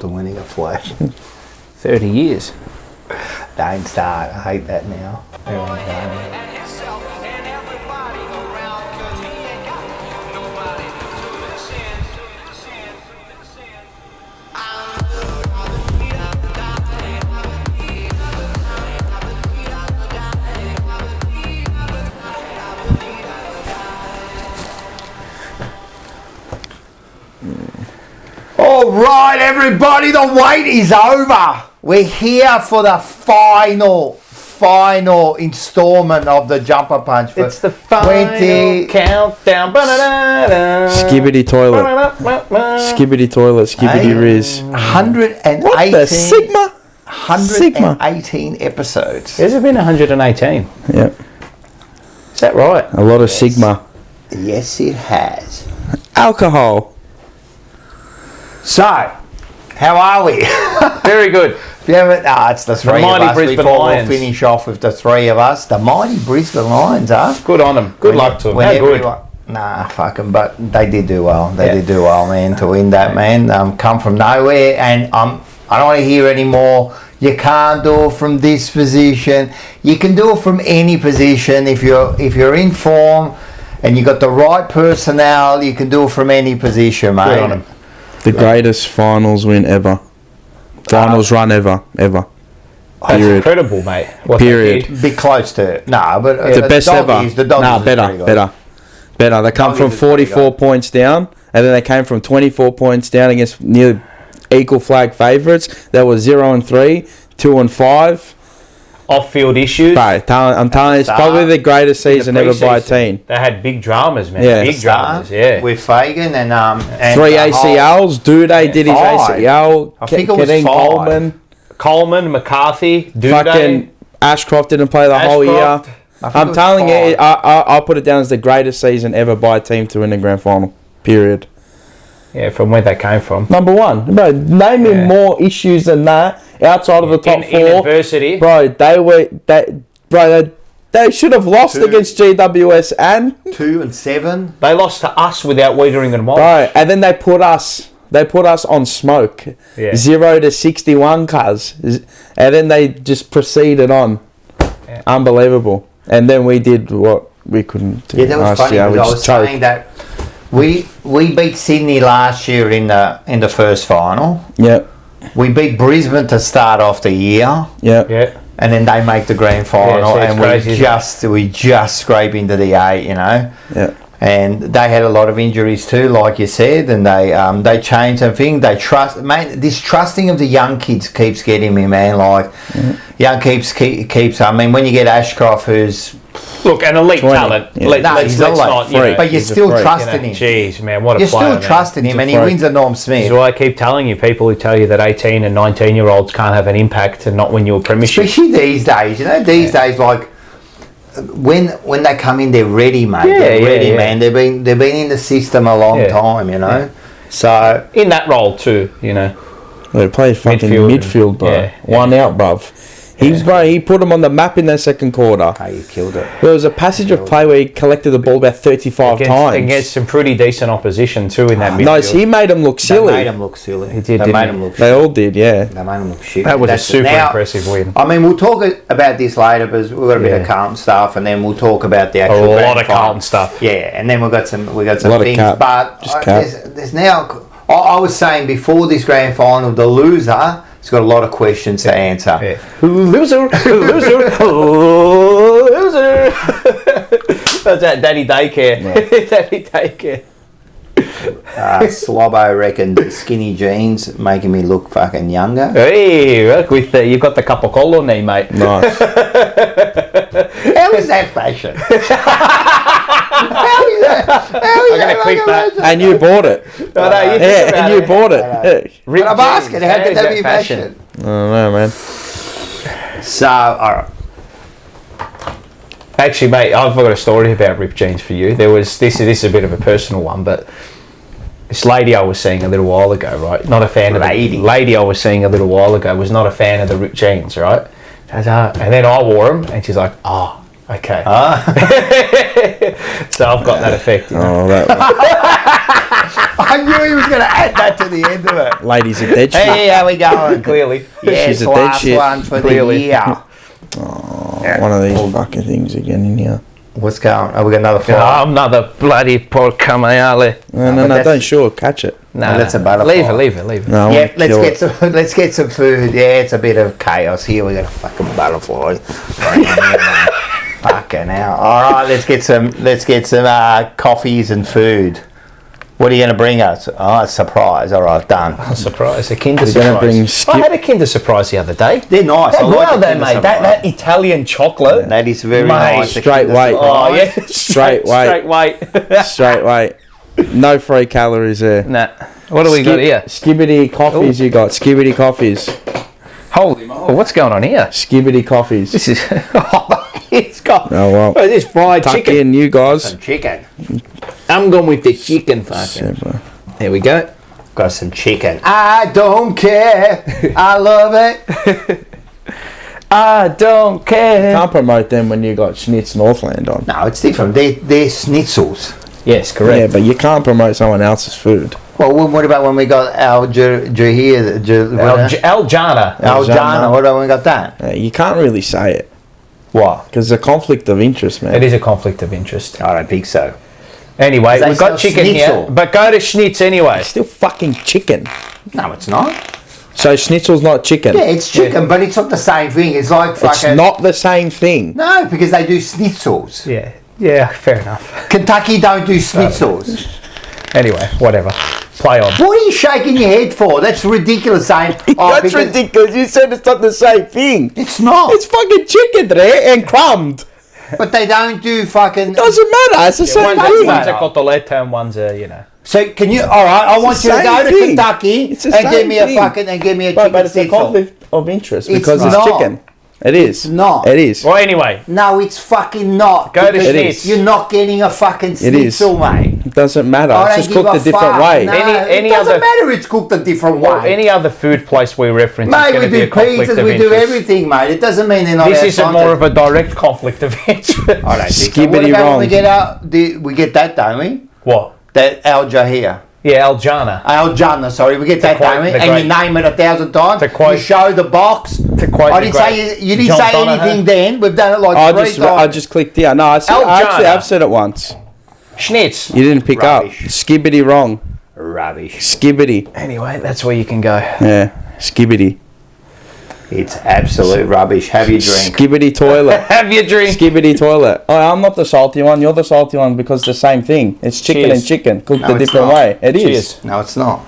Carlton winning a flag. 30 years. Don't start. I hate that now. Everyone's going. All right, everybody, the wait is over. We're here for the final installment of the Jumper Punch. It's the final countdown. Skibbity toilet. Skibbity toilet. Skibbity riz. 118. What the Sigma? 118 episodes. Has it been 118? Yep. Is that right? A lot of Sigma. Yes, it has. Alcohol. So, how are we? Very good. If you haven't, it's the three of us. Brisbane Before Lions. we'll finish off with the three of us. The mighty Brisbane Lions, Good on them. Good luck to them. How good? Nah, fuck them. But they did do well. They did do well, man, to win that, man. Come from nowhere, and I don't want to hear any more. You can't do it from this position. You can do it from any position if you're in form and you got the right personnel. You can do it from any position, mate. Good on them. The greatest finals win ever. Finals run ever. That's Period. incredible, mate. What Period. Be close to it. Nah, but The best ever. Better. They come from 44 points down, and then they came from 24 points down against near equal flag favourites. They were 0-3, 2-5. Off-field issues. Bro, I'm telling you, it's probably the greatest season ever by a team. They had big dramas, man. Yeah. Big dramas, yeah. With Fagan and 3 ACLs. Duday did his five. ACL. I think it was five. Coleman, McCarthy, Duday. Fucking Ashcroft didn't play the whole year. I'm telling you, I'll put it down as the greatest season ever by a team to win a grand final. Period. Yeah, from where they came from. Number one. Bro, name me more issues than that outside of the top four. In adversity. Bro, they should have lost against GWS and 2-7. They lost to us without Wiedering and Walsh. Bro, and then they put us on smoke. Yeah. 0-61, cuz. And then they just proceeded on. Yeah. Unbelievable. And then we did what we couldn't do. Yeah, that was funny because I was saying that we beat Sydney last year in the first final. Yep. We beat Brisbane to start off the year. Yep. Yeah. And then they make the grand final, and we just scrape into the 8, you know. Yeah. And they had a lot of injuries too, like you said, and they changed something. They trust, man. This trusting of the young kids keeps getting me, man. Like young keeps. I mean, when you get Ashcroft, who's an elite talent. Yeah. He's not, but you're still trusting him. Jeez, man, what a you're player. You're still trusting him, and he wins a Norm Smith. This is why I keep telling you, people who tell you that 18 and 19-year-olds can't have an impact and not win you a premiership. Especially these days, you know. These days, like when they come in, they're ready, mate. They're ready, man. They've been in the system a long time, you know. So in that role too, you know. They played fucking midfield, bro. Yeah. One out, bruv. He put them on the map in that second quarter. Oh, you killed it. There was a passage of play where he collected the ball about 35 times. Against some pretty decent opposition too in that midfield. No, he made them look silly. They made them look silly. He did, they made them look They all did, yeah. They made them look shit. That was a super impressive win. I mean, we'll talk about this later because we've got a bit of Carlton stuff, and then we'll talk about the actual a lot of Carlton stuff. Yeah, and then we got some things. But there's now. I was saying before this grand final, the loser. It's got a lot of questions to answer. Yeah. Loser. That's that Daddy Daycare. Yeah. Daddy Daycare. Slobbo reckoned skinny jeans making me look fucking younger. Hey, look, you've got the couple collar knee, mate. Nice. How is that fashion? How is that? I'm going to click that. And you bought it. You bought it. But I'm asking, how could that be fashion? I don't know, man. So, alright. Actually, mate, I've got a story about ripped jeans for you. This is a bit of a personal one, but this lady I was seeing a little while ago, right? Not a fan of the lady I was seeing a little while ago was not a fan of the ripped jeans, right? And then I wore them, and she's like, "Oh, okay." So I've got that effect. You know? Oh, that. I knew he was going to add that to the end of it. Ladies are dead shit. Hey, how we going? Clearly. Yes, She's a dead last shit. one for Clearly. the year. One of these fucking things again in here. What's going on? Oh, we got another fly. Oh, another bloody porca maiale. No, don't sure. Catch it. No, that's a butterfly. Leave it. No, I Yeah, wanna kill it. let's get some food. Yeah, it's a bit of chaos here. We got a fucking butterfly. Fucking hell. All right, let's get some coffees and food. What are you going to bring us? Oh, a surprise. All right, done. A surprise, a Kinder We're gonna bring surprise. I had a Kinder surprise the other day. They're nice. I How like well the they Kinder mate. surprise. That Italian chocolate. That is very Mate, nice. the straight Kinder weight. Oh surprise. yeah, Straight weight. Straight weight. No free calories there. Nah. What do we got here? Skibbity coffees you got. Skibbity coffees. Holy moly! What's going on here? Skibbity coffees. This is. It's got. Oh, well. Oh, this fried Tuck chicken. in, you guys. Some chicken. I'm going with the chicken fucking. There we go. Got some chicken. I don't care. I love it. I don't care. Can't promote them when you got Schnitz Northland on. No, it's different. They're schnitzels. Yes, correct. Yeah, but you can't promote someone else's food. Well, what about when we got Aljana? Aljana. What about when we got that? You can't really say it. What? Because it's a conflict of interest, man. It is a conflict of interest. I don't think so. Anyway, They we've got sell chicken schnitzel. here, but go to Schnitz anyway. It's still fucking chicken. No, it's not. So Schnitzel's not chicken. Yeah, it's chicken, but it's not the same thing. It's like fucking. It's not the same thing. No, because they do schnitzels. Yeah, fair enough. Kentucky don't do schnitzels. Anyway, whatever. Play on. What are you shaking your head for? That's ridiculous. Saying That's because- ridiculous. You said it's not the same thing. It's not. It's fucking chicken there and crumbed. But they don't do fucking. Doesn't matter. It's the same thing. One's a cotoletta and one's a, So can you? All right, I want you to the go same to thing. Kentucky It's and the give same me a thing. fucking and give me a But chicken it's a schnitzel. conflict of interest It's because it's not. chicken. It is. It's not. It is. Well, anyway, No, it's fucking not. Go to Because Schnitz. You're not getting a fucking It is. schnitzel, mate. It doesn't matter. I It's don't just give cooked a different fuck. way. No, Any it doesn't other- matter. It's cooked a different well, way. any other food place we reference is Mate, going we to be do a conflict pizzas, of we do interest. everything, mate. It doesn't mean they're not. This our is more of a direct conflict of interest. I don't think so. What Skibbity about wrong. when we get out? We get that, don't we? What? That Aljana. Yeah, Aljana. Aljana, sorry, we get that, quote don't we? the And great- you name it 1,000 times. to quote- You show the box. To quote I the didn't great say you didn't John say Donahoe. anything then. We've done it like I 3 just times. clicked here. No, I actually Aljana. have said it once. Schnitz. You didn't pick Rubbish. up. Skibbity wrong. Rubbish. Skibbity. Anyway, that's where you can go. Yeah. Skibbity. It's absolute rubbish. Have your drink. Skibbity toilet. Have your drink. Skibbity toilet. Oh, I'm not the salty one. You're the salty one because it's the same thing. It's chicken Cheers. and chicken cooked No, a it's different not. way. It is. Cheers. No, it's not.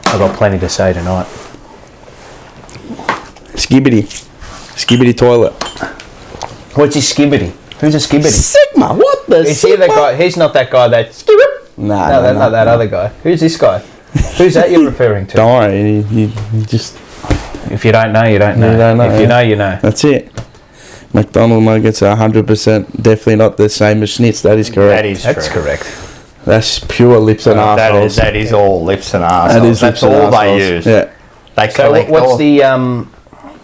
I've got plenty to say tonight. Skibbity. Skibbity toilet. What's his skibbity? Who's a skibbity? Sigma. What the? Is he that guy? He's not that guy that skibbit. Nah, No, that's not that other guy. Who's this guy? Who's that you're referring to? Don't worry. You just. If you don't know, you don't know. You don't know, If you yeah. know, you know. That's it. McDonald nuggets are 100% definitely not the same as Schnitz. That is correct. That is That's true. correct. That's pure lips and assholes. That is all lips and arseholes. That is That's lips and all they arseholes. use. Yeah. They So collect what's all. the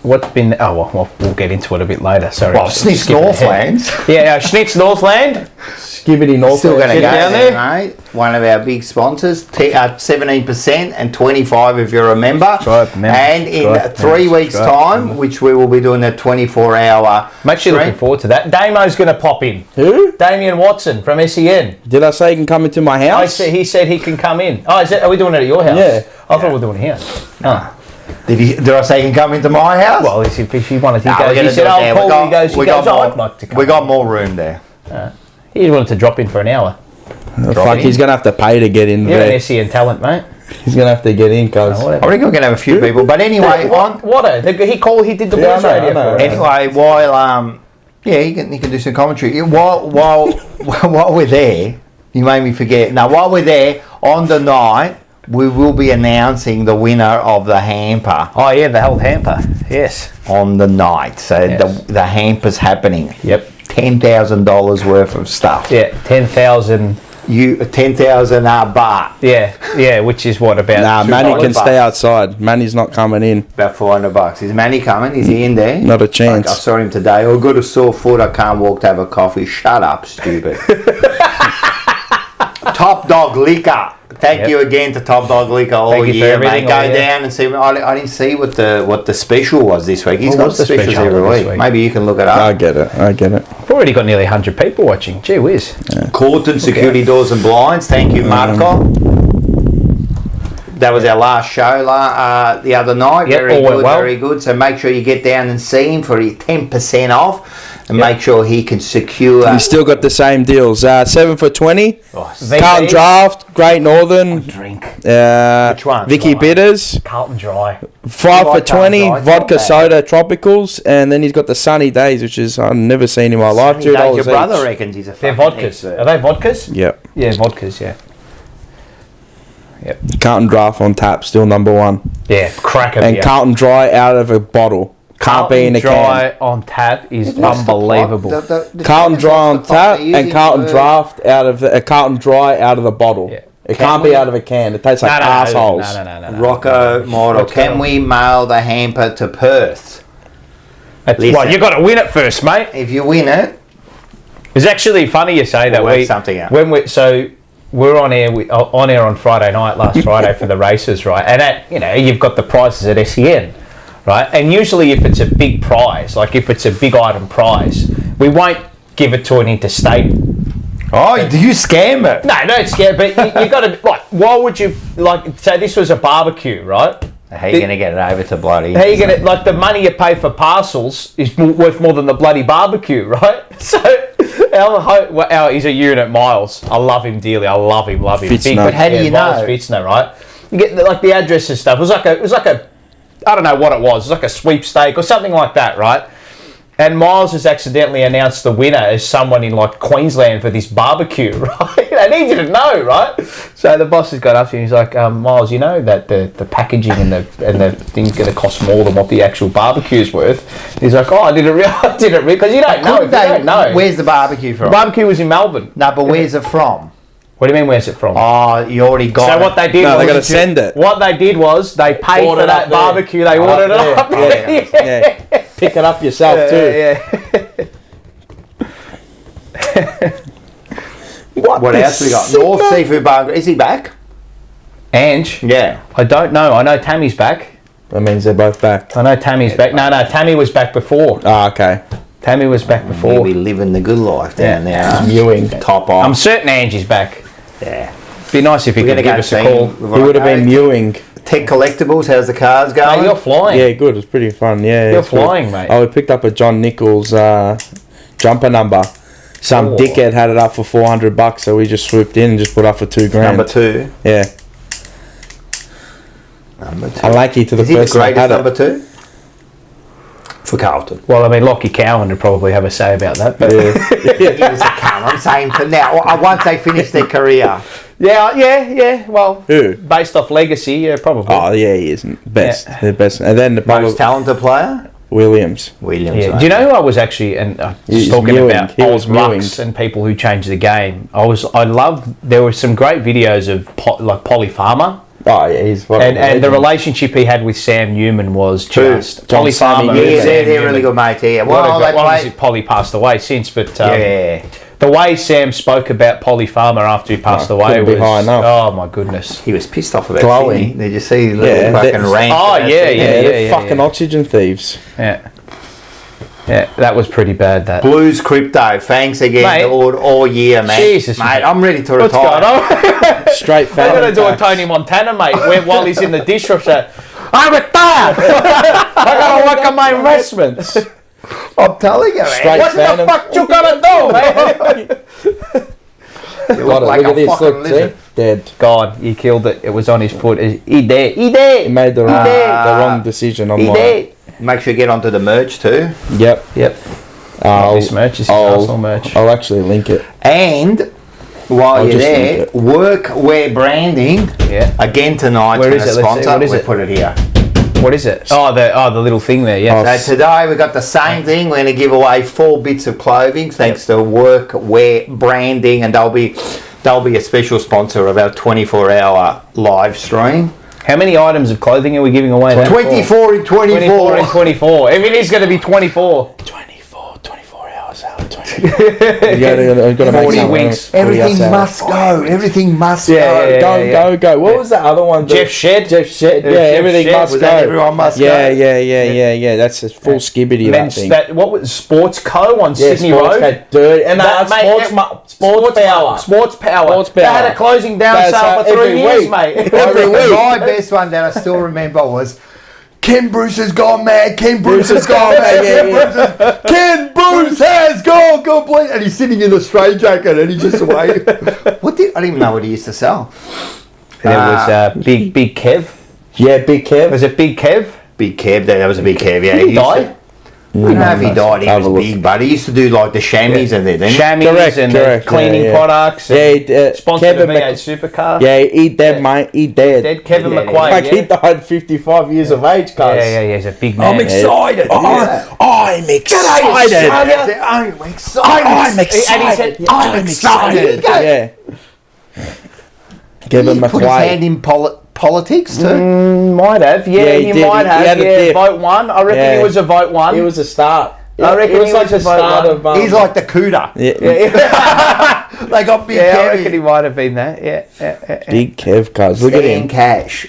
what's been? Oh well, we'll get into it a bit later. Sorry. Well, Schnitz Skipping ahead. Northlands. Yeah, Schnitz Northland. Skibbity North. Still going to go Get down there, there. mate. One of our big sponsors, 17% and 25 if you're a member. right, members. And in Right, 3 members. weeks' Right, time, members. which we will be doing a 24-hour. I'm actually looking forward to that. Damo's going to pop in. Who? Damien Watson from SEN. Did I say you can come into my house? He said he can come in. Oh, are we doing it at your house? Yeah. I thought we were doing it here. Oh. Did I say you can come into my house? Well, if he wanted to, No, we're he gonna said, do it "Oh, there. Paul." He goes, more, "I'd like to come." we got more room there. He wanted to drop in for an hour. Oh, Drop fuck, in. he's going to have to pay to get in You're there. an SEN talent, mate. He's going to have to get in, cuz. Oh, I whatever. reckon we're going to have a few people. But anyway, He did the Yeah, blues I know, radio I know. for us. anyway, while yeah, he can do some commentary. While we're there, you made me forget. Now, while we're there on the night, we will be announcing the winner of the hamper Oh yeah, the health hamper. Yes. on the night. So Yes. the hamper's happening. Yep. $10,000 worth of stuff. Yeah, 10,000. 10,000 baht. Yeah, which is what about? Nah, Manny $200 can stay outside. Manny's not coming in. About $400. Is Manny coming? Is he in there? Not a chance. Like, I saw him today. Oh, got a sore foot. I can't walk to have a coffee. Shut up, stupid. Top Dog Liquor. Thank you again to Top Dog Liquor all year, mate. Go down and see. I didn't see what the special was this week. He's got specials every week. Maybe you can look it up. I get it. We've already got nearly 100 people watching. Gee whiz. Yeah. Carlton Security Doors and Blinds. Thank you, Marco. That was our last show the other night. Very good, very good. So make sure you get down and see him for 10% off. And make sure he can secure. He's still got the same deals. 7 for 20. Carlton Draft, Great Northern. Drink. Which one? Vicky Bitters. Carlton Dry. 5 for 20. Vodka Soda Tropicals. And then he's got the Sunny Days, which is I've never seen in my life. $2 your brother reckons he's a They're vodkas. Expert. Are they vodkas? Yep. Yeah, vodkas, yeah. Yep. Carlton Draft on tap, still number 1. Yeah, cracker. And Carlton Dry out of a bottle. Can't be in a Dry can. on tap is unbelievable. Carlton Dry on tap and Carlton Draft out of the Carlton Dry out of the bottle. Yeah. It can't be out of a can. It tastes like assholes. No. Rocco Mortal, can we mail the hamper to Perth? Well, you got to win it first, mate. If you win it, it's actually funny you say that. Work something out. We're on air on Friday night, last Friday for the races, right? And you've got the prizes at SEN. Right, and usually if it's a big prize, like if it's a big item prize, we won't give it to an interstate. Oh, do you scam it? No, don't scam. But you got to why would you say this was a barbecue, right? How are you going to get it over to bloody? How you get it? Like the money you pay for parcels is worth more than the bloody barbecue, right? So he's a unit, Miles. I love him dearly. I love him. But how do you know? Miles Fitzner, right? You get the address and stuff. It was like a I don't know what it was. It was like a sweepstake or something like that, right? And Miles has accidentally announced the winner as someone in like Queensland for this barbecue, right? And he didn't know, right? So the boss has got up to him. He's like, Miles, you know that the packaging and the thing's going to cost more than what the actual barbecue's worth. He's like, I didn't realize because you don't know. Where's the barbecue from? The barbecue was in Melbourne. No, but where's it from? What do you mean, where's it from? Oh, you already got it. So what they did was... they got to send it. What they did was they paid for that barbecue. They ordered it up. Yeah. Pick it up yourself too. Yeah. What else we got? North Seafood Bar. Is he back? Ange? Yeah. I don't know. I know Tammy's back. That means they're both back. I know Tammy's back. No, Tammy was back before. Oh, okay. Tammy was back before. We'll be living the good life down there. Mewing. Top off. I'm certain Ange is back. Yeah. Be nice if he could give us a call. He would have been mewing. Tech Collectibles, how's the cars going? Mate, you're flying. Yeah, good. It's pretty fun. Yeah, you're flying, mate. Oh, we picked up a John Nichols jumper number. Some dickhead had it up for $400, so we just swooped in and just put up for $2,000. Number 2. Yeah. Number 2. I like it to the Is he person the greatest that had number 2? For Carlton. Well, I mean, Lockie Cowan would probably have a say about that. But He was a cunt. I'm saying for now. Once they finish their career. Yeah. Well, who? Based off legacy, yeah, probably. Oh, yeah, he isn't. Best. The best. And then the most talented player? Williams. Yeah. Right. Do you know who I was actually, and just talking about old rucks and people who changed the game, there were some great videos of Polly Farmer. Oh, yeah, he's and the relationship he had with Sam Newman was just Polly Farmer. Yeah, they're really good mates. Yeah, Polly passed away since, but the way Sam spoke about Polly Farmer after he passed away was oh my goodness. He was pissed off about glowing. Sydney. Did you see the little fucking rant? Oh yeah, fucking oxygen thieves. Yeah, that was pretty bad. That Blues Crypto, thanks again, mate, all year, man. Jesus, mate, I'm ready to retire. What's going on? Straight fan. They're going to do a Tony Montana, mate, while he's in the dishwasher. I'm retired. I got to work on my investments. I'm telling you, man. What the fuck you gonna do, man? You look like a fucking lizard. Dead. God, he killed it. It was on his foot. He dead. He made the wrong decision on mine. Make sure you get onto the merch too. Yep. This merch is Arsenal merch. I'll actually link it. And while you're there, Workwear Branding. Yeah. Again tonight. Where is it? Sponsor. We put it here. What is it? Oh, the little thing there. Yeah. So today we got the same thing. We're going to give away 4 bits of clothing thanks to Workwear Branding, and they'll be a special sponsor of our 24-hour live stream. How many items of clothing are we giving away? 24 in 24. 24 in 24. I mean, it's going to be 24. 24 hours out. You've got to make 40 something. winks. Everything must go. Everything must go. Go. What was the other one? Jeff Shedd. Yeah, everything Shedd. must Was go. that everyone must go? Yeah. That's a full skibbity And then that thing. what was Sports Co on Yeah, Sydney Sports Road? Cat Dirty. And That, mate, Sports Power. Sports Power. Sports They Power. had a closing down That's sale for every 3 years, week. mate. Every week. My best one that I still remember was Ken Bruce has gone mad. Ken Bruce has gone mad. Ken Bruce has gone complete. And he's sitting in a straight jacket and he's just away. I didn't even know what he used to sell. There was Big Kev. Yeah, Big Kev. Was it Big Kev? Big Kev, that was a big Kev, yeah. He died? I don't know if he died, he Have a was look. big, but he used to do like the chamois and everything. Chamois and Correct, cleaning yeah. products. Yeah, Sponsored Kevin a V8 supercar. Yeah, he dead, mate. He dead. Dead Kevin Yeah, McQuaid. Like he yeah. died 55 years of age, cuz. Yeah, he's a big man. I'm excited. I'm excited. I'm excited. I'm And he said, excited. I'm excited. Yeah. Kevin He put his hand McQuaid. in politics too. Might have, Yeah, he he did. might He had have. a Yeah, dip. vote one. I reckon Yeah. he was a vote one. It was a start. I reckon it was he like was the a vote start one. of. He's like the cooter. Yeah. They got big Yeah, I Kev. reckon he might have been that. Yeah. Big Kev, cuz. Look at him. Cash.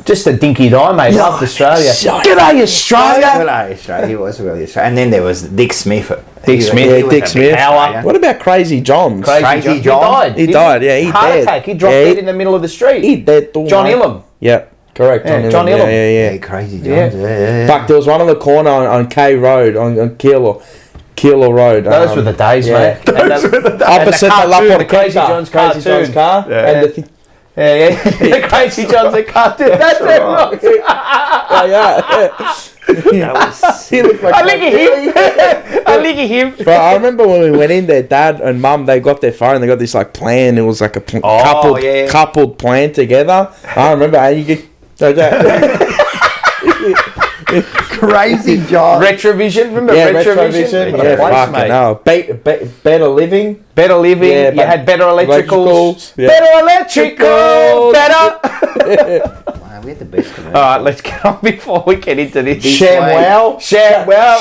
Just a dinky die, mate. Loved Australia. G'day, Australia. Hello, Australia. He was really Australia. And then there was Dick Smith. Dick Smith. He Yeah, was Dick a big Smith. power. What about Crazy Johns? Crazy John? He died, yeah, he Heart dead. attack. He dropped Yeah, dead in the middle of the street. He dead too, John mate. Illam. Yep, correct. Yeah, John Illam. Yeah. Yeah, Crazy Johns. Yeah. Fuck, there was one on the corner on K Road, on Keeler Road. Those were the days, yeah. mate. Those were the days. Opposite the Laporte Crazy car. John's Crazy John's car. Yeah. And the Yeah. The Crazy John's a cartoon. That's right. yeah. He looked like I look at him. I look at him. Bro, I remember when we went in there, Dad and Mum, they got their phone, they got this like plan. It was like a coupled plan together. I remember how you get like that. Crazy John. Retrovision. Remember Retrovision. What a Yeah, place, fucking mate. hell. Better living. Better living. Yeah, You had better electricals. Yeah. Better electrical. Better. Wow, we had the best of it. All right, let's get on before we get into this. ShamWow. ShamWow.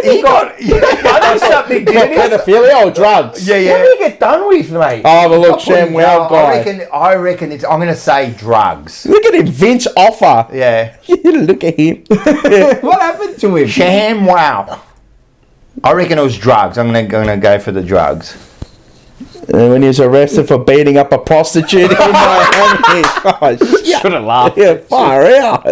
He got. I know something, didn't he? Pedophilia or drugs? What do you get done with, mate? Oh, but look, ShamWow guy. I reckon it's. I'm going to say drugs. Look at him, Vince Offer. Yeah. Look at him. What happened to him? Sham wow. I reckon it was drugs. I'm gonna go for the drugs. And when he was arrested for beating up a prostitute in Miami. Oh, shit. Should have laughed. Yeah, far out.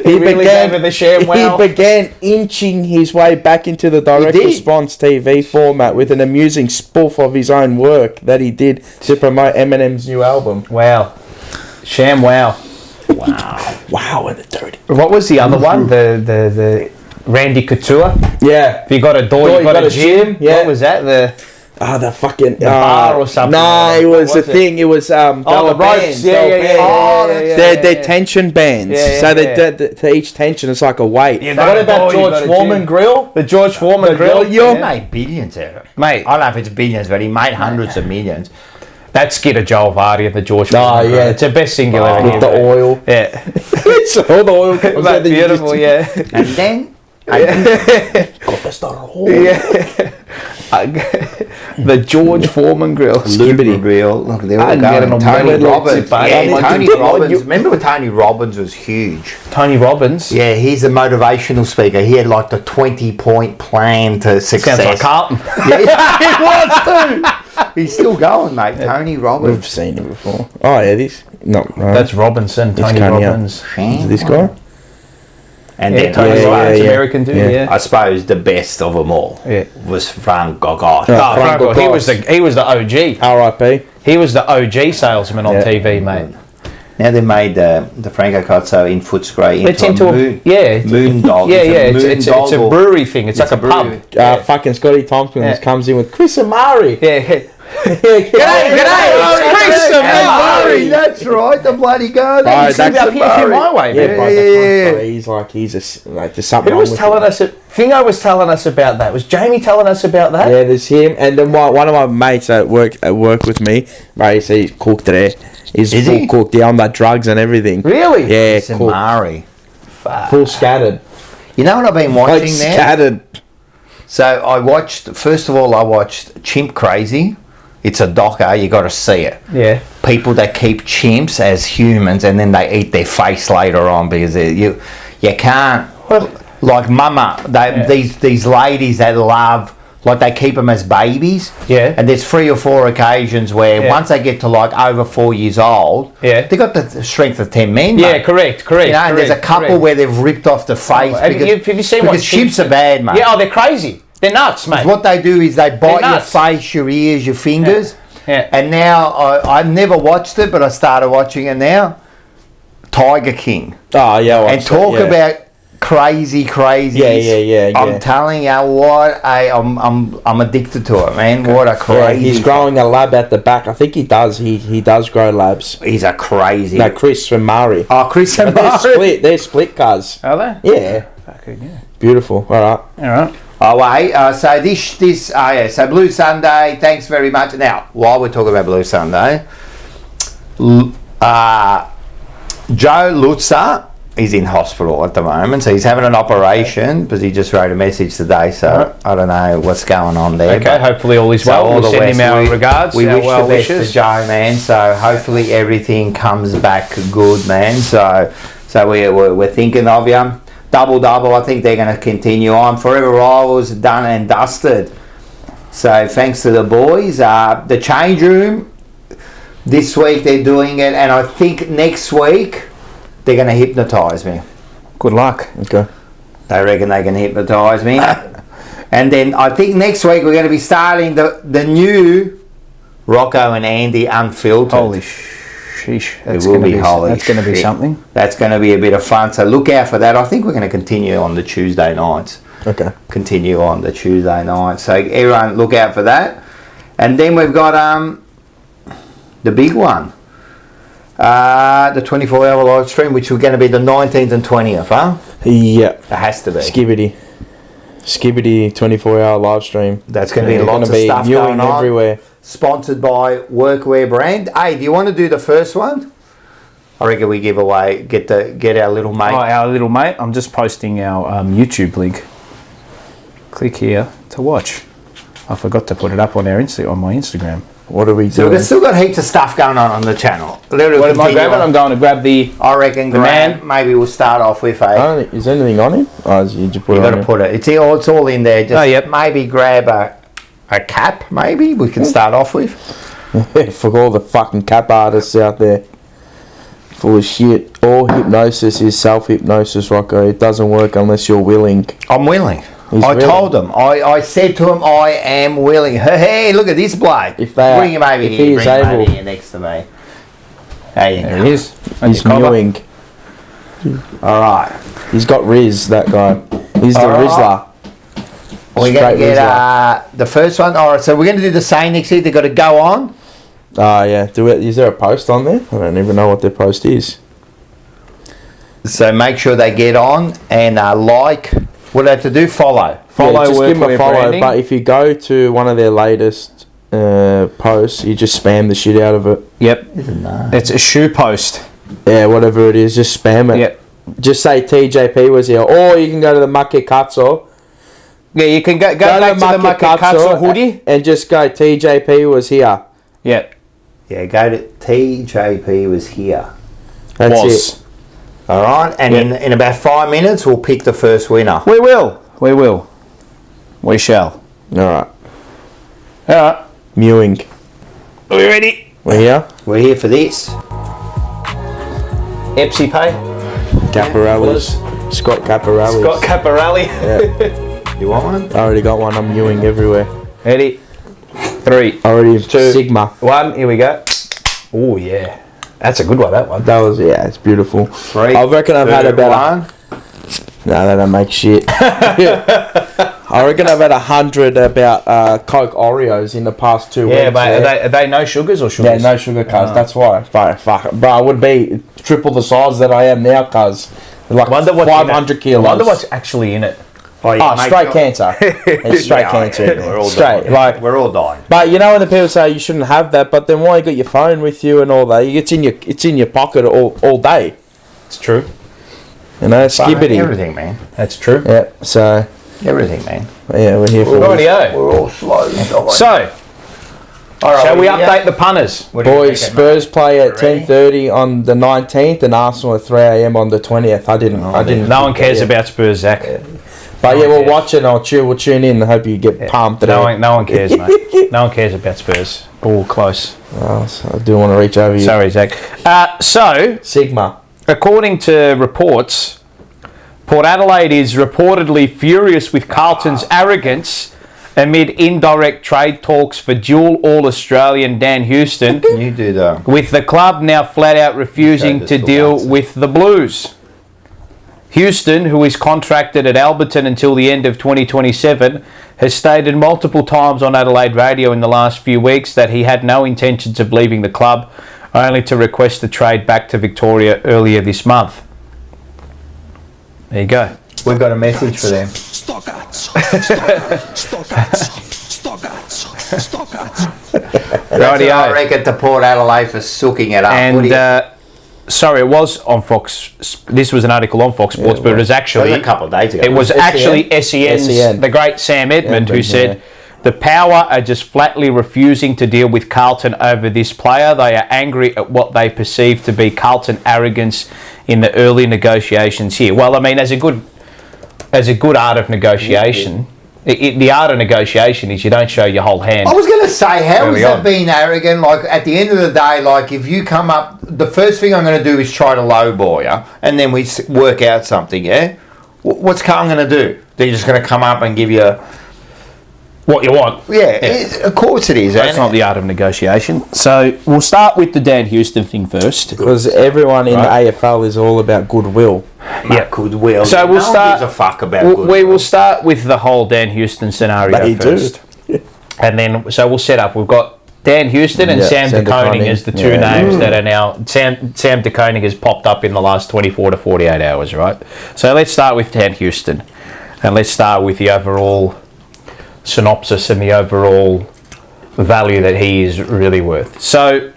He really gave her the ShamWow. He began inching his way back into the direct He did. response TV format with an amusing spoof of his own work that he did to promote Eminem's new album. Wow. ShamWow. Wow, and the dirty. What was the other one? The Randy Couture. Yeah. If you got a door, you got a gym. Yeah. What was that? The fucking bar or something. No, it was What the was it? thing. It was the ropes. bands. Yeah. They're tension bands. Yeah, So yeah. to each tension, it's like a weight. You What got a about door, you George got a Foreman gym. Grill? The George Foreman grill. He made billions out of it. Mate. I don't know if it's billions, but he made hundreds of millions. That skit of Joel Vardy and the George Oh, Foreman grill. yeah. It's the best thing you'll ever hear. With the mate. oil. Yeah. It's all the oil comes out. That's beautiful, yeah. And then The George Foreman grill. Liberty Grill. Look, they're all I can get going. an Tony omelette Robbins. like Yeah, Zimbabwe. Tony You- Robbins. Remember when Tony Robbins was huge? Tony Robbins. Yeah, he's a motivational speaker. He had like the 20-point plan to success. Sounds like Carlton. Yeah, he was too. He's still going, mate. Tony Robbins. We've seen it before. Oh, yeah, this. No. That's Robinson, Tony Kanye. Robbins. Is it this guy? And Yeah, then Tony yeah, Robbins, yeah. American dude, Yeah. yeah. I suppose the best of them all was Frank Gogol. Yeah. Franco, Franco he was the OG. R.I.P. He was the OG salesman on Yeah. TV, mate. Now they made the Franco Cozzo in Footscray It's into into a moon, yeah, moondog. yeah, It's a it's a moondog. brewery thing. It's like a pub. brewery. Fucking Scotty Thompson Yeah. comes in with Chris Amari. Yeah. G'day, Chris Amari, that's right, the bloody guy. Right, He's that's up here my way, Yeah, man. bro, yeah. he's like, there's something Who wrong was with telling him. us? Fingo was telling us about that. Was Jamie telling us about that? Yeah, there's him, and then one of my mates at work with me, mate, he's cooked there. He's Is full he? cooked, yeah, on that drugs and everything. Really? Yeah, It's cool. Amari. Full scattered. You know what I've been Like watching now? scattered. So I watched Chimp Crazy. It's a docker, you got to see it. Yeah. People that keep chimps as humans and then they eat their face later on because you can't. Like mama, these ladies that love, like they keep them as babies. Yeah. And there's 3 or 4 occasions where once they get to like over 4 years old, they got the strength of 10 men. Yeah, mate. correct. You know, and there's a couple where they've ripped off the face. Have you seen what chimps are bad, mate? Yeah, oh, they're crazy. They're nuts, mate. What they do is they bite your face, your ears, your fingers. Yeah. And now I've never watched it, but I started watching it now. Tiger King. Oh yeah, and talk about crazy. Yeah. I'm telling you what, I'm addicted to it, man. What a crazy. He's growing a lab at the back. I think he does. He does grow labs. He's a crazy. No, Chris and Mari. Oh, Chris and Mari. They're split cars. Are they? Yeah. Fucking yeah. Beautiful. All right. Oh wait, so so Blue Sunday, thanks very much. Now, while we're talking about Blue Sunday, Joe Lutzer is in hospital at the moment, so he's having an operation because he just wrote a message today, so I don't know what's going on there. Okay, hopefully all is well. We'll send him our regards. We our wish well the best wishes to Joe, man, so hopefully everything comes back good, man, so we're thinking of you. Double, I think they're going to continue on. Forever Rivals done and dusted. So thanks to the boys. The change room, this week they're doing it, and I think next week they're going to hypnotise me. Good luck. Okay. They reckon they can hypnotise me. And then I think next week we're going to be starting the new Rocco and Andy Unfiltered. Holy sheesh. That's going to be holy. That's going to be something. That's going to be a bit of fun. So look out for that. I think we're going to continue on the Tuesday nights. Okay. Continue on the Tuesday night. So everyone look out for that. And then we've got the big one. The 24-hour live stream, which is going to be the 19th and 20th, huh? Yeah. It has to be. Skibbity 24-hour live stream. That's going to be lots of stuff going on. Everywhere. Sponsored by Workwear Brand. Hey, do you want to do the first one? I reckon we give away, get our little mate. Oh, our little mate. I'm just posting our YouTube link. Click here to watch. I forgot to put it up on our on my Instagram. What are we doing? So we've still got heaps of stuff going on the channel. What am I grabbing? I'm going to grab the... I reckon maybe we'll start off with is anything on it? Oh, you just put you it got on to put it. It's all in there. Just maybe grab a cap, maybe we can start off with. For all the fucking cap artists out there. Full of shit. All hypnosis is self-hypnosis, Rocco. It doesn't work unless you're willing. I'm willing. I told them. I said to him, I am willing. Hey, look at this bloke. Bring him over here. Bring him over here next to me. There he is. He's mewing. All right. He's got Riz, that guy. He's the Rizzler. We're going to get the first one. All right, so we're going to do the same next week. They've got to go on. Yeah. Is there a post on there? I don't even know what their post is. So make sure they get on and like. What do they have to do? Follow. Just give them a follow. Branding. But if you go to one of their latest posts, you just spam the shit out of it. Yep. It's a shoe post. Yeah, whatever it is, just spam it. Yep. Just say TJP was here. Or you can go to the Make Katso. Yeah, you can go back to the Make Katso hoodie. And just go TJP was here. Yep. Yeah, go to TJP was here. That's it. All right, and in about 5 minutes, we'll pick the first winner. We will. We shall. All right. Mewing. Are we ready? We're here. We're here for this. Epsi Pay. Caparelli's. Scott Caparelli. Scott Caparelli. Yeah. You want one? I already got one. I'm mewing everywhere. Ready? 3. Already 2. Sigma. 1. Here we go. Oh yeah. That's a good one, that one. That was, it's beautiful. 3. I reckon I've had about 1. No, they don't make shit. I reckon I've had 100 about Coke Oreos in the past 2 weeks. Yeah, but are they no sugars or sugars? Yeah, no sugar, cuz. That's why. Fuck. Bro, I would be triple the size that I am now, cuz. Like 500 kilos. I wonder what's actually in it. Straight cancer. It's straight cancer. We're all straight, dying. We're all dying. But you know when the people say you shouldn't have that, but then why you got your phone with you and all that? It's in your pocket all day. It's true. You know, skibbity. Everything, man. That's true. Yeah. So Everything, man. Yeah, we're here for it. Rightio. We're all slow. So, shall we update the punters? Boys, Spurs play at 10:30 on the 19th and Arsenal at 3 a.m. on the 20th. I didn't. No one cares about Spurs, Zach. But yeah, we'll watch it. We'll tune in. I hope you get pumped. No one cares, mate. No one cares about Spurs. All close. Well, so I do want to reach over you. Sorry, Zach. So, Sigma. according to reports, Port Adelaide is reportedly furious with Carlton's arrogance amid indirect trade talks for dual All-Australian Dan Houston. You do though. With the club now flat out refusing to deal with the Blues. Houston, who is contracted at Alberton until the end of 2027, has stated multiple times on Adelaide radio in the last few weeks that he had no intentions of leaving the club, only to request the trade back to Victoria earlier this month. There you go. We've got a message for them. Rightio. I reckon to Port Adelaide for sooking it up. And sorry, it was on Fox. This was an article on Fox Sports, but it was actually a couple of days ago. It was actually SEN's the great Sam Edmund who said the Power are just flatly refusing to deal with Carlton over this player. They are angry at what they perceive to be Carlton arrogance in the early negotiations here. Well, I mean, as a good art of negotiation. The art of negotiation is you don't show your whole hand. I was going to say, how is that being arrogant? Like, at the end of the day, like, if you come up, the first thing I'm going to do is try to lowball you, and then we work out something, yeah? What's Carlton going to do? They're just going to come up and give you what you want. Yeah. Of course it is. That's not the art of negotiation. So we'll start with the Dan Houston thing first. Because everyone in the AFL is all about goodwill. Yeah, goodwill. So we'll start. Gives a fuck about goodwill. We will start with the whole Dan Houston scenario first, and then so we'll set up. We've got Dan Houston and Sam de Koning as the two names that are now. Sam de Koning has popped up in the last 24 to 48 hours, right? So let's start with Dan Houston, and let's start with the overall synopsis and the overall value that he is really worth. So.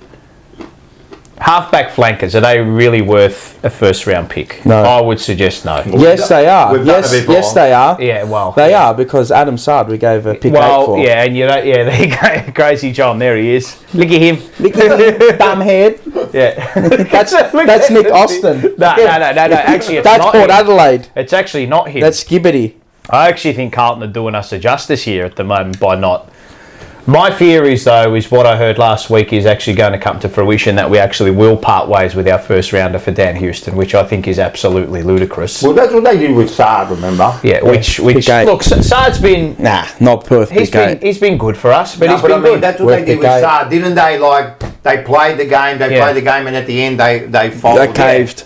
Halfback flankers, are they really worth a first round pick? No. I would suggest no. Yes, they are. Yes, they are. Yeah, well. They are, because Adam Sard we gave a pick 8 for. Yeah, and there you go. Crazy John, there he is. Look at him. Dumb head. Yeah. That's Nick Austin. No. Actually, it's that's not Port him. Adelaide. It's actually not him. That's Skibbity. I actually think Carlton are doing us a justice here at the moment by not. My fear is, though, is what I heard last week is actually going to come to fruition, that we actually will part ways with our first rounder for Dan Houston, which I think is absolutely ludicrous. Well, that's what they did with Sard, remember? Yeah, which look, Sard's been... Nah, not Perth. He's been good for us, but he's been good. That's what they did with Sard, didn't they? Like, they played the game, played the game, and at the end they folded. They caved.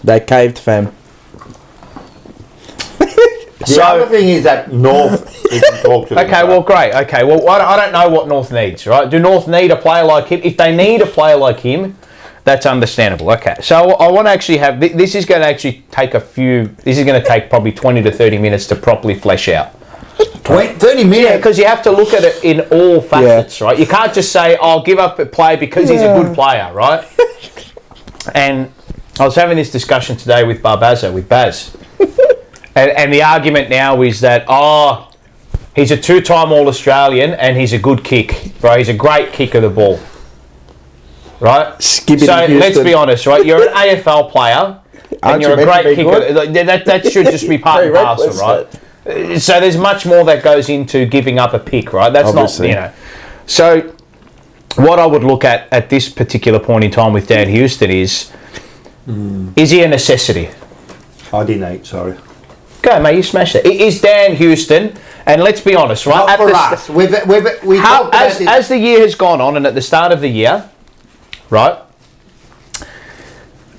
They caved, fam. The other thing is that North isn't talk to them. Okay, well, great. Okay, well, I don't know what North needs, right? Do North need a player like him? If they need a player like him, that's understandable. Okay, so I want to actually have... This is going to actually take This is going to take probably 20 to 30 minutes to properly flesh out. 30 minutes? Yeah, because you have to look at it in all facets, right? You can't just say, I'll give up a play because he's a good player, right? And I was having this discussion today with Baz. And the argument now is that, he's a two-time All-Australian and he's a good kick, right? He's a great kicker of the ball, right? Let's be honest, right? You're an AFL player and you're a great kicker. That should just be part and parcel, right? So there's much more that goes into giving up a pick, right? That's obviously not, So what I would look at this particular point in time with Dan Houston is he a necessity? I didn't eat, sorry. Go, mate, you smashed it. It is Dan Houston, and let's be honest, right? Not for us. As the year has gone on, and at the start of the year, right,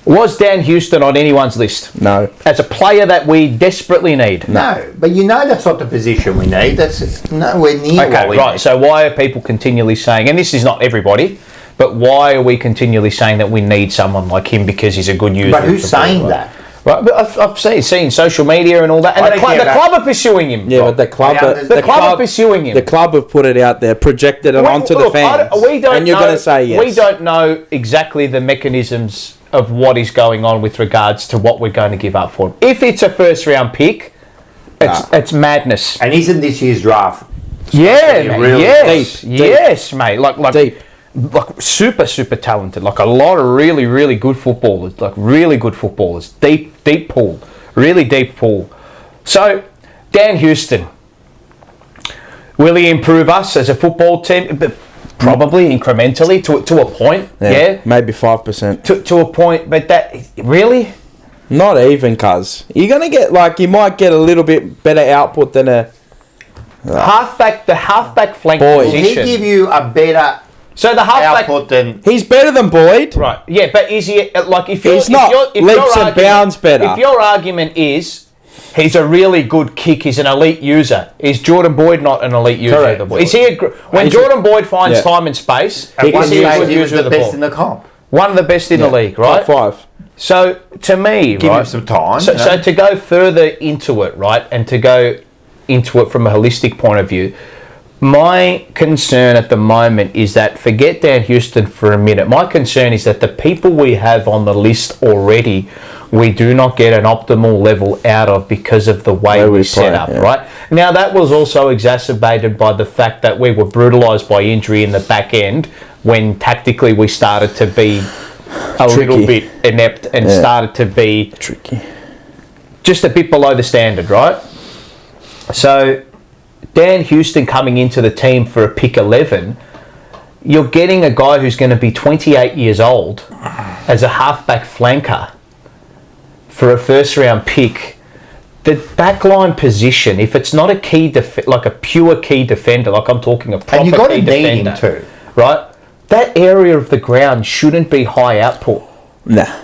was Dan Houston on anyone's list? No. As a player that we desperately need? No, but that's not the position we need. That's nowhere near what we need. So why are people continually saying, and this is not everybody, but why are we continually saying that we need someone like him because he's a good user? But who's saying that? Right, but I've seen social media and all that, and the club are pursuing him. Yeah, but the club are pursuing him. The club have put it out there, projected it onto the fans, and you're going to say yes. We don't know exactly the mechanisms of what is going on with regards to what we're going to give up for him. If it's a first round pick, It's madness. And isn't this year's draft? Yeah, mate, really yes, deep. yes, mate. Like Deep. like super talented. Like a lot of really good footballers. Like really good footballers. Deep pool. Really deep pool. So Dan Houston, will he improve us as a football team? But probably incrementally to a point. Yeah, maybe 5%. To a point, but that really. Not even, cuz. You're going to get, like, you might get a little bit better output than a... Halfback, the halfback flank Will he position. give you a better So the halfback... output than... He's better than Boyd. Right, yeah, but is he, like, if you're... He's not leaps and bounds better. If your argument is, he's a really good kick, he's an elite user, is Jordan Boyd not an elite user Correct. of the ball? Is he when Jordan Boyd finds time and space, At one is he a stage, good he was user of the the best ball? in the comp. One of the best in the league, right? Top 5. So, to me, Give right... him some time. So to go further into it, right, and to go into it from a holistic point of view, my concern at the moment is that, forget Dan Houston for a minute, my concern is that the people we have on the list already, we do not get an optimal level out of because of the way we set up, right? Now, that was also exacerbated by the fact that we were brutalised by injury in the back end when tactically we started to be a little bit inept and started to be tricky, just a bit below the standard, right? So Dan Houston coming into the team for a pick 11, you're getting a guy who's going to be 28 years old as a halfback flanker for a first round pick. The backline position, if it's not a key like a pure key defender, like I'm talking a proper and you got to key need defender, him too, right? That area of the ground shouldn't be high output. Nah.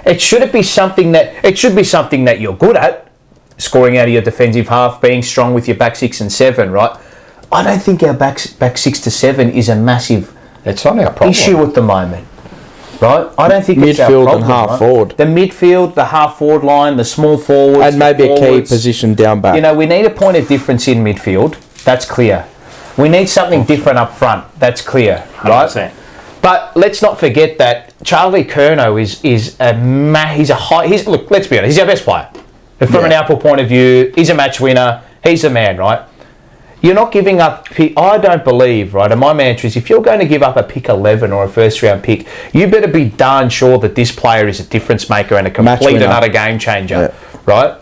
It should be something that you're good at, scoring out of your defensive half, being strong with your back 6 and 7, right? I don't think our back 6 to 7 is a massive it's not our problem. issue at the moment, right? I don't think it's our midfield problem, and half right? forward. The midfield, the half forward line, the small forwards, And maybe the a key forwards. position down back. You know, we need a point of difference in midfield. That's clear. We need something different up front. That's clear, right? 100%. But let's not forget that Charlie Curnow look, let's be honest, he's our best player. From an output point of view, he's a match winner, he's a man, right? You're not giving up, I don't believe, right, and my mantra is if you're going to give up a pick 11 or a first round pick, you better be darn sure that this player is a difference maker and a complete and utter game changer, right?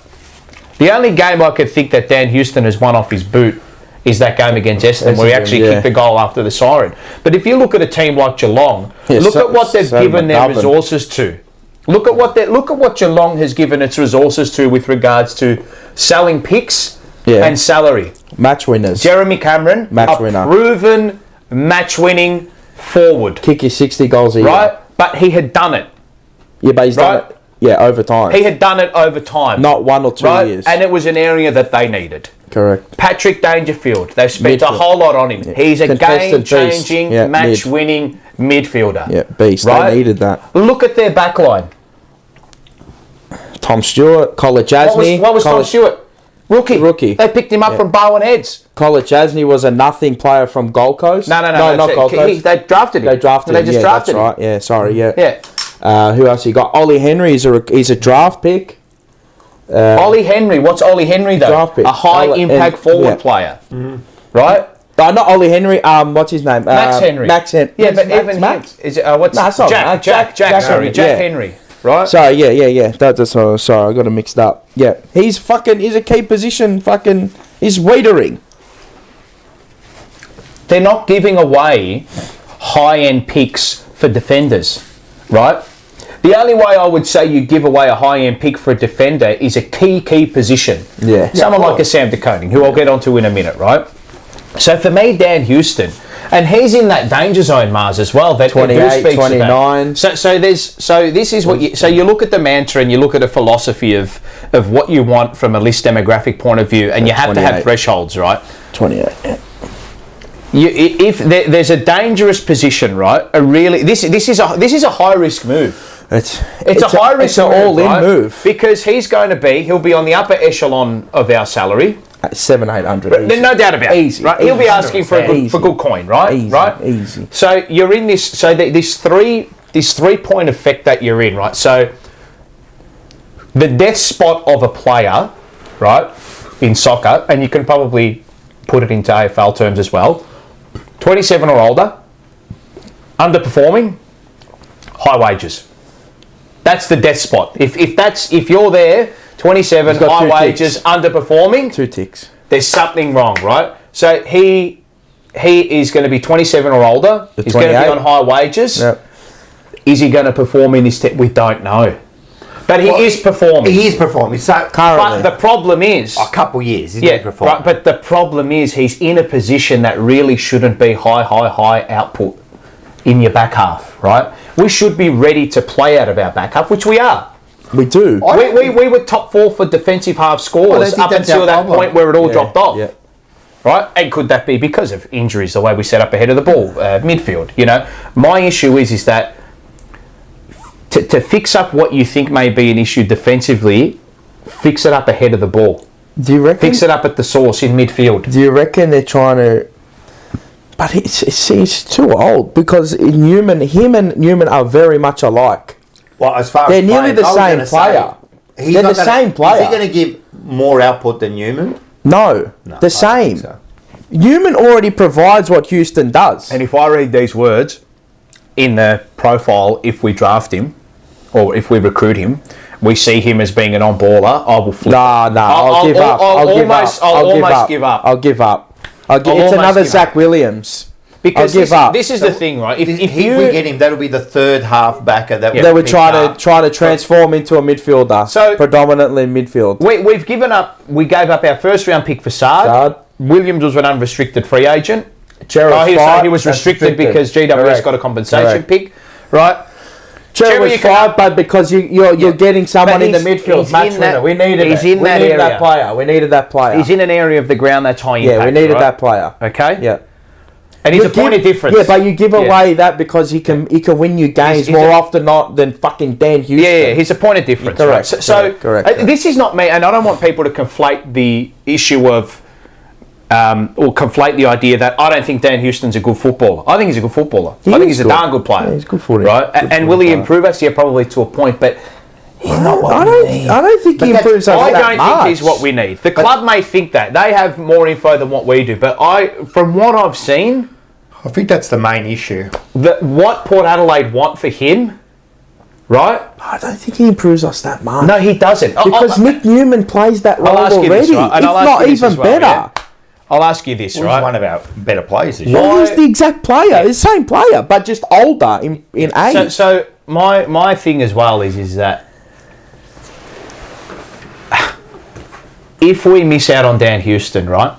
The only game I could think that Dan Houston has won off his boot is that game against Essendon where he actually kicked the goal after the siren. But if you look at a team like Geelong, look at what they've given their resources to. Look at what Geelong has given its resources to with regards to selling picks and salary. Match winners. Jeremy Cameron, proven match-winning forward. Kick you 60 goals a year. Right? But he had done it. Yeah, but he's done it. Yeah, over time. He had done it over time. Not 1 or 2 years. And it was an area that they needed. Correct. Patrick Dangerfield, they've spent a whole lot on him. Yeah. He's a game-changing, match-winning midfielder. Yeah, beast. Right? They needed that. Look at their backline. Tom Stewart, Colin Jasny. What was Tom Stewart? Rookie. They picked him up from Bowen Heads. Colin Jasny was a nothing player from Gold Coast. No, not Gold Coast. They drafted him. They just drafted him. Right. Yeah, sorry. Yeah. Who else you got? Ollie Henry he's a draft pick. Ollie Henry. What's Ollie Henry though? Draft pick. A high-impact forward player. Mm-hmm. Right? Not Ollie Henry. What's his name? Max Henry. Max Henry. Yeah, but even Max. Is it? What's? No, it's not Jack. Sorry, Jack Henry. Right? Sorry, yeah. That's sorry, I got it mixed up. Yeah, he's a key position. He's waitering. They're not giving away high-end picks for defenders, right? The only way I would say you give away a high-end pick for a defender is a key position. Yeah. Someone like a Sam De Koning, who I'll get onto in a minute, right? So for me, Dan Houston, and he's in that danger zone, Mars, as well. That 28, 29. So this is what you look at the mantra and you look at a philosophy of what you want from a list demographic point of view, and you have 28. to have thresholds, right? 28. Yeah. If there's a dangerous position, right? This is a high risk move. It's a high risk move, all-in move because he'll be on the upper echelon of our salary. 700-800. There's no doubt about it. Easy. Right? He'll be asking for good coin, right? Easy. Right? Easy. So you're in this. So this 3-point effect that you're in, right? So the death spot of a player, right, in soccer, and you can probably put it into AFL terms as well. 27 or older, underperforming, high wages. That's the death spot. If you're there, 27, high wages, underperforming, 2 ticks. There's something wrong, right? So he is going to be 27 or older. He's going to be on high wages. Yep. Is he going to perform in this? We don't know. But he is performing. He is performing. So currently, but the problem is a couple of years. He's performing. Right, but the problem is he's in a position that really shouldn't be high output in your back half, right? We should be ready to play out of our back half, which we are. We do. We were top 4 for defensive half scores up until that point where it all dropped off. Yeah. Right? And could that be because of injuries, the way we set up ahead of the ball, midfield? You know, my issue is that to fix up what you think may be an issue defensively, fix it up ahead of the ball. Do you reckon? Fix it up at the source in midfield. Do you reckon they're trying to? But it's too old because him and Newman are very much alike. Well, as far they're as nearly the same player. They're the same player. Is he going to give more output than Newman? No, the same. So. Newman already provides what Houston does. And if I read these words in the profile, if we draft him or if we recruit him, we see him as being an on-baller, I will flip. I'll give up. I'll give up. It's another Zach Williams. Because this is the thing, right? If we get him, that'll be the third half backer that they would try to transform into a midfielder. So predominantly midfield. We've given up. We gave up our first round pick for Saad. Williams was an unrestricted free agent. He was restricted because GWS got a compensation pick, right? Cherry was 5, but because you're getting someone in the midfield, match winner. We needed that player. We needed that player. He's in an area of the ground that's high impact. Yeah, we needed that player. Okay. Yeah. And he's a point of difference. Yeah, but you give away that because he can win you games more often not than fucking Dan Houston. Yeah, he's a point of difference. Correct. Right? So correct. This is not me, and I don't want people to conflate the issue of or conflate the idea that I don't think Dan Houston's a good footballer. I think he's a good footballer. I think he's a darn good player. Yeah, he's good footy. Right? And will he improve us? Yeah, probably to a point, but he's not what we need. I don't think he improves us that much. I don't think he's what we need. The club may think that. They have more info than what we do, but from what I've seen, I think that's the main issue. What Port Adelaide want for him, right? I don't think he improves us that much. No, he doesn't. Because Nick Newman plays that role already. If not even better. Yeah? I'll ask you this, right? He's one of our better players. He's the exact player. He's the same player, but just older in age. So my thing as well is that if we miss out on Dan Houston, right?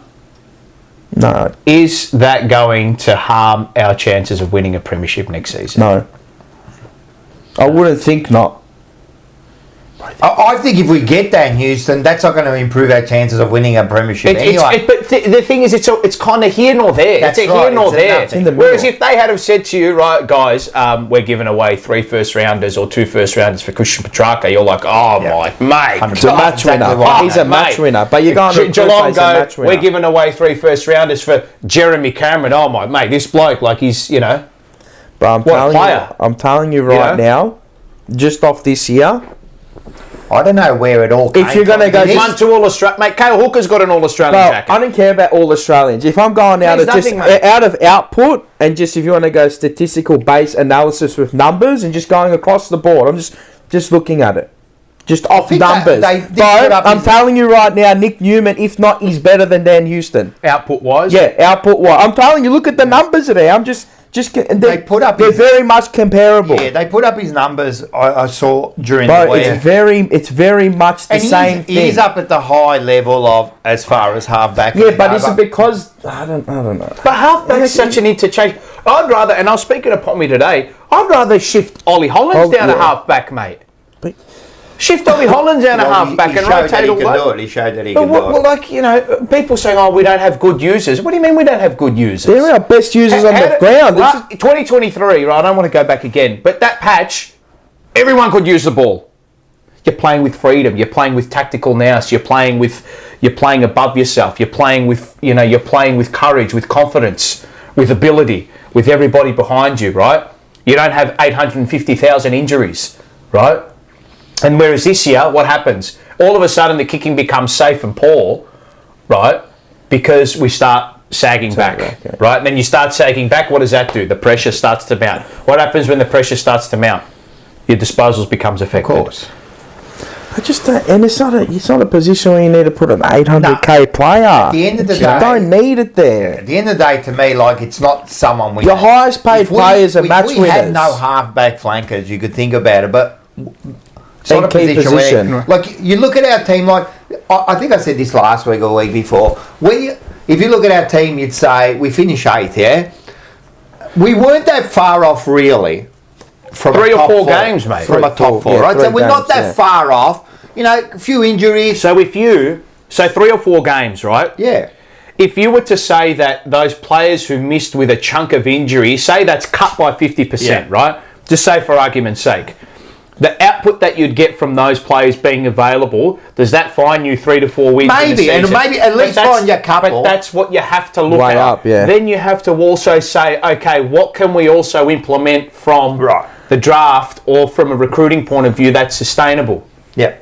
No. Is that going to harm our chances of winning a premiership next season? No. I wouldn't think not. I think if we get Dan Houston, that's not going to improve our chances of winning a premiership anyway. But the thing is, it's kind of here nor there. That's it's here nor there. It's in the Whereas if they had have said to you, right, guys, we're giving away 3 first-rounders or 2 first-rounders for Christian Petrarca, you're like, oh, my mate. He's a match winner. He's a match winner. But you're going to Geelong go, we're giving away 3 first-rounders for Jeremy Cameron. Oh, my mate, this bloke, like he's, But I'm what telling you right now, just off this year, I don't know where it all came if you're going to go... He's won 2 All-Australian... Mate, Cale Hooker's got an All-Australian jacket. I don't care about All-Australians. If I'm going out of output and just if you want to go statistical base analysis with numbers and just going across the board, I'm just looking at it. Just off numbers. I'm telling you right now, Nick Newman, if not, he's better than Dan Houston. Output-wise? Yeah, output-wise. I'm telling you, look at the numbers there. They're very much comparable. Yeah, they put up his numbers. I saw during the week. It's very much the same thing. He's up at the high level of as far as halfback. Yeah, but is it because I don't know. But halfback is such an interchange. I'd rather, and I was speaking to Pommy today, I'd rather shift Ollie Hollands down to halfback, mate. Shift Ollie Hollands down to halfback and rotate all He showed that he can do it. Well, like, people saying, oh, we don't have good users. What do you mean we don't have good users? They're our best users on the ground. 2023, right? I don't want to go back again. But that patch, everyone could use the ball. You're playing with freedom. You're playing with tactical nous. You're playing above yourself. You're playing with courage, with confidence, with ability, with everybody behind you, right? You don't have 850,000 injuries, right? And whereas this year, what happens? All of a sudden, the kicking becomes safe and poor, right? Because we start sagging back, right? And then you start sagging back. What does that do? The pressure starts to mount. What happens when the pressure starts to mount? Your disposals becomes affected. Of course. I just don't, and it's not a position where you need to put an 800k player. At the end of the day, you don't need it there. At the end of the day, to me, like, it's not someone we. Your highest paid players are match winners. We had no half-back flankers. You could think about it, but it's not a key position where, like, you look at our team. Like, I think I said this last week or week before. If you look at our team, you'd say we finish 8th. Yeah, we weren't that far off, really. From 3 or 4 games, mate. From a top 4, right? So we're not that far off. You know, a few injuries. So 3 or 4 games, right? Yeah. If you were to say that those players who missed with a chunk of injury, say that's cut by 50%, right? Just say for argument's sake, the output that you'd get from those players being available, does that find you 3 to 4 wins? Maybe, and maybe at least find you a couple. But that's what you have to look at. Up, yeah. Then you have to also say, okay, what can we also implement from the draft or from a recruiting point of view that's sustainable? Yeah.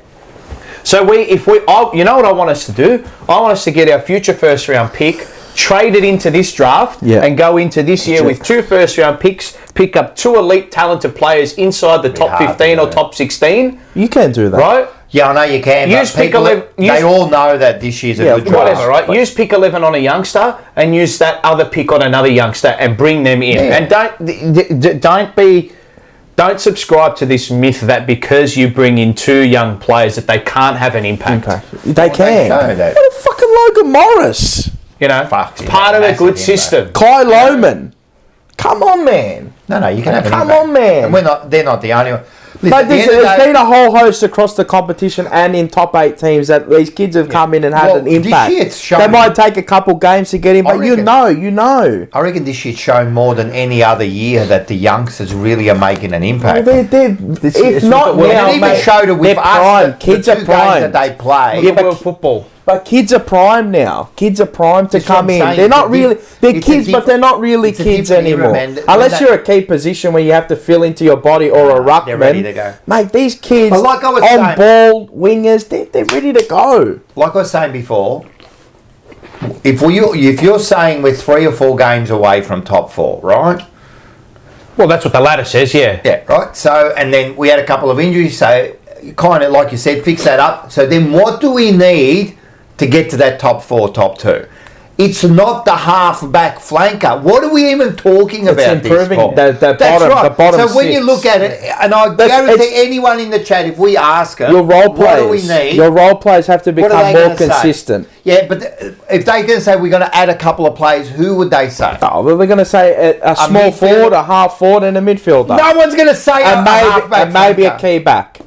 So you know what I want us to do? I want us to get our future first round pick, trade it into this draft, and go into this year with 2 first round picks, pick up 2 elite talented players inside the top 15 or top 16. You can do that. Right? Yeah, I know you can. Use pick 11. They all know that this year's a good draft. Whatever, right? Use pick 11 on a youngster and use that other pick on another youngster and bring them in. Yeah. And don't subscribe to this myth that because you bring in 2 young players that they can't have an impact. They can. What a fucking Logan Morris. You know, it's part of a good system. Kai Lohman. Come on, man. No, you can have an impact. Come on, man. And they're not the only one. But there's been a whole host across the competition and in top 8 teams that these kids have come in and had an impact. This year it's shown, they might take a couple games to get in, but you know. I reckon this year's shown more than any other year that the youngsters really are making an impact. Well, if not now, it even showed it with us. Kids are prime. That they play. Yeah, but football. But kids are prime now. Kids are prime to come in. They're not really... They're kids, but they're not really kids anymore. Unless you're a key position where you have to fill into your body or a ruckman. They're ready to go. Mate, these kids on ball, wingers, they're ready to go. Like I was saying before, if you're saying we're 3 or 4 games away from top 4, right? Well, that's what the ladder says, yeah. Yeah, right. So, and then we had a couple of injuries, so kind of, like you said, fix that up. So then what do we need to get to that top 4, top 2? It's not the half-back flanker. What are we even talking about? It's improving the bottom So when you look at it, and I guarantee anyone in the chat, if we ask them, what do we need? Your role players have to become more consistent. Yeah, but if they're going to say we're going to add a couple of players, who would they say? Oh, well, they're going to say a small forward, a half forward, and a midfielder. No one's going to say a half-back and maybe a key back.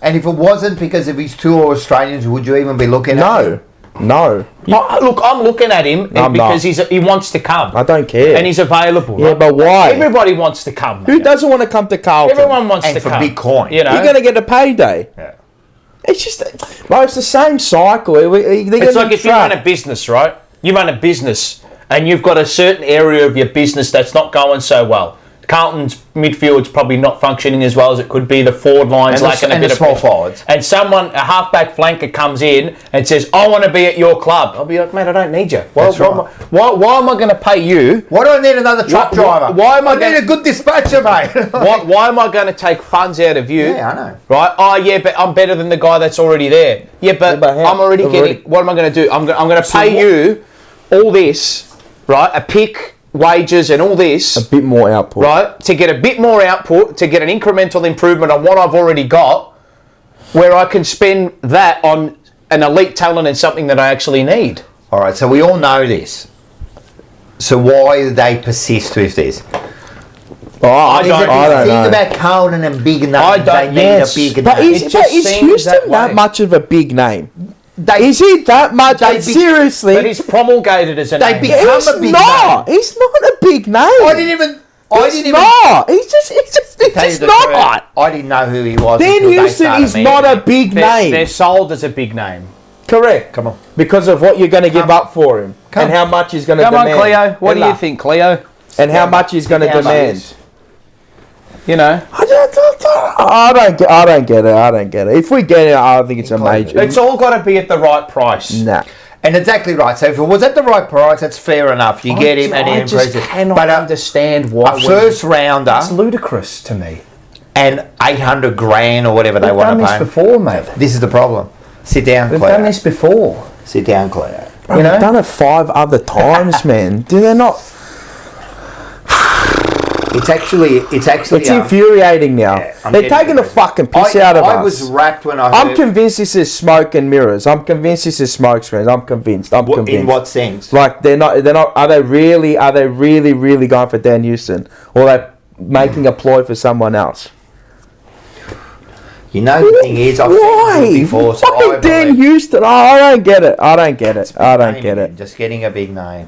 And if it wasn't because of his 2 Australians, would you even be looking at him? No. Look, I'm looking at him because he wants to come. I don't care. And he's available. Yeah, but why? Everybody wants to come. Who doesn't want to come to Carlton? Everyone wants to come. And for big coin. You know? You're going to get a payday. Yeah. It's just... Well, it's the same cycle. It's like if you run a business, right? You run a business and you've got a certain area of your business that's not going so well. Carlton's midfield's probably not functioning as well as it could be. The forward line's lacking a bit of small forwards. And a half-back flanker comes in and says, I want to be at your club. I'll be like, mate, I don't need you. Why am I going to pay you? Why do I need another truck driver? Why am I need a good dispatcher, mate? why am I going to take funds out of you? Yeah, I know. Right? Oh, yeah, but I'm better than the guy that's already there. Yeah, but I'm already getting... What am I going to do? I'm going to pay you all this, right? A pick... wages and all this, a bit more output, right? To get a bit more output, to get an incremental improvement on what I've already got, where I can spend that on an elite talent and something that I actually need. All right, so we all know this. So why do they persist with this? I don't know. Think about Carlton and big names. They need a big name. But is Houston that much of a big name? Is he that much? Seriously? But he's promulgated as a name. They become a big name. He's not a big name. He's just not. I didn't know who he was. Ben Houston is not a big name. They're sold as a big name. Correct. Come on. Because of what you're going to give up for him. And how much he's going to demand. Come on, Cleo. What do you think, Cleo? And how much he's going to demand. You know, I don't get it. If we get it, I think it's a major. It's all got to be at the right price. Nah. And exactly right. So if it was at the right price, that's fair enough. You get him and he improves it. Cannot understand why a first rounder. It's ludicrous to me. And 800 grand or whatever they want to pay. We've done this before, mate. This is the problem. Sit down, Cleo. We've done this before. Sit down, Cleo. We've done it 5 other times, man. Do they not? It's actually. It's infuriating now. Yeah, they're taking the fucking piss out of us. I was wrapped when I heard. I'm convinced this is smoke and mirrors. I'm convinced this is smoke screens. I'm convinced. In what sense? Like they're not. Are they really going for Dan Houston, or are they making a ploy for someone else? You know the thing is, I've seen it before. So Why Dan Houston? Oh, I don't get it. I don't get it. Just getting a big name.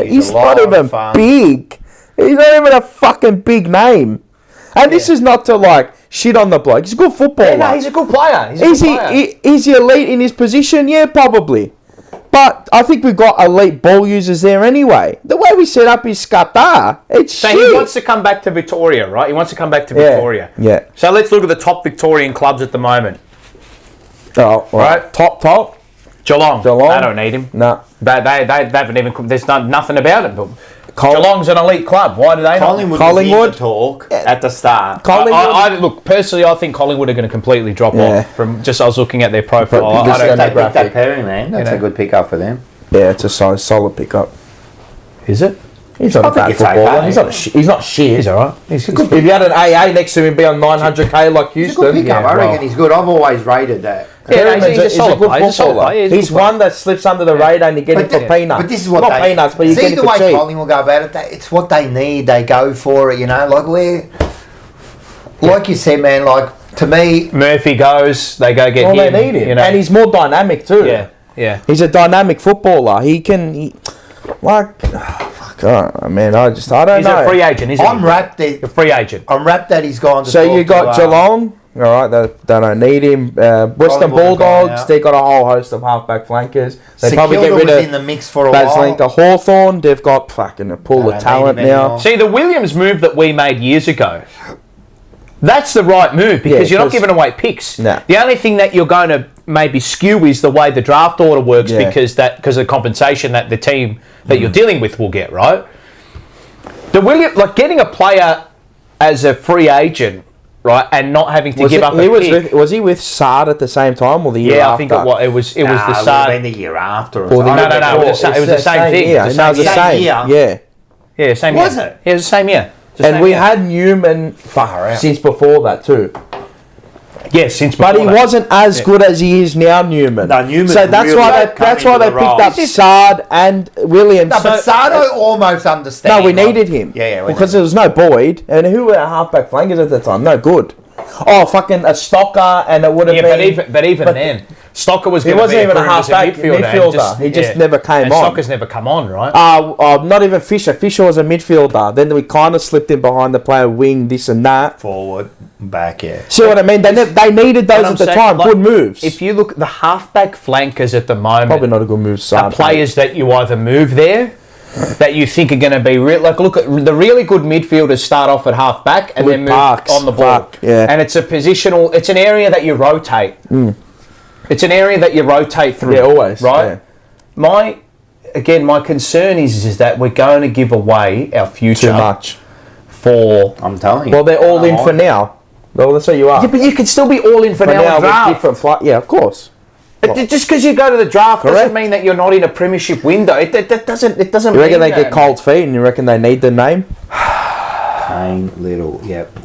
He's not even big. He's not even a fucking big name. And this is not to like shit on the bloke. He's a good footballer. Yeah, no, he's a good player. Is he elite in his position? Yeah, probably. But I think we've got elite ball users there anyway. The way we set up his Qatar, it's so shit. He wants to come back to Victoria, right? He wants to come back to Victoria. Yeah. So let's look at the top Victorian clubs at the moment. Oh, right. Top. Geelong. They don't need him. No. They haven't even. There's nothing about it. But Geelong's an elite club. Why do they not? Collingwood was in the talk at the start. I look personally. I think Collingwood are going to completely drop off from. Just I was looking at their profile. I don't think that pairing, man. That's a good pickup for them. Yeah, it's a solid pickup. Is it? He's not a bad footballer. He's not shit. He's alright. He's good. If you had an AA next to him, be on 900k like Houston. He's a good pickup. I reckon he's good. I've always rated that. Yeah, he's a solid player. He's one that slips under the radar and you get him for peanuts. But this is what not peanuts, but you get him for cheap. See the way Collingwood go about it. It's what they need. They go for it. You know, like you said, man. Like to me, Murphy goes. They go get him. They need him, and he's more dynamic too. Yeah. He's a dynamic footballer. Man, I don't know. He's a free agent, isn't he? I'm wrapped that. A free agent. I'm wrapped that he's gone to So you got Geelong. All right, they don't need him. Western Bulldogs, they got a whole host of halfback flankers. They probably get rid of in the mix for a while. Hawthorn, they've got fucking a pool of talent now. See, the Williams move that we made years ago, that's the right move because you're not giving away picks. Nah. The only thing that you're going to maybe skew is the way the draft order works because of the compensation that the team that you're dealing with will get, right? The Williams, like getting a player as a free agent, right, and not having to give up a pick. Was he with Sard at the same time or the year after? Yeah, I think it was the Sard. It would have been the year after. No, it was the same thing. Yeah, it was the same year. Yeah, same year. Was it? Yeah, it was the same year. And we had Newman since before that too. Yes, but he wasn't as good as he is now, Newman. No, Newman. So that's why they picked up Sard and Williams. No, but Sard I almost understand. No, we needed him. Yeah, because there was no Boyd, and who were our halfback flankers at the time? No good. Oh, fucking a Stocker, and it would have been. But even then, Stocker was. He wasn't even a halfback midfielder. He just never came on. Stocker's never come on, right? Not even Fisher. Fisher was a midfielder. Then we kind of slipped in behind the player wing, this and that. Forward, back, yeah. See what I mean? They needed those at the time. Good moves. If you look at the halfback flankers at the moment, probably not a good move. Are players that you either move there, that you think are going to be real. Like look at the really good midfielders start off at halfback and then move on the ball. And it's a positional. It's an area that you rotate. It's an area that you rotate through. Yeah, always. Right. Yeah. My concern is that we're going to give away our future too much. I'm telling you. Well, they're all in for now. Well, that's what you are. Yeah, but you can still be all in for now. With different yeah, of course. Just because you go to the draft doesn't mean that you're not in a premiership window. It doesn't. You reckon they get cold feet, and you reckon they need the name? Kane, Little,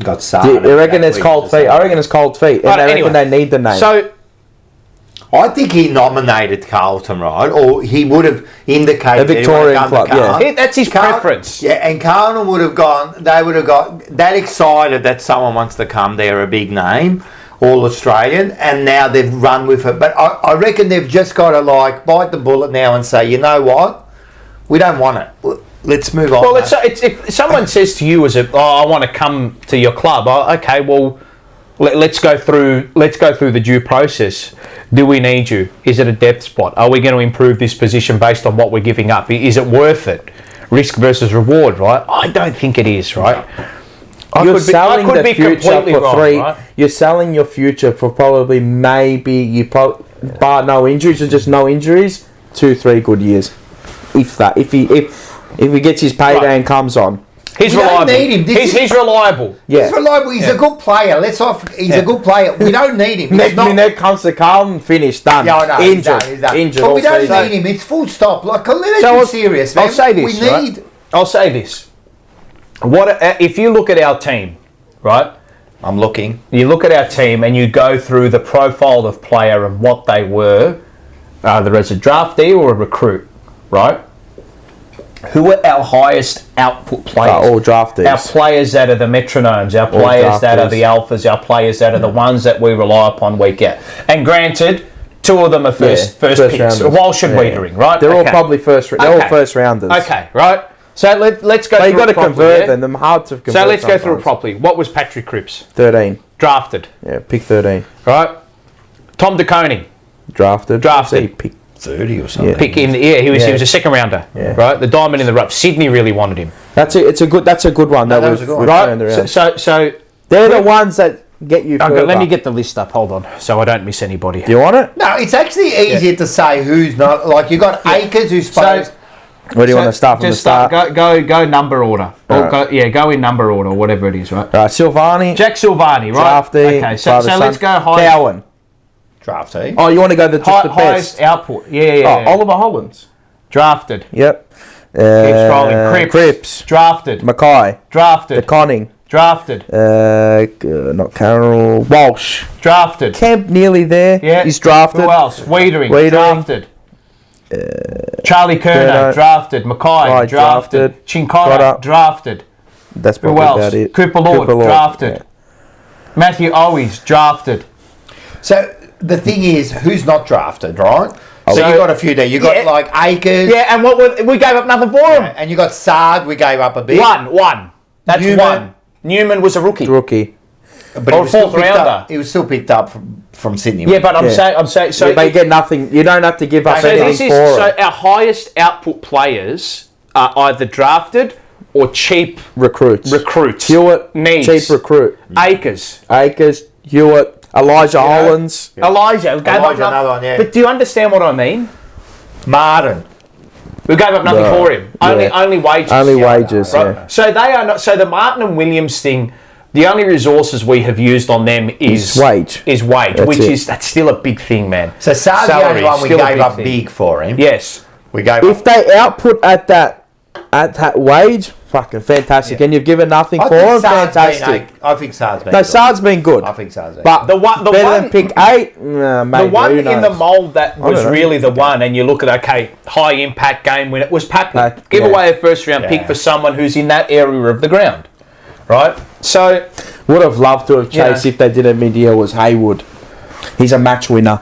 got Sard. You reckon it's cold feet? I reckon it's cold feet, and I reckon they need the name. So, I think he nominated Carlton, right? Or he would have indicated the Victorian club. Yeah, that's his preference. Yeah, and Carlton would have gone. They would have got that excited that someone wants to come there, a big name. All Australian, and now they've run with it. But I reckon they've just got to bite the bullet now and say, you know what, we don't want it. Let's move on. Well, if someone says to you I want to come to your club. Okay, well, let's go through the due process. Do we need you? Is it a depth spot? Are we going to improve this position based on what we're giving up? Is it worth it? Risk versus reward, right? I don't think it is, right? You're selling the future for three. Right? You're selling your future for probably bar no injuries or just no injuries, 2-3 good years, if that. If he gets his payday and comes on. He's reliable. He's reliable. Yeah. He's reliable. He's a good player. He's a good player. We don't need him. Next comes to Carlton, finished, done. Yeah, I know. Injured. Injured. But we don't need him. It's full stop. Like, let's be serious, man. I'll say this. I'll say this. If you look at our team, right? I'm looking. You look at our team and you go through the profile of player and what they were, either as a draftee or a recruit, right? Who are our highest output players? All draftees. Our players that are the metronomes, our players that are the alphas, our players that are the ones that we rely upon week out. And granted, 2 of them are first picks. Walsh and Wiedering, right? They're all probably first rounders. Okay, right. So let's go through it. You've got to convert them. They're hard to convert. So let's go through it properly. What was Patrick Cripps? 13. Drafted. Yeah, pick 13. Right. Tom DeConing. Drafted. Pick 30 or something. He was a second rounder. Yeah. Right. The diamond in the rough. Sydney really wanted him. That's a good one. That was a good one. Right. So they're the ones that get you further. Let me get the list up. Hold on, so I don't miss anybody. Do you want it? No, it's actually easier to say who's not. Like, you got Akers who's supposed. Where do you want to start from the start? Go number order. Or go in number order, or whatever it is, right? Right, Silvani. Jack Silvani, right? Draftee. Okay, so let's go high. Cowan. Draftee. Oh, you want to go the best? Highest output. Yeah. Oliver Hollands. Drafted. Yep. Keep scrolling. Cripps. Drafted. Mackay. Drafted. DeConning. Drafted. Not Carroll. Walsh. Drafted. Kemp nearly there. Yeah. He's drafted. Who else? Wiedering. Drafted. Charlie Kerner. Drafted. Mackay. Drafted. Chinkota. Drafted. That's probably about it. Cooper Lord. Drafted. Yeah. Matthew Owies. Drafted. So the thing is, who's not drafted, right? So you got a few there. You got like Akers. Yeah, and we gave up nothing for him. And you got Sard. We gave up a bit. One. That's one. Newman was a rookie. But he was still picked up. He was still picked up from Sydney. Yeah, but I'm saying. So they get nothing. You don't have to give up anything for So our highest output players are either drafted or cheap recruits. Hewitt needs cheap recruit. Akers, Hewitt. Elijah Hollands. Yeah. Elijah another one, yeah. But do you understand what I mean? Martin. We gave up nothing for him. Only wages. Right? So they are not. So the Martin and Williams thing, the only resources we have used on them is wage. That's still a big thing, man. So Sard's the only one we gave up big for him. Yes, we gave. If they output at that wage, fucking fantastic. Yeah. And you've given nothing for him, fantastic. I think Sard's been. No, Sard's been good. I think Sard's been. But the one better than pick 8. Maybe, the one in the mould that was really the one, and you look at high impact game when it was Papley. Give away a first round pick for someone who's in that area of the ground, right? So would have loved to have chased if they did a mid-year was Haywood. He's a match winner.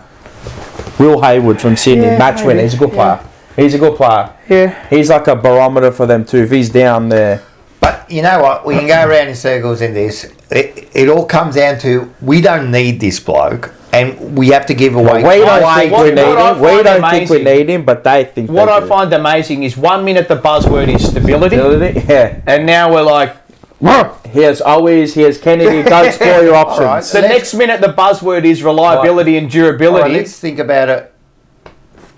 Will Haywood from Sydney, match winner. He's a good player. He's a good player. Yeah. He's like a barometer for them too. If he's down there. But you know what? We can go around in circles in this. It all comes down to we don't need this bloke, and we have to give away. We don't think we need him. We don't think we need him, but they think. What I find amazing is 1 minute the buzzword is stability. Yeah. And now we're like, here's Owies, here's Kennedy. Don't spoil your options. Right, so next minute the buzzword is reliability and durability. Right, let's think about it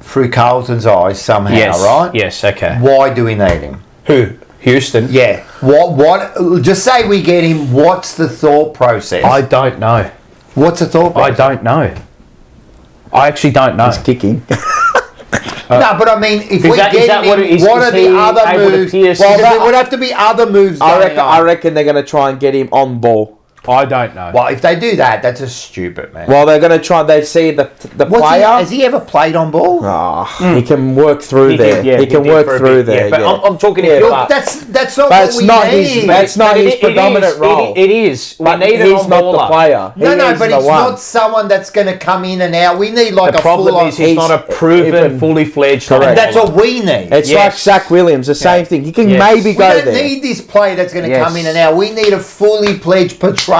through Carlton's eyes somehow, right? Yes, okay. Why do we need him? Who? Houston? Yeah. What? Just say we get him. What's the thought process? I don't know. What's the thought process? I don't know. I actually don't know. He's kicking. No, but I mean, if we get him, what are the other moves? Well, there would have to be other moves. I reckon they're going to try and get him on ball. I don't know. Well, if they do that, that's just stupid, man. Well, they're going to try. They see the player. Has he ever played on ball? He can work through there. He can work through there. But I'm talking. That's not what we need. That's not his predominant role. It is. We need he's not the player. No, but it's not someone that's going to come in and out. We need like a full-on. The problem is he's not a proven, fully fledged. And that's what we need. It's like Zach Williams, the same thing. He can maybe go there. We don't need this player that's going to come in and out. We need a fully fledged Petrarca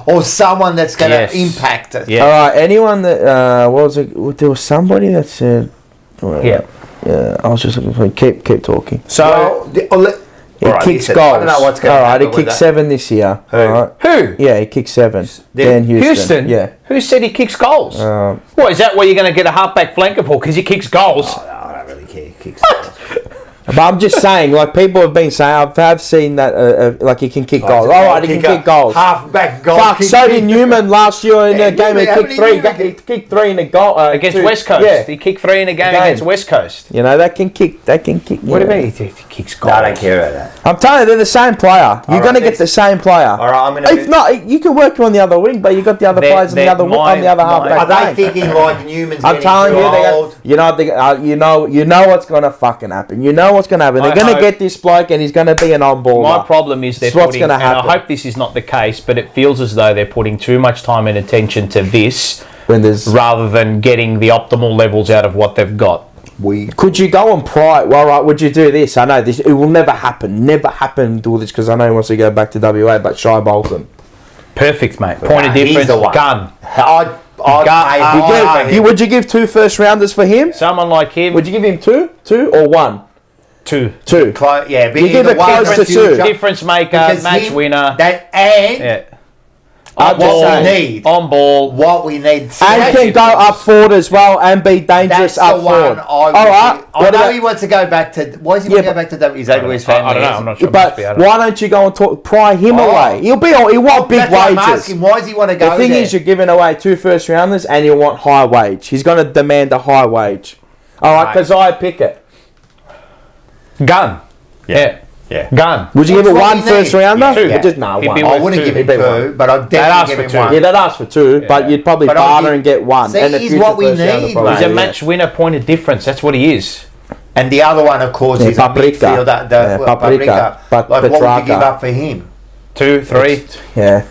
or someone that's going to impact us. All right, anyone that what was it? There was somebody that said, I was just looking for. Keep talking. So He kicks goals. I don't know what's going to happen. All right, he kicked 7 this year. Who? All right. Who? Yeah, he kicked 7. Dan Houston. Yeah. Who said he kicks goals? What, is that where you're going to get a halfback flanker for? Because he kicks goals? Oh, no, I don't really care. He kicks goals. But I'm just saying, like, people have been saying, I've seen that, like, he can kick goals. All right, he can kick goals. Half-back goal. Fuck, so did Newman last year in a game. He kicked 3 in a goal. Against West Coast. Yeah. He kicked 3 in a game against West Coast. You know, that can kick. What do you mean he kicks goals? No, I don't care about that. I'm telling you, they're the same player. You're going to get the same player. All right, I'm going to... If not, you can work on the other wing, but you got the other players on the other halfback. Are they thinking like Newman's I'm telling you, old? You know what's going to fucking happen. You know what's going to happen. They're going to get this bloke and he's going to be an on-baller. My problem is they're putting, and I hope this is not the case, but it feels as though they're putting too much time and attention to this rather than getting the optimal levels out of what they've got. Could you go and pry? Well, right, would you do this? I know this. It will never happen. Never happen. Do this because I know he wants to go back to WA. But Shy Bolton, perfect, mate. Point of difference. Gun. Would you give 2 first rounders for him? Someone like him. Would you give him 2 or 1? 2. Yeah, but you give it close to 2. Difference maker, match winner. What we need. On ball. What we need. And can go up forward as well and be dangerous up forward. I know he wants to go back to... Why does he want to go back to WA? He's over his family. I don't know. I'm not sure. But why don't you go and pry him away? He'll want big wages. I'm asking, why does he want to go there? The thing is, you're giving away 2 first rounders and you want high wage. He's going to demand a high wage. All right, because I pick it. Gun. Yeah. Gun. Would you give it 1 first rounder? 2. Just no, 1. I wouldn't give him 2, but I'd definitely give him 1. Yeah, they'd ask for 2, but you'd probably barter and get 1. See, he's what we need. He's a match winner, point of difference. That's what he is. And the other one, of course, is Paprika. a midfielder. Paprika. Like, what would you give up for him? 2, 3. Yeah.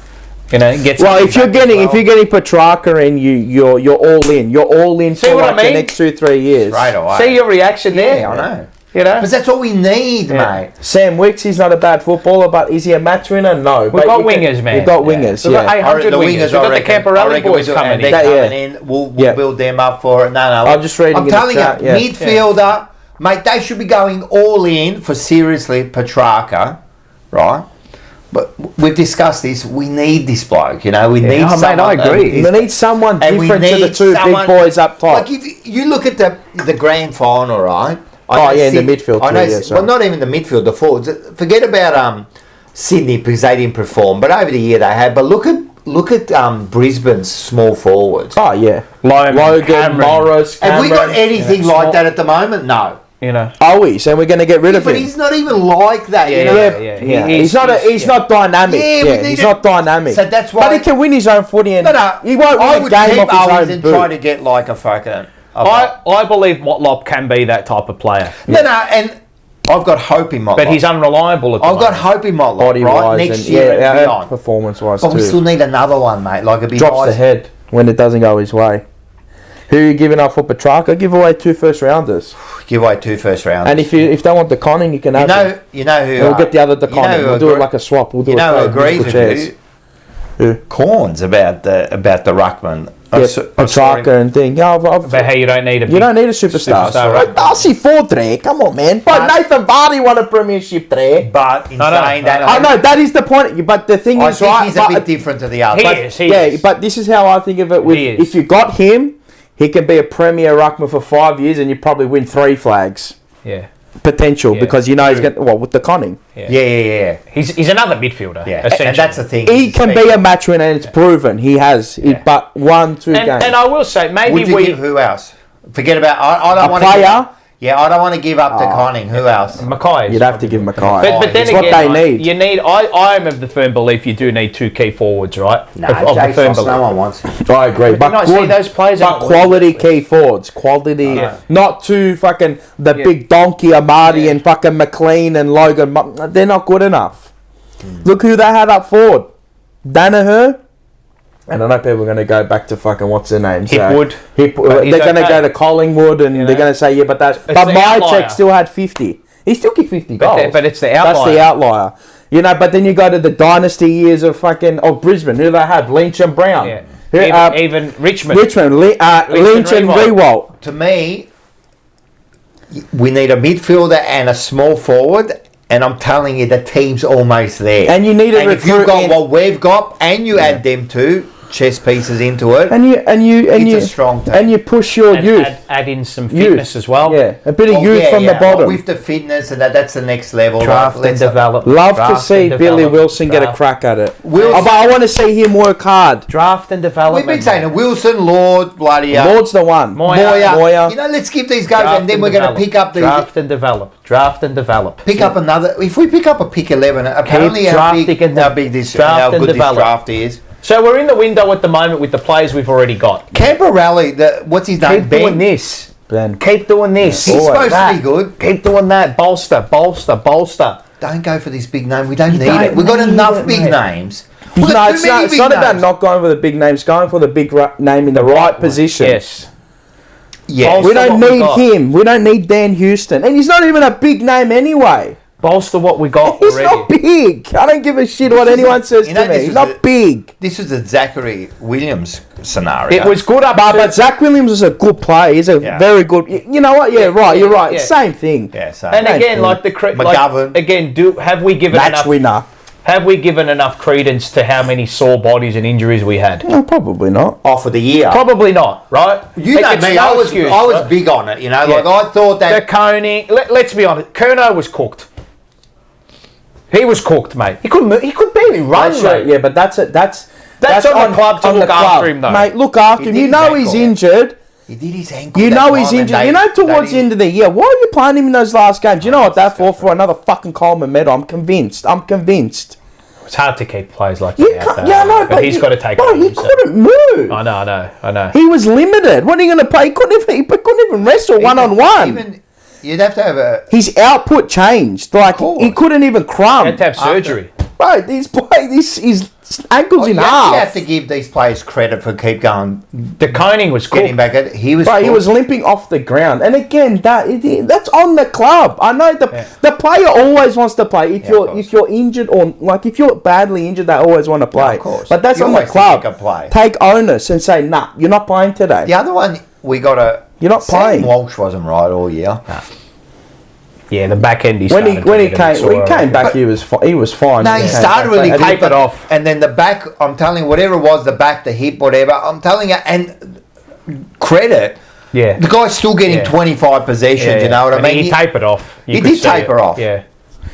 You know, if you're getting Petrarca in, you're all in. You're all in for the next 2-3 years. Straight away. See your reaction there. Yeah, I know. You know, because that's what we need, mate. Sam Wicks, he's not a bad footballer, but is he a match winner? No. We've got wingers, man. We've got wingers. We've got 800 wingers. We've got the Camporelli boys coming in. We'll build them up for it. No. I'm just reading. I'm telling you, midfielder, mate. They should be going all in for seriously Petrarca, right? But we've discussed this. We need this bloke. You know, we need someone. I agree. We need someone different to the 2 big boys up top. Like if you look at the grand final, right? In the midfield too. Well, not even the midfield, the forwards. Forget about Sydney because they didn't perform, but over the year they had. But look at Brisbane's small forwards. Oh yeah, Logan, Morris. Have we got anything like that at the moment? No. You know, always, and we're going to get rid of him. But he's not even like that. He's not dynamic. He's not dynamic. So that's why. But he can win his own footy, and he won't win a game off his own and try to get like a fucking. I believe Motlop can be that type of player. No, and I've got hope in Motlop. But he's unreliable at the moment. I've got hope in Motlop, right? Next year and beyond. Performance-wise, but we still need another one, mate. Like it'd be drops the head when it doesn't go his way. Who are you giving up for Petrarca? Give away 2 first rounders. Give away 2 first rounders. And if they want the Conning, you can have him. You know who? We'll get the other Conning. We'll do it like a swap. We'll do who agrees with you? Corns about the ruckman. Petrarca and thing. But hey, you don't need a superstar. Darcy Ford there. Come on, man. But Nathan Vardy won a premiership there. But in saying that, I know that is the point. But the thing is, right? He's a bit different to the other. He is. But this is how I think of it. If you got him, he can be a premier ruckman for 5 years, and you probably win 3 flags. Yeah. Potential because he's going with the Conning. Yeah. He's another midfielder. Yeah, and that's the thing. He can be a match winner, and it's proven he has. But 1-2 games. And I will say, maybe give who else? Forget about. I don't want player. I don't want to give up to Conning. Who else? Mackay. You'd have to give Mackay. But then it's again, what they need. You need. I am of the firm belief you do need 2 key forwards, right? No, no one wants him. I agree. But those players. But quality key forwards, quality, not too fucking big donkey Amadi and fucking McLean and Logan. They're not good enough. Look who they had up forward, Danaher. And I know people are going to go back to fucking what's their name? Hipwood. They're going to go to Collingwood and they're going to say, but Myercheck still had 50. He still kicked 50 goals. But it's the outlier. That's the outlier. You know, but then you go to the dynasty years of Brisbane. Who they had? Lynch and Brown. Yeah. Even Richmond. Lynch and Rewalt. To me, we need a midfielder and a small forward. And I'm telling you, the team's almost there. And you need to if you've recruit got in- what we've got, and you add them two chess pieces into it, it's a strong team. and you push your And youth. add in some fitness as well. Yeah, a bit of youth from the bottom. With the fitness, and that's the next level. Draft Like, and develop. Love to Draft see and Billy develop. Wilson get a Draft. crack at it. Wilson- But I want to see him work hard. Draft and development. We've been saying it. Wilson, Lord, bloody Lord's the one. Moya. You know, let's give these guys, Draft and then we're going to pick up the draft and develop. Draft and develop. pick up another. If we pick up a pick 11, apparently how big this draft and good this develop. draft is. So we're in the window at the moment with the players we've already got. Canberra Rally, what's his name? Keep doing this. Ben. Keep doing this. He's supposed That. to be good. Keep doing that. Bolster. Don't go for this big name. We don't need don't it. We've got need enough it, big mate. names. No, We've got it's too many not big about names. not going for the big names, going for the big name in the right position. Yes. Yeah. We don't what we need got. him. We don't need Dan Houston. And he's not even a big name anyway. Bolster what we got He's already. not big. I don't give a shit what anyone says you know, to me. this He's was not big. This was the Zachary Williams scenario. It was good up But Zach Williams is a good player. He's a very good... You know what? Yeah, right. You're right. yeah. Same thing. Yeah, so. And again, thing. like the McGovern. have we given Match enough? winner. Have we given enough credence to how many sore bodies and injuries we had? No, probably not. off of the year. Probably not, right? You know It's me, no I was excuse, right? big on it, you know. Yeah. Like I thought The that Coney. Let's be honest. Kerno was cooked. He was cooked, mate. He could barely run, That's mate. yeah, but that's on the club to look after him, though. Mate, look after He him. did You his know ankle. he's injured. he did his ankle. You that know he's time and injured. they- You know towards they- the end of the year, why are you playing him in those last games? You know what that for another fucking Coleman medal? I'm convinced. It's hard to keep players like You that out can't, there, yeah, no, but he's got to take it Bro, on he himself. couldn't move. I know. He was limited. What are you going to play? He couldn't even wrestle one on one. Even you'd have to have a. His output changed. Like course. he couldn't even crumb. He had to have surgery. Bro, his ankles in You half. have to give these players credit for keep going, The Coney was getting cooked. back at. He was. Bro, he cooked. was limping off the ground, and again, that's on the club. I know the player always wants to play. If you're injured or like if you're badly injured, they always want to play. of course. But that's You on the always think club. you can play. Take onus and say, nah, you're not playing today. The other one we got a. You're not Sam playing. Walsh wasn't right all year. Yeah, the back end. When he came back, he was fine. No, he started really Tape good, it but- off. and then the back. I'm telling you, whatever it was, the back, the hip, whatever. I'm telling you, and credit. Yeah. The guy's still getting Yeah. 25 possessions. Yeah, You know what I and mean? He tapered off. You He could did see taper it. off. Yeah.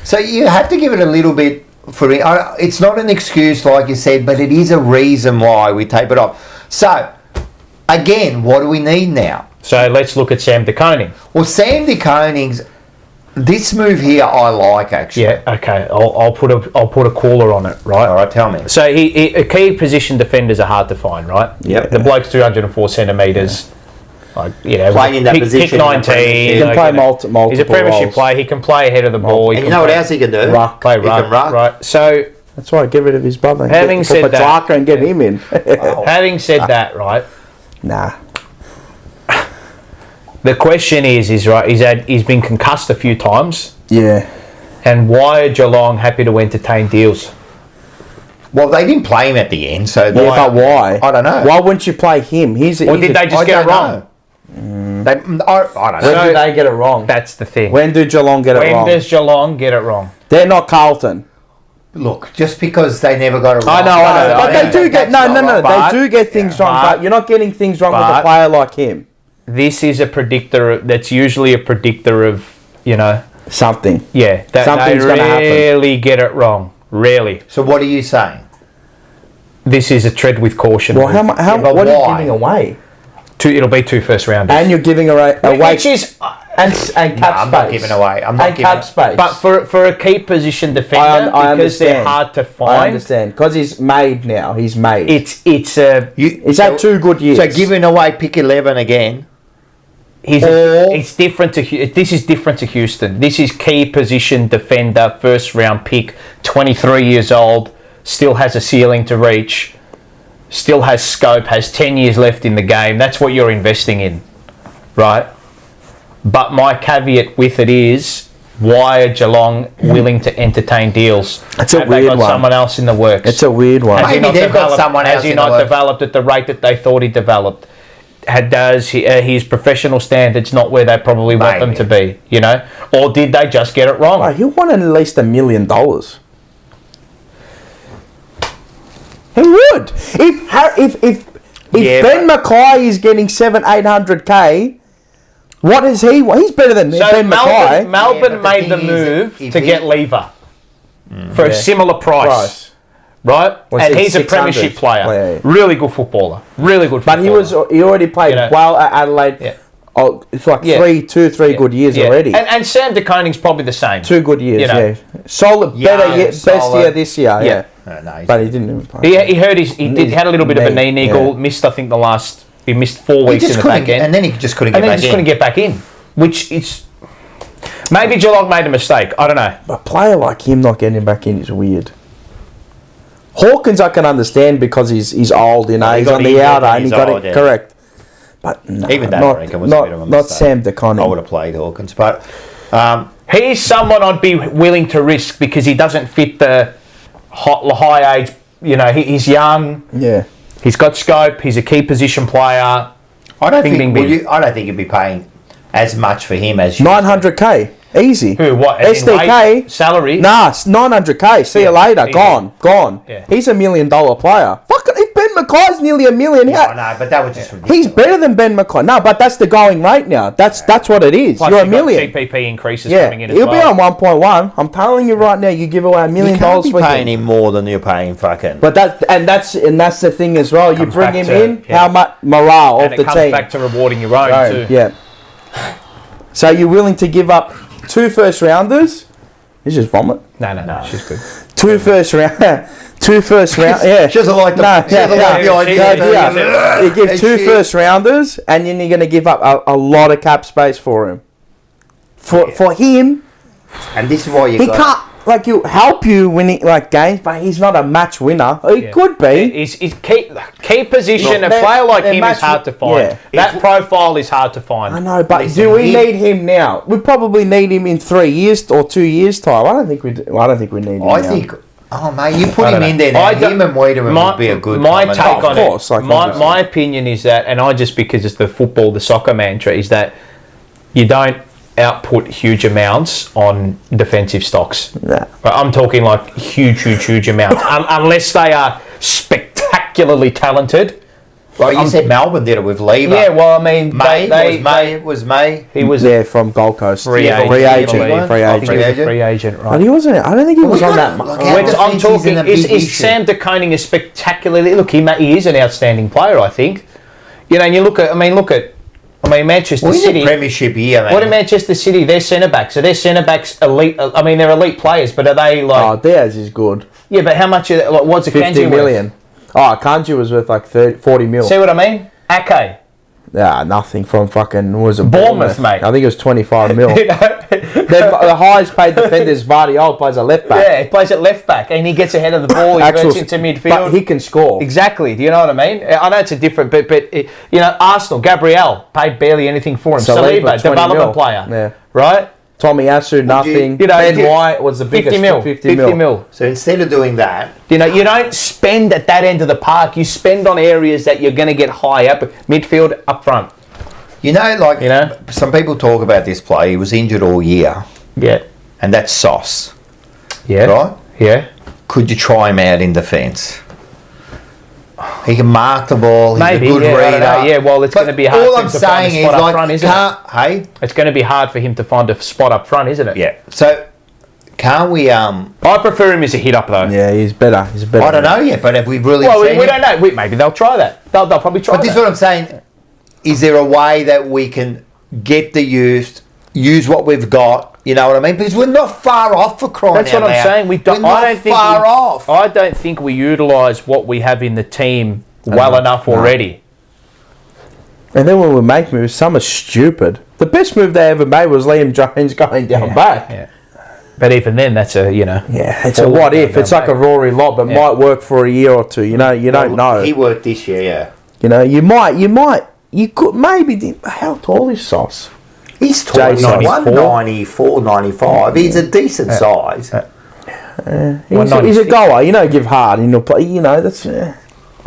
So you have to give it a little bit for it. It's not an excuse, like you said, but it is a reason why we tape it off. So, again, what do we need now? So let's look at Sam DeConing. Well, Sam DeConing's this move here, I like actually. Yeah. Okay. I'll put a caller on it. Right. All right, tell me. So a key position defenders are hard to find, right? Yep. The bloke's 204 centimetres. Like, you know, Playing in that pick position in the 19. Premiership. He can play multiple He's a premiership roles. player. He can play ahead of the ball. And you know what else he can do? Ruck. Play He can ruck. right? So That's why I get rid of his brother. and Having get said that- Petrarca and get him in. having said that, right? Nah. The question is right? He's been concussed a few times, Yeah. and why are Geelong happy to entertain deals? Well, they didn't play him at the end, so Yeah, but why? I don't know. Why wouldn't you play him? Or did they just get it wrong? They, I don't know. When So- did they get it wrong? That's the thing. When did Geelong get it When wrong? does Geelong get it wrong? They're not Carlton. Look, just because they never got it wrong. I know, But they do get that's no. not right. They do get things wrong, but- but you're not getting things wrong with a but- player like him. This is a predictor. That's usually a predictor of, Something. yeah, that Something's they gonna happen. rarely get it wrong. Rarely. So what are you saying? This is a tread with caution. Well, move. but what are you why? giving away? It'll be 2 first rounders. And you're giving away Which is, and cap I'm space. not giving away. I'm not and giving. cap space. but for a key position defender, I because they're understand. hard to I find. understand because he's made now. He's made. It's a He's had 2 good years. So giving away pick 11 again. it's different to this is different to Houston. This is key position defender, first round pick, 23 years old, still has a ceiling to reach, still has scope, has 10 years left in the game. That's what you're investing in, right? But my caveat with it is, why are Geelong willing to entertain deals? It's a Have they weird got one. someone else in the works? It's a weird one. Has he Maybe not they've got developed- someone has else he in the not works. developed at the rate that they thought he developed? does his professional standards not where they probably want them to be? You know, or did they just get it wrong? He wanted at least $1 million. He would. If Ben Mackay is getting 700-800K, what is he? He's better than Ben Mackay. Melbourne made the move to get Lever for a similar price. Right, and he's a premiership player, really good footballer, But he already played well at Adelaide. Yeah. Oh, it's like 3 good years already. And Sam De Koning's probably the same. 2 good years, Solid, best year this year, No, but he didn't even play. He hurt he had a little bit of a knee niggle. Missed, I think, he missed 4 weeks in the back end, and then he just couldn't get back in. Which is maybe Geelong made a mistake. I don't know. But a player like him not getting back in is weird. Hawkins I can understand because he's old, he's on the outer and he got it correct. But no, even that I reckon was a bit of a mistake. Not Sam De Koning. I would have played Hawkins, but he's someone I'd be willing to risk because he doesn't fit the high age. You know, he's young. Yeah, he's got scope. He's a key position player. I don't think you'd be paying as much for him as you 900K. Easy. Who? What? SDK salary? Nah, 900K. See you later. Easy. Gone. Yeah. He's $1 million player. Fucking if Ben Mackay's nearly $1 million. No, but that was just ridiculous. He's better than Ben Mackay. No, but that's the going rate now. That's what it is. Plus you're $1 million. GPP increases coming in as he'll be on 1.1. I'm telling you right now. You give away $1 million for him. You can't be paying him more than you're paying fucking. But that's the thing as well. You bring him in. How much morale of the team? And it comes back to rewarding your own too. Yeah. So you're willing to give up 2 first rounders? He's just vomit. No. She's good. 2 first round. Yeah. She doesn't like the idea. You give 2 first rounders, and then you're going to give up a lot of cap space for him. For him, and this is why he can't. Like, he'll help you winning games, but he's not a match winner. He could be. He's key position. A player like him is hard to find. Yeah. That profile is hard to find. I know, but do we need him now? We probably need him in 3 years or 2 years time. I don't think we need him. I think. Oh mate, you put him in there now. Him and Wiedemann would be a good. My take on it. My opinion is that, and I just because it's the soccer mantra is that you don't output huge amounts on defensive stocks. Yeah. I'm talking like huge amounts. Unless they are spectacularly talented. Well, you said Melbourne did it with Lever. Yeah, well, I mean, May. He was there from Gold Coast. Free agent, right? But he wasn't. I don't think he was on that much. I'm talking. Is Sam De Koning a spectacularly? Look, he is an outstanding player. I think. You know, and you look at Manchester City. Premiership year, man. What in Manchester City? Their centre backs. Are their centre backs elite? I mean, they're elite players, but are they like? Oh, Diaz is good. Yeah, but how much? What's a 50 million? Oh, Kanji was worth like 40 mil. See what I mean? Ake. Yeah, nothing from fucking Bournemouth, mate. I think it was 25 mil. The highest paid defender is Vardy. Plays a left back. Yeah, he plays at left back, and he gets ahead of the ball. He gets into midfield. But he can score. Exactly. Do you know what I mean? I know it's a different, but Arsenal, Gabriel paid barely anything for him. Saliba, development player, right? Tommy Asu, nothing. Ben White was the biggest. 50 mil. So instead of doing that, you don't spend at that end of the park. You spend on areas that you're going to get high up, midfield, up front. Some people talk about this play. He was injured all year. Yeah. And that's Sauce. Yeah. Right? Yeah. Could you try him out in defence? He can mark the ball. He's Maybe, a good reader. Yeah, well, it's going to be hard all for I'm him to find a saying spot is, up front, isn't it? Hey? It's going to be hard for him to find a spot up front, isn't it? Yeah. So, can't we... I prefer him as a hit-up, though. Yeah, he's better. I don't know yet, but have we really seen we don't know. Maybe they'll try that. They'll probably try that. But this is what I'm saying. Is there a way that we can get the use what we've got? You know what I mean? Because we're not far off for crying out loud. That's what I'm saying. We're not far off. I don't think we utilise what we have in the team well enough already. And then when we make moves, some are stupid. The best move they ever made was Liam Jones going down back. Yeah. But even then, that's a, Yeah, it's a what if. It's like a Rory lob. It might work for a year or two. You don't know. He worked this year, yeah. You could maybe... How tall is Sauce? He's tall. 194, 95. He's a decent size. He's a goer. Give hard and he'll play. That's...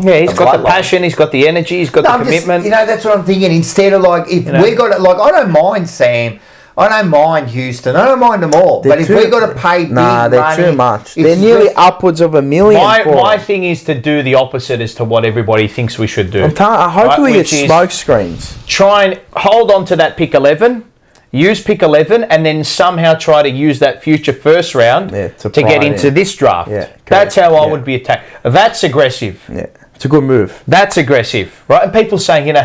Yeah, he's got the passion, he's got the energy, he's got the commitment. That's what I'm thinking. Instead of if we got it, I don't mind Sam. I don't mind Houston. I don't mind them all. But if we got to pay big money... they're too much. They're nearly upwards of $1 million My thing is to do the opposite as to what everybody thinks we should do. I hope we get smoke screens. Try and hold on to that pick 11, use pick 11, and then somehow try to use that future first round to get into this draft. Yeah, that's how I would be attacked. That's aggressive. Yeah, it's a good move. That's aggressive, right? And people saying,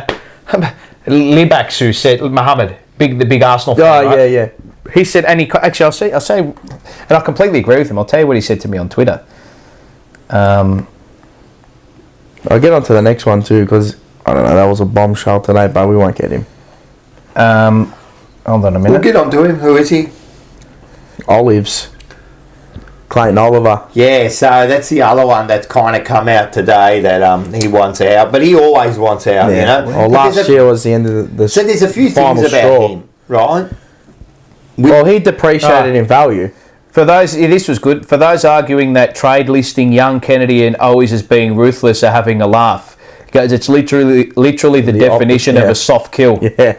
Libax, who said, Mohammed... the big Arsenal fan, right? Yeah. He said, and I'll say, and I completely agree with him. I'll tell you what he said to me on Twitter. I'll get on to the next one too, because I don't know, that was a bombshell today, but we won't get him. Hold on a minute. We'll get on to him. Who is he? Olives. Clayton Oliver. Yeah, so that's the other one that's kind of come out today that he wants out, but he always wants out, Well, last year was the end of the So there's a few things about him, right? Well, he depreciated in value. For those, this was good. For those arguing that trade listing young Kennedy and always as being ruthless are having a laugh, because it's literally the definition of a soft kill. Yeah.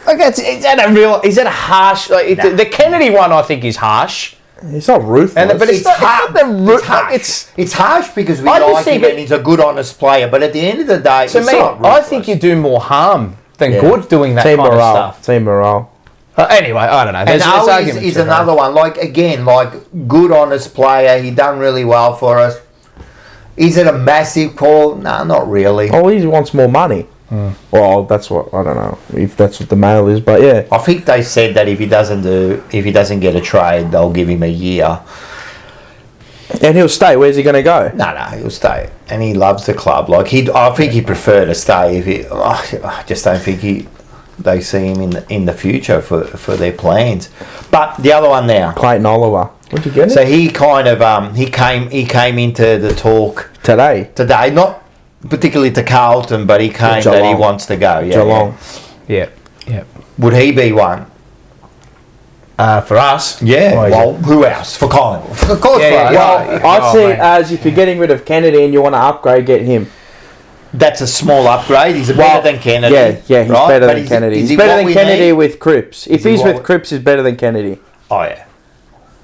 Is that a harsh? The Kennedy one, I think, is harsh. It's not ruthless. But it's harsh. It's harsh because we like him and he's a good, honest player. But at the end of the day, it's not ruthless. I think you do more harm than good doing that Team kind morale. of stuff. Team morale. Anyway, I don't know. And Owies is another one. Good, honest player. He done really well for us. Is it a massive call? No, not really. Oh, he wants more money. Well, that's what I don't know if that's what the mail is, but yeah. I think they said that if he doesn't get a trade, they'll give him a year. And he'll stay. Where's he going to go? No, he'll stay, and he loves the club. I think he'd prefer to stay. I just don't think they see him in the future for their plans. But the other one now, Clayton Oliver. What'd you get? So he kind of he came into the talk today. Not particularly to Carlton, but he came that he wants to go. Yeah, Geelong. Yeah. Would he be one? For us? Yeah. Well, who else? For Collingwood. Of course. I see it as if you're getting rid of Kennedy and you want to upgrade, get him. That's a small upgrade. He's better than Kennedy. Yeah, he's better than Kennedy. He's better than Kennedy with Cripps. If he's with Cripps, he's better than Kennedy. Oh, yeah.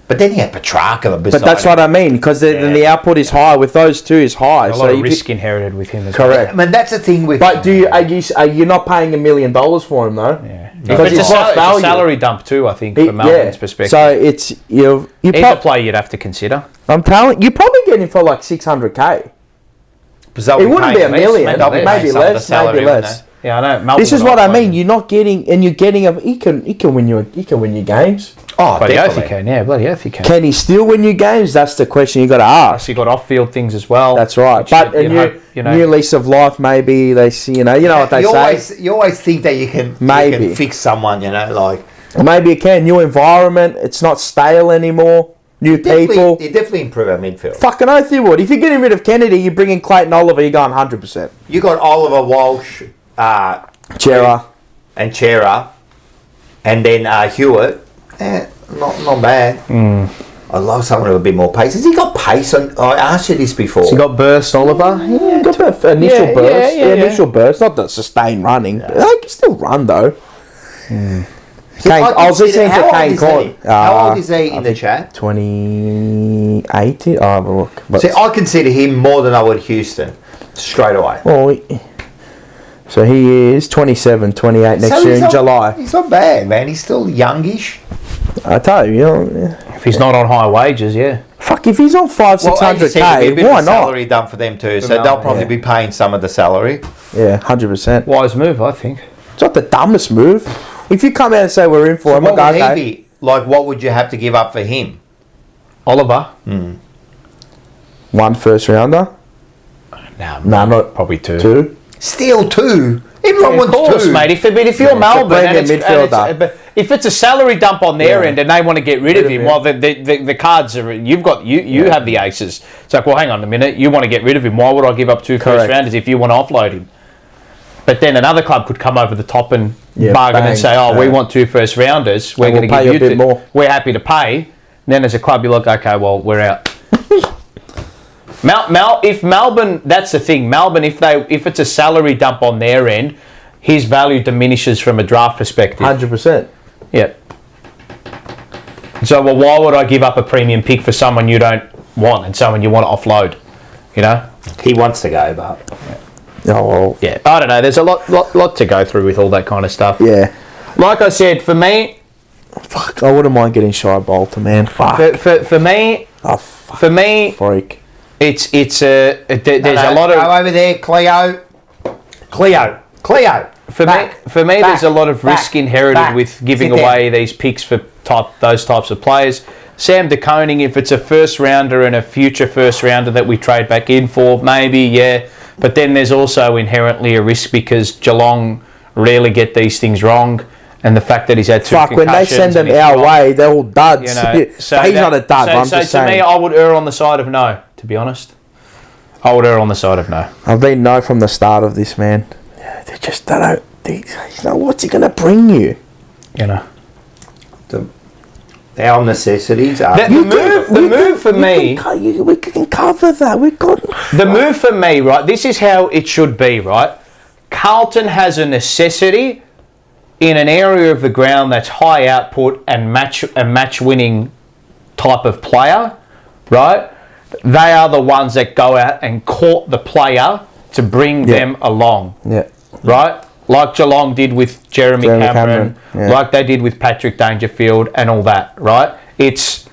But then you have Petrarca beside But that's what I mean, because then the output is high. With those two, is high. A lot of risk inherited with him as correct. well. I mean, that's the thing with... But are you not paying $1 million for him, though? Yeah. Because it's a salary dump too, I think, from Melbourne's perspective. So it's... He's a player you'd have to consider. I'm telling you, probably get him for like $600K. It wouldn't be $1 million. Maybe less. Yeah, I know. This is what I mean. You're not getting, and you're getting a. He can win you games. Oh, bloody oath he can. Yeah, bloody oath he can. Can he still win you games? That's the question you got to ask. You got off-field things as well. That's right. But a new lease of life, maybe they see. You know what they say. You always think that you can fix someone. Maybe you can. New environment. It's not stale anymore. New people. You definitely improve our midfield. Fucking oath you would. If you're getting rid of Kennedy, you bring in Clayton Oliver, you're going 100%. You got Oliver, Walsh, Chera, and then Hewitt. Not bad. I love someone with a bit more pace. Has he got pace? I asked you this before. Has he got burst, Oliver? Yeah, got the initial burst. Initial burst, not the sustained running. Yeah. He can still run though. I was listening to Kane Corn. How old is he in the chat? 2018. Oh, look. See, I consider him more than I would Houston, straight away. Well, so he is 27, 28 next year in July. He's not bad, man. He's still youngish. I tell you, if he's not on high wages, yeah. Fuck, if he's on 500-600K, why not? Salary done for them too, so they'll probably be paying some of the salary. Yeah, 100%. Wise move, I think. It's not the dumbest move. If you come out and say we're in for him, what would he be? Like, what would you have to give up for him? Oliver? 1 first rounder? No, not probably 2. Still 2? Everyone wants 2, mate. If you're Melbourne, if it's a salary dump on their end and they want to get rid of him, well, the cards are you have the aces. It's like, well, hang on a minute. You want to get rid of him? Why would I give up 2 first rounders if you want to offload him? But then another club could come over the top and bargain and say, we want 2 first rounders. We're going to give you a bit more. We're happy to pay. And then as a club, you're like, okay, well, we're out. If Melbourne, that's the thing. Melbourne, if it's a salary dump on their end, his value diminishes from a draft perspective. 100%. Yeah. So, well, why would I give up a premium pick for someone you don't want and someone you want to offload? You know? He wants to go, but... Oh, well. Yeah. I don't know. There's a lot to go through with all that kind of stuff. Yeah. Like I said, for me... Fuck, I wouldn't mind getting Shy Bolter, man. Fuck. For me... Oh, fuck. For me... Freak. There's a lot of... Go over there, Cleo. For me, there's a lot of risk inherited with giving away these picks for those types of players. Sam De Koning, if it's a first rounder and a future first rounder that we trade back in for, maybe, yeah. But then there's also inherently a risk because Geelong rarely get these things wrong. And the fact that he's had two concussions... when they send them our way, they're all duds. You know, so he's not a dud, I'm just saying. To me, I would err on the side of no, to be honest. I would err on the side of no. I've been no from the start of this, man. They don't... what's he going to bring you? You know. Our necessities are... The move for me... We can cover that. We've got... The move for me, right, this is how it should be, right? Carlton has a necessity in an area of the ground that's high output and match winning type of player, right? They are the ones that go out and court the player to bring them along. Yeah. Right? Like Geelong did with Jeremy Cameron. Like they did with Patrick Dangerfield and all that, right? It's,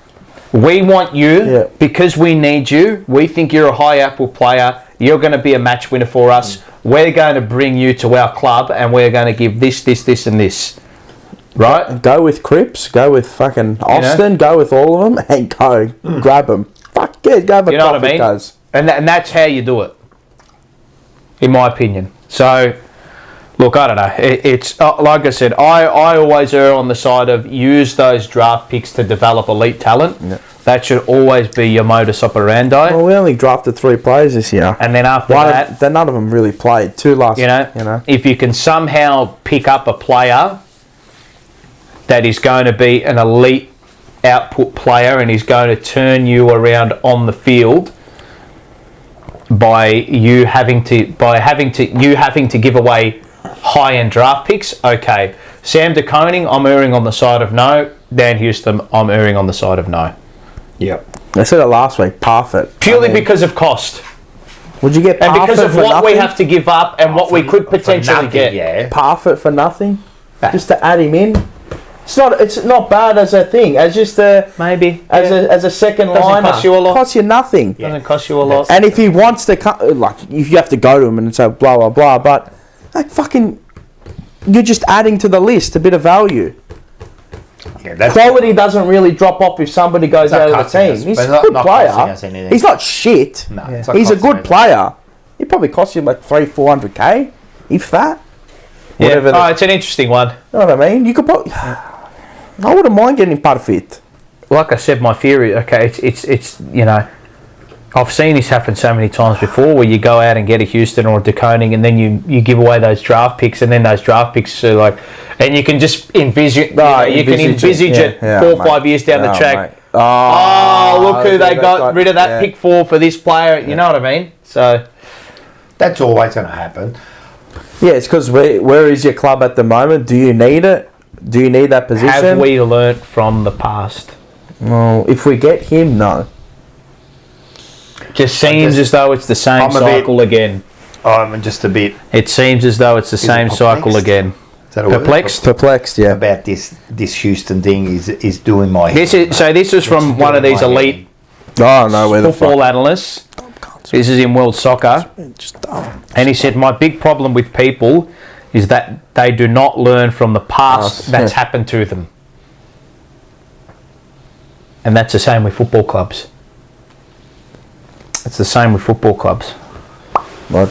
we want you because we need you. We think you're a high output player. You're going to be a match winner for us. We're going to bring you to our club and we're going to give this, and this. Right? Go with Cripps. Go with fucking Austin. Go with all of them and go grab them. Fuck yeah, go have a know what I mean? Guys. And that's how you do it, in my opinion. So, look, I don't know. It's like I said, I always err on the side of use those draft picks to develop elite talent. Yeah. That should always be your modus operandi. Well, we only drafted 3 players this year. And then after that... none of them really played. 2 last year. You know, if you can somehow pick up a player that is going to be an elite output player and is going to turn you around on the field by you having to give away high-end draft picks, okay. Sam De Koning, I'm erring on the side of no. Dan Houston, I'm erring on the side of no. Yep. I said it last week. Parfit. Purely because of cost. Would you get Parfit and because of for what nothing? we have to give up and what we could potentially get? Yeah. Parfit for nothing, just to add him in. It's not bad as a thing. As just a as a second liner. Doesn't cost you a lot. Costs you nothing. Yeah. Doesn't cost you a lot. And if he wants to, if you have to go to him and say blah blah blah, but like fucking, you're just adding to the list a bit of value. Yeah, quality doesn't really drop off if somebody goes out of the team. He's a good player. He's not shit. No, he's a good player. He probably cost you like 300-400k, if that. Yeah. It's an interesting one. You know what I mean? You could probably... I wouldn't mind getting Parfit. Like I said, my theory. Okay, it's you know, I've seen this happen so many times before, where you go out and get a Houston or a De Koning, and then you give away those draft picks, and then those draft picks are like, and you can just envisage it 4 or 5 years down the track. Mate. Look who they got rid of that pick for this player. You know what I mean? So that's always going to happen. Yeah, it's because where is your club at the moment? Do you need it? Do you need that position? Have we learnt from the past? Well, if we get him, no. Just seems as though it's the same cycle again. I'm just a bit... It seems as though it's the same cycle again. Is that perplexed? Perplexed, yeah. About this Houston thing is doing my head. This is from one of these elite football analysts. This is in World Soccer. And he said, my big problem with people is that they do not learn from the past that's happened to them. And that's the same with football clubs. It's the same with football clubs.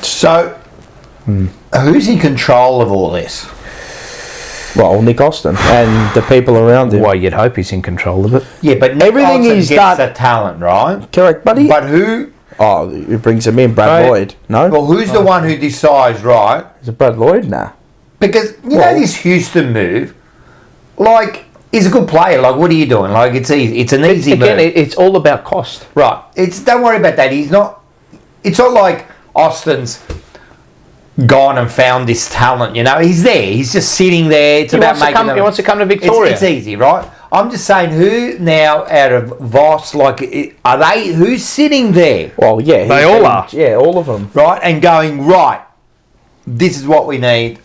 So, who's in control of all this? Well, Nick Austin and the people around him. Well, you'd hope he's in control of it. Yeah, but everything he's got the talent, right? Correct, buddy. But who? Oh, who brings him in? Brad Lloyd. No. Well, who's the one who decides, right? Is it Brad Lloyd? Nah. Because you know this Houston move, like, he's a good player. Like, what are you doing? Like, it's easy. It's an easy move. Again, it's all about cost. Right. Don't worry about that. He's not it's not like Austin's gone and found this talent. You know, he's there. He's just sitting there. It's about making. He wants to come to Victoria. It's easy, right? I'm just saying, who now out of Voss, are they? Who's sitting there? Well, yeah, they all are. Yeah, all of them. Right, and going right. This is what we need.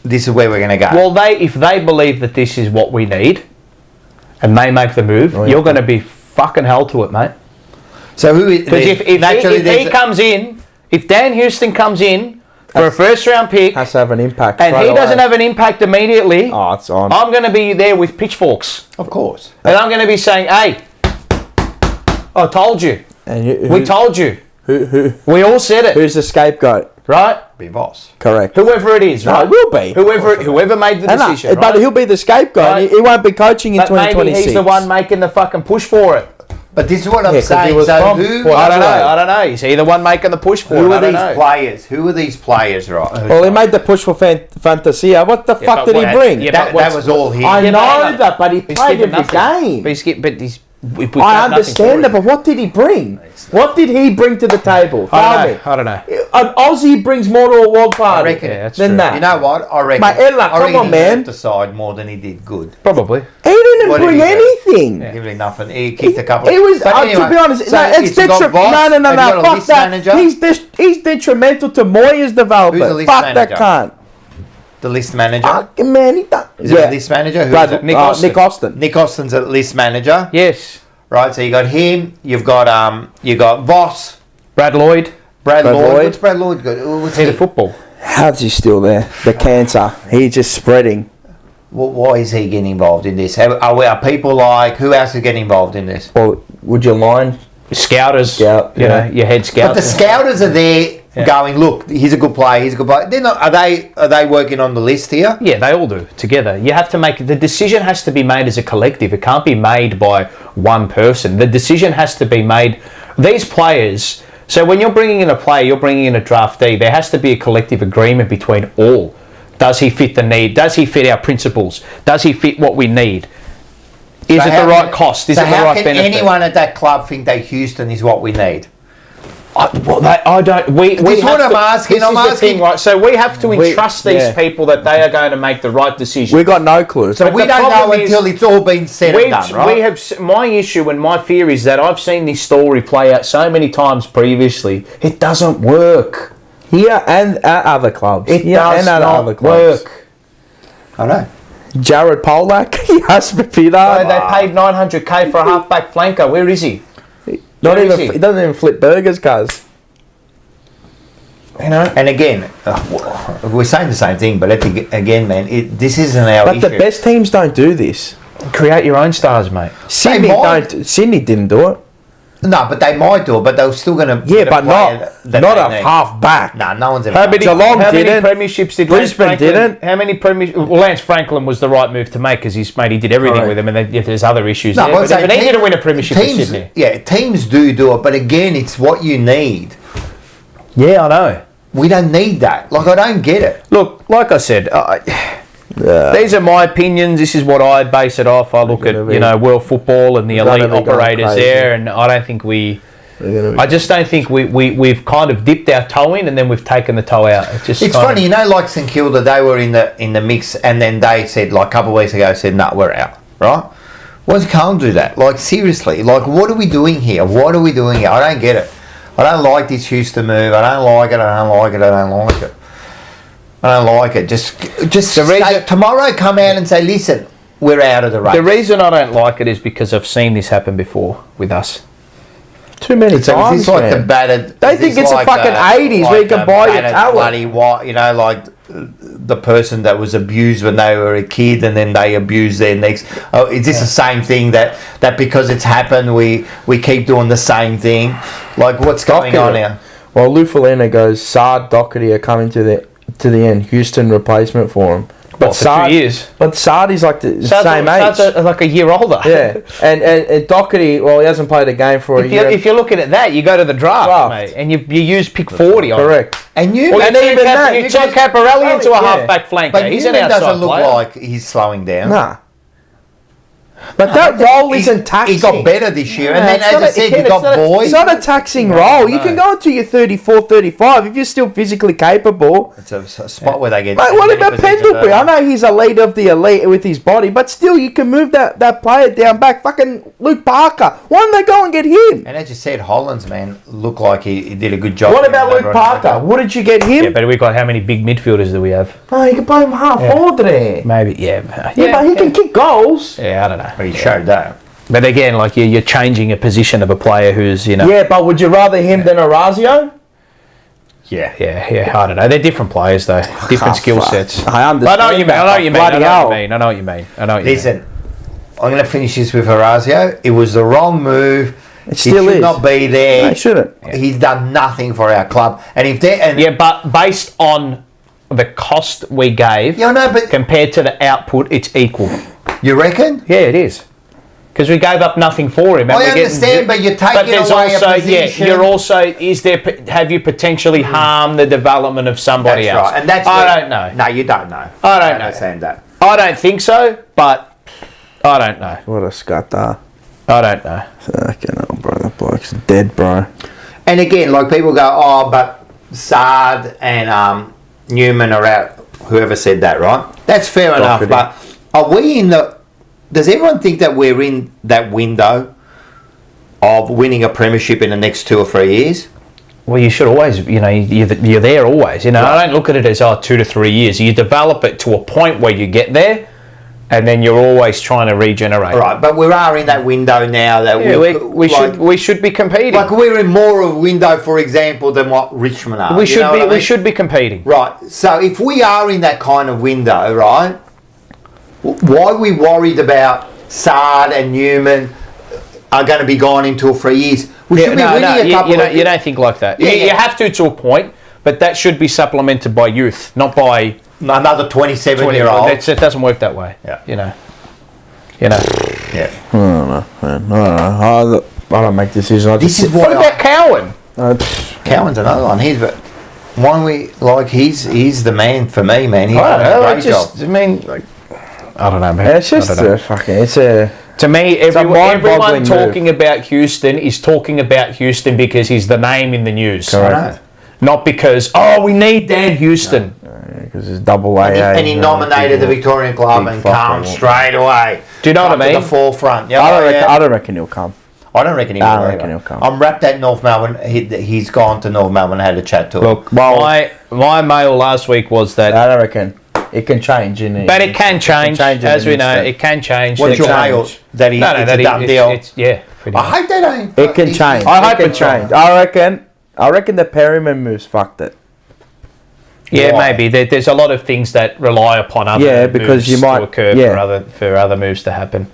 This is where we're going to go. Well, if they believe that this is what we need, and they make the move, you're going to be fucking hell to it, mate. So who? Because if he comes in, if Dan Houston comes in for a first round pick, has to have an impact, and he doesn't have an impact immediately, oh, it's on. I'm going to be there with pitchforks, of course, and I'm going to be saying, "Hey, I told you. And we told you. Who? We all said it. Who's the scapegoat? Right? Be Voss. Correct. Whoever it is, right? No, it will be. Whoever made the decision, right? But he'll be the scapegoat. Right? He won't be coaching in 2026. Maybe he's the one making the fucking push for it. But this is what I'm saying. So I don't know. Is he the one making the push for it? Who are these players? Who are these players, right? Well, he made the push for Fantasia. What the fuck did he bring? Yeah, that was all him. I know that, but he played every game. I understand that, but what did he bring? What did he bring to the table? I don't know. An Aussie brings more to a world party than that. You know what? I reckon. Come on, man. He left aside more than he did good. Probably. He didn't bring anything. He really nothing. He kicked a couple. He was. To be honest, it's detrimental. No. Fuck that. He's detrimental to Moya's development. Fuck that cunt. The list manager? Man, is it a list manager? Who is it? Nick Austin. Nick Austin's a list manager. Yes. Right, so you got him, you've got Voss. Brad Lloyd. Brad Lloyd. What's Brad Lloyd got? What's he? The football. How's he still there? The cancer. He's just spreading. Well, why is he getting involved in this? Are people like, who else is getting involved in this? Well, would you line? Scouters. You know, your head scouts. But the scouters are there. Going, look, he's a good player. He's a good player. They're not. Are they working on the list here? Yeah, they all do together. You have to make the decision. Has to be made as a collective. It can't be made by one person. The decision has to be made. These players. So when you're bringing in a player, you're bringing in a draftee. There has to be a collective agreement between all. Does he fit the need? Does he fit our principles? Does he fit what we need? Is it the right cost? Is it the right benefit? How can anyone at that club think that Houston is what we need? I don't. This is what I'm asking. I'm asking. Right, so we have to entrust these people that they are going to make the right decision. We got no clue. So we don't know until it's all been said and done, right? My issue and my fear is that I've seen this story play out so many times previously. It doesn't work here and at other clubs. It does not work. I know. Jared Polak, he has to be there. They paid $900K for a halfback flanker. Where is he? He doesn't even flip burgers, cuz. You know? And again, we're saying the same thing, but again, man, this isn't our issue. But the best teams don't do this. Create your own stars, mate. Sydney didn't do it. No, but they might do it, but they're still going to. Yeah, but not a half back. No one's ever. How many premierships did Brisbane didn't? How many premierships? Well, Lance Franklin was the right move to make because he did everything with him, and then there's other issues there. But he didn't win a premiership for Sydney. Yeah, teams do it, but again, it's what you need. Yeah, I know. We don't need that. Like, I don't get it. Look, like I said, these are my opinions. This is what I base it off. I look at world football and the elite operators there, and I don't think I just don't think we've kind of dipped our toe in and then we've taken the toe out. It's funny, like St Kilda, they were in the mix, and then they said like a couple of weeks ago, no, we're out, right? Why does Carlton do that? Like, seriously, like, what are we doing here? I don't get it. I don't like this Houston move. I don't like it. I don't like it. Just tomorrow come out and say, listen, we're out of the race. The reason I don't like it is because I've seen this happen before with us. Too many times, man. They think it's a fucking 80s where you can buy your talent. Bloody what, like the person that was abused when they were a kid and then they abuse their next. Oh, is this the same thing that because it's happened we keep doing the same thing? Like, what's going on here? Well, Lou Falena goes, Sard, Doherty are coming to the end. Houston replacement for him. But for 2 years. But Sard is like the same age. Sard's like a year older. Yeah. And Doherty, well, he hasn't played a game for a year. If you're looking at that, you go to the draft. Mate, and you use pick 40 on correct. And you turn Caparelli into a halfback flanker. But he's an outside doesn't look like he's slowing down. Nah. But that role isn't taxing. He got better this year. And then, it's as not I a- said, again, you got boys. It's not a taxing role. You can go until you're 34, 35 if you're still physically capable. It's a spot where they get... Mate, what about Pendlebury? I know he's elite of the elite with his body, but still, you can move that player down back. Fucking Luke Parker. Why don't they go and get him? And as you said, Hollands, man, looked like he did a good job. What about Luke Parker? What did you get him? Yeah, but we've got how many big midfielders do we have? Oh, you can play him half forward there. Maybe, Yeah, but he can kick goals. Yeah, I don't know. But he showed that. But again, like you're changing a position of a player who's, Yeah, but would you rather him than Orazio? Yeah. Yeah, I don't know. They're different players though, different skill sets. I understand. I know what you mean. I know what you mean. Bloody hell. I know what you mean. Listen, I'm going to finish this with Orazio. It was the wrong move. It still he should is. not be there. No, he shouldn't. He's done nothing for our club. And if they... Yeah, but based on the cost we gave but compared to the output, it's equal. you reckon? Yeah, it is. Because we gave up nothing for him. And I understand, but you're taking away a position. You're also, have you potentially harmed the development of somebody That's else? right. And that's I don't know. No, you don't know. I don't know. understand that. I don't think so, but I don't know. What a scutter. I don't know. Fucking hell, bro. That bloke's dead, bro. And again, like people go, oh, but Saad and Newman are out. Whoever said that, right? That's fair enough. But are we in the... Does everyone think that we're in that window of winning a premiership in the next 2 or 3 years? Well, you should always, you're there always. Right. I don't look at it as 2 to 3 years. You develop it to a point where you get there, and then you're always trying to regenerate. Right, but we are in that window now that we should be competing. Like we're in more of a window, for example, than what Richmond are. We should be competing. Right. So if we are in that kind of window, right? Why are we worried about Saad and Newman are going to be gone in 2 or 3 years? We should be winning a couple of... You don't think like that. You have to a point, but that should be supplemented by youth, not by... Another 27-year-old. It doesn't work that way. Yeah. You know. Yeah. I don't know, man. I don't make decisions. What about Cowan? Cowan's another one. He's the man for me, man. He's I done a great job. I don't know, man. It's just to me, everyone talking move. about Houston is talking about Houston because he's the name in the news. Correct. Not because, we need Dan Houston. Because it's double A. And he nominated the Victorian club and come straight away. Do you know what I mean? To the forefront. Yeah, I don't reckon he'll come. I don't reckon he'll come. I'm wrapped at North Melbourne. He's gone to North Melbourne and had a chat to him. Look, my mail last week was that... I don't reckon. It can change, innit? But it can change, as we know. It can change. What's your mail? That it's a done deal? Pretty much. I hope they don't... It can change. I hope it can change. I reckon the Perryman moves fucked it. Yeah, maybe. There's a lot of things that rely upon other moves to occur for other moves to happen.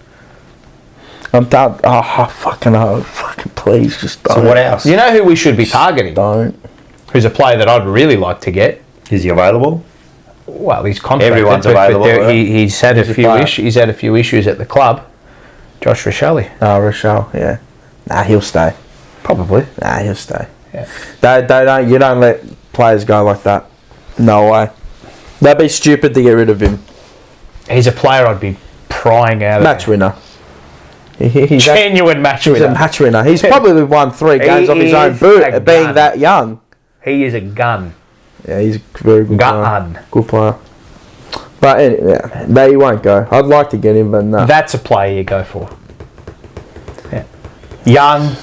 I'm done. Fucking please, just don't. So what else? You know who we should be targeting? Don't. Who's a player that I'd really like to get? Is he available? Well, he's contracted. Everyone's available. He's had a few issues. He's had a few issues at the club. Josh Rochelle. Oh, Rochelle, yeah. Nah, he'll stay. Probably. Nah, he'll stay. Yeah. You don't let players go like that. No way. That'd be stupid to get rid of him. He's a player I'd be prying out of. Match winner. He's genuine match winner. He's a match winner. He's probably won 3 games off his own boot at being that young. He is a gun. Yeah, he's a very good player. Good player. But no, he won't go. I'd like to get him, but no. That's a player you go for. Yeah. Young,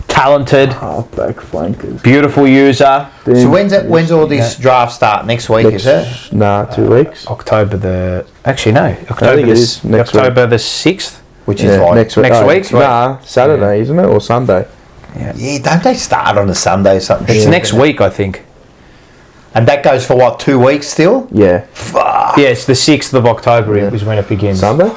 talented, halfback flankers, beautiful user. So when's all this draft start? Next week, is it? Nah, 2 weeks. October the 6th. Which is next week. Nah, Saturday, isn't it, or Sunday? Yeah, don't they start on a Sunday or something? It's next week, I think. And that goes for what, 2 weeks still? Yeah. Fuck. Yeah, it's the 6th of October is when it begins. Sunday?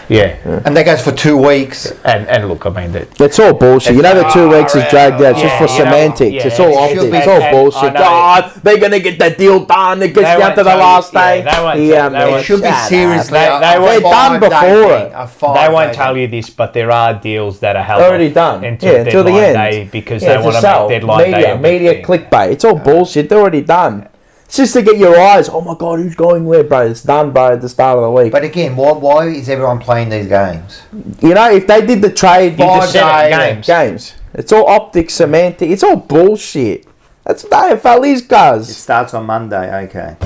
Yeah. And that goes for 2 weeks. And look, I mean... That's all bullshit. You know the 2 weeks is dragged out just for semantics. It's all optics. It's all bullshit. God, they're going to get that deal done. It gets down to the last day. They should be seriously... They're done before it. They won't tell you this, but there are deals that are held already done until the end. Day because they want to make deadline day. Media clickbait. It's all bullshit. They're already done. It's just to get your eyes. Oh my God, who's going where, bro? It's done, bro, at the start of the week. But again, why is everyone playing these games? You know, if they did the trade, You just said it, games. It's all optics, semantic. It's all bullshit. That's what the AFL is, It guys. starts on Monday. Okay.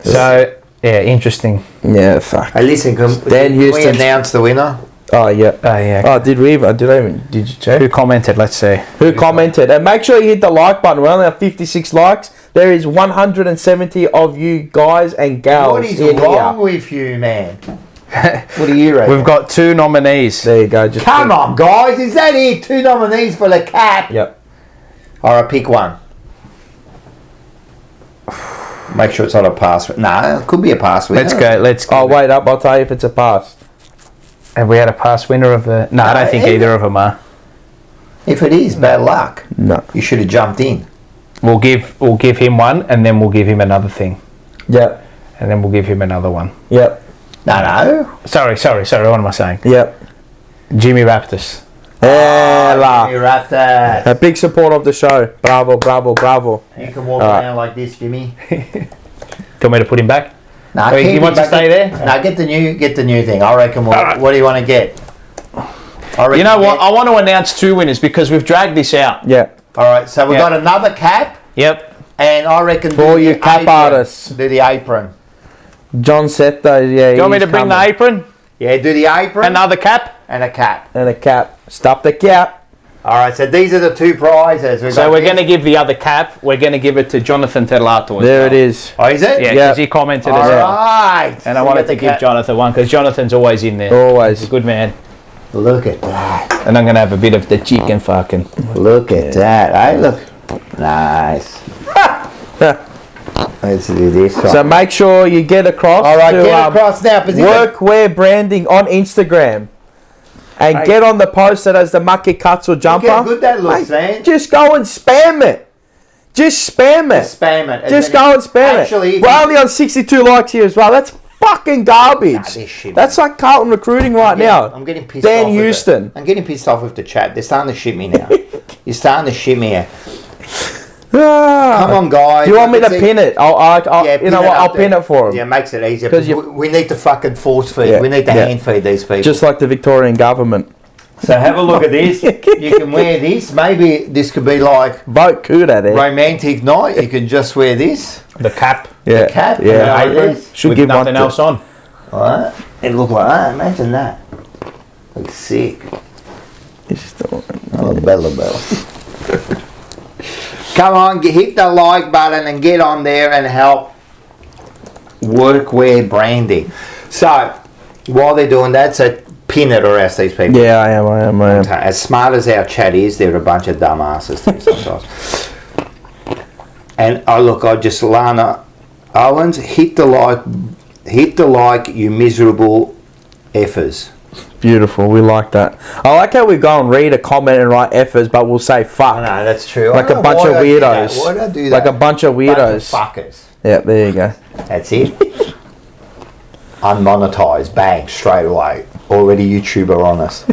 So yeah, interesting. Yeah, fuck. Hey, listen, can we announce the winner? Oh yeah. Yeah. Oh, did we even? Did you check? Who commented? Let's see. Who commented? And make sure you hit the like button. We're only at 56 likes. There is 170 of you guys and gals What is in wrong here. with you, man? What do you reckon? We've got 2 nominees. There you go. Just Come on, guys. Is that it? 2 nominees for the cap? Yep. All right, pick one. Make sure it's not a pass. No, it could be a pass winner. Let's go. Oh, wait up. I'll tell you if it's a pass. Have we had a past winner of the... No, I don't think either of them are. If it is, bad luck. No. You should have jumped in. We'll give him one, and then we'll give him another thing. Yep. And then we'll give him another one. Yep. No. Sorry. What am I saying? Yep. Jimmy Raptors. Hella. You wrapped that. A big support of the show. Bravo, bravo, bravo. You can walk around like this, Jimmy. Do you want me to put him back? No, Wait, you want to stay there? No, get the new thing. I reckon. What do you want to get? You know what? I want to announce 2 winners because we've dragged this out. Yeah. All right, so we've got another cap, Yep. and I reckon For you cap artists. do the apron. John Seto, yeah. Do you want me to bring the apron? Yeah, do the apron. Another cap? And a cap. And a cap. Stop the cap. All right, so these are the 2 prizes. So we're going to give the other cap. We're going to give it to Jonathan Telato. There it is. Oh, is it? Yeah, Yeah. because he commented All as well. right. And I wanted to give Jonathan one because Jonathan's always in there. Always. He's a good man. Look at that. And I'm going to have a bit of the chicken fucking. Look at that. Hey, look. Nice. Let's do this one. So make sure you get across. All right, to, get across now. Workwear branding on Instagram. And get on the post that has the Maki Katsu jumper. Look how good that looks, man. Just go and spam it. Just spam it. Just spam it. Just go and spam Actually, it. We're only on 62 likes here as well. That's fucking garbage. this shit, That's like Carlton recruiting right now. I'm getting pissed Dan off. Houston. I'm getting pissed off with the chat. They're starting to shit me now. You're starting to shit me here. Come on, guys. Do you want me to pin it? I'll pin you know it what? up I'll pin there. it for them. Yeah, it makes it easier. 'Cause Because we need to fucking force feed. Yeah, We need to yeah. hand feed these people. Just like the Victorian government. So have a look at this. You can wear this. Maybe this could be like Vote Kuda there. romantic night. You can just wear this. The cap. Yeah. The cap. Yeah. and the apron. Should with give one nothing to- else on. Alright. It look like that. Imagine that. Looks sick. It's just the- Oh, Bella. Come on, hit the like button and get on there and help Workwear branding. So, while they're doing that, so pin it or else these people. Yeah, I am. As smart as our chat is, they're a bunch of dumbasses too sometimes. And Lana Owens, hit the like, you miserable effers. Beautiful. We like that. I like how we go and read a comment and write F's, but we'll say fuck. I know, that's true. Like a bunch of weirdos. Why did I do that? Like a bunch of weirdos. Bunch of fuckers. Yeah, there you go. That's it. Unmonetized, bang, straight away. Already YouTuber on us.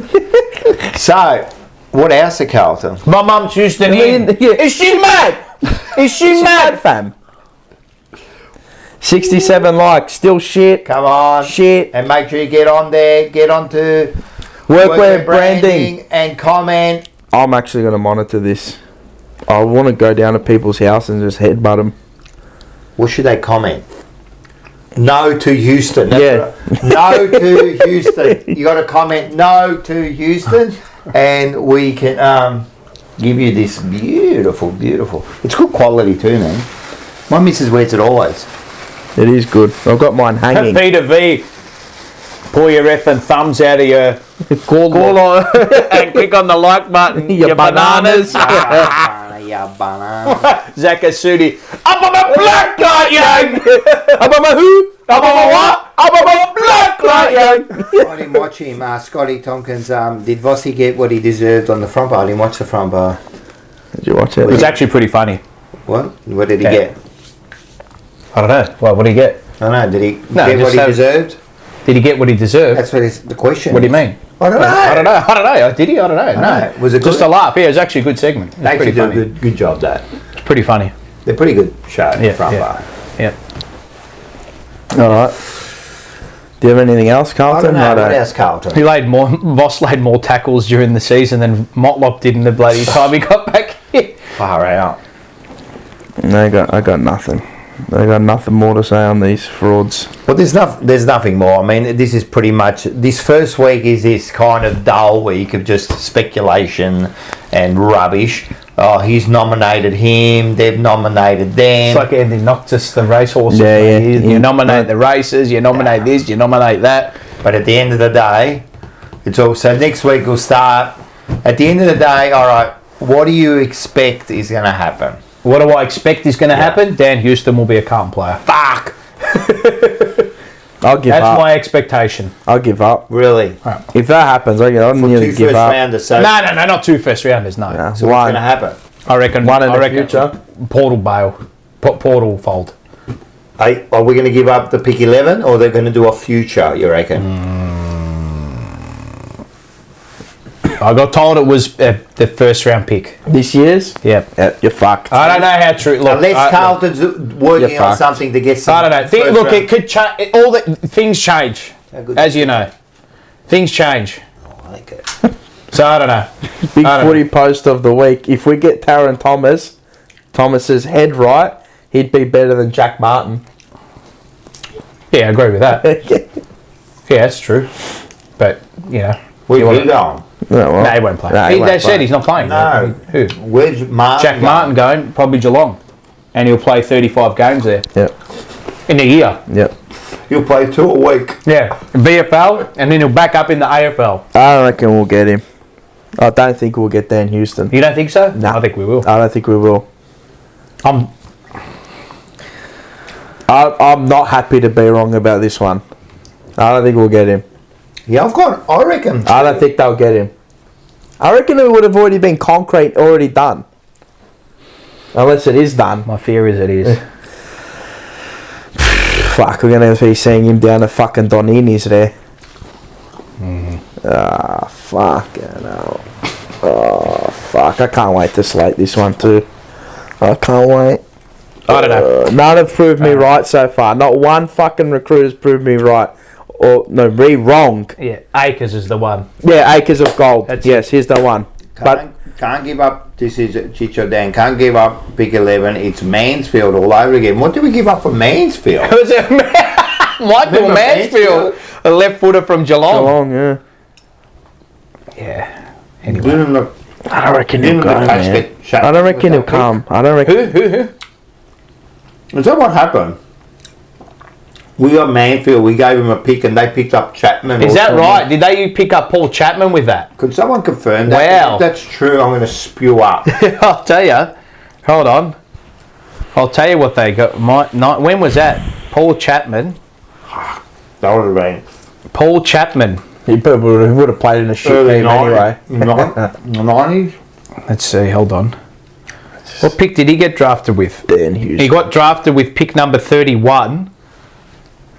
So, what else are Carlton? My mum's Houston in. Is she mad? Is she mad, fam? 67 likes. Still shit. Come on. Shit. And make sure you get on there. Get onto Workwear branding. and comment. I'm actually going to monitor this. I want to go down to people's house and just headbutt them. What should they comment? No to Houston. That's Yeah. right. No to Houston. You got to comment no to Houston, and we can give you this beautiful. It's good quality too, man. My missus wears it always. It is good. I've got mine hanging. Peter V. Pull your effing thumbs out of your call and click on the like button. Your bananas. Yeah, banana. Zakasudi. Up on my black light, young. Up on my who? Up on my what? Up on my black light, young. I didn't watch him. Scotty Tompkins. Did Vossi get what he deserved on the front bar? I didn't watch the front bar. Did you watch it? It was actually pretty funny. What? What did he get? I don't know. Well, what did he get? I don't know. Did he No, get what just he have- deserved? Did he get what he deserved? That's what is the question. What do you mean? I don't know. I don't know. Did he? I don't know. I don't know. Was it just good? a laugh? Yeah, it was actually a good segment. It was They actually pretty did a funny. good job that. It's pretty funny. They're pretty good show, front bar. Yeah. All right. Do you have anything else, Carlton? I don't know. What else, Carlton? Voss laid more tackles during the season than Motlop did in the bloody time he got back here. Far out. No, I got nothing. I got nothing more to say on these frauds. Well, there's nothing more. I mean, this is pretty much... This first week is this kind of dull week of just speculation and rubbish. Oh, he's nominated him. They've nominated them. It's like Andy Noctis, the racehorse. Yeah. You nominate the races, you nominate this, you nominate that. But at the end of the day, it's all... So next week we'll start... At the end of the day, all right, what do you expect is going to happen? What do I expect is going to happen? Dan Houston will be a Carlton player. Fuck! I'll give up. That's my expectation. I'll give up. Really? If that happens, I'll nearly For 2 give first up. rounders, so... No, not 2 first rounders, no. Nah, So what's going to happen? I reckon One in the future. Portal bail. Portal fold. Are we going to give up the pick 11 or they're going to do a future, you reckon? I got told it was the first round pick. This year's? Yeah. You're fucked. I don't know how true. Look, Unless Carlton's working You're on fucked. something to get some... I don't know. Look, round- it could change. All the things change, good as you know. Things change. Oh, I like it. So I don't know. Big I don't footy post of the week. If we get Taron Thomas's head right, he'd be better than Jack Martin. Yeah, I agree with that. Yeah, that's true. But Where's he going? no, he won't play. They said he's not playing. No. Who? Where's Martin? Jack Martin going, probably Geelong, and he'll play 35 games there Yep. in a year. Yep. He'll play 2 a week. Yeah, VFL, and then he'll back up in the AFL. I don't reckon we'll get him. I don't think we'll get Dan Houston. You don't think so? No. I think we will. I don't think we will. I'm not happy to be wrong about this one. I don't think we'll get him. Yeah, I reckon. I don't think they'll get him. I reckon it would have already been concrete, already done. Unless it is done. My fear is it is. Fuck, we're going to be seeing him down at fucking Donini's there. Fucking hell. Oh, fuck. I can't wait to slate this one too. I can't wait. I don't know. None have proved me right so far. Not one fucking recruiter's proved me right. Or, no, wrong. Yeah, Acres is the one. Yeah, Acres of Gold. That's yes, here's the one. Can't give up. This is Chicho Dan. Can't give up pick 11. It's Mansfield all over again. What did we give up for Mansfield? Was it Michael Remember Mansfield, a left footer from Geelong? Yeah. Yeah. Anyway. I don't reckon he'll Didn't go, the Cats man. get shut I don't with reckon that he'll come. I don't reckon. Who? Is that what happened? We got Mansfield. We gave him a pick, and they picked up Chapman. Is that right? Did they pick up Paul Chapman with that? Could someone confirm that? Wow. If that's true, I'm going to spew up. I'll tell you. Hold on. I'll tell you what they got. When was that? Paul Chapman. That would have been Paul Chapman. He probably would have played in a shit team anyway. 90s. Let's see. Hold on. What pick did he get drafted with? Dan Hughes. He got drafted with pick number 31.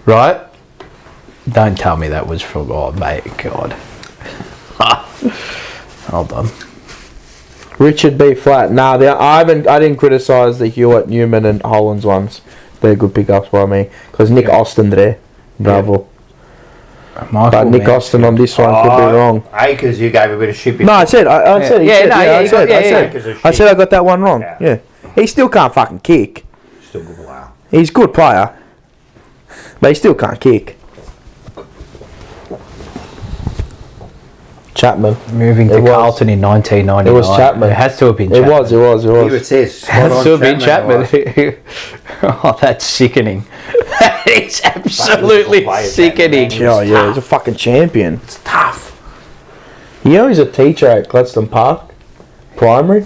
Right? Don't tell me that was from... Oh, mate. God. Hold on. Richard B. Flat. Nah, I didn't criticise the Hewitt, Newman and Hollands ones. They're good pickups by me. Because Nick Austin there. Bravo. But Nick Austin on this one could be wrong. Acres, you gave a bit of shit before. No, I said I got that one wrong. Yeah. Yeah. He still can't fucking kick. Still good player. He's a good player. But he still can't kick. Chapman. Moving to Carlton in 1999. It was Chapman. It has to have been It Chapman. was. Here it says. It has to have been Chapman. Oh, that's sickening. That is absolutely sickening. Oh, yeah, he's a fucking champion. It's tough. You know he's a teacher at Gladstone Park Primary?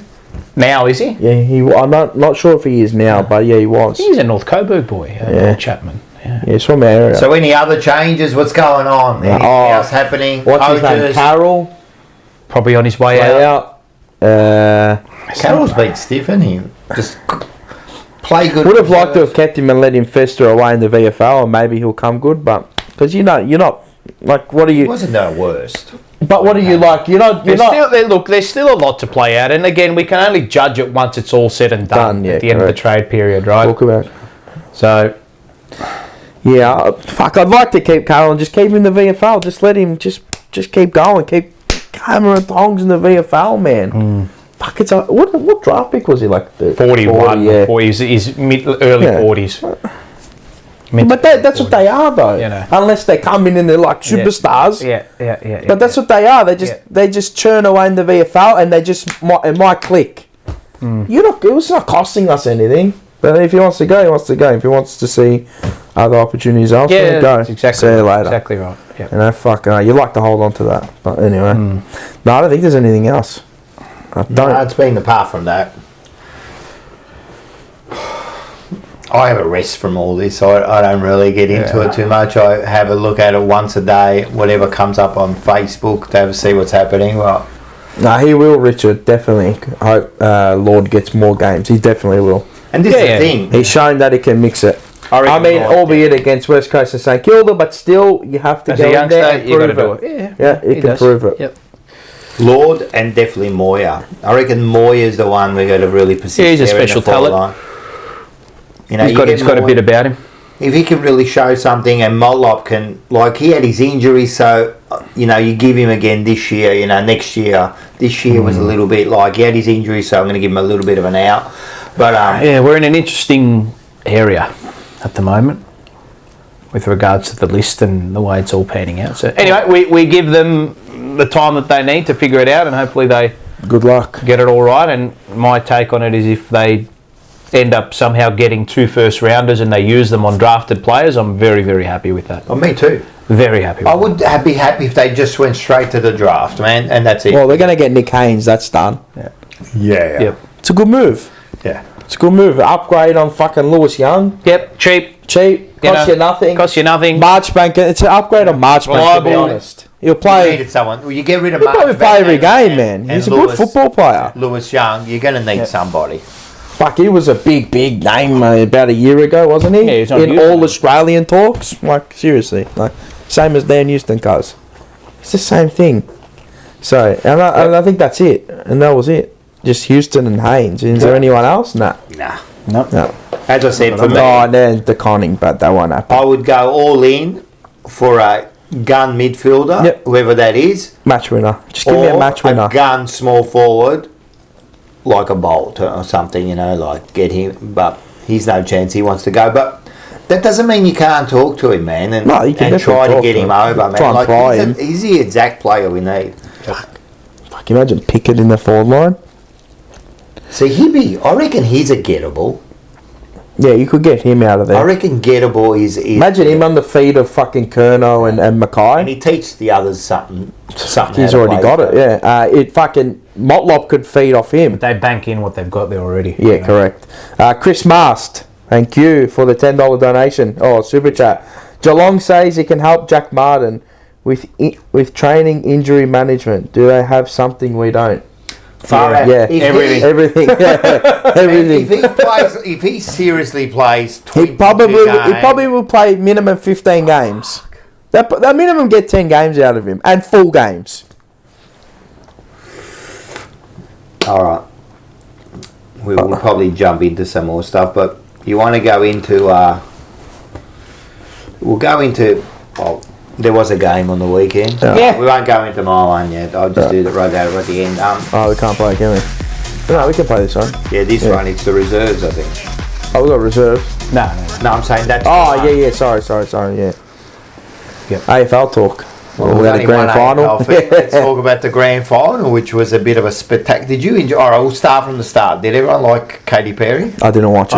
Now, is he? Yeah, I'm not sure if he is now, but yeah, he was. He's a North Coburg boy, Chapman. Yeah. Yeah, he's from our area. So any other changes? What's going on? Anything else happening? What's his name? Coaches? Carroll? Probably on his way out. Carroll's been stiff, isn't he? Just play good. Would have liked to have kept him and let him fester away in the VFL, and maybe he'll come good. But because you're not like, what are He you? wasn't our worst. But what do you like? There's still a lot to play out, and again, we can only judge it once it's all said and done at the end of the trade period, right? Talk about it. So, yeah, I'd like to keep Carlton. Just keep him in the VFL. Just let him just keep going. Keep hammer and tongs in the VFL, man. Fuck, it's what draft pick was he, like? 41. 40, he's early 40s. But that's what they are, though. You know. Unless they come in and they're like superstars. Yeah. But that's what they are. They just churn away in the VFL, and it might click. It was not costing us anything. But if he wants to go, he wants to go. If he wants to see other opportunities elsewhere, go. That's exactly see you later. Exactly right. Yeah. You know, fucking, you like to hold on to that. But anyway, no, I don't think there's anything else. No, it's been apart from that. I have a rest from all this. I don't really get into it too much. I have a look at it once a day, whatever comes up on Facebook, to see what's happening. Well, no, he will, Richard, definitely. I hope Lord gets more games. He definitely will. And this is the thing. He's shown that he can mix it. I mean, albeit against West Coast and St Kilda, but still, you have to go in there and prove it. Yeah, he can prove it. Yep. Lord and definitely Moya. I reckon Moya is the one we got to really persist. Yeah, he's a special talent. You know, he's got a bit about him. If he can really show something, and Mollop can, like, he had his injury, so you give him again this year. Next year. This year was a little bit like he had his injury, so I'm going to give him a little bit of an out. But we're in an interesting area at the moment with regards to the list and the way it's all panning out. So anyway, we give them the time that they need to figure it out, and hopefully they good luck get it all right. And my take on it is, if they end up somehow getting 2 first rounders and they use them on drafted players, I'm very, very happy with that. Oh, me too. Very happy with I would be happy if they just went straight to the draft, man, and that's it. Well, they're going to get Nick Haynes. That's done. Yeah. Yep. It's a good move. Yeah. It's a good move. Upgrade on fucking Lewis Young. Yep. Cheap. Cost you nothing. Marchbank. It's an upgrade on Marchbank, to be honest. He'll play. You needed someone. Well, you get rid of He'll probably play every game, man. He's a good football player. Lewis Young, you're going to need somebody. Fuck, he was a big name about a year ago, wasn't he? Yeah, he's in all Australian talks. Like, seriously. Like, same as Dan Houston cuz. It's the same thing. So, and I think that's it. And that was it. Just Houston and Haynes. Is there anyone else? Nah. No. As I said, for me, they're deconning, but that won't happen. I would go all in for a gun midfielder, whoever that is. Match winner. Just give me a match winner. A gun small forward, like a Bolt or something, like get him. But he's no chance he wants to go. But that doesn't mean you can't talk to him, man, and try to get him over, man. He's the exact player we need. Fuck, imagine Pickett in the forward line. See, I reckon he's a gettable. Yeah, you could get him out of there. I reckon gettable is imagine him on the feet of fucking Kerno and Mackay. And he teaches the others something. He's already got it, yeah. It fucking Motlop could feed off him. But they bank in what they've got there already. Yeah, correct. Chris Mast, thank you for the $10 donation. Oh, super chat. Geelong says he can help Jack Martin with training injury management. Do they have something we don't? Everything. If he seriously plays, he probably will play minimum 15 games. That minimum get 10 games out of him, and full games. All right, we will probably jump into some more stuff, but you want to go into? We'll go into. Well, there was a game on the weekend. Yeah. We won't go into my one yet. I'll just do the right out at the end. We can't play, can we? No, we can play this one. Yeah, this one, it's the reserves, I think. Oh, we got reserves? No, I'm saying that's... Sorry, yeah. Yep. AFL talk. We had a grand final. Let's talk about the grand final, which was a bit of a spectacular. Did you enjoy... All right, we'll start from the start. Did everyone like Katy Perry? I didn't watch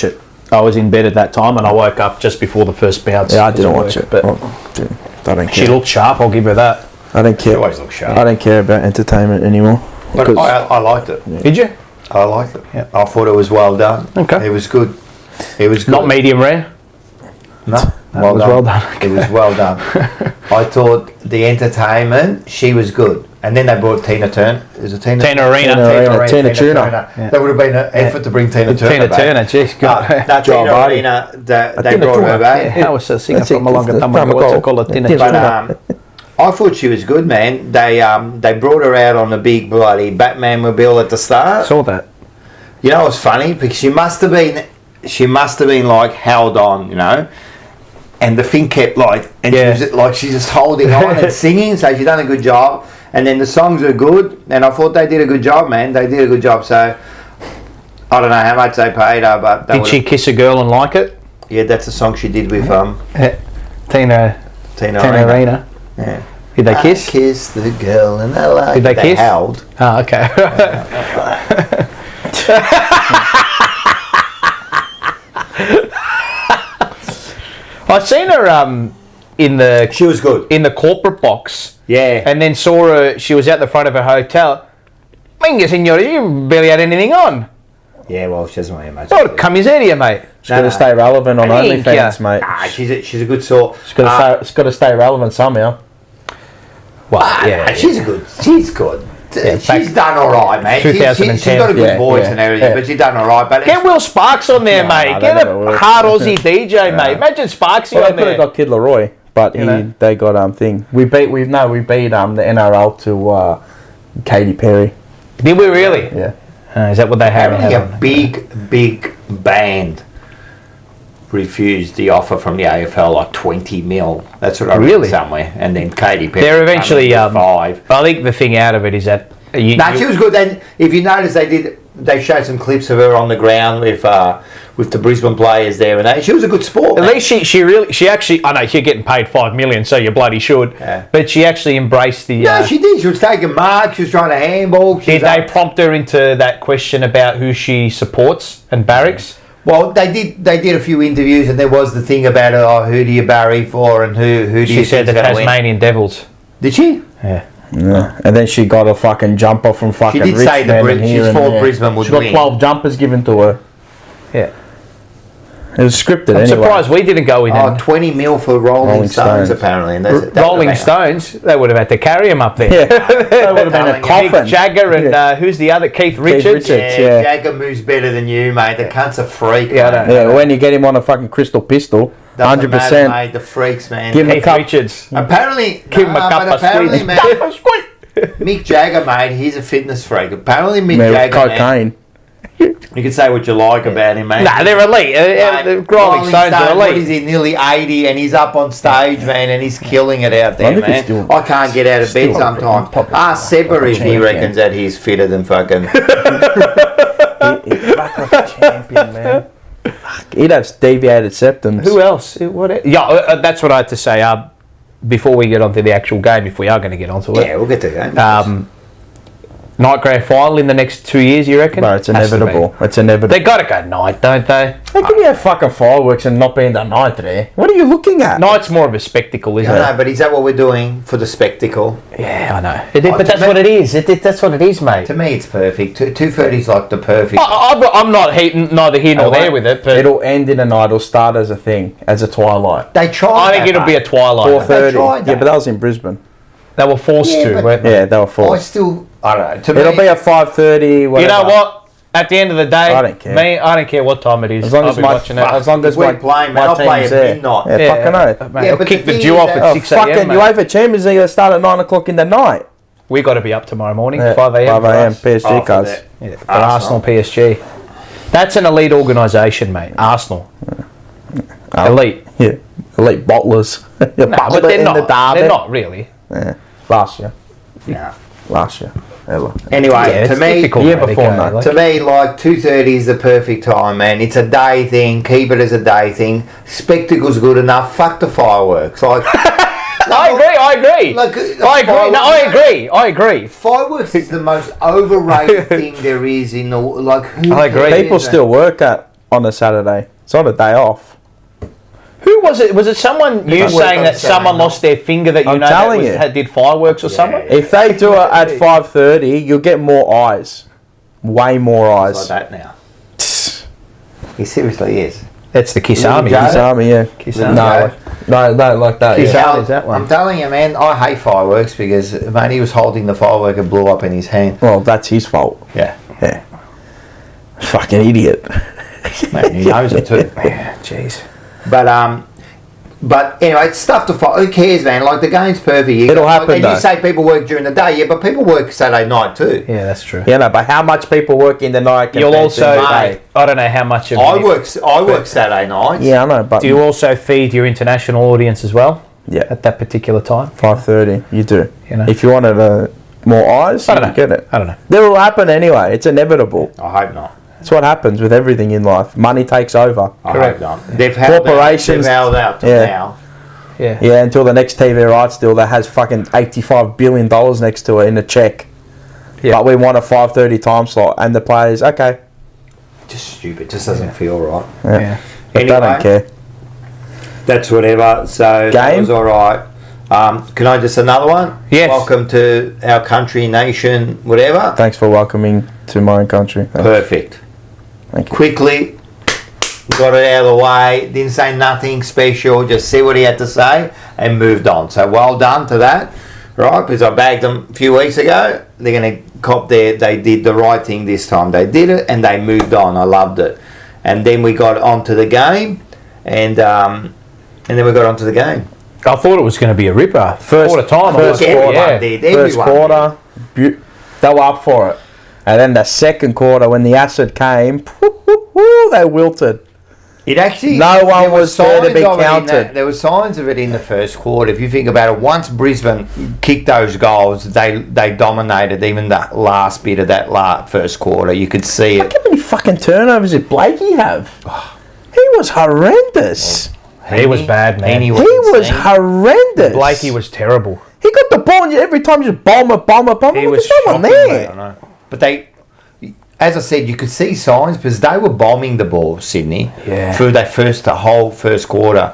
it. I was in bed at that time, and I woke up just before the first bounce. Yeah, I didn't watch it. But I don't care. She looked sharp, I'll give her that. I don't care. She always looks sharp. I don't care about entertainment anymore. But I liked it. Yeah. Did you? I liked it. Yeah. I thought it was well done. Okay. It was good. Not medium rare? No. Well done. Okay. It was well done. I thought the entertainment, she was good. And then they brought Tina Turner. Is it Tina? Tina Arena. Tina Turner. Yeah. That would have been an effort to bring Tina Turner Tina back. Turner, jeez. Tina Arena, they brought her back. I was a singer from a long time ago. What's it called? Tina Turner. I thought she was good, man. They brought her out on a big bloody Batman-mobile at the start. Saw that. You know what's funny? Because she must have been like held on, you know. And the thing kept like, and she's just holding on and singing. So she's done a good job. And then the songs are good. And I thought they did a good job, man. They did a good job. So I don't know how much they paid her, but did she kiss a girl and like it? Yeah, that's a song she did with Tina Arena. Yeah. Did they kiss? I kissed the girl and I like. Did they kiss? Howled. Oh, okay. I seen her in the. She was good in the corporate box. Yeah. And then saw her. She was out the front of her hotel. Minga, senora, you barely had anything on. Yeah, well, she doesn't wear much. What a camiseria, mate. She's got to stay relevant on OnlyFans, mate. Nah, she's a good sort. She's got to stay relevant somehow. Well, yeah. She's good. Yeah, she's done all right, man. 2010. She's got a good voice and everything, but she's done all right. But get Will Sparks on there, mate. Get a hard Aussie DJ, mate. Imagine Sparksy on there. They could have got Kid Leroy, but they got thing. We beat the NRL to Katy Perry. Did we really? Yeah. Is that what they have? A big band refused the offer from the AFL, like 20 mil. That's what I read somewhere. And then Katy Perry. They're eventually 5. I think the thing out of it is that she was good. And if you notice, they showed some clips of her on the ground with the Brisbane players there, and she was a good sport. At least she actually. I know you're getting paid $5 million, so you bloody should. Yeah. But she actually embraced the. No, she did. She was taking marks. She was trying to handball. Did they prompt her into that question about who she supports and barracks? Well, they did a few interviews, and there was the thing about who do you barry for, and who do you. She said the Tasmanian Devils. Did she? Yeah. Yeah. And then she got a fucking jumper from fucking Richmond. She did say she's for Brisbane would win. She got 12 jumpers given to her. Yeah. It was scripted I'm surprised we didn't go in. 20 mil for Rolling Stones apparently. And Rolling Stones, they would have had to carry him up there. Yeah. They would have been a coffin. Mick Jagger and who's the other? Keith Richards. Yeah, Jagger moves better than you, mate. The cunt's a freak. Yeah, when you get him on a fucking crystal pistol, 100%. Matter, mate, the freaks, man. Give him Keith Richards. Apparently, give him a cup of apparently, man, Mick Jagger, mate, he's a fitness freak. Apparently, Mick Jagger, cocaine. You can say what you like about him, man. Nah, they're elite. The Rolling Stones are elite. What is he, nearly 80, and he's up on stage, man, and he's killing it out there, man. I can't get out of bed sometimes. Sebber if he reckons that he's fitter than fucking... He's like a champion, man. He'd have deviated septums. Who else? Yeah, that's what I had to say. Before we get onto the actual game, if we are going to get onto it. Yeah, we'll get to the game. Night grand final in the next 2 years, you reckon? Bro, it's inevitable. It's inevitable. They got to go night, don't they? How can you have fucking fireworks and not be in the night there? What are you looking at? Night's more of a spectacle, isn't it? No, but is that what we're doing for the spectacle? Yeah, I know. But that's what it is. That's what it is, mate. To me, it's perfect. 2:30 is like the perfect... I'm not neither here nor there with it, but... It'll end in a night. It'll start as a thing, as a twilight. They tried I think it'll be a twilight. 4:30. Yeah, but that was in Brisbane. They were forced to, weren't they? Yeah, they were forced. I don't know. It'll be a 5:30. You know what? At the end of the day, I don't care. I don't care what time it is. As long as we're playing, man, I'll play at midnight. Yeah, fucking no. Yeah, but kick the dew off at 6 a.m. Fucking UEFA Champions League start at 9 o'clock in the night. We got to be up tomorrow morning, 5 a.m. 5 a.m. PSG cars. For Arsenal PSG. That's an elite organisation, mate. Arsenal. Elite. Yeah. Elite bottlers. But they're not. They're not really. Yeah. Last year. Yeah. Last year. Ever. Anyway, to me, year before that. To me, like 2:30 is the perfect time, man. It's a day thing. Keep it as a day thing. Spectacle's good enough. Fuck the fireworks. Like, I agree. I agree. Fireworks is the most overrated thing there is in the I agree. People still work on a Saturday. It's not a day off. Who was it? Was it someone saying that someone lost their finger that did fireworks or something? If they do it at 5:30, you'll get more eyes. Way more eyes. It's like that now. He seriously is. That's the Kiss Army. Kiss Army, yeah. No, like that. Kiss Army is that one. I'm telling you, man, I hate fireworks because, man, he was holding the firework and blew up in his hand. Well, that's his fault. Yeah. Fucking idiot. Man, he knows it too. Yeah, jeez. But But anyway, it's stuff to follow. Who cares, man? Like, the game's perfect. It'll happen, And though. you say people work during the day. Yeah, but people work Saturday night too. Yeah, that's true. Yeah, no, but how much people work in the night? You'll compared also, to the day? I don't know how much of I it- work Saturday nights. Yeah, I know, but Do you also feed your international audience as well? Yeah. At that particular time? 5:30, you do. You know? If you wanted more eyes, I don't you know. get it. I don't know. That will happen anyway. It's inevitable. I hope not. That's what happens with everything in life. Money takes over. I Correct. hope not. They've held Corporations- out till Yeah. now. Yeah. Yeah, until the next TV rights deal that has fucking $85 billion next to it in a check. Yeah. But we want a 5:30 time slot, and the players, okay. Just stupid. Just doesn't feel right. Yeah. But they don't care. That's whatever. So that Game? was all right. Can I just another one? Yes. Welcome to our country, nation, whatever. Thanks for welcoming to my country. Perfect. Thank you. Quickly got it out of the way. Didn't say nothing special. Just see what he had to say and moved on. So well done to that, right? Because I bagged them a few weeks ago. They're going to cop there. They did the right thing this time. They did it and they moved on. I loved it. And then we got onto the game, and then we got onto the game. I thought it was going to be a ripper. Quarter time. first Everyone quarter, did. First Everyone quarter, they were up for it. And then the second quarter, when the acid came, they wilted. It actually. No one there was there to signs be of it in counted. there were signs of it in the first quarter. If you think about it, once Brisbane kicked those goals, they dominated even that last bit of that first quarter. You could see Look it. how many fucking turnovers did Blakey have? He was horrendous. He was bad, man. He was horrendous. Blakey was terrible. He got the ball and every time just bomb it. He was There's no one shocking, there. I know. But they, as I said, you could see signs because they were bombing the ball, Sydney, Yeah. through the whole first quarter.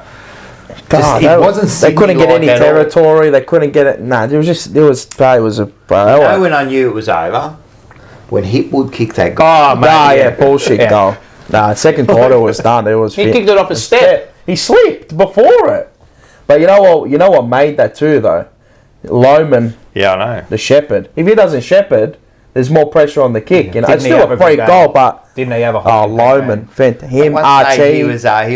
God, It wasn't they Sydney couldn't get like any that all. territory. They couldn't get it. Nah, it was a. You know when I knew it was over? When Hipwood kicked that goal. Oh, mate. yeah, bullshit Yeah. goal. Nah, second quarter was done. It was. He fit. kicked it off a step. He slipped before it. But you know what? You know what made that too, though. Loman, Yeah, I know. the shepherd. If he doesn't shepherd, there's more pressure on the kick. You know, Didn't it's he still have a a good great game? goal, but Didn't he have a oh, Loman, him, One Archie. day he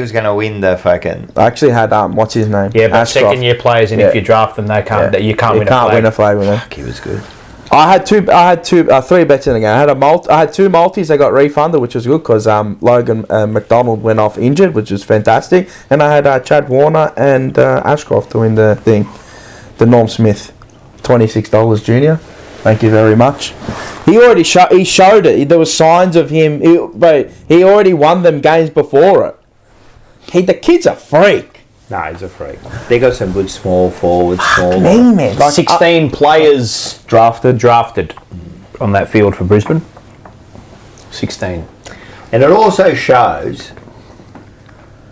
was going to win the fucking. I actually had what's his name? Yeah, but Ashcroft. second year players, and Yeah. if you draft them, they can't. Yeah. You can't You win can't a win a flag. flag with him. Fuck, he was good. I had three bets in the game. I had two multis. I got refunded, which was good because Logan McDonald went off injured, which was fantastic. And I had Chad Warner and Ashcroft to win the thing, the Norm Smith, $26 junior. Thank you very much. He already he showed it. There was signs of him. He already won them games before it. The kid's a freak. No, he's a freak. They got some good small forwards. Man, like 16 players drafted on that field for Brisbane. 16. And it also shows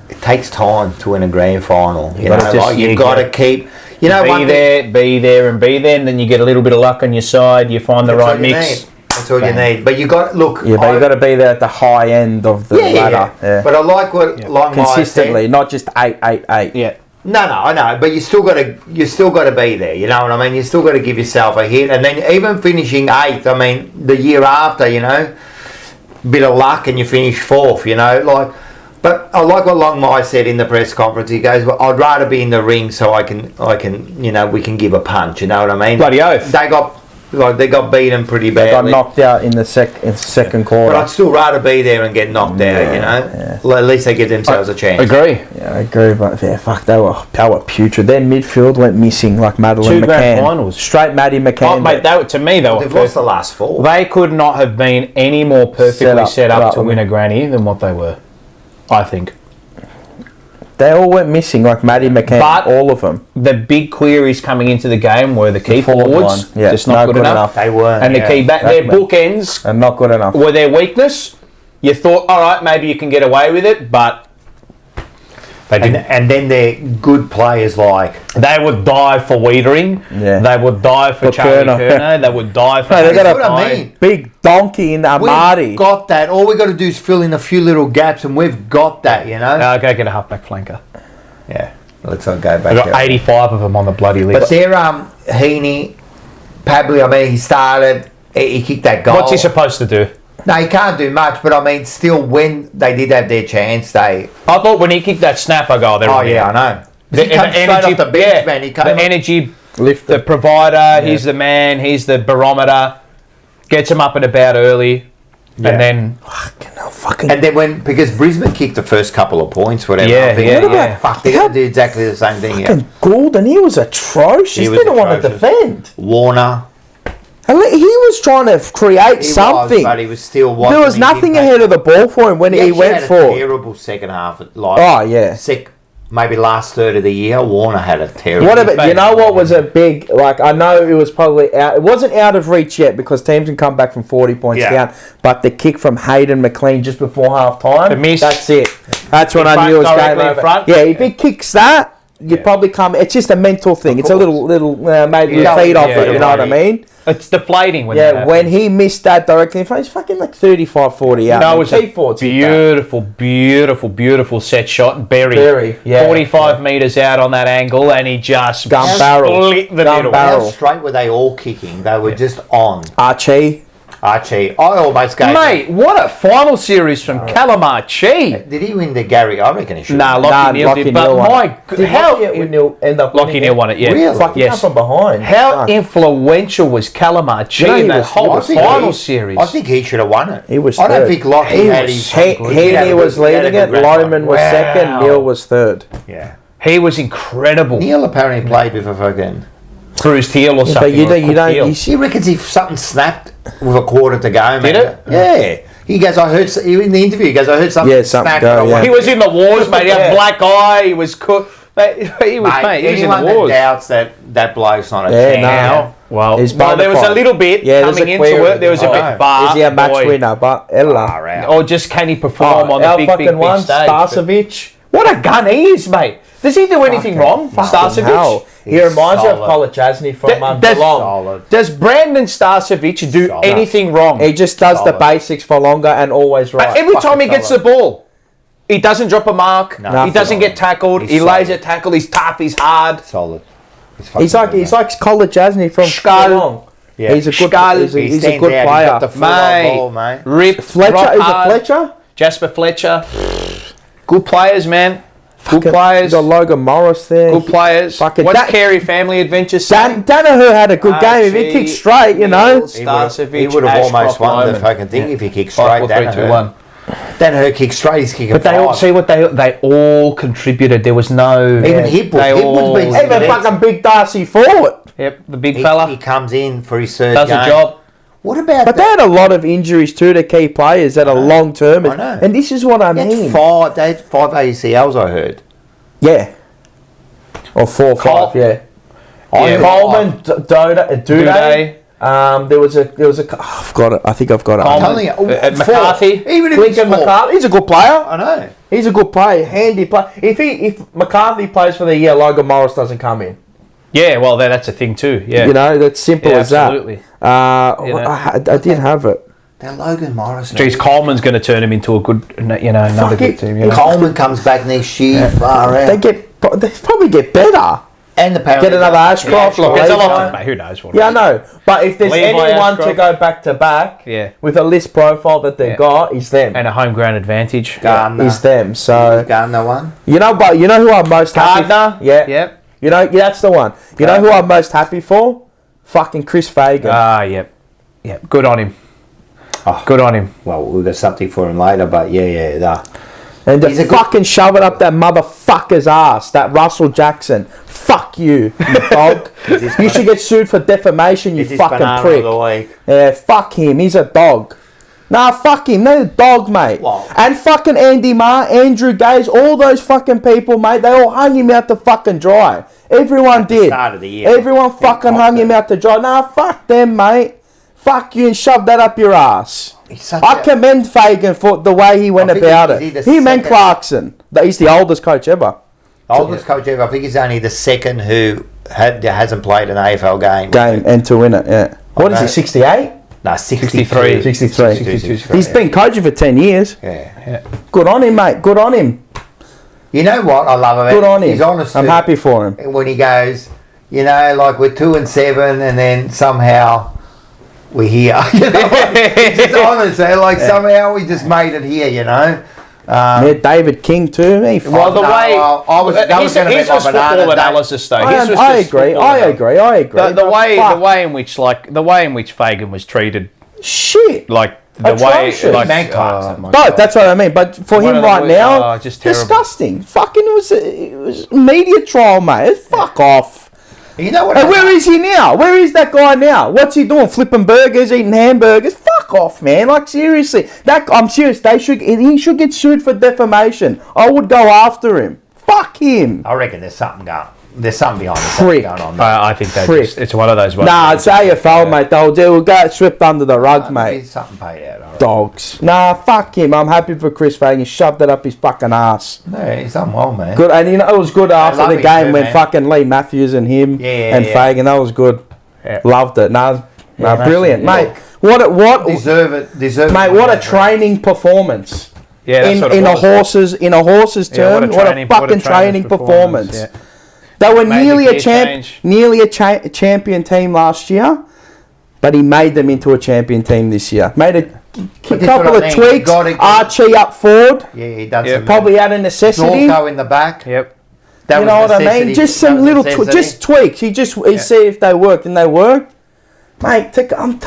it takes time to win a grand final. You know, gotta just- like you you've got to gotta keep. You know, be one thing, there, and then you get a little bit of luck on your side. You find the that's right all you mix. need. That's all Bang. you need. But you got look. yeah, but you got to be there at the high end of the ladder. Yeah. But I like what Longmire Consistently, said. not just 8, 8, 8. Yeah. No, I know, but you still got to be there. You know what I mean? You still got to give yourself a hit, and then even finishing 8th. I mean, the year after, you know, bit of luck, and you finish 4th. You know, like. But I like what Longmire said in the press conference. He goes, "Well, I'd rather be in the ring so I can, you know, we can give a punch." You know what I mean? Bloody oath. They got beaten pretty They got badly. knocked out in the second quarter. But I'd still rather be there and get knocked out. You know, Well, at least they give themselves a chance. Agree. Yeah, I agree, but yeah, fuck, they were putrid. Their midfield went missing like Madeline 2 McCann. grand finals. Straight Maddie McCann. Oh, mate, to me, they were They've lost the last 4. They could not have been any more perfectly set up to right, win a granny than what they were, I think. They all went missing like Maddie McCann. But- all of them. The big queries coming into the game were the key forward forwards, line. Yeah, just not good enough. They weren't. And the key back, their Exactly. bookends And not good enough. were their weakness. You thought, all right, maybe you can get away with it, but they didn't. And then they're good players like. They would die for Wiedering. Yeah. They would die for Charlie Kerner. Kerner. They would die for. No, they got That's a what I mean. big donkey in Amadi. We've got that. All we got to do is fill in a few little gaps, and we've got that. You know. Go get a halfback flanker. Yeah. Let's not go They back got there. 85 of them on the bloody list. But they're Heaney, Pablo. I mean, he started. He kicked that goal. What's he supposed to do? No, he can't do much. But I mean, still, when they did have their chance, they. I thought when he kicked that snapper goal, they were Oh in. yeah, I know. He comes straight off the bench, man. He the energy lifter, the provider. He's the man. He's the barometer. Gets him up and about early, and then and then because Brisbane kicked the first couple of points, whatever. Yeah, I'm thinking, yeah. Fuck, they're going to do exactly the same thing. Fucking Goulden, he was atrocious. He didn't want to defend. Warner. He was trying to create something. But he was still. There was nothing ahead of the ball for him when he went forward. Terrible second half. Maybe last third of the year, Warner had a terrible. What about, you know what was a big, like, I know it was probably out, it wasn't out of reach yet because teams can come back from 40 points down, but the kick from Hayden McLean just before half time, that's it. That's when I knew it was game over. Yeah, if he kicks that, you'd probably come, it's just a mental thing. It's a little maybe you feed off it, you know what I mean? It's deflating when that happens. When he missed that directly in front, he's fucking like 35-40 out. No, it was a beautiful set shot. Berry, 45 metres out on that angle, and he just split the middle. How straight were they all kicking? They were just on. Archie, I almost gave Mate, what a final series from Callum Archie. Did he win the Gary? I reckon he should. Lachie Neale did. But Lachie Neale won it, yeah. Really? Fucking come from behind. How influential was Callum Archie in that whole final series? I think he should have won it. He was I don't think Lachie had his... Heaney was leading it, Lyman was second, Neale was third. Yeah. He was incredible. Neale apparently played with a fucking... bruised heel or something. But he reckons if something snapped with a quarter to go, man. Did it? Yeah. He goes, in the interview, he goes, I heard something snap. Go, He was in the wars, mate. He had black eye. He was cooked. He was in the wars. That doubts that bloke's not a chance. Now. Well, there was a little bit coming into it. There was a bit, but is he a match winner? But Ella, or just can he perform on the big stage? Starcevic. What a gun he is, mate. Does he do anything wrong, Starcevic? He reminds you of Kolachasny from Geelong. Does Brandon Starcevic do anything wrong? He just does the basics for longer and always right. But every time he gets the ball, he doesn't drop a mark. He doesn't get tackled. He lays a tackle. He's tough. He's hard. Solid. He's like Kolachasny from Geelong. Yeah. He's a good player. Mate. Rip. Fletcher is a Fletcher. Jasper Fletcher. Good players, man. Good players. You got Logan Morris there. Good players. What's Carey Family Adventures saying? Danaher had a good game. If he kicked straight, you know. He would have almost won the fucking thing if he kicked straight. 5-4-3-2-1. Danaher kicked straight. He's kicking. But they all contributed. There was no even Hipwood's been even fucking Big Darcy forward. Yep, the big fella. He comes in for his third game. Does a job. What about But they had a lot of injuries too to key players that are long term. I know. And this is what I mean. They had 5 ACLs, I heard. Yeah. Or 4 or 5, yeah. Coleman, Duday. There was a. I've got it. I think I've got it. I'm telling you, McCarthy. Even if he's McCarthy, he's a good player. I know. He's a good player, handy player. If McCarthy plays for the year, Logan Morris doesn't come in. Yeah, well, that's a thing too. Yeah, you know that's simple as absolutely. that. I did have it. That Logan Morris. Geez, Coleman's going to turn him into a good, another good team. If Coleman comes back next year, far out. They probably get better. And apparently get another Ashcroft. Look, there's a lot. Who knows what? Yeah, I know. But if there's anyone to go back to back, with a list profile that they've got, is them. And a home ground advantage, is them. So Gardner one. You know who I'm most happy. Gardner. Yeah. You know, that's the one. You know who I'm most happy for? Fucking Chris Fagan. Yep. Good on him. Oh, good on him. Well, we've got something for him later, but And to fucking shove it up that motherfucker's ass, that Russell Jackson. Fuck you dog. You should get sued for defamation, you fucking prick. Yeah, fuck him. He's a dog. Nah, fuck him. They're a dog, mate. Wow. And fucking Andy Marr, Andrew Gaze, all those fucking people, mate, they all hung him out to fucking dry. Everyone did. Start of the year. Everyone fucking hung him out to dry. Nah, fuck them, mate. Fuck you and shove that up your ass. I commend Fagan for the way he went about it. Him and Clarkson. He's the oldest coach ever. Oldest coach ever. I think he's only the second who hasn't played an AFL game. And to win it, yeah. What is he, 68? No, 63. 63. He's been coaching for 10 years. Yeah. Good on him, mate. Good on him. You know what I love about him? Good on him. He's honest. I'm happy for him. When he goes, like we're 2-7 and then somehow we're here. He's just honest. Somehow we just made it here, Yeah, David King too. I was going to be my football analysis though. I agree. The way in which Fagan was treated, shit, like atrocious. the way, like But that's what I mean. But for him right now, just terrible. Disgusting. Fucking, it was media trial, mate. Fuck off. You know what? And where is he now? Where is that guy now? What's he doing? Flipping burgers, eating hamburgers? Fuck off, man! Like seriously, I'm serious. He should get sued for defamation. I would go after him. Fuck him. I reckon there's something going. There's something behind the scenes going on there. I think it's one of those ones. Nah, it's AFL, mate. They'll get swept under the rug, mate. There's something paid out. Dogs. Nah, fuck him. I'm happy for Chris Fagan. Shoved it up his fucking ass. No, he's done well, man. Good, and it was good after the game when fucking Lee Matthews and him and Fagan. That was good. Yeah. Loved it. Nah, brilliant, mate. What deserve it, mate. What a training performance. Yeah, in a horse's term. What a fucking training performance. Yeah. They were nearly a champion team last year, but he made them into a champion team this year. Made a couple of tweaks. Archie up forward. Yeah, he does. Probably out of necessity. Dorco in the back. Yep. You know what I mean? Just some little tweaks. He see if they worked, and they worked. Mate, to come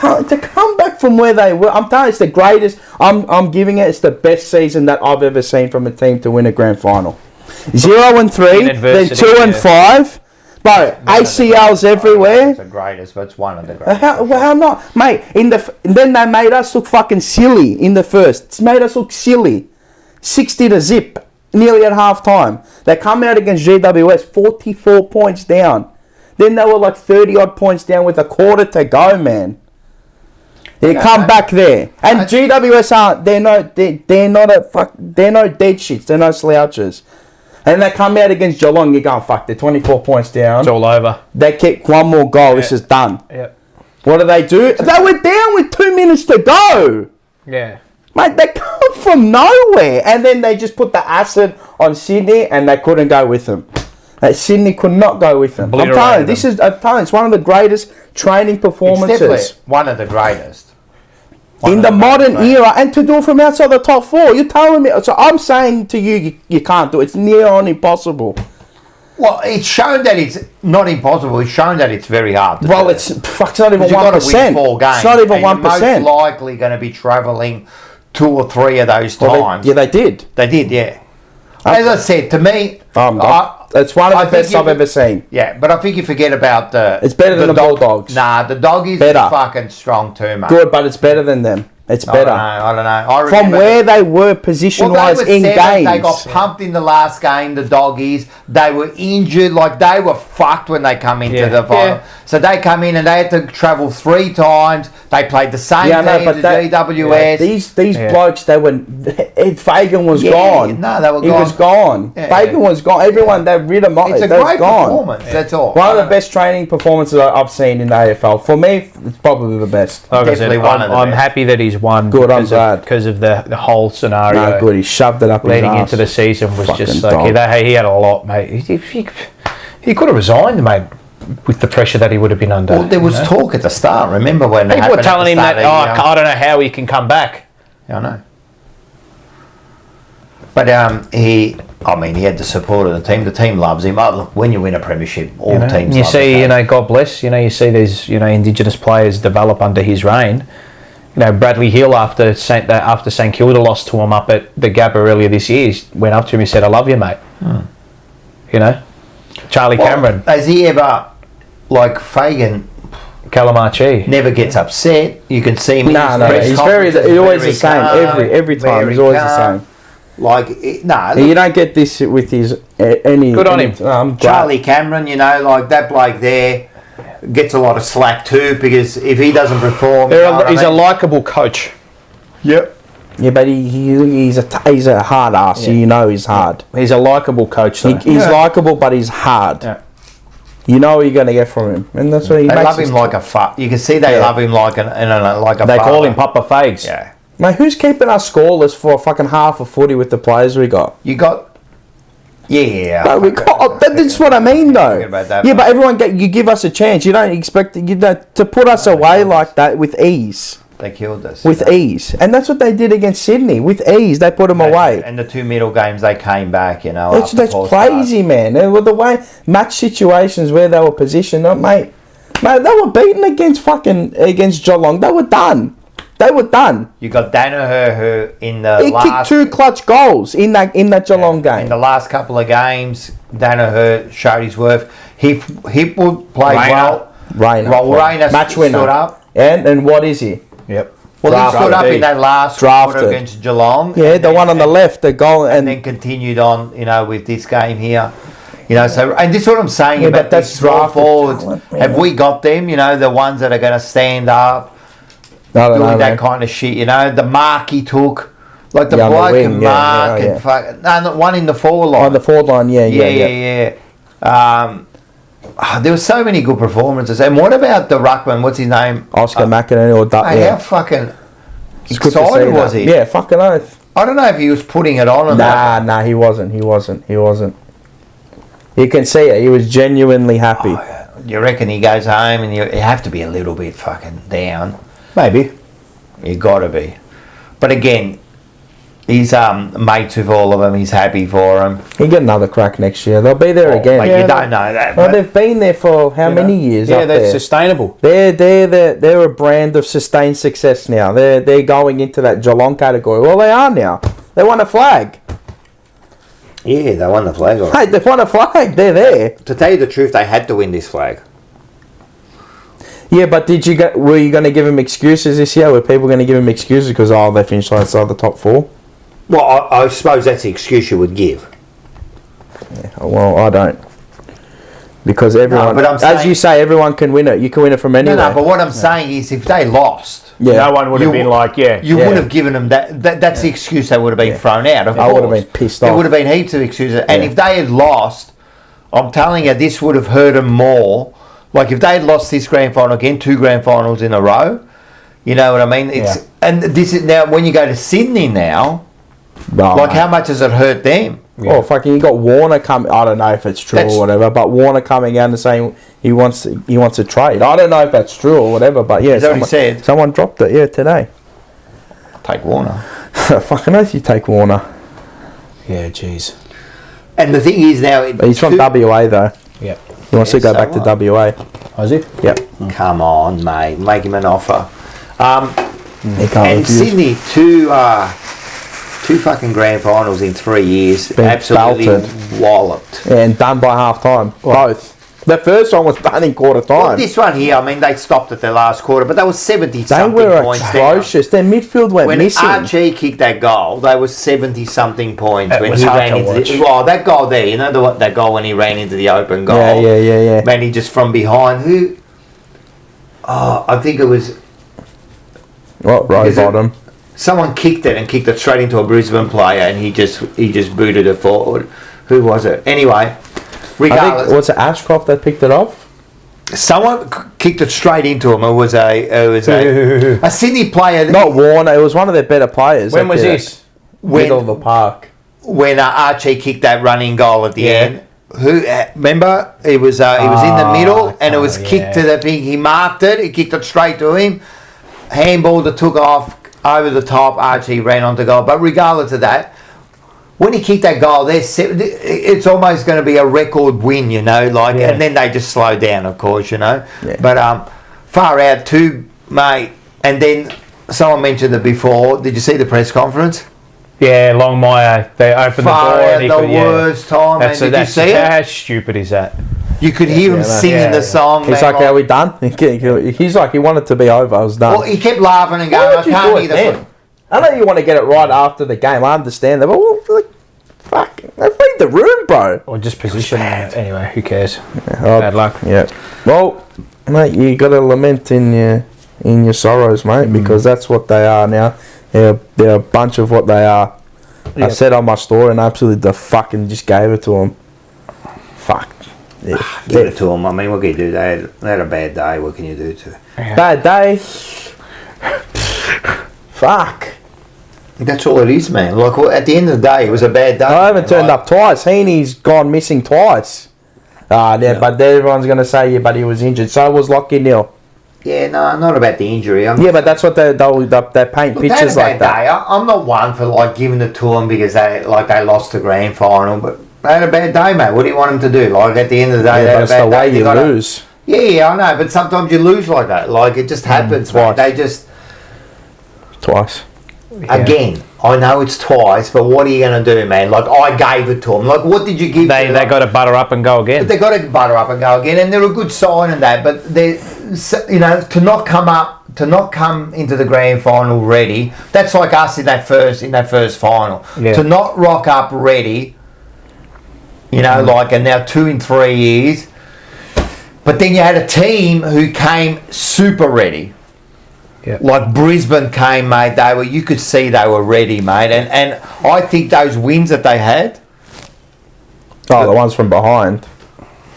back from where they were, I'm telling you, it's the greatest. I'm giving it. It's the best season that I've ever seen from a team to win a grand final. 0-3, then 2-5. But ACLs everywhere. It's the greatest, but it's one of the greatest. How not, mate? Then they made us look fucking silly in the first. It's made us look silly. 60-0, nearly at half time. They come out against GWS, 44 points down. Then they were like 30 odd points down with a quarter to go, man. They come back there, and GWS aren't. They're no dead shits. They're no slouches. And they come out against Geelong, you're going, fuck, they're 24 points down. It's all over. They kick one more goal, this is done. Yep. What do? They were down with 2 minutes to go. Yeah. Mate, they come from nowhere. And then they just put the acid on Sydney and they couldn't go with them. Sydney could not go with them. I'm telling you, it's one of the greatest training performances. It's definitely one of the greatest. In the modern era, and to do it from outside the top four, you're telling me. So I'm saying to you, you can't do it. It's near on impossible. Well, it's shown that it's not impossible. It's shown that it's very hard to do. It's not even 1%. It's not even 1%. You're most likely going to be travelling 2 or 3 of those times. They did. They did, yeah. As I said, to me, it's one of the best I've ever seen. Yeah, but I think you forget about It's better than the Bulldogs. Nah, the Doggies is fucking strong too, mate. Good, but it's better than them. It's better. I don't know. From where they were position-wise in games. They got pumped in the last game, the Doggies. They were injured. Like, they were fucked when they come into the final. Yeah. So they come in and they had to travel 3 times. They played the same team as GWS. These blokes, they were... Fagan was gone. No, they were gone. He was gone. Fagan was gone. Everyone, they rid him off. It's a great performance, that's all. One of the best training performances I've seen in the AFL. For me, it's probably the best. Like definitely one of the best. I'm happy that he's won. Good, I'm glad. Because of the whole scenario. No, good. He shoved it up leading into the season was fucking just like... He had a lot, mate. He could have resigned, mate, with the pressure that he would have been under. There was talk at the start. Remember when people were telling him that, I don't know how he can come back. Yeah, I know. But he had the support of the team. The team loves him. Look, when you win a premiership, all teams. You see, God bless. You see these, Indigenous players develop under his reign. Bradley Hill after St Kilda lost to him up at the Gabba earlier this year, he went up to him and said, "I love you, mate." Charlie Cameron. Has he ever, like Fagan? Calamachi never gets upset. You can see him. He's always the same. Every time he's always the same. You don't get this with his any. Good on him. Charlie Cameron, like that bloke there gets a lot of slack too, because if he doesn't perform, he's a likeable coach. Yep. Yeah, but he's a hard ass. Yeah. He's hard. He's a likeable coach. He's likeable, but he's hard. Yeah. You know what you're going to get from him, and that's what he. They love him like a fuck. You can see they love him like a. They call him Papa Fags. Yeah. Mate, who's keeping us scoreless for a fucking half of footy with the players we got? You got. Yeah. But we got. That's what I mean, though. But everyone you give us a chance. You don't expect to put us away like that with ease. They killed us. With ease. And that's what they did against Sydney. With ease, they put them away. And the 2 middle games, they came back, you know. That's crazy, man. With the way match situations where they were positioned, mate, they were beaten against Geelong. They were done. You got Danaher, who in the he kicked 2 clutch goals in that Geelong game. In the last couple of games, Danaher showed his worth. He played well. Rayner match winner. Stood up. And what is he? Yep. Well, he stood up in that last quarter against Geelong. Yeah, the one on the left, the goal, and then continued on, you know, with this game here. You know, so and this is what I'm saying about these small forwards. Have we got them? You know, the ones that are going to stand up, doing that kind of shit. You know, the mark he took, like the bloke and mark and fuck. No, one in the forward line. On the forward line, yeah. There were so many good performances. And what about the ruckman? What's his name? Oscar McInerney or Duck. How fucking excited was he? Yeah, fucking oath. I don't know if he was putting it on. Nah, he wasn't. You can see it. He was genuinely happy. Oh, yeah. You reckon he goes home and you have to be a little bit fucking down? Maybe. You got to be. But again, he's mates with all of them. He's happy for them. He'll get another crack next year. They'll be there again. Like you don't know that. Well, they've been there for how many years? Yeah, they're sustainable. They're a brand of sustained success now. They're going into that Geelong category. Well, they are now. They won a flag. Yeah, they won the flag. Hey, they won a flag. They're there. To tell you the truth, they had to win this flag. Yeah, but were you going to give him excuses this year? Were people going to give him excuses because they finished outside the top 4? Well, I suppose that's the excuse you would give. Yeah, well, I don't. Because everyone, as you say, everyone can win it. You can win it from anywhere. No, but what I'm saying is if they lost... No one would have been like, You would have given them that. That's the excuse they would have been thrown out. Of course. I would have been pissed off. There would have been heaps of excuses. And if they had lost, I'm telling you, this would have hurt them more. Like if they had lost this grand final again, 2 grand finals in a row, you know what I mean? And this is now, when you go to Sydney now, how much does it hurt them? Yeah. Oh, fucking! You got Warner coming. I don't know if it's true or whatever, but Warner coming out and saying he wants to trade. I don't know if that's true or whatever, but yeah, someone dropped it. today. Take Warner. Fucking oath, you take Warner. Yeah, jeez. And the thing is now, he's from WA though. Yep. He wants to go back to WA. Is he? Yep. Come on, mate, make him an offer. He can't refuse. Sydney, two fucking grand finals in 3 years. Been absolutely belted. walloped. Yeah, and done by half time. Both. The first one was done in quarter time. Well, this one here, I mean, they stopped at the last quarter, but they were 70-something points down. They were atrocious. Their midfield went missing. When Archie kicked that goal, they were 70-something points. When he ran into that goal there, you know that goal when he ran into the open goal? Yeah. Man, he just from behind. I think it was... What, right bottom? Someone kicked it straight into a Brisbane player, and he just booted it forward. Who was it? Anyway, regardless, was it Ashcroft that picked it up? Someone kicked it straight into him. It was a Sydney player. Not Warner. It was one of their better players. When was this? Middle of the park. When Archie kicked that running goal at the end. Who remember? It was in the middle, and it was kicked to the thing. He marked it. He kicked it straight to him. Handball that took off. Over the top, Archie ran onto goal. But regardless of that, when he kicked that goal, it's almost going to be a record win, you know. And then they just slowed down, of course, you know. Yeah. But far out too, mate. And then someone mentioned it before. Did you see the press conference? Yeah, Longmire. They opened the door. And the worst time. Did you see it? How stupid is that? You could hear him singing the song. He's like, "Are we done?" He's like, he wanted to be over. I was done. Well, he kept laughing and going, "I can't hear the." I know you want to get it right after the game. I understand that, but fuck, read the room, bro. Or just position. Anyway, who cares? Bad luck. Yeah. Well, mate, you got to lament in your sorrows, mate, because that's what they are now. They're a bunch of what they are. Yep. I said on my story and absolutely fucking just gave it to them. Fuck. Give it to them. I mean, what can you do? They had a bad day. What can you do to? Bad day. Fuck. That's all it is, man. Like at the end of the day, it was a bad day. I haven't turned up twice. Heaney's gone missing twice. But everyone's going to say, but he was injured. So was Lockie Neal. Yeah, no, not about the injury. But that's what they paint pictures like that. Day. I'm not one for like giving it to them because they lost the grand final, but they had a bad day, mate. What do you want them to do? Like at the end of the day, that's the way you lose. Yeah, I know, but sometimes you lose like that. Like it just happens. Twice. They just twice. Again, I know it's twice, but what are you going to do, man? Like I gave it to them. Like what did you give? They got to butter up and go again. But they got to butter up and go again, and they're a good sign in that. But they, to not come into the grand final ready. That's like us in that first final. Yeah. To not rock up ready. And now 2 in 3 years. But then you had a team who came super ready. Yep. Like Brisbane came, mate. You could see they were ready, mate. And I think those wins that they had. Oh, the ones from behind.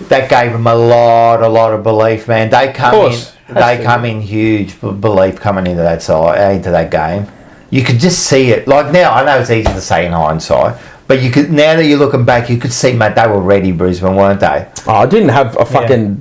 That gave them a lot of belief, man. They come in huge belief coming into that side, into that game. You could just see it. Like now, I know it's easy to say in hindsight, but you could, now that you're looking back, you could see, mate, they were ready, Brisbane, weren't they? Oh, I didn't have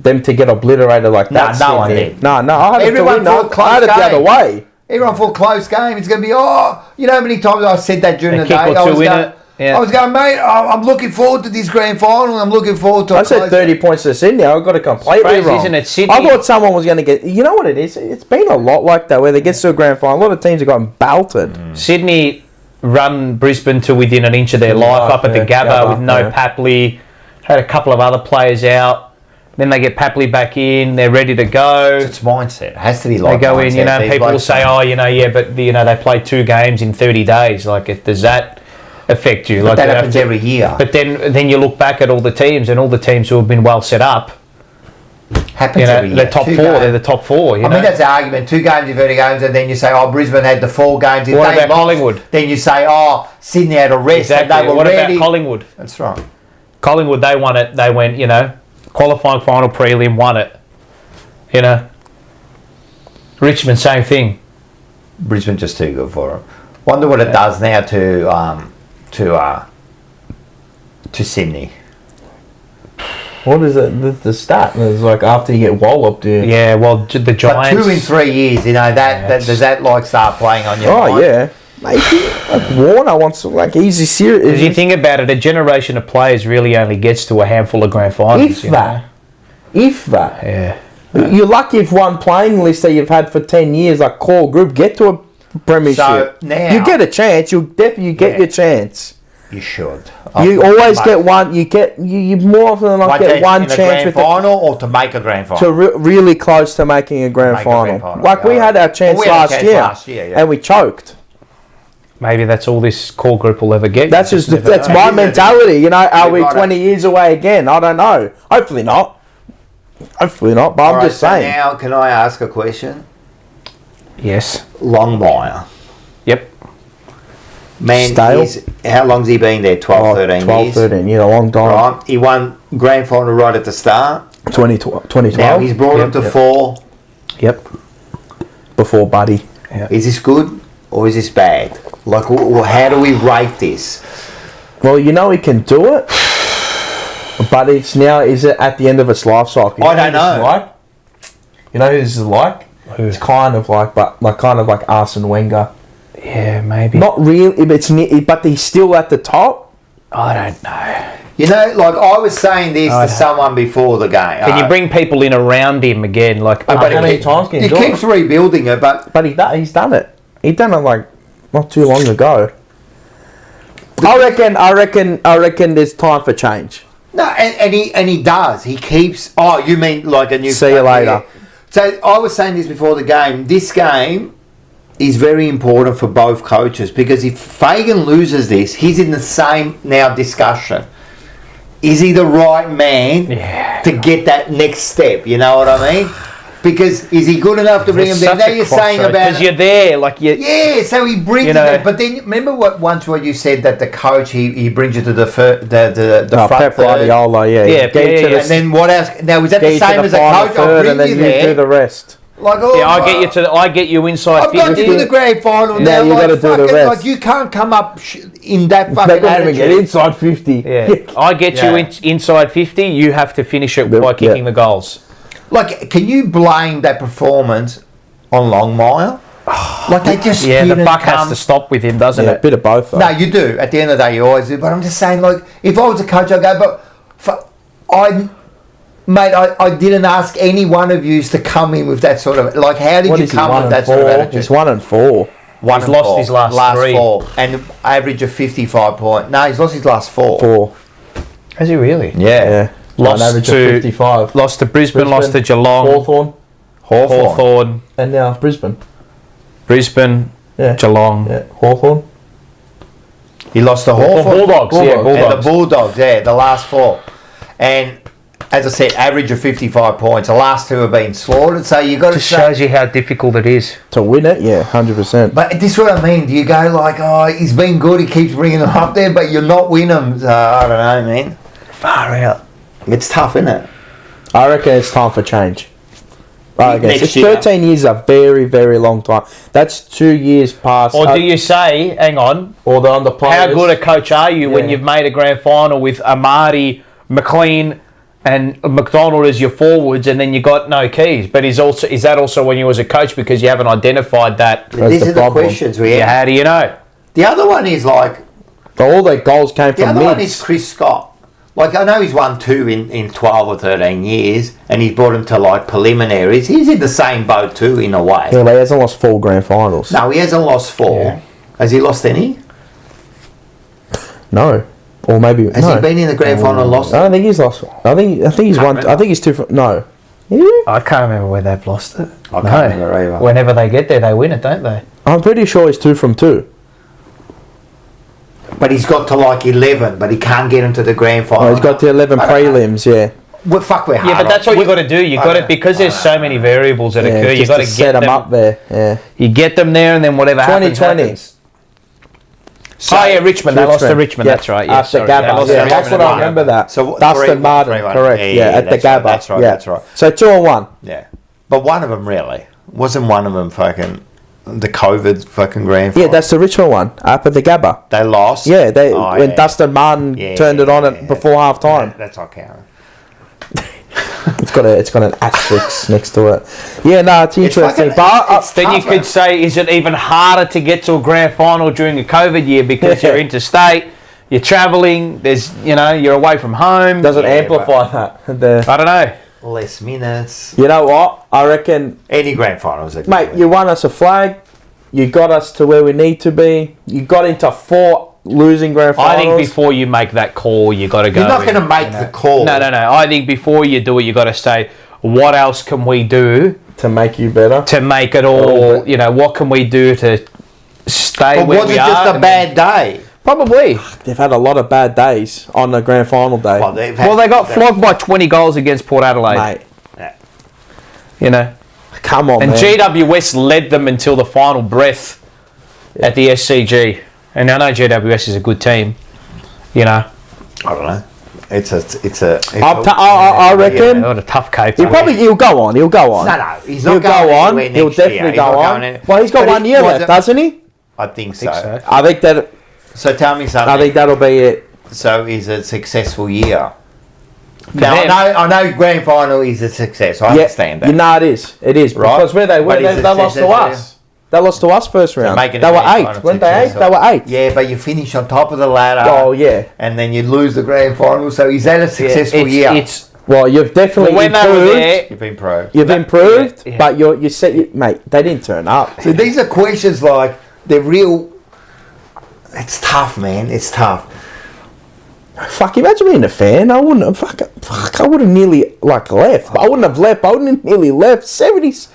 them to get obliterated like that. No one did. No, I had Everyone thought I had it the other way. Everyone thought close game. It's going to be, you know how many times I said that during the day? I was going, mate, I'm looking forward to this grand final. I'm looking forward to it. I said 30 points to Sydney. I got it completely wrong. Isn't it, Sydney? I thought someone was going to get... You know what it is? It's been a lot like that where they get to a grand final. A lot of teams have gotten belted. Sydney run Brisbane to within an inch of their life up at the Gabba with no Papley. Had a couple of other players out. Then they get Papley back in. They're ready to go. It's mindset. It has to be like they go mindset. in. People will say, but they played 2 games in 30 days. Like, does that affect you? But that happens every year. But then you look back at all the teams and all the teams who have been well set up. Happens every year. The top 4. They're the top 4. I mean, that's the argument. 2 games in 30 games, and then you say, Brisbane had the 4 games. What about Collingwood? Then you say, Sydney had a rest. Exactly. And they were ready. About Collingwood? That's right. Collingwood, they won it. They went, qualifying final prelim, won it. Richmond, same thing. Brisbane just too good for them. Wonder what it does now to Sydney. What is it? The stat is like after you get walloped. Yeah, well, the Giants. But 2 in 3 years, does that start playing on your mind? Oh yeah, maybe. Warner wants easy series. Because you think about it, a generation of players really only gets to a handful of grand finals. If that. Yeah. You're lucky if one playing list that you've had for 10 years, like core group, get to a premiership. So now you get a chance. You'll definitely get your chance. You should. You always get one. You more often than not get one chance with the grand final, or to make a grand final. To really close to making a grand final. Like we had our chance last year, and we choked. Maybe that's all this core group will ever get. That's my mentality. Are we 20 years away again? I don't know. Hopefully not. But I'm just saying. Now, can I ask a question? Yes. Longmire. Yep. Man, how long's he been there? 13 years? 13, a long time. Right. He won grand final right at the start. 2012. Now he's brought him to 4. Yep. Before Buddy. Yep. Is this good or is this bad? Like, how do we rate this? Well, he can do it, but is it at the end of its life cycle? I don't know. You know who this is like? It's kind of like Arsene Wenger. Yeah, maybe. Not really, but he's still at the top. I don't know. I was saying this to someone before the game. Can you bring people in around him again? But how many times can he keeps rebuilding it, but he's done it. He done it not too long ago. I reckon there's time for change. No, and he does. He keeps. Oh, you mean like a new? See you later. So I was saying this before the game. This game is very important for both coaches because if Fagan loses this, he's in the same now discussion. Is he the right man to get that next step? You know what I mean? Because is he good enough to bring him there? Now you're saying about because you're there, yeah. So he brings you there, but then remember what you said that the coach he brings you to the front Pep Guardiola, and then what else? Now is that the same as a coach? I'll bring and then you there. You do the rest. I get you inside 50. I've got you to the grand final now. You got to do the rest. You can't come up in that fucking They attitude. get inside 50. Yeah, I get you inside 50. You have to finish it by kicking the goals. Like, can you blame that performance on Long Mile? Like, they just the buck has to stop with him, doesn't it? A bit of both, though. No, you do. At the end of the day, you always do. But I'm just saying, like, if I was a coach, I'd go, I didn't ask any one of you to come in with that sort of, like, how did you come with that sort of attitude? He's 1-4. He's lost his last 3. 4, and average of 55 points. No, he's lost his last 4. 4. Has he really? Yeah. Lost average to of 55. Lost to Brisbane, lost to Geelong, Hawthorn, and now Brisbane, Geelong, Hawthorn. He lost to Hawthorn. Bulldogs. And the Bulldogs, the last 4. And as I said, average of 55 points. The last 2 have been slaughtered. So you got to say, shows you how difficult it is to win it. Yeah, 100%. But this is what I mean. Do you go like, oh, he's been good, he keeps bringing them up there, but you're not winning them? So, I don't know, man. Far out. It's tough, isn't it? I reckon it's time for change. Right, okay. Next 13 years is a very, very long time. That's 2 years past. Or do you say, hang on, or on the players, how good a coach are you when you've made a grand final with Amati, McLean, and McDonald as your forwards, and then you got no keys? But is that also when you was a coach because you haven't identified that? These are the questions we have. Yeah, how do you know? The other one is like, all the goals came the from other mids. one is Chris Scott. Like, I know he's won 2 in 12 or 13 years, and he's brought him to, like, preliminaries. He's in the same boat, too, in a way. Yeah, but he hasn't lost 4 grand finals. No, he hasn't lost 4. Yeah. Has he lost any? No. Or maybe... Has he been in the grand final and lost? I don't think he's lost. I think he's won... Remember. I think he's 2 from... No. Yeah? I can't remember where they've lost it. I can't remember either. Whenever they get there, they win it, don't they? I'm pretty sure he's 2 from 2. But he's got to, like, 11, but he can't get into the grand final. Oh, he's got the 11 prelims, yeah. Well, fuck, we're hard. Yeah, but that's what you got to do. You got to, because there's so many variables that occur. You got to set them up there. Yeah. You get them there, and then whatever 2020. happens. So, Richmond. They lost to Richmond. Yeah. That's right. Yeah, After sorry. Gabba. Yeah, that's what I remember that. So Dustin Martin, 3-1. correct. Yeah, at the Gabba. That's right. Yeah. That's right. So 2-1. Yeah, but one of them really wasn't. One of them fucking the COVID fucking grand final. Yeah, that's the Richmond one up at the Gabba. They lost. Yeah, when Dustin Martin turned it on before half time. Yeah, that's not counting. It's got an asterisk next to it. Yeah, no, it's interesting. Then you could say, is it even harder to get to a grand final during a COVID year because you're interstate, you're travelling, you're away from home. Does it amplify that? I don't know. Less minutes. You know what? I reckon any grand finals. Mate, you won us a flag. You got us to where we need to be. You got into 4 losing grand finals. I think before you make that call, you got to go. You're not going to make the call. No. I think before you do it, you got to say, what else can we do to make you better? To make it all, what can we do to stay where we are? Was it just a bad day? Probably. They've had a lot of bad days on the grand final day. Well, they got flogged by 20 goals against Port Adelaide. Mate. Yeah. Come on, and man. GWS led them until the final breath at the SCG. And I know GWS is a good team. I don't know. I reckon. What a tough case. He'll go on. He'll go on. No, he's not going anywhere next He'll definitely year. go on. Well, he's got 1 year left, doesn't he? I think so. I think that. So tell me something. I think that'll be it. So is it a successful year? Now I know grand final is a success. I understand that. You know it is. It is right? Because where they lost to us. They lost to us first round. They were 8th. Weren't they 8th? They were 8th. Yeah, but you finish on top of the ladder. Oh yeah. And then you lose the grand final. So is that a successful year? Well, you've definitely improved. You've improved. You've improved, but you said, mate, they didn't turn up. So these are questions like they're real. It's tough, man. It's tough. Fuck, imagine being a fan. I wouldn't have. Fuck, I would have nearly left. But I wouldn't have left. I wouldn't have nearly left. 70s.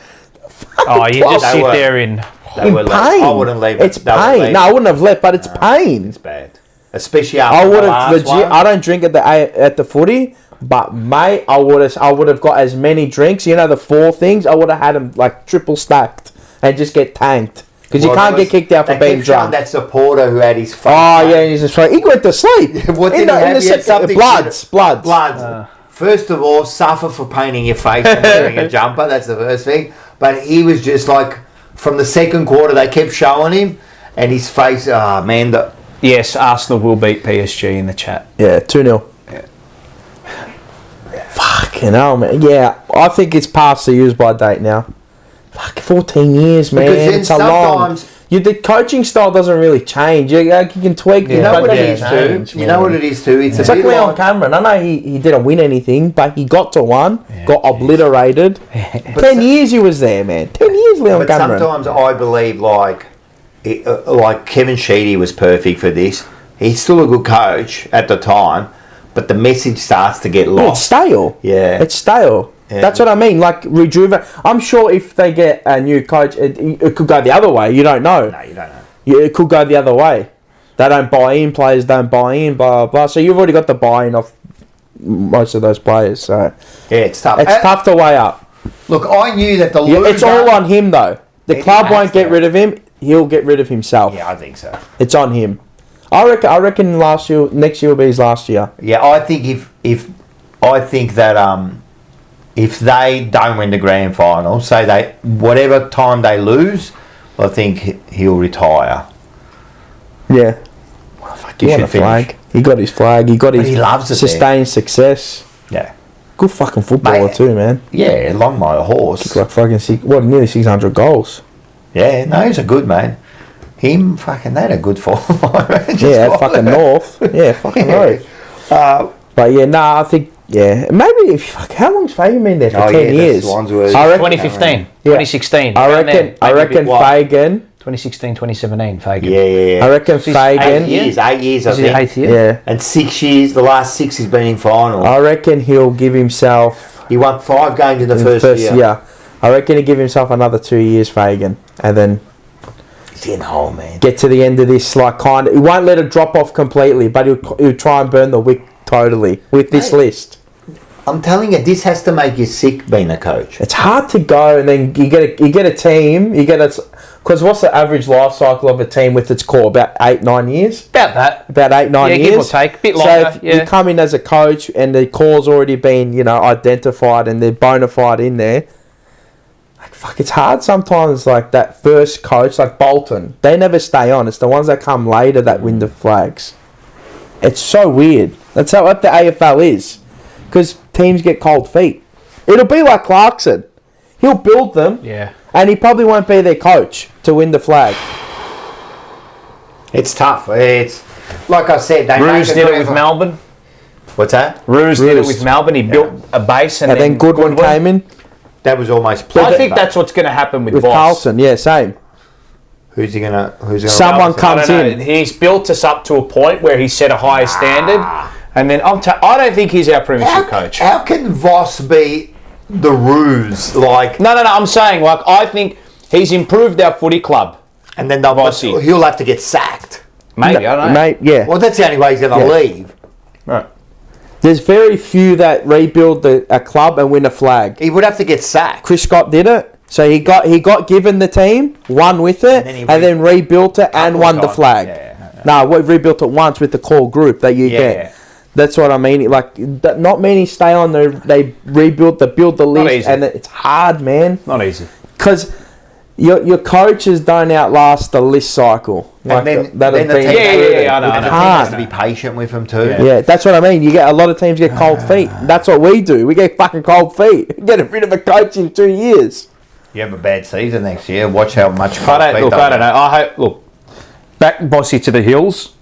You just sit there in pain. I wouldn't leave. It's pain. No, I wouldn't have left, but it's pain. It's bad, especially after the last one. I don't drink at the footy, but mate, I would have got as many drinks. The 4 things. I would have had them like triple stacked and just get tanked. Because you can't get kicked out for being drunk. That supporter who had his face. Oh yeah, he's just he went to sleep. What did he have? He had something. Bloods. First of all, suffer for painting your face and wearing a jumper. That's the first thing. But he was just like, from the second quarter, they kept showing him, and his face. Oh man, yes, Arsenal will beat PSG in the chat. Yeah, 2-0. Yeah. Fuck. Fucking hell, man. Yeah, I think it's past the use-by date now. Fuck, 14 years, man. Because then it's a long... sometimes The coaching style doesn't really change. You can tweak you know but what it doesn't is change, too. man. You know what it is too. It's like Leon Cameron. I know he didn't win anything, but he got to one, got obliterated. 10 years he was there, man. 10 years, Leon Cameron. Sometimes I believe like Kevin Sheedy was perfect for this. He's still a good coach at the time, but the message starts to get lost. It's stale. Yeah. It's stale. Yeah. That's what I mean. Like rejuvenate. I'm sure if they get a new coach, it could go the other way. You don't know. No, you don't know. It could go the other way. They don't buy in. Players don't buy in. Blah blah. So you've already got the buy-in of most of those players. So yeah, it's tough. It's tough to weigh up. Look, I knew that the loser... It's all on him though. The club won't get rid of him. He'll get rid of himself. Yeah, I think so. It's on him. I reckon next year will be his last year. Yeah, I think if they don't win the grand final, say whatever time they lose, I think he'll retire. Yeah. Well, fuck, He got a flag. He got his flag. He got his sustained success. Yeah. Good fucking footballer too, man. Yeah, long my horse. Kicked like fucking nearly 600 goals. Yeah, no, he's a good man. Him, fucking, they had a good form. Yeah, fucking North. Yeah, fucking North. But yeah, I think, maybe, how long's Fagan been there for? 10 years? I reckon 2015, 2016. I reckon Fagan. 2016, 2017, Fagan. Yeah. I reckon Fagan. 8 years, I think. 8 years? Yeah. And 6 years, the last 6 he's been in final. I reckon he'll give himself... He won 5 games in the first year. I reckon he'll give himself another 2 years, Fagan. And then... man. Get to the end of this, he won't let it drop off completely, but he'll try and burn the wick totally with this list. I'm telling you, this has to make you sick being a coach. It's hard to go, and then you get a team, because what's the average life cycle of a team with its core? About 8-9 years. About that. About 8-9 years. Give or take, a bit longer. So if you come in as a coach and the core's already been identified and they're bona fide in there. It's hard sometimes, like that first coach, like Bolton, they never stay on. It's the ones that come later that win the flags. It's so weird. That's what the AFL is. Because teams get cold feet. It'll be like Clarkson. He'll build them. Yeah. And he probably won't be their coach to win the flag. It's tough. It's, like I said, Roos did it with Melbourne. What's that? Roos did it with Melbourne. He built a base and then Goodwin came in. That was almost... I think that's what's going to happen with Voss. Carlton, yeah, same. Who's he gonna? Someone comes in. He's built us up to a point where he set a higher standard, and then I don't think he's our premiership coach. How can Voss be the ruse? Like no. I'm saying I think he's improved our footy club, and then he'll have to get sacked. Maybe I don't know. Yeah. Well, that's the only way he's going to leave. Right. There's very few that rebuild a club and win a flag. He would have to get sacked. Chris Scott did it. So he got given the team, won with it, and then rebuilt it and won the flag. No, we rebuilt it once with the core group that you get. That's what I mean. Like, not many stay on there. They build the list, and it's hard, man. Not easy. Because your coaches don't outlast the list cycle. Like and then the team, I know. And the team has to be patient with them too. Yeah, that's what I mean. You get a lot of teams get cold feet. That's what we do. We get fucking cold feet. We get rid of a coach in 2 years. You have a bad season next year. Watch how much. I don't know. I hope. Back Bossy to the hills,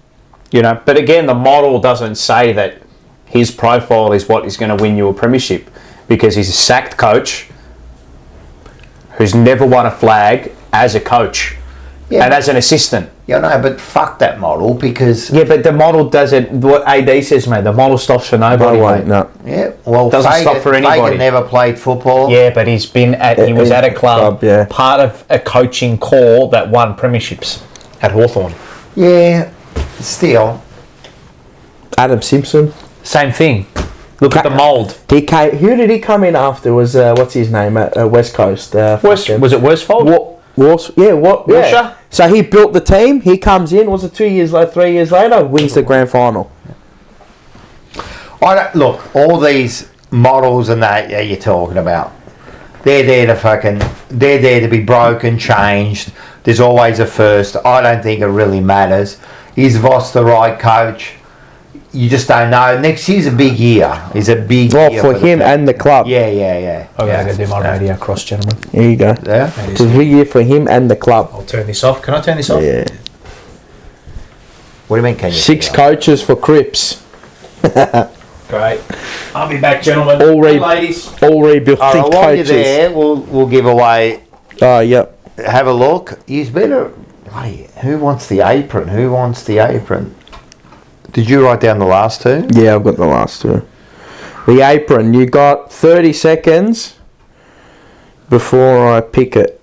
But again, the model doesn't say that his profile is what is going to win you a premiership, because he's a sacked coach who's never won a flag as a coach and as an assistant. Yeah, no, but fuck that model, because... Yeah, but the model doesn't... What AD says, mate, the model stops for nobody, mate. No. Yeah, well, doesn't stop for anybody. Fagan never played football. Yeah, but he was at a club, part of a coaching core that won premierships at Hawthorn. Yeah, still. Adam Simpson. Same thing. Look at the mould. Who did he come in after? Was what's his name at West Coast? Was it Worsfold? Yeah. So he built the team. He comes in. Was it 3 years later? Wins the grand final. Look, all these models and that you're talking about, they're there to be broken, changed. There's always a first. I don't think it really matters. Is Voss the right coach? you just don't know. Next year's a big year. It's a big year for him and the club. Yeah. I'm going to do my radio cross, gentlemen. Here you go. Yeah. It's a big year for him and the club. I'll turn this off. Can I turn this off? Yeah. What do you mean? Can you? 6 coaches for Crips. Great. I'll be back, gentlemen. Ladies. All rebuilding while coaches. you're there, we'll give away. Oh, yep. Have a look. You better. Hey, who wants the apron? Who wants the apron? Did you write down the last two? Yeah, I've got the last two. The apron. You got 30 seconds before I pick it.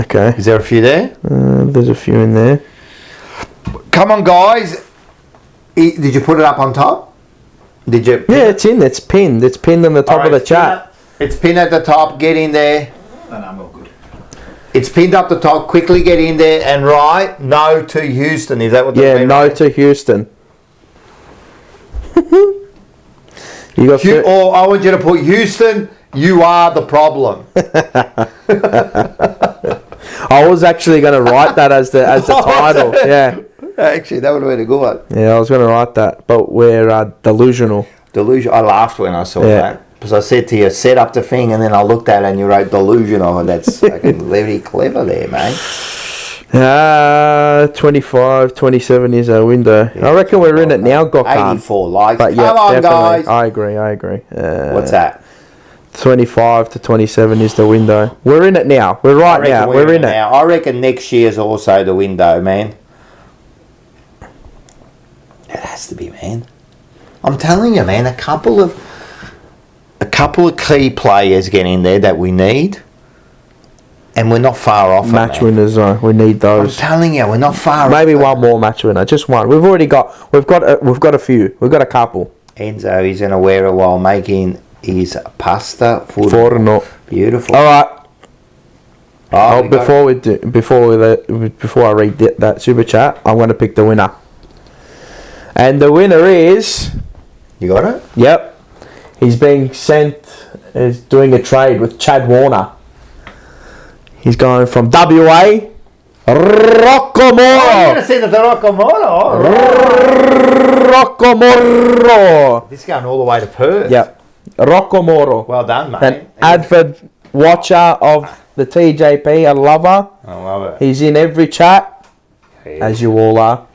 Okay. Is there a few there? There's a few in there. Come on, guys. Did you put it up on top? Did you? Yeah, it's in. It's pinned. It's pinned on the top of the chat. It's pinned at the top. Get in there. No, I'm all good. It's pinned up the top. Quickly get in there and write no to Houston. Is that what? Yeah, no to Houston. You got. Or I want you to put Houston. You are the problem. I was actually going to write that as the title. Yeah. Actually, that would have been a good one. Yeah, I was going to write that, but we're delusional. Delusional. I laughed when I saw that because I said to you, set up the thing, and then I looked at it and you wrote delusional, and that's fucking very clever there, mate. 25, 27 is our window. Yeah, I reckon we're in it now, Gokhan. 84 likes. But yeah, come on, definitely. guys. I agree. What's that? 25 to 27 is the window. We're in it now. We're right now. We're in it now. I reckon next year's also the window, man. It has to be, man. I'm telling you, man. A couple of key players get in there that we need, and we're not far off. Match winners, though. We need those. I'm telling you, we're not far. Maybe one more match winner, just one. We've got a few. We've got a couple. Enzo is gonna wear it while making his pasta forno. Beautiful. All right. Before I read that super chat, I'm going to pick the winner. And the winner is... You got it? Yep. He's being sent... He's doing a trade with Chad Warner. He's going from WA... Roccomoro! I'm going to say the Roccomoro. Roccomoro! This is going all the way to Perth. Yep. Roccomoro. Well done, mate. An avid watcher of the TJP, a lover. I love it. He's in every chat, as you all are.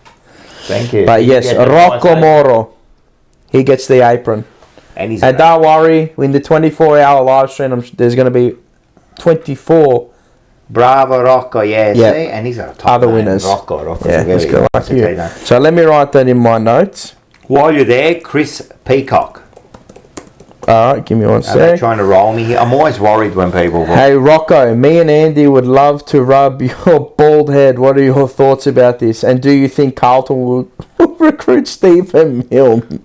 Thank you. But yes, Roccomoro. He gets the apron. And don't worry, in the 24-hour live stream, there's going to be 24. Bravo, Rocco, yeah. See? And he's got a top other name. winners. Rocco's yeah, let's go like you. So let me write that in my notes. While you're there, Chris Peacock. Alright, give me one Are they sec. trying to roll me here? I'm always worried when people... Hey Rocco, me and Andy would love to rub your bald head. What are your thoughts about this? And do you think Carlton will recruit Stephen Milne?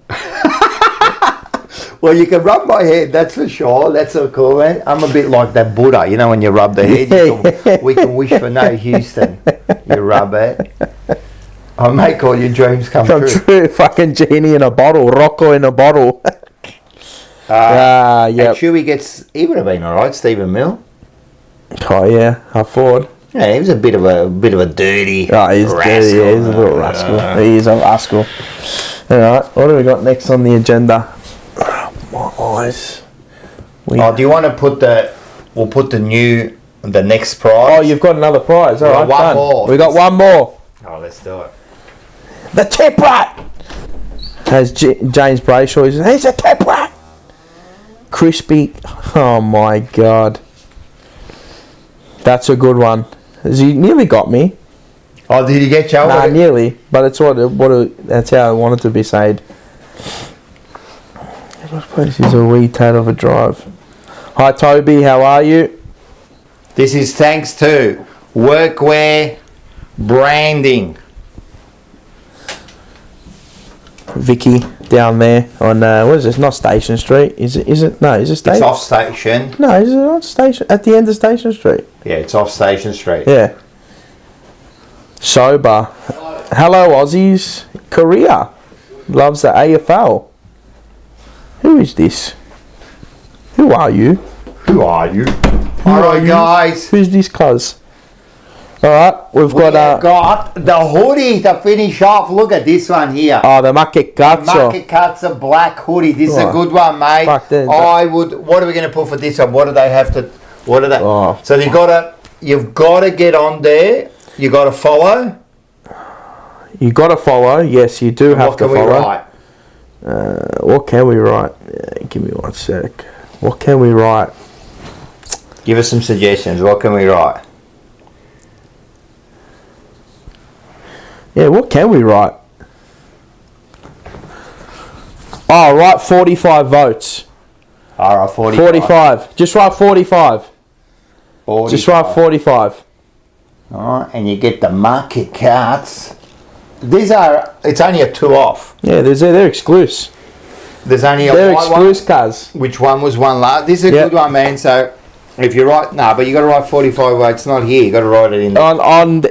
Well, you can rub my head, that's for sure. That's so cool, man. I'm a bit like that Buddha. You know, when you rub the head, we can wish for no Houston. You rub it. I make all your dreams come true. Fucking genie in a bottle. Rocco in a bottle. And Chewy gets... He would have been all right, Stephen Mill. Oh, yeah. Half forward. Yeah, he was a bit of a dirty Oh, he's rascal. dirty. Yeah, he's a little rascal. He is a rascal. All right. What do we got next on the agenda? My eyes. Do you want to put we'll put the next prize? Oh, you've got another prize. All right, one more. We got one more. Oh, let's do it. The tip rat. As James Brayshaw says, he's a tip rat. Crispy. Oh my God. That's a good one. He nearly got me. Oh, did he get you? Nah, nearly. But it's that's how I wanted to be said. This place is a wee tad of a drive. Hi Toby, how are you? This is thanks to Workwear Branding. Vicky down there on what is this? Not Station Street. Is it? No, is it Station? It's off Station. No, is it on Station? At the end of Station Street. Yeah, it's off Station Street. Yeah. Sober. Hello Aussies. Korea loves the AFL. Who is this? Who are you? Who are you? Alright, guys. Who's this cuz? All right, we've got the hoodie to finish off. Look at this one here. Oh, the Market Katsa black hoodie. This is a good one, mate. I would. What are we going to put for this one? What do they have to? What are they? Oh. So you've got to get on there. You got to follow. You got to follow. Yes, you do have to follow. What can we write? What can we write? Give me 1 sec. What can we write? Give us some suggestions. What can we write? Yeah, what can we write? Oh, write 45 votes. All right, 45. Just write 45. 45. Just write 45. All right, and you get the market cards. It's only a 2 off. Yeah, they're exclusive. There's only they're a exclusive cards. Which one was one last? This is a good one, man. So if you write, but you got to write 45. Well, it's not here. You got to write it in there.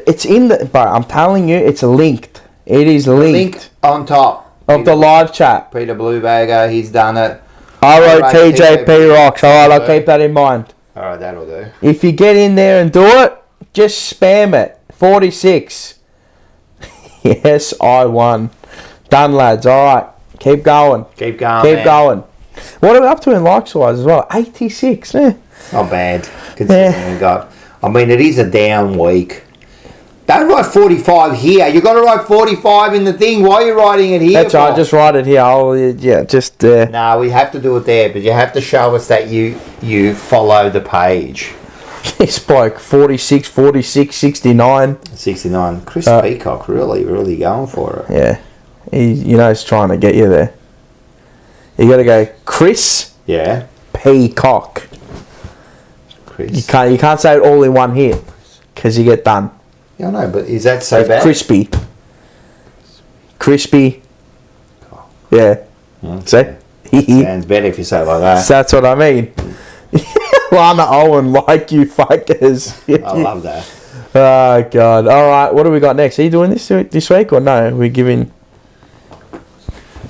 It's in the. But I'm telling you, it's linked. It is linked on top of the live chat. Peter Bluebagger, he's done it. ROTJP rocks. All right, I'll keep that in mind. All right, that'll do. If you get in there and do it, just spam it. 46. Yes, I won. Done, lads. All right, keep going. Keep going. Keep going. What are we up to in likes wise as well? 86. Yeah. Not bad. I mean, it is a down week. Don't write 45 here. You got to write 45 in the thing. Why are you writing it here? That's right. Just write it here. Just there. No, we have to do it there, but you have to show us that you follow the page. This bloke 46, 69. 69. Chris Peacock really going for it. Yeah, he's trying to get you there. You got to go Chris. Yeah. Peacock. Chris. You can't say it all in one hit because you get done. Yeah, I know, but is that so bad? Crispy. Oh. Yeah. Okay. See? Sounds better if you say it like that. So that's what I mean. Lana Owen, like you fuckers. I love that. Oh, God. All right, what do we got next? Are you doing this week or no? We're giving...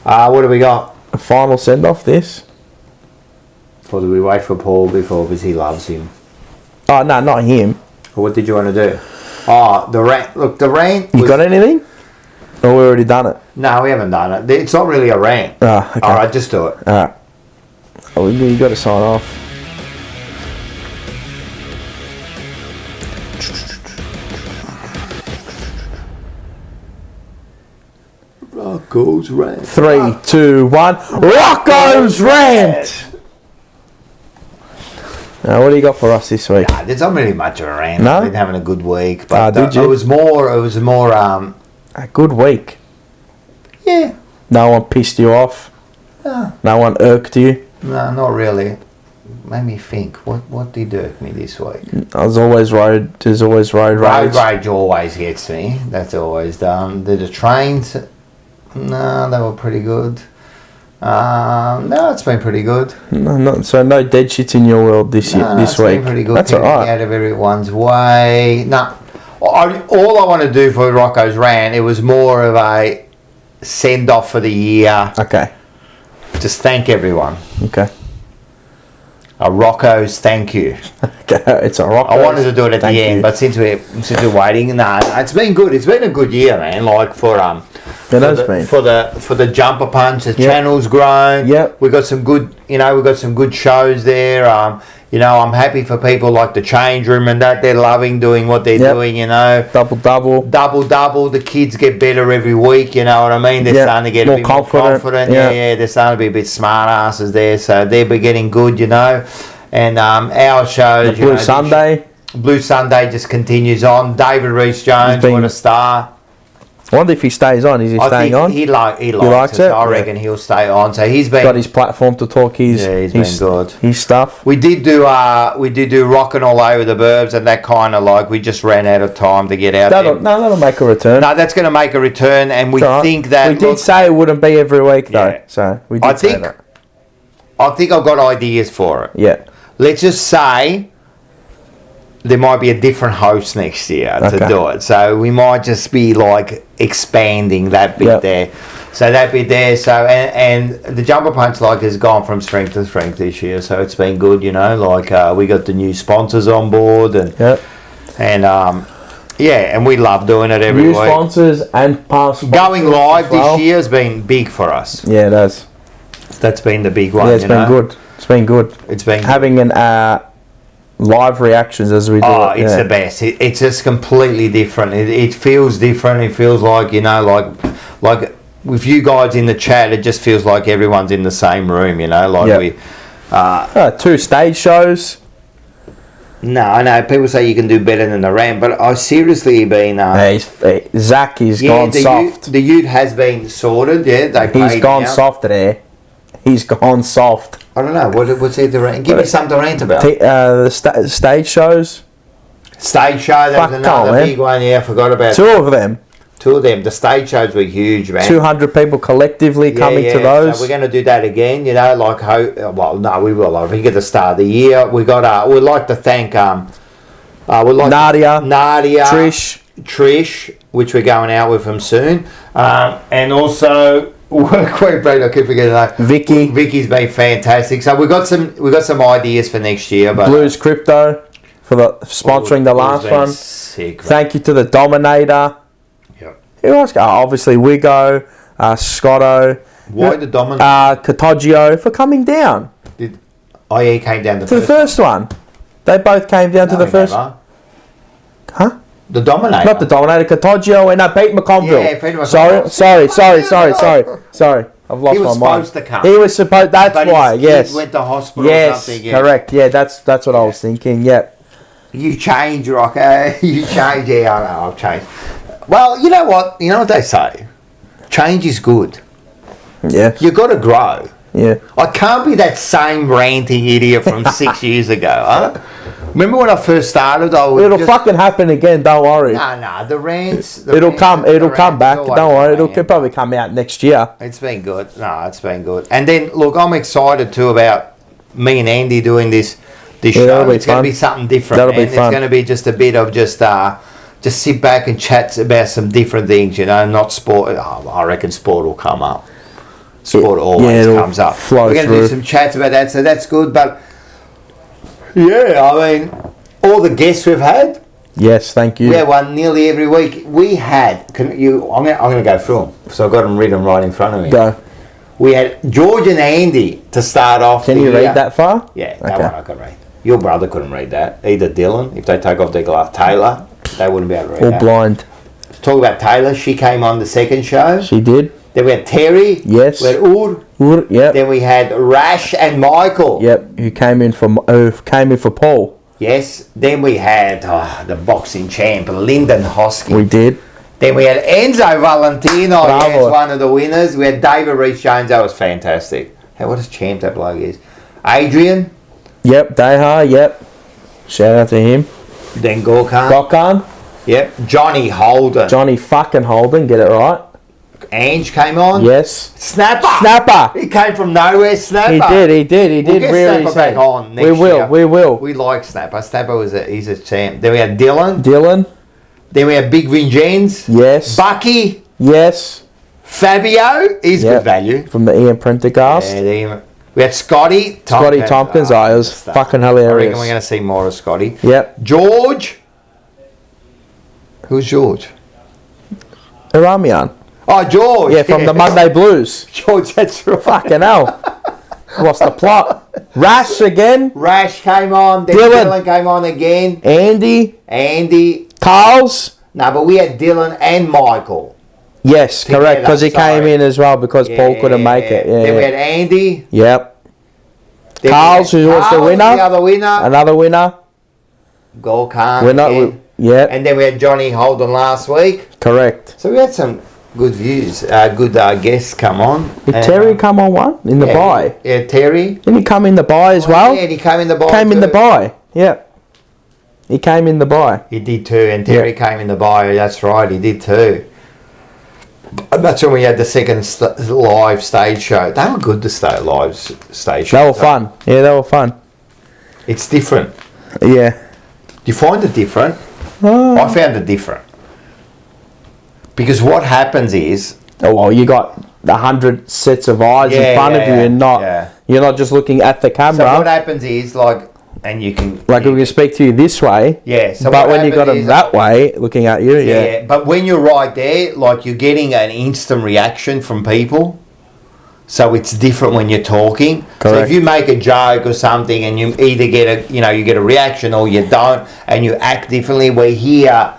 what do we got? A final send-off, this? Or do we wait for Paul because he loves him? Oh, no, not him. Or what did you want to do? Oh, the rant. Look, the rant... You got anything? Or we already done it? No, we haven't done it. It's not really a rant. Oh, okay. All right, just do it. All right. Oh, you got to sign off. Rocco's rant. 3, 2, 1. Rocco's rant. Now, what do you got for us this week? There's not really much of a rant. No? I've been having a good week, but did you? It was more. A good week. Yeah. No one pissed you off. No one irked you. No, not really. Made me think. What did irk me this week? There's always road rage. Road rage always gets me. That's always done. The trains. No, they were pretty good. No, it's been pretty good. No dead shits in your world this week. Been pretty good. That's all right. Out of everyone's way. No, all I want to do for Rocco's rant, it was more of a send off for the year. Okay. Just thank everyone. Okay. A Rocco's thank you. Okay, it's a Rocco's. I wanted to do it at the end, but since we're waiting, it's been good. It's been a good year, man. Like for the jumper punch, the channel's grown. Yep. We got some good, we got some good shows there. I'm happy for people like the change room and that they're loving doing what they're doing. Double. The kids get better every week. You know what I mean? They're starting to get a bit more confident. Yeah. They're starting to be a bit smart asses there, so they're getting good. And our shows. Blue Sunday just continues on. David Rees-Jones, what a star. I wonder if he stays on. Is he staying on? He likes it. I reckon he'll stay on. So he's got his platform to talk his been good. His stuff. We did do Rockin' All Over the Burbs, and that kind of we just ran out of time to get out there. That'll make a return. No, that's going to make a return, and we think that we did say it wouldn't be every week though. So we did say that. I think I've got ideas for it. Yeah. Let's just say there might be a different host next year to do it. So we might just be expanding that bit there. So that bit there. So and the jumper punch has gone from strength to strength this year. So it's been good, we got the new sponsors on board and Yeah, and we love doing it every New week. sponsors and past sponsors. Going live as well. this year has been big for us. Yeah, it has. That's been the big one. Yeah, it's been good. It's been good. It's been having an live reactions as we do it. It's the best. It's just completely different. It feels different. It feels like, you know, like with you guys in the chat, it just feels like everyone's in the same room, you know, like we 2 stage shows. No, I know people say you can do better than the Ram, but I seriously been Zach is gone soft. The youth has been sorted. Yeah, he's gone soft there. He's gone soft. I don't know what's the rant. Give me something to rant about. The stage shows. Stage show. That was another big one. Yeah, I forgot about 2 of them. 2 of them. The stage shows were huge, man. 200 people collectively coming to those. So we're going to do that again. You know, like we will. I think at the start of the year we got. We'd like to thank Nadia, Trish, which we're going out with them soon, and also. I keep forgetting that. Vicky's been fantastic. So we got some ideas for next year. But Blues Crypto for the sponsoring the last one. Sick, thank you to the Dominator. Yep. Who else? Obviously Wigo, Scotto. Why the Dominator? Catoggio for coming down. He came down to the first one. They both came down to the first. Huh? The Dominator. Not the Dominator, Catoggio and Pete McConville. Yeah, Pete McConville. Sorry. I've lost my mind. He was supposed to come. He was supposed. That's why. Yes. He went to hospital. Or something. Yes, correct. Yeah, that's what I was thinking. Yeah. You change, Rocker. You change. Yeah, I know. I've changed. Well, you know what? You know what they say. Change is good. Yeah. You got to grow. Yeah. I can't be that same ranting idiot from 6 years ago. Huh? Remember when I first started? It'll fucking happen again. Don't worry. No. The rants. It'll come back. Don't worry. It'll probably come out next year. It's been good. No, it's been good. And then look, I'm excited too about me and Andy doing this show. It's going to be something different. That'll be fun. It's going to be just a bit of just sit back and chat about some different things. You know, not sport. I reckon sport will come up. Sport always comes up. We're going to do some chats about that, so that's good. But yeah, I mean, all the guests we've had. Yes, thank you. We had one nearly every week. We had. I'm going to go through them. So I've got them written right in front of me. Go. We had George and Andy to start off. Can you read that far? Yeah, that one I can read. Your brother couldn't read that. Either Dylan, if they take off their glass. Taylor, they wouldn't be able to read that. All blind. Talk about Taylor. She came on the second show. She did. Then we had Terry. Yes. We had Ur. Yep. Then we had Rash and Michael. Yep. Who came in for Paul. Yes. Then we had the boxing champ, Lyndon Hoskin. We did. Then we had Enzo Valentino as one of the winners. We had David Rees-Jones. That was fantastic. Hey, what a champ that bloke is. Adrian. Yep. Deha. Yep. Shout out to him. Then Gorkan. Gorkan. Yep. Johnny Holden. Johnny fucking Holden. Get it right. Ange came on. Yes. Snapper. He came from nowhere. Snapper. He did. We'll get Snapper back on next year. We will. We like Snapper. Snapper he's a champ. Then we had Dylan. Then we had Big Vincenz. Yes. Bucky. Yes. Fabio. He's good value. From the Ian Prendergast. Yeah, we had Scotty Tompkins. It was fucking hilarious. I reckon we're going to see more of Scotty. Yep. George. Who's George? Iramian. Oh, George. Yeah, from the Monday Blues. George, that's right. Fucking hell. What's the plot? Rash again. Rash came on. Then Dylan came on again. Andy. Carl's. No, but we had Dylan and Michael. Yes, correct. Because he came in as well because Paul couldn't make it. Yeah. Then we had Andy. Yep. Carl's, who was the winner. The other winner. Another winner. Gorkan. Winner. Yeah. And then we had Johnny Holden last week. Correct. So we had some good views, good guests come on. Did Terry come on one in the buy? Yeah, Terry. Didn't he come in the buy as well? Yeah, he came in the buy. In the buy. Yeah. He came in the buy. He did too, and Terry came in the buy. That's right, he did too. And that's when we had the second live stage show. They were good to stay live stage show. They were fun. Yeah, they were fun. It's different. Yeah. Do you find it different? I found it different. Because what happens is... Oh, well, you got 100 sets of eyes in front of you and you're not just looking at the camera. So what happens is, like, And you can... Like, we can speak to you this way. Yeah. So but when you got them that way, looking at you, yeah. But when you're right there, like, you're getting an instant reaction from people. So it's different when you're talking. Correct. So if you make a joke or something and you either get you get a reaction or you don't, and you act differently, we're here...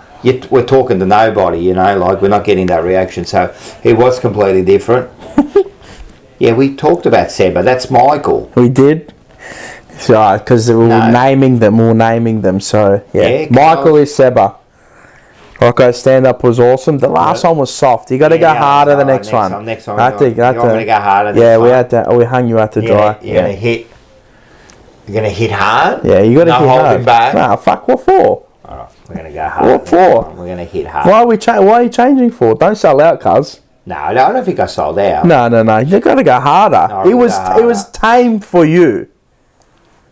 We're talking to nobody, you know, like we're not getting that reaction. So it was completely different. Yeah, we talked about Seba. That's Michael. We did. So, because we were naming them. So, yeah. Michael is Seba. Rocco stand-up was awesome. The last one was soft. You got to go harder the next one. Next one. You want me to go harder? Yeah, we had to. We hung you out to dry. You're going to hit. You're going to hit hard? Yeah, you got to hit hard. No holding back? Nah, fuck, what for? All right, we're going to go hard. What for? We're going to hit hard. Why are you changing for? Don't sell out, cuz. No, I don't think I sold out. No. You got to go harder. No, it was tame for you.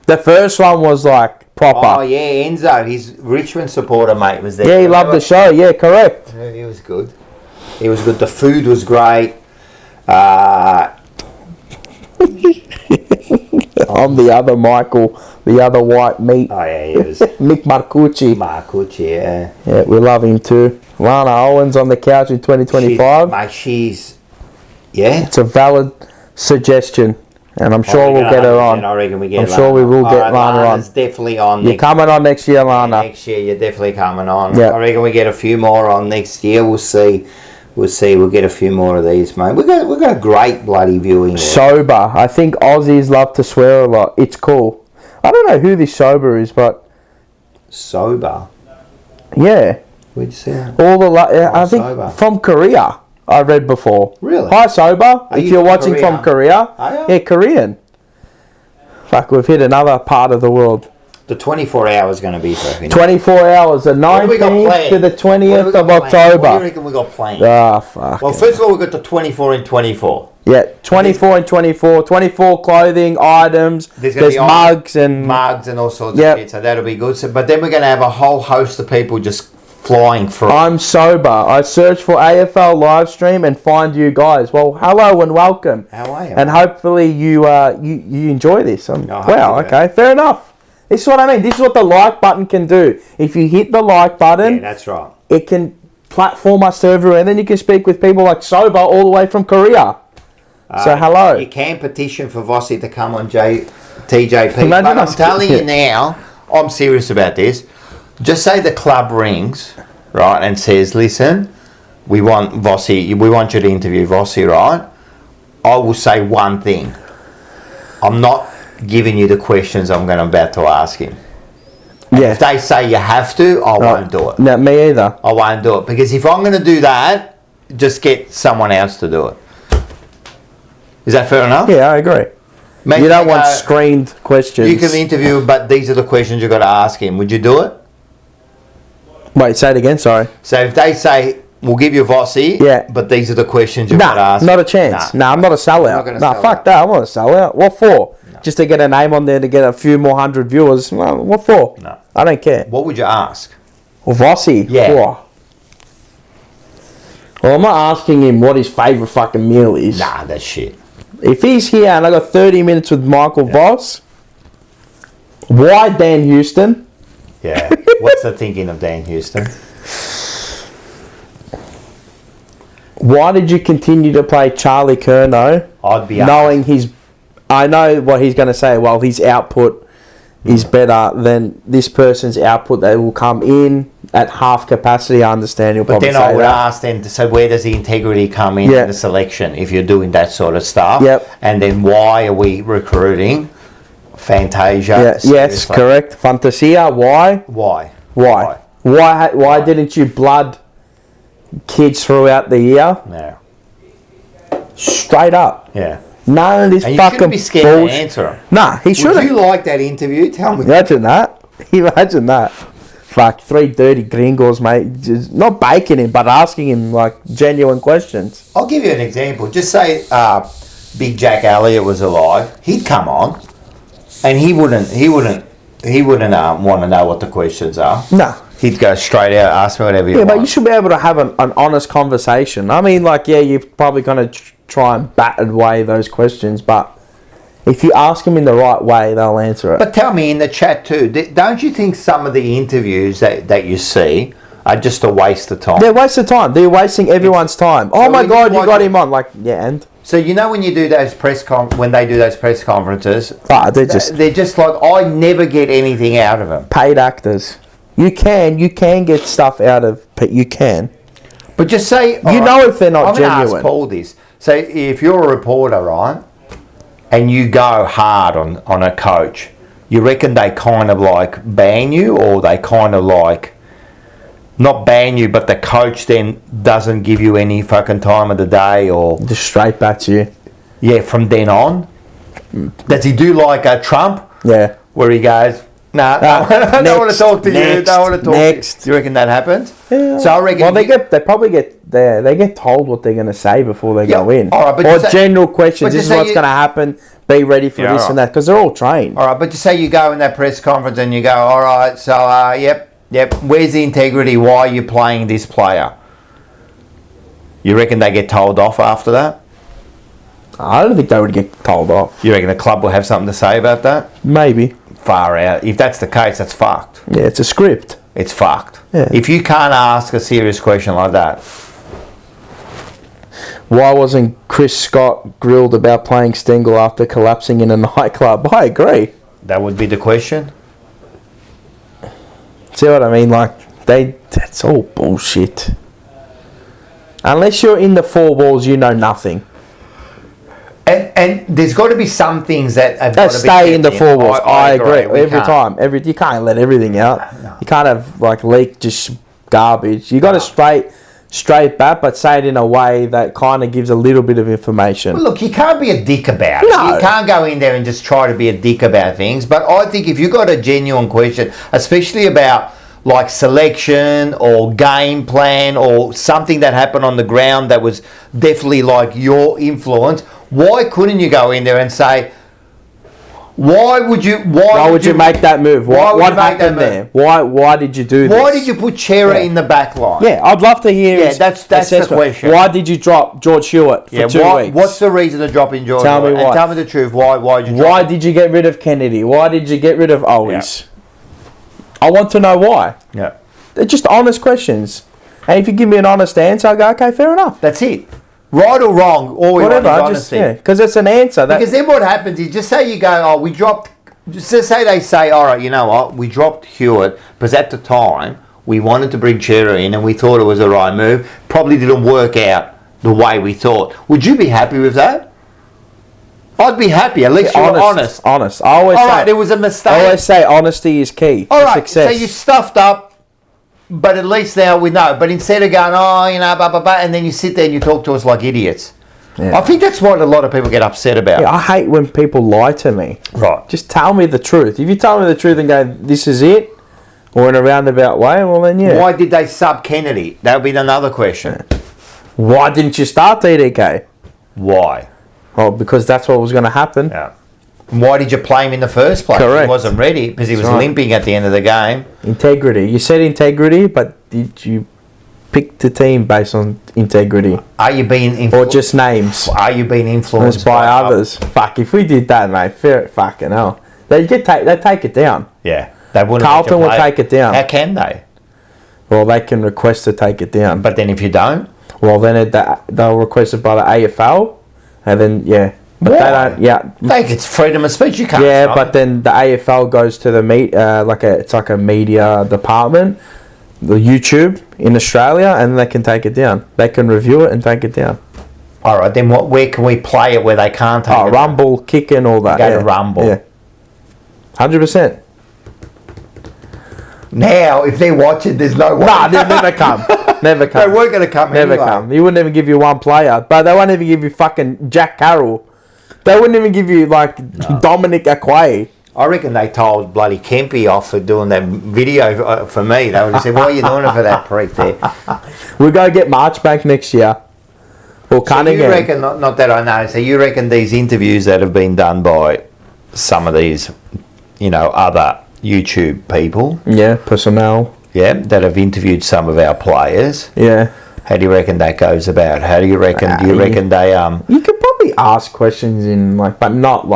The first one was like proper. Oh yeah, Enzo, his Richmond supporter mate was there. Yeah, he loved the show. Yeah, correct. Yeah, he was good. He was good. The food was great. I'm the other Michael, the other white meat. Oh yeah, he was. Nick Marcucci. Yeah. Yeah, we love him too. Lana Owens on the couch in 2025. Yeah. It's a valid suggestion, and I'm sure we'll get her on. I reckon we get. I'm sure we will get Lana on. Lana's definitely on. You're coming on next year, Lana. Next year, you're definitely coming on. Yep. I reckon we get a few more on next year. We'll see. We'll get a few more of these, mate. We've got a great bloody viewing. Sober. I think Aussies love to swear a lot. It's cool. I don't know who this Sober is, but Sober. Yeah. Where'd you see that? I think Sober. from Korea. I read before. Really? Hi, Sober. If you're watching Korea? from Korea, Are you? yeah, Korean. Fuck, we've hit another part of the world. The 24 hours going to be for 24 hours, the 19th to the 20th of October. What do you reckon we got planned? Ah, fuck. Well, first of all, we've got the 24 and 24. Yeah, 24 and 24. 24 clothing items. There's mugs and all sorts of shit, so that'll be good. So, but then we're going to have a whole host of people just flying through. I'm sober. I search for AFL live stream and find you guys. Well, hello and welcome. How are you? And hopefully you enjoy this. Wow, okay, fair enough. This is what I mean. This is what the like button can do. If you hit the like button, yeah, that's right. It can platform us to everywhere, and then you can speak with people like Sober all the way from Korea. So hello. You can petition for Vossi to come on TJP. Imagine but I'm telling you now, I'm serious about this. Just say the club rings, right, and says, listen, we want Vossi, we want you to interview Vossi, right? I will say one thing. I'm not giving you the questions I'm about to ask him. Yeah. If they say you have to, I won't do it. No, me either. I won't do it. Because if I'm going to do that, just get someone else to do it. Is that fair enough? Yeah, I agree. Maybe you don't want screened questions. You can interview, but these are the questions you've got to ask him. Would you do it? Wait, say it again, sorry. So if they say, we'll give you Vossi, but these are the questions you've got to ask. Not a chance. Nah, I'm not a sellout. Nah, fuck that. I'm not a sellout. What for? No. Just to get a name on there to get a few more hundred viewers. Well, what for? No. I don't care. What would you ask? Well, Vossi? Yeah. Oh. Well, I'm not asking him what his favourite fucking meal is. Nah, that's shit. If he's here and I got 30 minutes with Michael Voss, why Dan Houston? Yeah. What's the thinking of Dan Houston? Why did you continue to play Charlie Curnow? I'd be knowing I know what he's going to say. Well, his output is better than this person's output. They will come in at half capacity. I understand. You'll probably say that. But then I would ask them, so where does the integrity come in the selection if you're doing that sort of stuff? Yep. And then why are we recruiting Fantasia? Yeah. Yes, correct. Fantasia. Why? Why didn't you blood kids throughout the year? No. Straight up. Yeah. None of this and fucking you shouldn't be scared to answer him. Nah, he shouldn't. Would you like that interview? Tell me. Imagine that. Imagine that. Fuck, 3 dirty gringos, mate. Just not baking him, but asking him like genuine questions. I'll give you an example. Just say Big Jack Elliott was alive. He'd come on, and he wouldn't want to know what the questions are. Nah. He'd go straight out, ask me whatever you want. Yeah, but you should be able to have an honest conversation. I mean, like, yeah, you're probably going to try and bat away those questions, but If you ask them in the right way, they'll answer it. But tell me in the chat too, don't you think some of the interviews that you see are just a waste of time? They're a waste of time. They're wasting everyone's time. Oh my God, you got him on. Like, yeah, and? So you know when you do those when they do those press conferences, they're just like, I never get anything out of them. Paid actors. You can get stuff out of, you can. But just say, if they're not genuine. I'm going to ask Paul this. So if you're a reporter, right, and you go hard on a coach, you reckon they kind of like ban you, or they kind of like not ban you, but the coach then doesn't give you any fucking time of the day, or just straight back to you? Yeah, from then on. Does he do like a Trump? Yeah. Where he goes, I don't want to talk to you. Don't want to talk next. to you. Do you reckon that happens? Yeah. So I reckon. Well, they get told what they're going to say before they go in. All right, or general questions. This is what's going to happen. Be ready for this and that, because they're all trained. All right, but just say you go in that press conference and you go, all right, so yep. Where's the integrity? Why are you playing this player? You reckon they get told off after that? I don't think they would get told off. You reckon the club will have something to say about that? Maybe. Far out. If that's the case, that's fucked. Yeah, it's a script. It's fucked. Yeah. If you can't ask a serious question like that. Why wasn't Chris Scott grilled about playing Stengel after collapsing in a nightclub? I agree. That would be the question. See what I mean? Like, that's all bullshit. Unless you're in the four walls, you know nothing. And there's got to be some things that have got to stay in the four walls. I agree. Every time. You can't let everything out. No. You can't have like leak just garbage. You got to straight back, but say it in a way that kind of gives a little bit of information. Well, look, you can't be a dick about it. No. You can't go in there and just try to be a dick about things. But I think if you've got a genuine question, especially about like selection or game plan or something that happened on the ground that was definitely like your influence, why couldn't you go in there and say, why would you make that move? What happened there? Why did you do this? Why did you put Chera in the back line? Yeah, I'd love to hear. Yeah, that's the question. Why did you drop George Hewitt for 2 weeks? What's the reason of dropping George? Tell me why. And tell me the truth. Why did you? Why did you get rid of Kennedy? Why did you get rid of Owens? Yeah. I want to know why. Yeah, they're just honest questions. And if you give me an honest answer, I go, okay, fair enough. That's it. Right or wrong, all we want is honesty. Because it's an answer. Because then what happens is, just say you go, we dropped, just say they say, all right, you know what, we dropped Hewitt, because at the time, we wanted to bring Chera in and we thought it was the right move. Probably didn't work out the way we thought. Would you be happy with that? I'd be happy, at least you're honest. Honest. I always say, it was a mistake. I always say honesty is key to success. So you stuffed up, but at least now we know. But instead of going, blah, blah, blah, and then you sit there and you talk to us like idiots. Yeah. I think that's what a lot of people get upset about. Yeah, I hate when people lie to me. Right. Just tell me the truth. If you tell me the truth and go, this is it, or in a roundabout way, well then, yeah. Why did they sub Kennedy? That would be another question. Why didn't you start TDK? Why? Well, because that's what was going to happen. Yeah. Why did you play him in the first place? Correct. He wasn't ready because he was limping at the end of the game. Integrity. You said integrity, but did you pick the team based on integrity? Are you being or just names? Are you being influenced by others? Fuck, if we did that, mate, fucking hell. They'd take it down. Yeah. They wouldn't. Carlton will take it down. How can they? Well, they can request to take it down. But then if you don't? Well, then they'll request it by the AFL, and then, yeah. But they don't. Yeah, it's freedom of speech. You can't. Yeah, but then the AFL goes to the it's like a media department, the YouTube in Australia, and they can take it down. They can review it and take it down. All right, then where can we play it where they can't take it? Rumble, kicking, all that. Go to Rumble. Yeah, 100%. Now, if they're watching, there's no way. Nah, they'll never come. Never come. They weren't going to come. Never come. He wouldn't even give you one player, but they won't even give you fucking Jack Carroll. They wouldn't even give you, Dominic Akwae. I reckon they told bloody Kempy off for doing that video for me. They would have said, why are you doing it for that prick there? We'll go get Marchbank next year. Or Cunningham. So you reckon, not that I know, so you reckon these interviews that have been done by some of these, other YouTube people. Yeah, personnel. Yeah, that have interviewed some of our players. Yeah. How do you reckon that goes about? How do you reckon, they... You could probably ask questions but not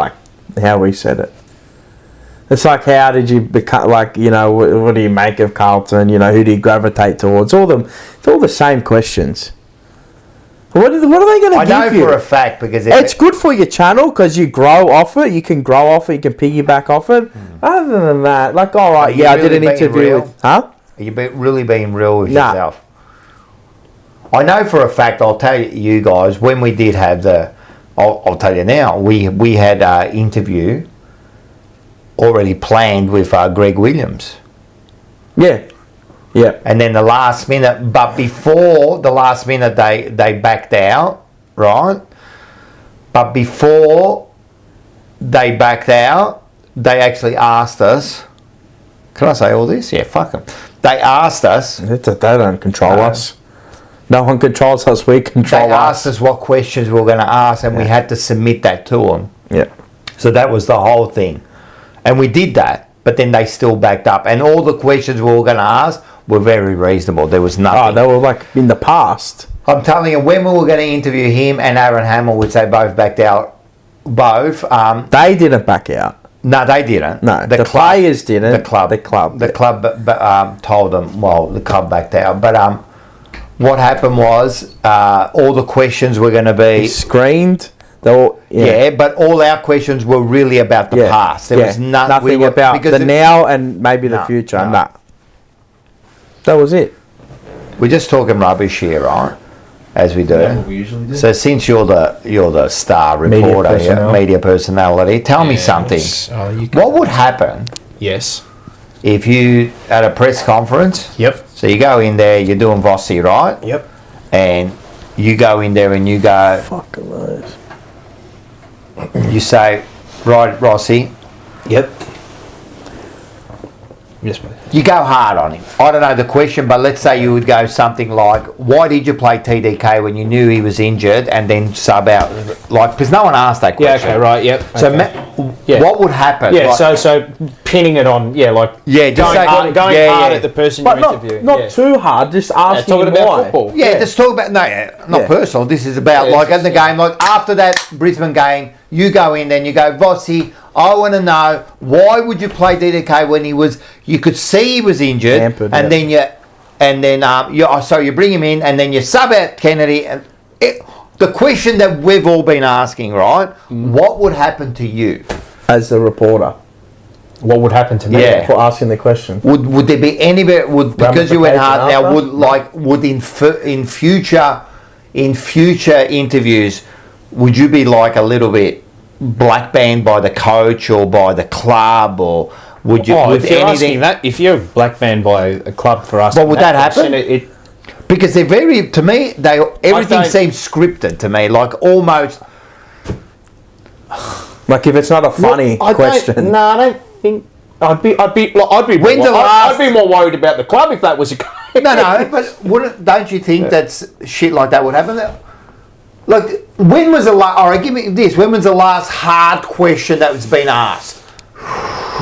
how we said it. It's like, how did you become, like, you know, what do you make of Carlton? You know, who do you gravitate towards? It's all the same questions. What are they going to give you? I know for a fact, because it's good for your channel because you grow off it. You can grow off it. You can piggyback off it. Other than that, like, all right, I did an interview with... Huh? Are you really being real with yourself? I know for a fact, I'll tell you guys, when we did have I'll tell you now, we had an interview already planned with Greg Williams. Yeah. Yeah. And then the last minute, but before the last minute, they backed out, right? But before they backed out, they actually asked us, can I say all this? Yeah, fuck them. They asked us. They don't control us. No one controls us, we control us. They asked us what questions we were going to ask, and we had to submit that to them. Yeah. So that was the whole thing. And we did that, but then they still backed up. And all the questions we were going to ask were very reasonable. There was nothing. Oh, they were like in the past. I'm telling you, when we were going to interview him and Aaron Hamill, which they both backed out, they didn't back out. No, they didn't. No, the players didn't. The club told them. Well, the club backed out. But what happened was all the questions were going to be screened. But all our questions were really about the past. There was nothing about the now and maybe the future. Nah. That was it. We're just talking rubbish here, right? As we do. Yeah, we usually do. So since you're the star reporter, media personality, tell me something. What would happen? Yes. If you at a press conference? Yep. So you go in there, you're doing Vossi, right? Yep. And you go in there and you go. Fucking lies. You say, right, Rossi. Yep. Yes, please. You go hard on him. I don't know the question, but let's say you would go something like, why did you play TDK when you knew he was injured and then sub out? Like, because no one asked that question. Yeah, okay, right, yep. So what would happen? Yeah, like, so pinning it on, just going hard at the person you're interviewing. Not too hard, just asking talking about football. Yeah, just talk about, not personal. This is about, like, in the game, like, after that Brisbane game, you go in and you go, Vossi, I want to know, why would you play DDK when you could see he was injured, and then you bring him in and then you sub out Kennedy. And the question that we've all been asking, right? What would happen to you as the reporter? What would happen to me for asking the question? Would there be any because you went hard now? Would in future interviews, would you be like a little bit black banned by the coach or by the club, or would you? If you're black banned by a club for us, would that happen? Because they're everything seems scripted to me, like almost. Like if it's not a funny question. No, I don't think. I'd be more worried about the club if that was a. No, but don't you think that's shit like that would happen? Like, when was the last? All right, give me this. When was the last hard question that was being asked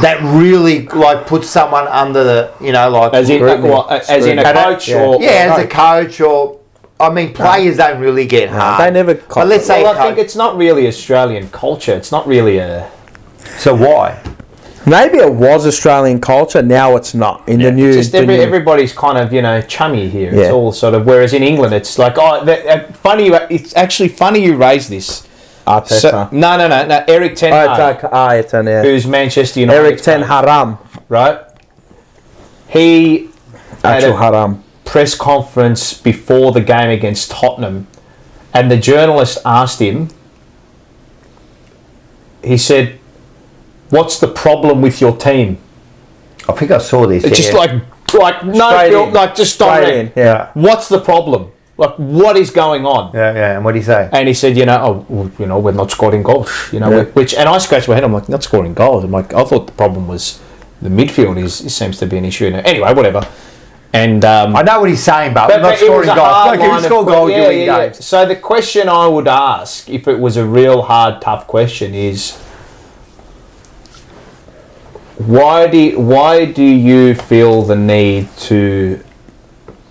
that really put someone under the as in a coach as a coach or I mean players don't really get hard. They never. But let's say I think it's not really Australian culture. It's not really a. So why? Maybe it was Australian culture. Now it's not in the new. Everybody's kind of chummy here. It's all sort of. Whereas in England, it's like funny. It's actually funny you raised this. Arteta. No. Eric Ten Hag, who's Manchester United. Eric Ten Haram, right? He actual had a haram press conference before the game against Tottenham, and the journalist asked him. He said, "What's the problem with your team?" I think I saw this. It's just just direct. Yeah. What's the problem? Like, what is going on? Yeah. And what did he say? And he said, we're not scoring goals. And I scratched my head. I'm like, not scoring goals. I'm like, I thought the problem was the midfield seems to be an issue. Anyway, whatever. And I know what he's saying, but not scoring goals. Like, if you score goals, you win games. So the question I would ask, if it was a real hard, tough question, is why do you feel the need to?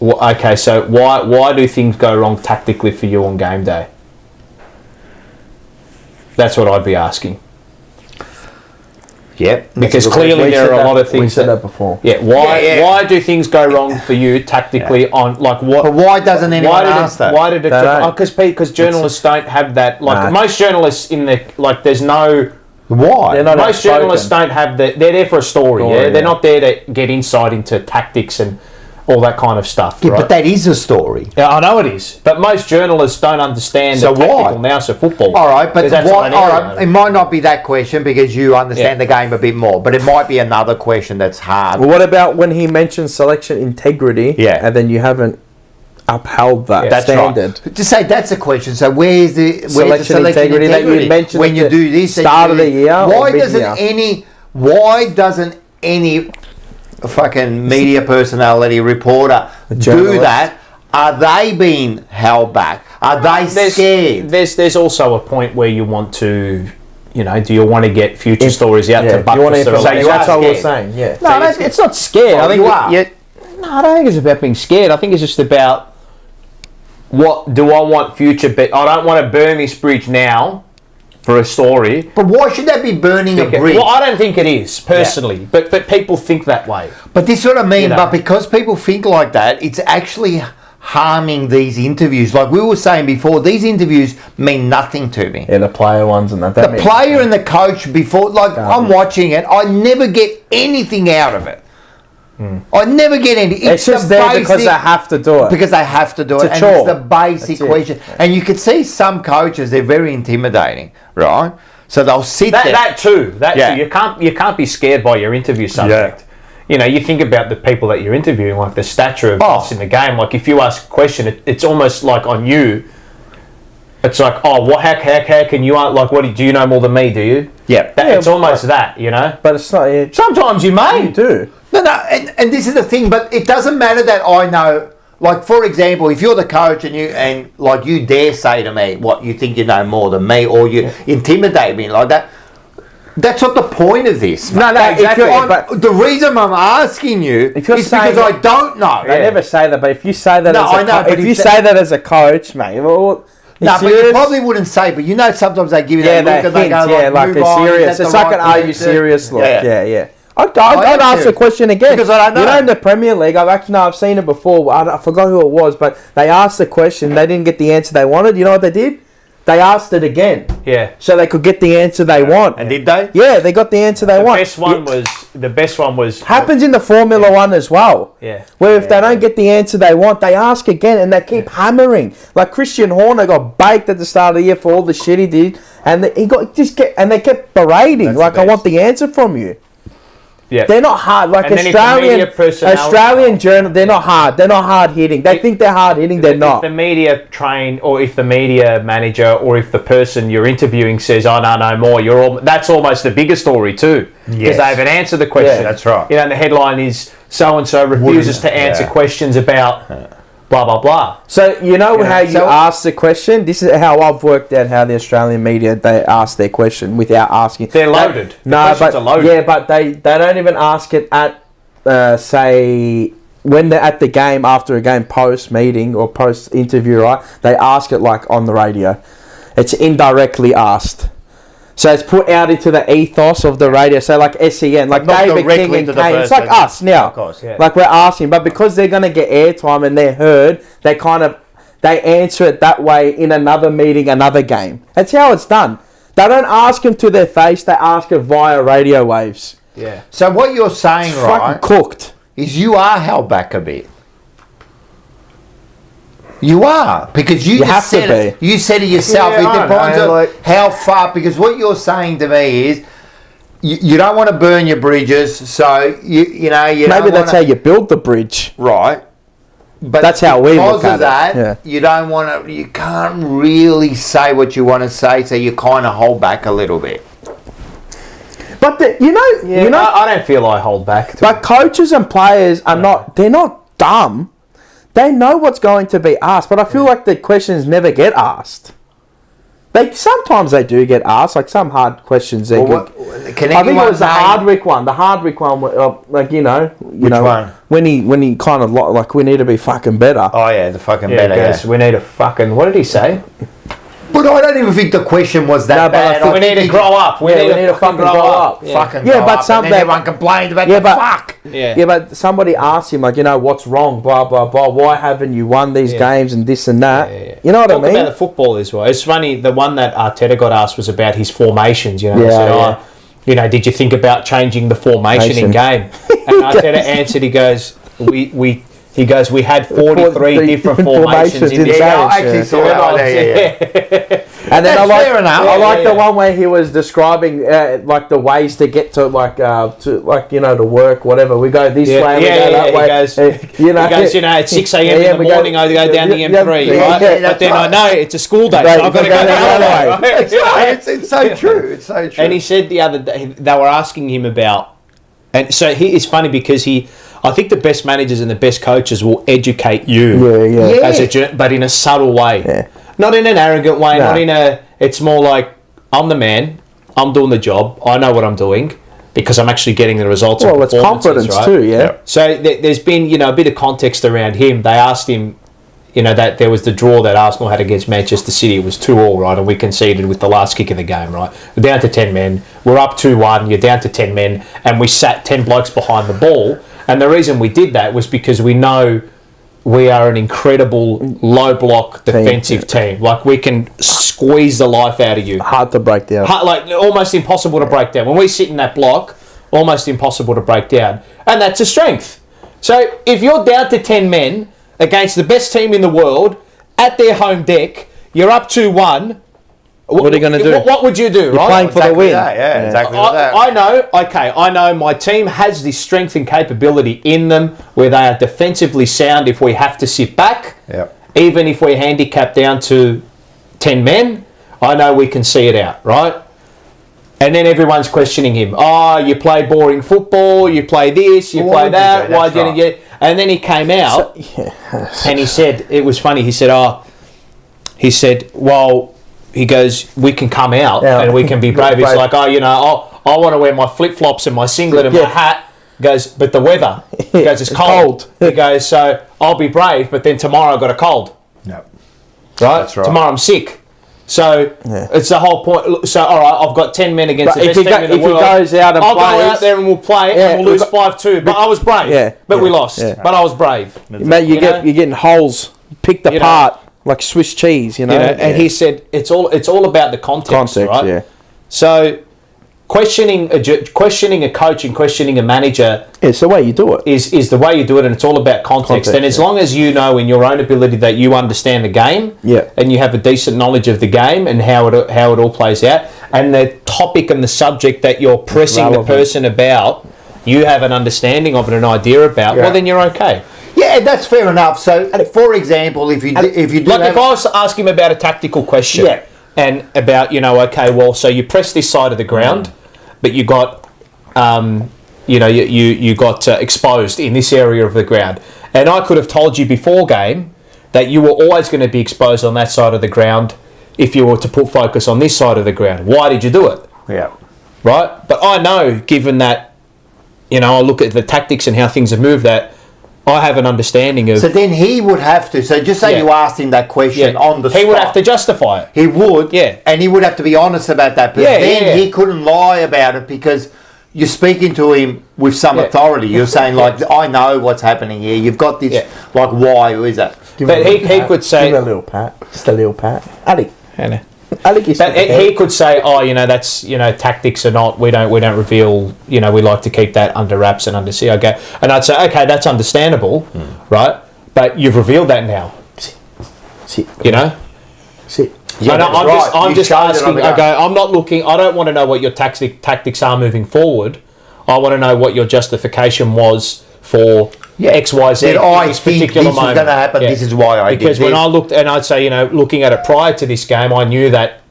Okay, so why do things go wrong tactically for you on game day? That's what I'd be asking. Yep. Because clearly there are a lot of things. We said that before. Yeah. Why do things go wrong for you tactically on like what? But why doesn't anyone ask that? Why did it? Because journalists don't have that. Like most journalists in the like, there's no. Why? Most journalists don't have the. They're there for a story. Yeah, they're not there to get insight into tactics and all that kind of stuff. Yeah, right? but that is a story. Yeah, I know it is. But most journalists don't understand the tactical nous of football. All right, but it might not be that question because you understand the game a bit more. But it might be another question that's hard. Well, what about when he mentioned selection integrity? Yeah, and then you haven't upheld that standard. Right. Just say that's a question. So where's the selection integrity that you mentioned when you do this start of the year? Why doesn't any fucking media personality reporter do that? Are they being held back? Are they scared? There's also a point where you want to, you know, do you want to get future stories out to buttress the relationship? That's what we're saying. Yeah. No, it's not scared. I think you are. No, I don't think it's about being scared. I think it's just about what do I want future. I don't want to burn this bridge now for a story. But why should they be burning a bridge? Well, I don't think it is, personally. Yeah. But people think that way. But this is what I mean. You know? But because people think like that, it's actually harming these interviews. Like we were saying before, these interviews mean nothing to me. Yeah, the player ones and that. The player and the coach before, like I'm watching it, I never get anything out of it. I never get any. It's just there because they have to do it. Because they have to do it. It's a chore. It's the basic question. And you can see some coaches, they're very intimidating, right? So they'll sit there. That too. You can't be scared by your interview subject. Yeah. You know, you think about the people that you're interviewing, like the stature of us in the game. Like if you ask a question, it's almost like on you. It's like, how can you, like, do you know more than me, do you? Yeah. It's almost that, you know? But it's not. Sometimes you may. You do. No, and this is the thing, but it doesn't matter that I know. Like, for example, if you're the coach and you dare say to me what you think you know more than me, or you intimidate me like that, that's not the point of this. No, exactly. But the reason I'm asking you is because I don't know. They never say that, but if you say that if you say that as a coach, mate, well... No, but you probably wouldn't say. But you know, sometimes they give you that look and they go like a serious. It's like an "Are you serious?" look. Yeah. I'd ask the question again because I don't know. You know, in the Premier League, I've seen it before. I forgot who it was, but they asked the question. They didn't get the answer they wanted. You know what they did? They asked it again. Yeah. So they could get the answer they want. And did they? Yeah, they got the answer they want. The best one was happens in the Formula One as well. Yeah. Where if they don't get the answer they want, they ask again and they keep hammering. Like Christian Horner got baked at the start of the year for all the shit he did, and they kept berating. That's I want the answer from you. Yeah. They're not hard. Like Australian journal, they're not hard. They're not hard hitting. They think they're hard hitting. They're not. If the media train, or if the media manager, or if the person you're interviewing says, "Oh no more," that's almost the bigger story too, because they haven't answered the question. Yeah, that's right. You know, and the headline is so and so refuses to answer questions about blah blah blah. So you know how you ask the question. This is how I've worked out how the Australian media they ask their question without asking. They're loaded. But they don't even ask it at say when they're at the game, after a game, post meeting or post interview. Right? They ask it like on the radio. It's indirectly asked. So it's put out into the ethos of the radio. So like SEN, like David King and Kane. It's like us now. Of course, yeah. Like we're asking, but because they're going to get airtime and they're heard, they answer it that way in another meeting, another game. That's how it's done. They don't ask them to their face. They ask it via radio waves. Yeah. So what you're saying, it's fucking cooked, is you are held back a bit. You are, because you have to be. You said it yourself. It depends on how far. Because what you're saying to me is, you don't want to burn your bridges. So you know maybe that's how you build the bridge, right? But that's how we look at it. Yeah. You don't want to. You can't really say what you want to say, so you kind of hold back a little bit. But I don't feel I hold back. But coaches and players are not. They're not dumb. They know what's going to be asked, but I feel like the questions never get asked. Sometimes they do get asked, like some hard questions. I think it was the Hardwick one. The Hardwick one, Which one? When he kind of like we need to be fucking better. Oh yeah, the fucking better. Yes, we need a fucking. What did he say? But Look, I don't even think the question was that bad. We need to grow up. We need to fucking grow up. Fucking grow up. And then everyone complained about the fuck. Yeah, but somebody asked him, like, what's wrong, blah, blah, blah. Why haven't you won these games and this and that? Yeah. You know what I mean? Talk about the football as well. It's funny, the one that Arteta got asked was about his formations. They said, did you think about changing the formation in game? And Arteta answered, he goes, we had 43 different formations in the game. I actually saw that. And then I like the one where he was describing like the ways to get to to work, whatever. We go this way, we go that way. He goes, at 6 a.m. in the morning, I go down the M3, right? But then I know it's a school day, so I've got to go the other way. It's so true. It's so true. And he said the other day, they were asking him about, and so it's funny because I think the best managers and the best coaches will educate you, but in a subtle way. Yeah. Not in an arrogant way, not in it's more like, I'm the man, I'm doing the job, I know what I'm doing, because I'm actually getting the results. Well, it's confidence, right? Too, yeah. So there's been, a bit of context around him. They asked him, that there was the draw that Arsenal had against Manchester City. It was 2-2, right? And we conceded with the last kick of the game, right? We're down to 10 men. We're up 2-1. You're down to 10 men. And we sat 10 blokes behind the ball. And the reason we did that was because we know we are an incredible low block defensive team. Like, we can squeeze the life out of you. Hard to break down. Almost impossible to break down. When we sit in that block, almost impossible to break down. And that's a strength. So if you're down to 10 men against the best team in the world at their home deck, you're up 2-1. What are you going to do? What would you do, You're right? playing for the win. That, exactly that. I know my team has this strength and capability in them where they are defensively sound if we have to sit back. Yep. Even if we're handicapped down to 10 men, I know we can see it out, right? And then everyone's questioning him. Oh, you play boring football, you play this, you play that, why didn't you? And then he came out and he said, it was funny, he goes, we can come out and we can be brave. It's like, I want to wear my flip-flops and my singlet and my hat. He goes, but the weather. He goes, it's cold. He goes, so I'll be brave, but then tomorrow I've got a cold. No. Right? That's right. Tomorrow I'm sick. So it's the whole point. So, all right, I've got 10 men against the best team in the world. If he goes out and I'll plays, go out there and we'll play and we'll lose 5-2. But I was brave. But we lost. But I was brave. Mate, you're getting holes picked apart. Like Swiss cheese, And he said it's all about the context, right? Yeah. So questioning a coach and questioning a manager, it's the way you do it. Is the way you do it, and it's all about context. And as long as you know in your own ability that you understand the game, and you have a decent knowledge of the game and how it all plays out, and the topic and the subject that you're pressing the person about, you have an understanding of it, an idea about. Well, then you're okay. Yeah, that's fair enough. So, for example, if you if I was to ask him about a tactical question, and about so you press this side of the ground, but you got, you got exposed in this area of the ground, and I could have told you before game that you were always going to be exposed on that side of the ground if you were to put focus on this side of the ground. Why did you do it? Yeah. Right, but I know, given that, I look at the tactics and how things have moved, that I have an understanding of... So then he would have to... So just say you asked him that question on the spot. He would have to justify it. He would. Yeah. And he would have to be honest about that. But then he couldn't lie about it because you're speaking to him with some authority. You're saying, I know what's happening here. You've got this... Like, why is that? But he could say... Give him a little pat. Just a little pat. Ali. But he could say, that's, tactics are not, we don't reveal, we like to keep that under wraps and under sea. Okay. And I'd say, okay, that's understandable, right? But you've revealed that now. I'm just asking, I'm not looking, I don't want to know what your tactics are moving forward. I want to know what your justification was for X, Y, Z. I think this is going to happen. This is why I did this. Because when I looked, and I'd say, looking at it prior to this game, I knew that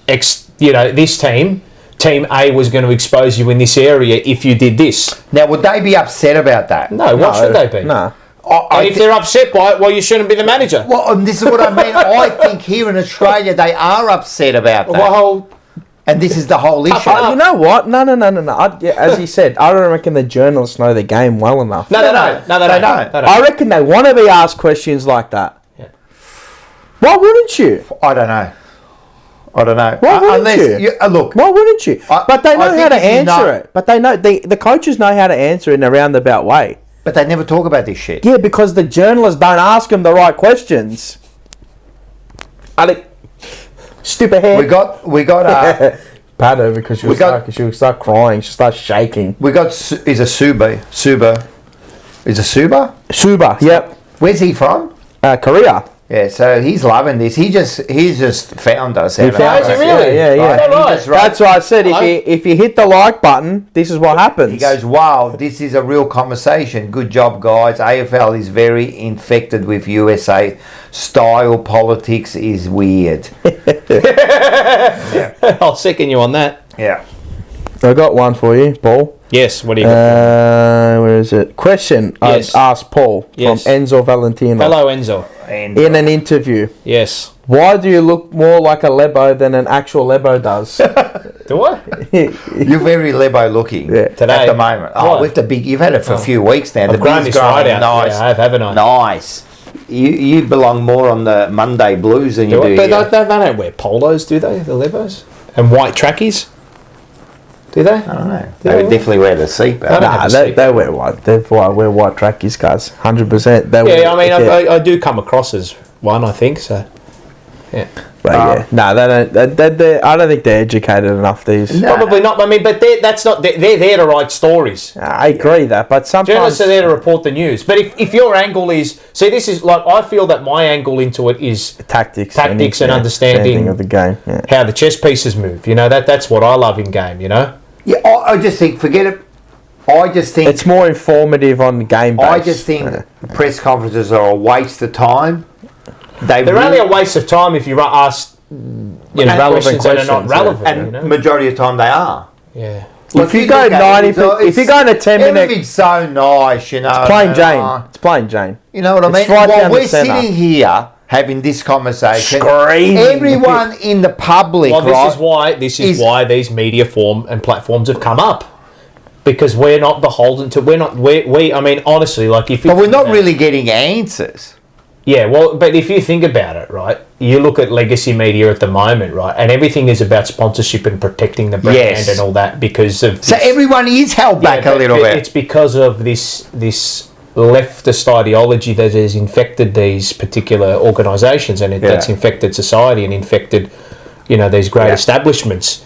this team A, was going to expose you in this area if you did this. Now, would they be upset about that? No. What should they be? No. And if they're upset by it, well, you shouldn't be the manager. Well, and this is what I mean. I think here in Australia they are upset about that. Well, and this is the whole issue. You know what? No. As he said, I don't reckon the journalists know the game well enough. No, they don't. I reckon they want to be asked questions like that. Yeah. Why wouldn't you? I don't know. I don't know. Why wouldn't you? Look. Why wouldn't you? But they know how to answer it. But they know the coaches know how to answer it in a roundabout way. But they never talk about this shit. Yeah, because the journalists don't ask them the right questions. Stupid head. We got. Pat her because she would start crying. She starts shaking. We got. Is a Suba. Is a Suba? Suba. Yep. Where's he from? Korea. Yeah, so he's loving this. He's just found us. He found us, really? Yeah. Right. That's why I said if you hit the like button, this is what happens. He goes, wow, this is a real conversation. Good job, guys. AFL is very infected with USA style. Politics is weird. I'll second you on that. Yeah. I got one for you, Paul. Yes, what do you got? Where is it? Question Yes. I asked Paul from Enzo Valentino. Hello, Enzo. In an interview. Yes. Why do you look more like a Lebo than an actual Lebo does? Do I? You're very Lebo looking Today. at the moment. Oh, with the big, you've had it for a few weeks now. I've grown this right out. Nice. Yeah, I have, haven't I? Nice. You belong more on the Monday blues than you do. But they don't wear polos, do they? The Lebos and white trackies. Do they? I don't know. They would definitely wear the seatbelt. Nah, they wear white. They wear white trackies, guys. 100%. Yeah, I mean, I do come across as one, I think. So, yeah. But they don't. I don't think they're educated enough. These probably not. I mean, but they're there to write stories. I agree that, but sometimes journalists are there to report the news. But if your angle is this is like I feel that my angle into it is tactics and understanding of the game, how the chess pieces move. You know that's what I love in game. You know. Yeah, I just think forget it. I just think it's more informative on the game base. I just think press conferences are a waste of time. They're only a waste of time if you ask questions that are not relevant. And majority of the time they are. Yeah. If you go 90, if you go in a 10-minute, everything's so nice, you know. It's plain Jane. It's plain Jane. You know what I mean? Right while we're sitting here having this conversation, screaming, everyone in the public. Well, this is why these media form and platforms have come up. Because we're not beholden to. I mean, honestly, like if. But we're not really getting answers. Yeah, well, but if you think about it, right, you look at legacy media at the moment, right, and everything is about sponsorship and protecting the brand and all that because of. So everyone is held back a little bit. It's because of this leftist ideology that has infected these particular organisations, and that's infected society and infected, these great establishments.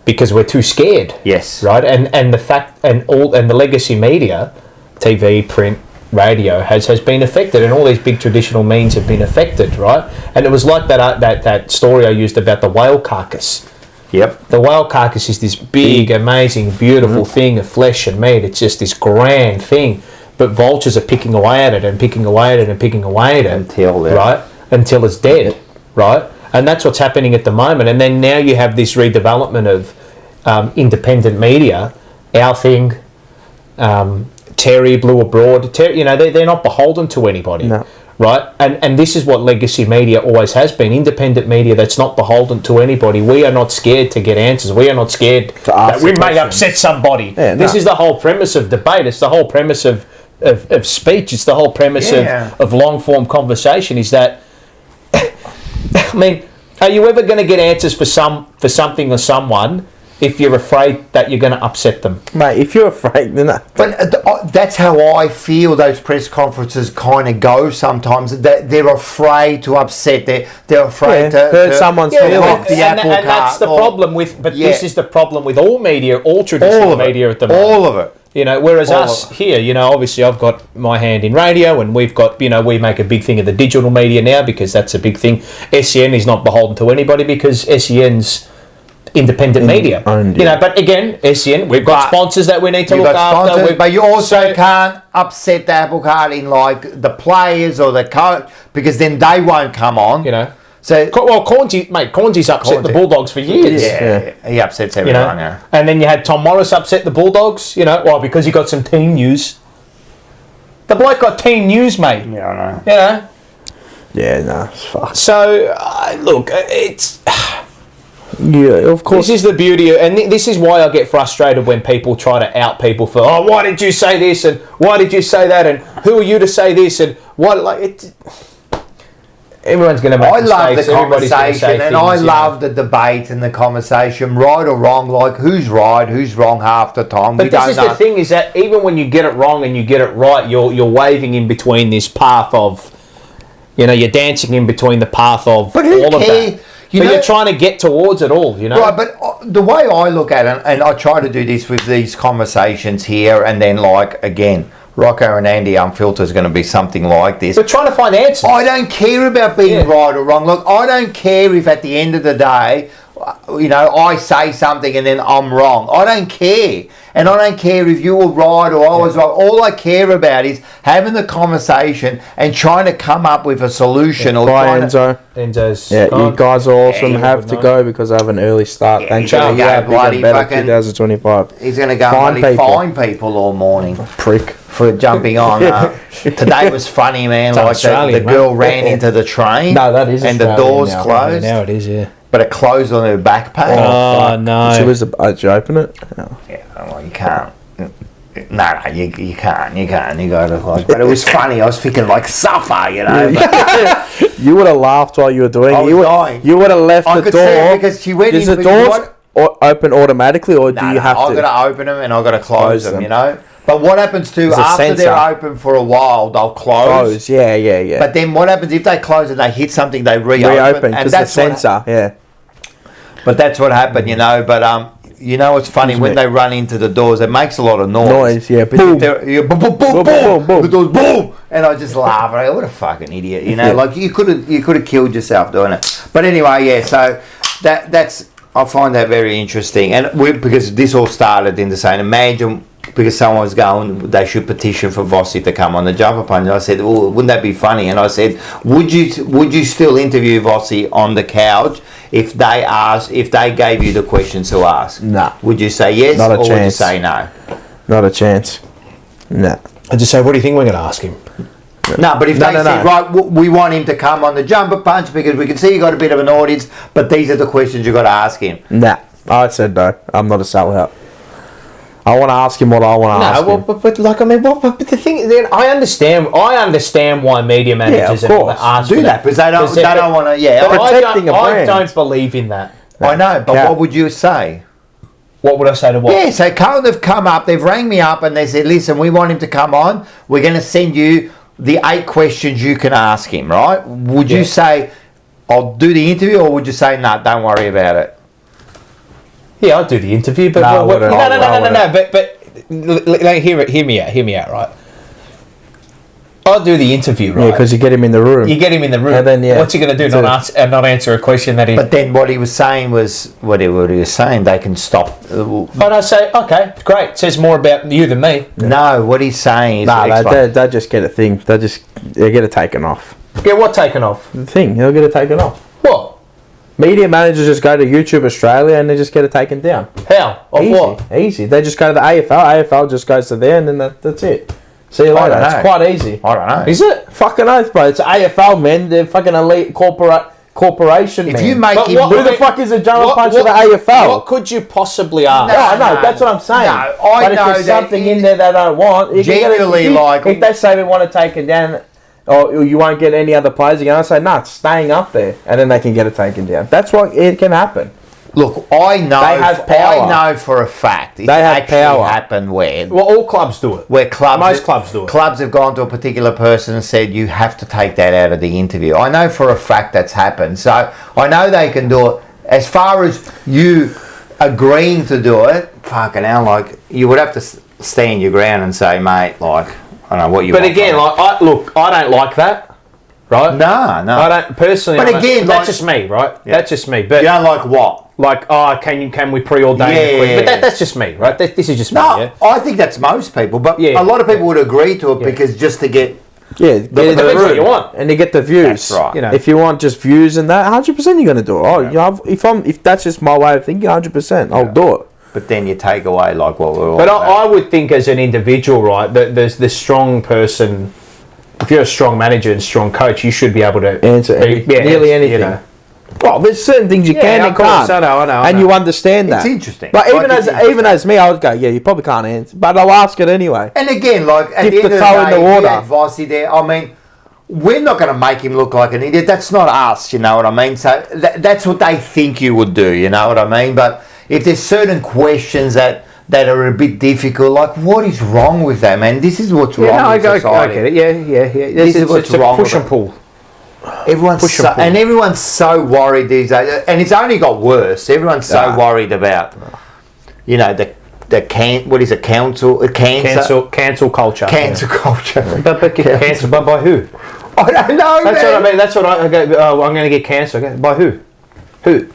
Because we're too scared. Yes. Right? And the fact and the legacy media, TV, print, radio has been affected, and all these big traditional means have been affected, right? And it was like that story I used about the whale carcass. Yep. The whale carcass is this big, amazing, beautiful thing of flesh and meat. It's just this grand thing. But vultures are picking away at it and picking away at it and picking away at it. Until it's dead. Right? And that's what's happening at the moment. And then now you have this redevelopment of independent media. Our Thing, Terry, Blue Abroad. They're not beholden to anybody. No. Right? And this is what legacy media always has been. Independent media that's not beholden to anybody. We are not scared to get answers. We are not scared that we may upset somebody. Yeah, this is the whole premise of debate. It's the whole premise of speech. It's the whole premise of long-form conversation is that I mean, are you ever going to get answers for something or someone if you're afraid that you're going to upset them? Mate, if you're afraid, then But that's how I feel those press conferences kind of go sometimes. They're afraid to upset. They're afraid to hurt someone's feelings. And that's the problem with. But this is the problem with all media, all traditional media at the moment. All of it. Whereas us here, obviously I've got my hand in radio, and we've got, we make a big thing of the digital media now because that's a big thing. SEN is not beholden to anybody because SEN's independent media. But again, SEN, we've got sponsors that we need to look after. But you also can't upset the apple cart in like the players or the coach because then they won't come on. So Cornsy's upset the Bulldogs for years. Yeah, he upsets everyone. And then you had Tom Morris upset the Bulldogs. Because he got some team news. The bloke got team news, mate. Yeah, I know. Yeah, no, it's fucked. So look, it's. Yeah, of course. This is the beauty, and this is why I get frustrated when people try to out people for, why did you say this, and why did you say that, and who are you to say this, and what, everyone's going to make I love the mistakes. Everybody's gonna say conversation, and I things, love the debate and the conversation, right or wrong. Like, who's right, who's wrong half the time. But this is the thing: is that even when you get it wrong and you get it right, you're waving in between this path of, you're dancing in between the path of all of that. You're trying to get towards it all, Right, but the way I look at it, and I try to do this with these conversations here, and then, like, again, Rocco and Andy Unfiltered is going to be something like this. We're trying to find answers. I don't care about being right or wrong. Look, I don't care if at the end of the day, I say something and then I'm wrong. I don't care. And I don't care if you were right or I was right. All I care about is having the conversation and trying to come up with a solution. Bye, Enzo. Enzo's you guys are awesome. Have to go because I have an early start. Thank you. Bloody better 2025. He's going to go and find people all morning. Prick. For jumping on. Today was funny, man. Like the girl ran into the train. No, that is and the doors closed. Now it is, yeah. But it closed on her backpack. Oh, no. Did you open it? No. Yeah, well, you can't. No, you can't. You got to like. But it was funny. I was thinking like suffer, You would have laughed while you were doing it. You would have left the door. Because she went in. Does the doors open automatically, or do you have to? I've got to open them and I've got to close them. But what happens after they're open for a while, they'll close. Yeah. But then what happens if they close and they hit something, they reopen because the sensor, But that's what happened, But it's funny when they run into the doors, it makes a lot of noise. Boom. Boom, boom, boom, boom. The doors, boom. And I just laugh. I go, what a fucking idiot, Like you could have killed yourself doing it. But anyway, so that's I find that very interesting, and because this all started in the same. Imagine. Because someone was going, they should petition for Vossi to come on the jumper punch. And I said, "Oh, wouldn't that be funny?" And I said, "Would you still interview Vossi on the couch if they gave you the questions to ask?" Nah. Would you say yes or would you say no? Not a chance. Nah. I'd just say, "What do you think we're going to ask him?" No, but if they said, right, we want him to come on the jumper punch because we can see you got a bit of an audience, but these are the questions you got to ask him. Nah, I said no. I'm not a sellout. I want to ask him what I want to ask him. But the thing, then I understand why media managers do that because they don't want to. Yeah, I don't believe in that. I know, but what would you say? What would I say to what? Yeah, so Carlton have come up, they've rang me up and they said, listen, we want him to come on. We're going to send you the 8 questions you can ask him, right? Would you say, I'll do the interview, or would you say, no, don't worry about it? Yeah, I'll do the interview, but no. But hear me out, right? I'll do the interview, right? Yeah, because you get him in the room. And then, what's he going to do? Not answer a question that he... But then what he was saying was... What he was saying, they can stop... But I say, okay, great. It says more about you than me. No, what he's saying is... They just get a thing. They get it taken off. Get what taken off? The thing. They'll get it taken off. What? Media managers just go to YouTube Australia and they just get it taken down. How? What? Easy. They just go to the AFL. AFL just goes to there and then that's it. See you later. It's quite easy. I don't know. Is it? Fucking oath, bro. It's AFL, man. They're fucking elite corporation, man. If you make him... Who the fuck is a jumper punch of the AFL? What could you possibly ask? No, that's what I'm saying. No, but if there's something in there they don't want... If they say they want to take it down... Or you won't get any other players again. I say, no, it's staying up there. And then they can get it taken down. That's what it can happen. Look, I know. They have power. I know for a fact. They have power. Happened where? Well, all clubs do it. Most clubs do it. Clubs have gone to a particular person and said, you have to take that out of the interview. I know for a fact that's happened. So I know they can do it. As far as you agreeing to do it, fucking hell, like, you would have to stand your ground and say, mate, like... I don't know what you want. But again, I don't like that, right? No. I don't personally. But again, that's just me, right? Yeah. That's just me. But you don't like what? Like, can we preordain? Yeah. But that's just me, right? This is just me. Yeah? I think that's most people, but a lot of people would agree to it because just to get. Yeah, depends what you want, and to get the views. That's right. If you want just views and that, 100% you're going to do it. If that's just my way of thinking, 100%, I'll do it. But then you take away like what we're all But about. I would think as an individual, right, there's the strong person. If you're a strong manager and strong coach, you should be able to answer nearly anything. You know. Well, there's certain things you can and can't. I know. And you understand that. It's interesting. But even as me, I would go, yeah, you probably can't answer, but I'll ask it anyway. And again, like at Dip the end the of toe the day, in the water. Vossi there. I mean, we're not going to make him look like an idiot. That's not us, you know what I mean? So that's what they think you would do, you know what I mean? But if there's certain questions that are a bit difficult, like what is wrong with that, man? This is what's wrong with society. I get it. Yeah. This is what's wrong push and pull. Everyone's so worried these days, and it's only got worse. Everyone's so worried about, you know, what is it? Cancel culture. Cancel culture. But cancel, but by who? I don't know. That's man. what I mean. That's what I go. Oh, I'm going to get cancelled. Okay. By who? Who?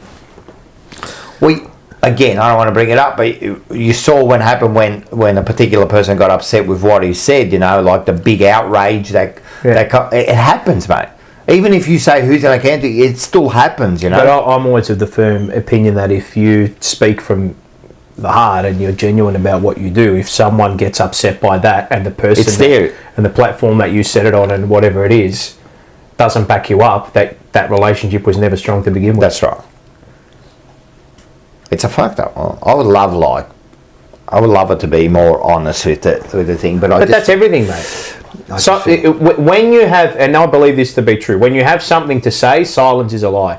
Again, I don't want to bring it up, but you saw what happened when a particular person got upset with what he said. You know, like the big outrage that it happens, mate. Even if you say who's going to cancel, it still happens. You know. But I'm always of the firm opinion that if you speak from the heart and you're genuine about what you do, if someone gets upset by that and the person and the platform that you set it on and whatever it is doesn't back you up, that relationship was never strong to begin with. That's right. It's a fucked up. I would love it to be more honest with the thing, but that's everything, mate. So when you have, and I believe this to be true, when you have something to say, silence is a lie.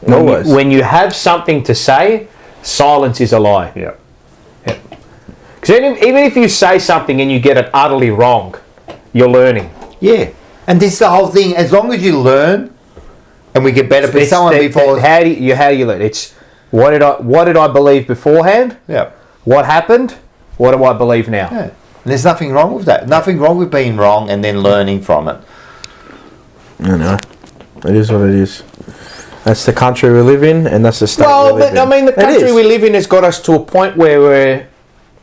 Always. When you have something to say, silence is a lie. Yeah. Because even if you say something and you get it utterly wrong, you're learning. Yeah. And this is the whole thing. As long as you learn, and we get better. But someone before. How do you learn? It's what did I believe beforehand? Yeah. What happened? What do I believe now? Yeah. And there's nothing wrong with that. Nothing wrong with being wrong and then learning from it. I know. It is what it is. That's the country we live in, and that's the state we live in. I mean, the country we live in has got us to a point where we're,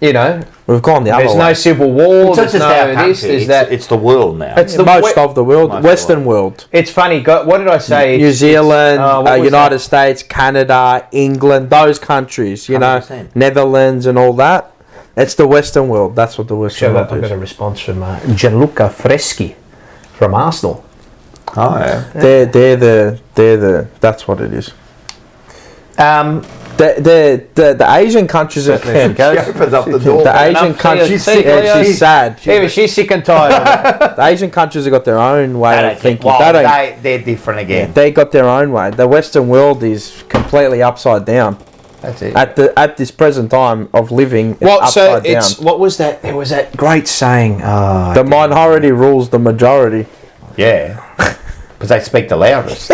you know, we've gone the other way. There's no civil war. It's not just our country. It's the world now. It's most of the world, Western world. It's funny. What did I say? New Zealand, United States, Canada, England, those countries. You 100%. Know, Netherlands and all that. It's the Western world. That's what the Western world is. I got a response from Gianluca Freschi from Arsenal. Oh yeah. They're the. That's what it is. The Asian countries are. She opens up the door. The Asian countries. She's sad. She's sick and tired of it. The Asian countries have got their own way of thinking. They're different again. Yeah, they got their own way. The Western world is completely upside down. That's it. At this present time of living, it's upside down. What was that? There was that great saying. The minority rules the majority. Yeah, because they speak the loudest.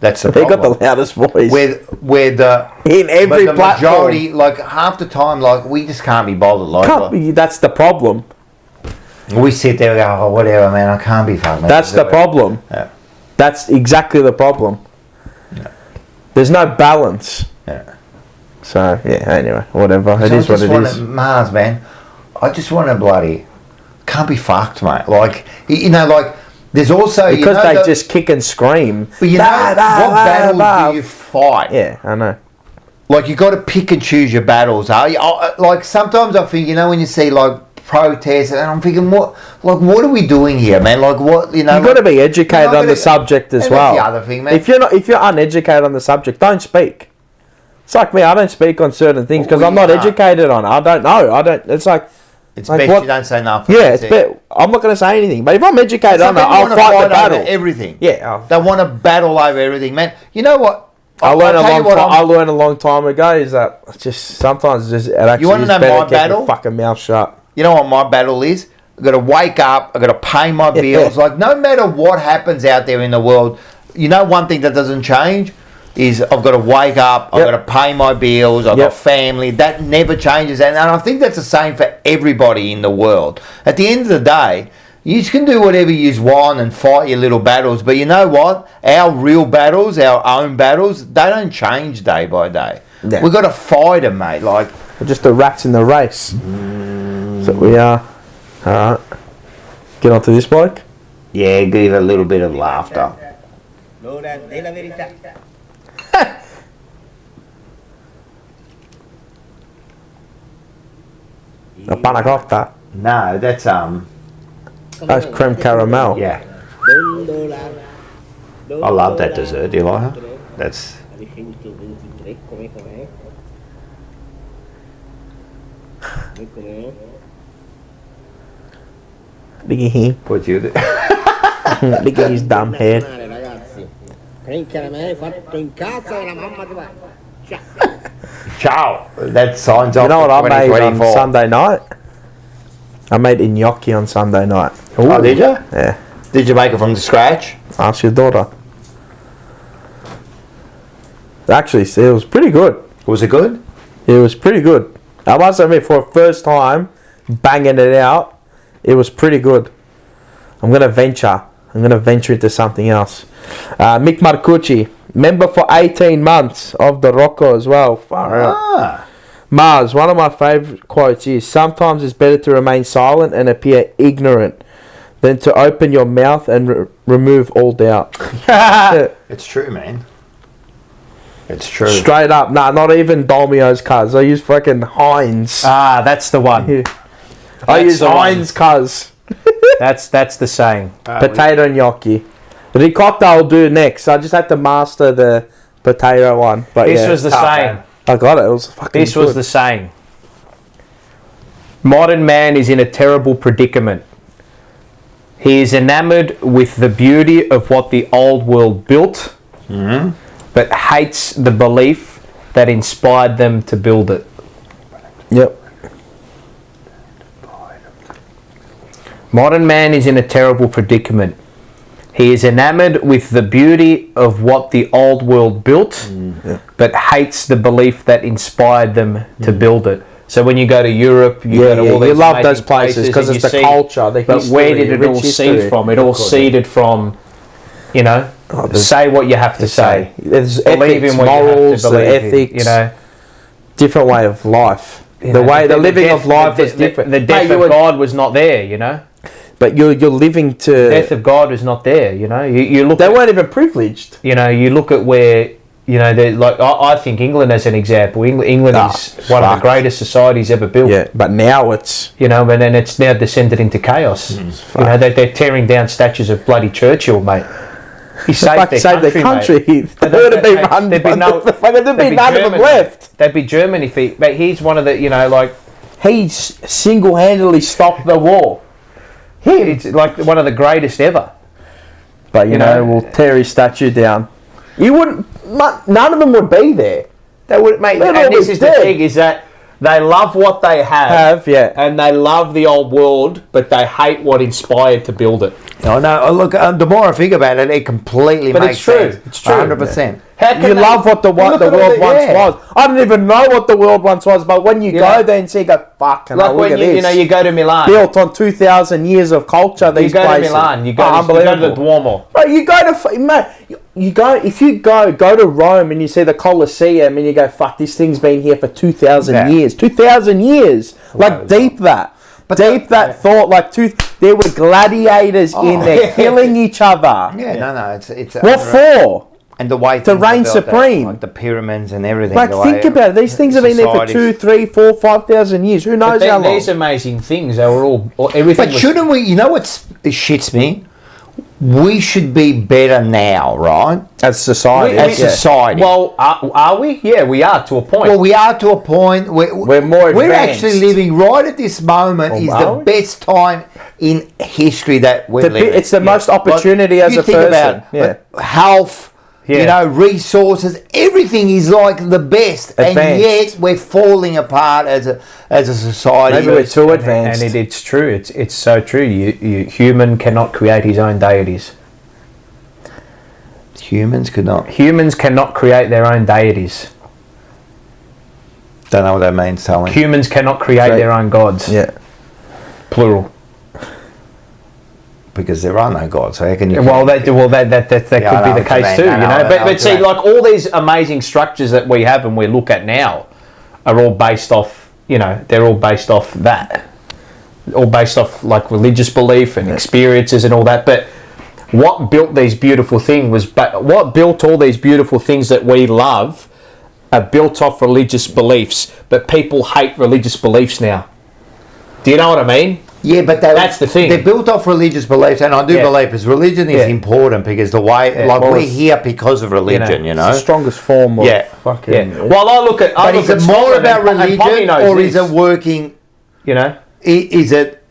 That's the problem. They got the loudest voice. Where in every the platform, majority, like half the time, like we just can't be bothered. Like that's the problem. We sit there and go, oh, whatever, man, I can't be fucked. That's the problem. Yeah. That's exactly the problem. Yeah. There's no balance. Yeah. So yeah. Anyway, whatever. It is what it is. Mars, man. I just want to bloody can't be fucked, mate. Like you know, like. There's also because they just kick and scream. But you know what battles do you fight? Yeah, I know. Like you got to pick and choose your battles. Like sometimes I think when you see like protests, and I'm thinking, what are we doing here, man? Like what you know? You got to be educated on the subject as well. That's the other thing, man. If you're uneducated on the subject, don't speak. It's like me. I don't speak on certain things because I'm not educated on it. I don't know. It's like. It's like best you don't say nothing. Yeah, it's better. I'm not going to say anything. But if I'm educated on it, I'll fight the battle. Everything. Yeah. They want to battle over everything, man. You know what? I learned a long time ago is that just sometimes it actually you want to know better my battle? Keep your fucking mouth shut. You know what my battle is? I've got to wake up. I've got to pay my bills. Like no matter what happens out there in the world, you know one thing that doesn't change is I've got to wake up, I've got to pay my bills, I've got family. That never changes. And I think that's the same for everybody in the world. At the end of the day, you can do whatever you want and fight your little battles. But you know what? Our real battles, our own battles, they don't change day by day. Yeah. We've got to fight them, mate. Like we're just the rats in the race. So we are. All right. Get on to this bloke. Yeah, give a little bit of laughter. A panna cotta? No, that's creme caramel. Yeah. I love that dessert. Do you like it? That's. Look at him. What you do? Look at his dumb head. Ciao. That signs off. You know what I made on 2024. Sunday night? I made a gnocchi on Sunday night. Oh, did you? Yeah. Did you make it from scratch? Ask your daughter. Actually, it was pretty good. Was it good? It was pretty good. I must admit, for the first time, banging it out, it was pretty good. I'm going to venture into something else. Mick Marcucci, member for 18 months of the Rocco as well. Far out. Mars, one of my favourite quotes is, sometimes it's better to remain silent and appear ignorant than to open your mouth and remove all doubt. It's true, man. It's true. Straight up. Nah, not even Dolmio's cuz. I use fucking Heinz. Ah, that's the one. Yeah. I use the one. Heinz cuz. That's the saying. Potato gnocchi. Ricotta I'll do next. I just had to master the potato one. But This yeah, was the saying. I got it. It was fucking This was good. the saying. Modern man is in a terrible predicament. He is enamored with the beauty of what the old world built, but hates the belief that inspired them to build it. Yep. Modern man is in a terrible predicament. He is enamored with the beauty of what the old world built, but hates the belief that inspired them to build it. So when you go to Europe, you go to all these you love amazing those places because and it's you the see- culture, the But history, where did it rich all history. seed from? It all seeded from, you know, say what you have to say. There's Believe ethics, in what morals, you have to the believe in, ethics, you know. different way of life. You The know, way the living death- of life the- was the- different. The death Mate, of God was not there, you know. but you're living to. The death of God was not there, you know. You look. They at, weren't even privileged. you know, you look at where, you know, like I think England as an example. England is one of the greatest societies ever built. Yeah, but now it's. You know, and then it's now descended into chaos. You know, they're tearing down statues of bloody Churchill, mate. He saved their country. They would have been run. There'd be none of them left. They'd be German if he. But he's one of the, you know, like He single-handedly stopped the war. it's like one of the greatest ever. But you know, we'll tear his statue down. You wouldn't. None of them would be there. They would, mate. They'd all And this be is dead. the thing: is that they love what they have, and they love the old world, but they hate what inspired to build it. I know. Look, the more I think about it, it completely But makes it's true. sense. It's true. 100%. How can You they- love what the world look at all once was. I didn't even know what the world once was, but when you Yeah. go there and see, you go, fucking Like hell, look when at you, this. you know, you go to Milan. Built on 2,000 years of culture, You these go places. to Milan. You go, Oh, you go to the unbelievable. Duomo. Bro, you go to, mate, you go, if you go to Rome and you see the Colosseum and you go, fuck, this thing's been here for 2,000 years. 2,000 years. Like, deep that. But deep that thought, like, there were gladiators in there killing each other. Yeah, no, it's What for? and the way To things are reign built, supreme. like the pyramids and everything. Like, the way think about it. These things have been there for societies- 2, 3, 4, 5,000 years. Who knows But how long? these amazing things, they were all everything. But was, shouldn't we? You know what shits me? We should be better now, right? As society. As society. Well, are we? Yeah, we are to a point. Well, we are to a point where We're more We're advanced. actually living right at this moment. Is are the we? best time in history that we're living. It's the most opportunity as you a think person. about health. Yeah. You know, resources. Everything is like the best, Advanced. and yet we're falling apart as a society. Maybe we're too advanced. and it's true. It's so true. Human cannot create his own deities. Humans could not. Humans cannot create their own deities. Don't know what that means. Tell me. Humans cannot create their own gods. Yeah. Plural. Because there are no gods. So how can you? Well, that could I know be the what you case mean. too. No, You no, know, I know but what see, you mean. like all these amazing structures that we have and we look at now are all based off. You know, they're all based off that. All based off like religious belief and experiences and all that. But what built these beautiful things what built all these beautiful things that we love are built off religious beliefs. But people hate religious beliefs now. Do you know what I mean? Yeah, but that's the thing. They're built off religious beliefs, and I do believe because religion is important because the way, like well, we're here because of religion, you know. It's the strongest form of fucking... Yeah. Well, I look at. But is it more about religion or is it working? You know. Is it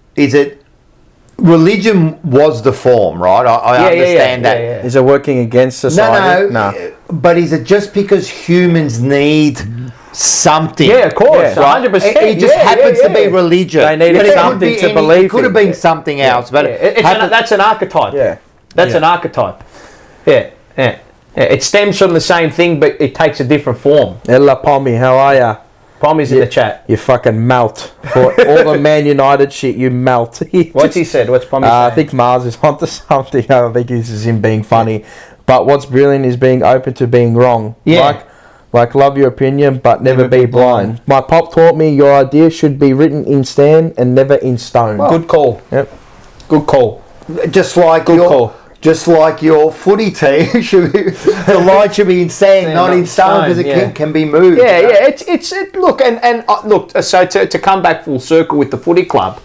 religion was the form, right? I understand that. Yeah. Is it working against society? No. But is it just because humans need something? Yeah, of course, right? 100%. It just happens to be religion. They needed something to believe in. It could have been something else, but that's an archetype. Yeah. That's an archetype. Yeah. It stems from the same thing, but it takes a different form. Ella Pommy, how are ya? Pommy's in the chat. You fucking melt. For all the Man United shit, you melt. What's he said? What's Pommy saying? I think Mars is onto something. I don't think this is him being funny. But what's brilliant is being open to being wrong. Yeah. Like love your opinion, but never be blind. My pop taught me your idea should be written in sand and never in stone. Well, good call. Yep. Good call. Just like your footy team, the line should be in sand, not in stone, because it can be moved. Yeah. It's look and look. So to come back full circle with the footy club,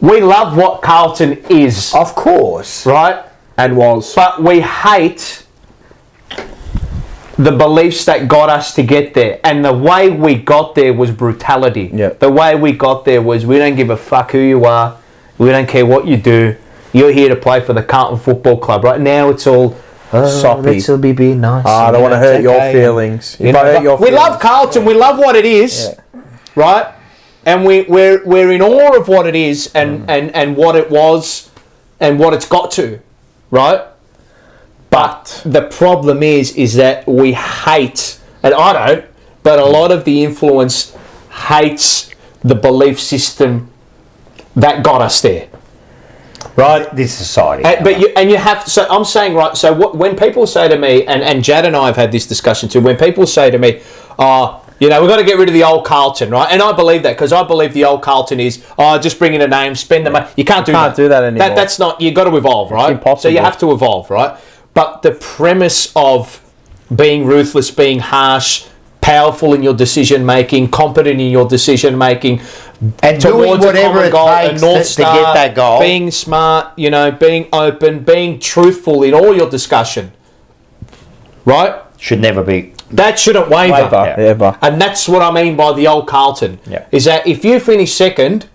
we love what Carlton is, Of course. right? And was. But we hate the beliefs that got us to get there. And the way we got there was brutality. Yeah. The way we got there was we don't give a fuck who you are. We don't care what you do. You're here to play for the Carlton Football Club. Right now it's all soppy. Let's all be nice. I don't want to hurt your feelings. We love Carlton. We love what it is, right? And we're in awe of what it is and what it was and what it's got to, right? But the problem is that we hate, and I don't, but a lot of the influence hates the belief system that got us there, right? This society. You have to, so I'm saying, right, so when people say to me, and Jad and I have had this discussion too, when people say to me, we've got to get rid of the old Carlton, right? And I believe that, because I believe the old Carlton is, just bring in a name, spend the money. You can't do that anymore. That's not, you've got to evolve, right? It's impossible. So you have to evolve, right? But the premise of being ruthless, being harsh, powerful in your decision making, competent in your decision making, and doing whatever it takes to get that goal, being smart, being open, being truthful in all your discussion, right? Should never be. That shouldn't waver. Ever. And that's what I mean by the old Carlton. Yeah. Is that if you finish second,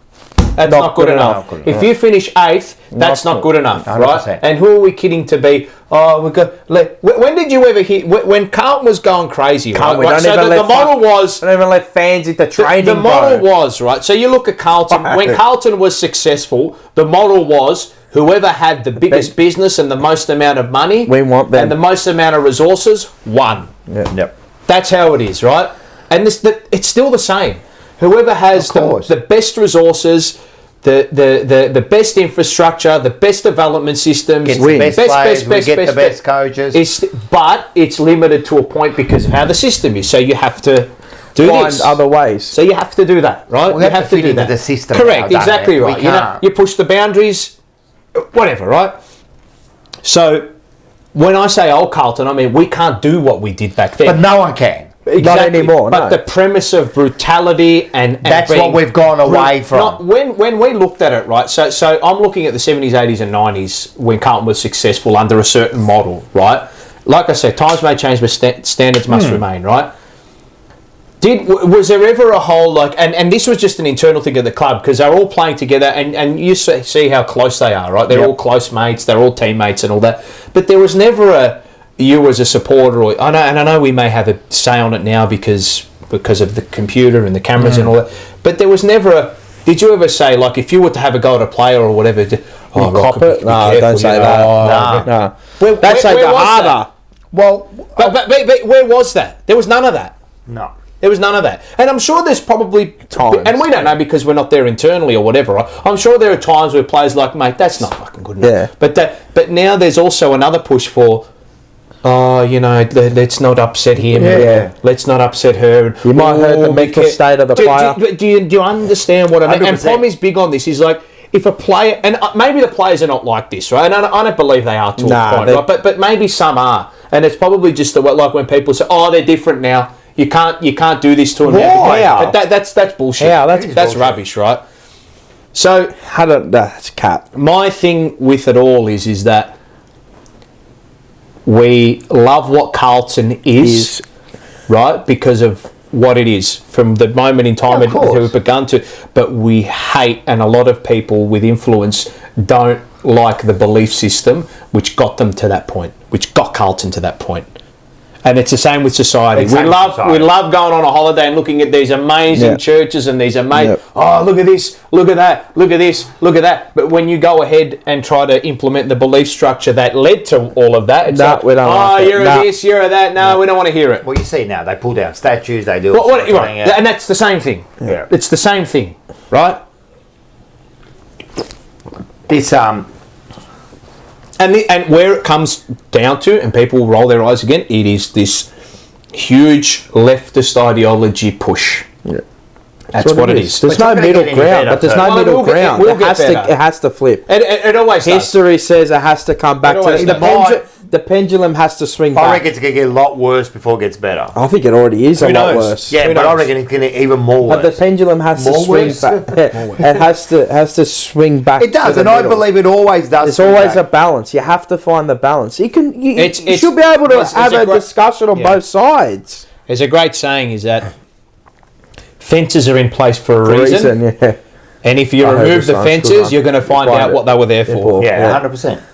that's not good enough. If you finish eighth, that's not good enough, 100%. right? And who are we kidding to be? When did you ever hear when Carlton was going crazy? Right? The model was. Don't even let fans into training. The model was right. So you look at Carlton. When Carlton was successful, the model was whoever had the biggest business and the most amount of money, we want them, and the most amount of resources won. Yep. That's how it is, right? And it's still the same. Whoever has the best resources, the best infrastructure, the best development systems, gets the best players, the best coaches. But it's limited to a point because of how the system is. So you have to find other ways. So you have to do that, right? We have to fit into the system. Correct, exactly right. You push the boundaries, whatever, right? So when I say old Carlton, I mean we can't do what we did back then. But no one can. Exactly. Not anymore. But the premise of brutality and that's what we've gone away from. When we looked at it, right? So I'm looking at the 70s, 80s, and 90s when Carlton was successful under a certain model, right? Like I said, times may change, but standards must remain, right? Was there ever a whole and this was just an internal thing of the club because they're all playing together and you see how close they are, right? They're all close mates, they're all teammates and all that. But there was never you as a supporter, I know we may have a say on it now because of the computer and the cameras and all that, but there was never did you ever say, like, if you were to have a go at a player or whatever, cop it? No, don't say that. No. That's like the harder. Well, but where was that? There was none of that. No. There was none of that. And I'm sure there's probably times, and we don't know because we're not there internally or whatever. Right? I'm sure there are times where players like, mate, that's not fucking good enough. Yeah. But now there's also another push for, let's not upset him. Yeah. Let's not upset her. You might hurt the mental state of the player. Do you understand what I mean? 100%. And Pommy's big on this. He's like, if a player, and maybe the players are not like this, right? And I don't believe they are to a point, right? But maybe some are. And it's probably just like when people say, they're different now. You can't do this to them. But that's bullshit. Yeah, that's bullshit. Rubbish, right? So that's cap. My thing with it all is that we love what Carlton is, right? Because of what it is from the moment in time Of course. we've begun to. But we hate, and a lot of people with influence don't like the belief system which got them to that point, which got Carlton to that point. And it's the same with society. We love going on a holiday and looking at these amazing churches and these amazing. Oh, look at this! Look at that! Look at this! Look at that! But when you go ahead and try to implement the belief structure that led to all of that, it's like, we don't like you're a this, you're a that. No, we don't want to hear it. Well, you see now they pull down statues. They do. Right. And that's the same thing. Yeah. It's the same thing, right? This And where it comes down to, and people roll their eyes again, it is this huge leftist ideology push. Yeah. That's what it is. There's no middle ground, but there's no middle ground. It has to flip. It always does. History says it has to come back to the pendulum has to swing back. I reckon it's going to get a lot worse before it gets better. I think it already is a lot worse. Yeah, but I reckon it's going to get even more worse. But the pendulum has to swing back. It has to swing back. It does, and I believe it always does. It's always a balance. You have to find the balance. You should be able to have a discussion on both sides. There's a great saying is that fences are in place for a reason. And if you remove the fences, you're going to find out what they were there for. Yeah, 100%.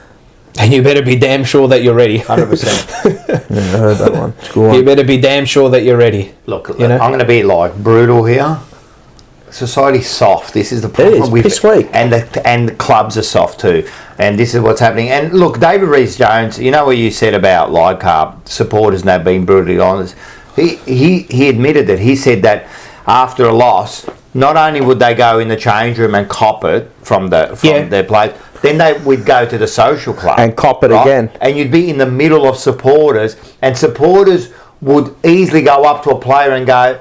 And you better be damn sure that you're ready. 100%. I heard that one. You better be damn sure that you're ready. Look, I'm going to be like brutal here. Society's soft. This is the problem with it. And the clubs are soft too. And this is what's happening. And look, David Rees-Jones, you know what you said about Leichhardt supporters now being brutally honest. He admitted that. He said that after a loss, not only would they go in the change room and cop it from their players, then they would go to the social club and cop it again, and you'd be in the middle of supporters, and supporters would easily go up to a player and go,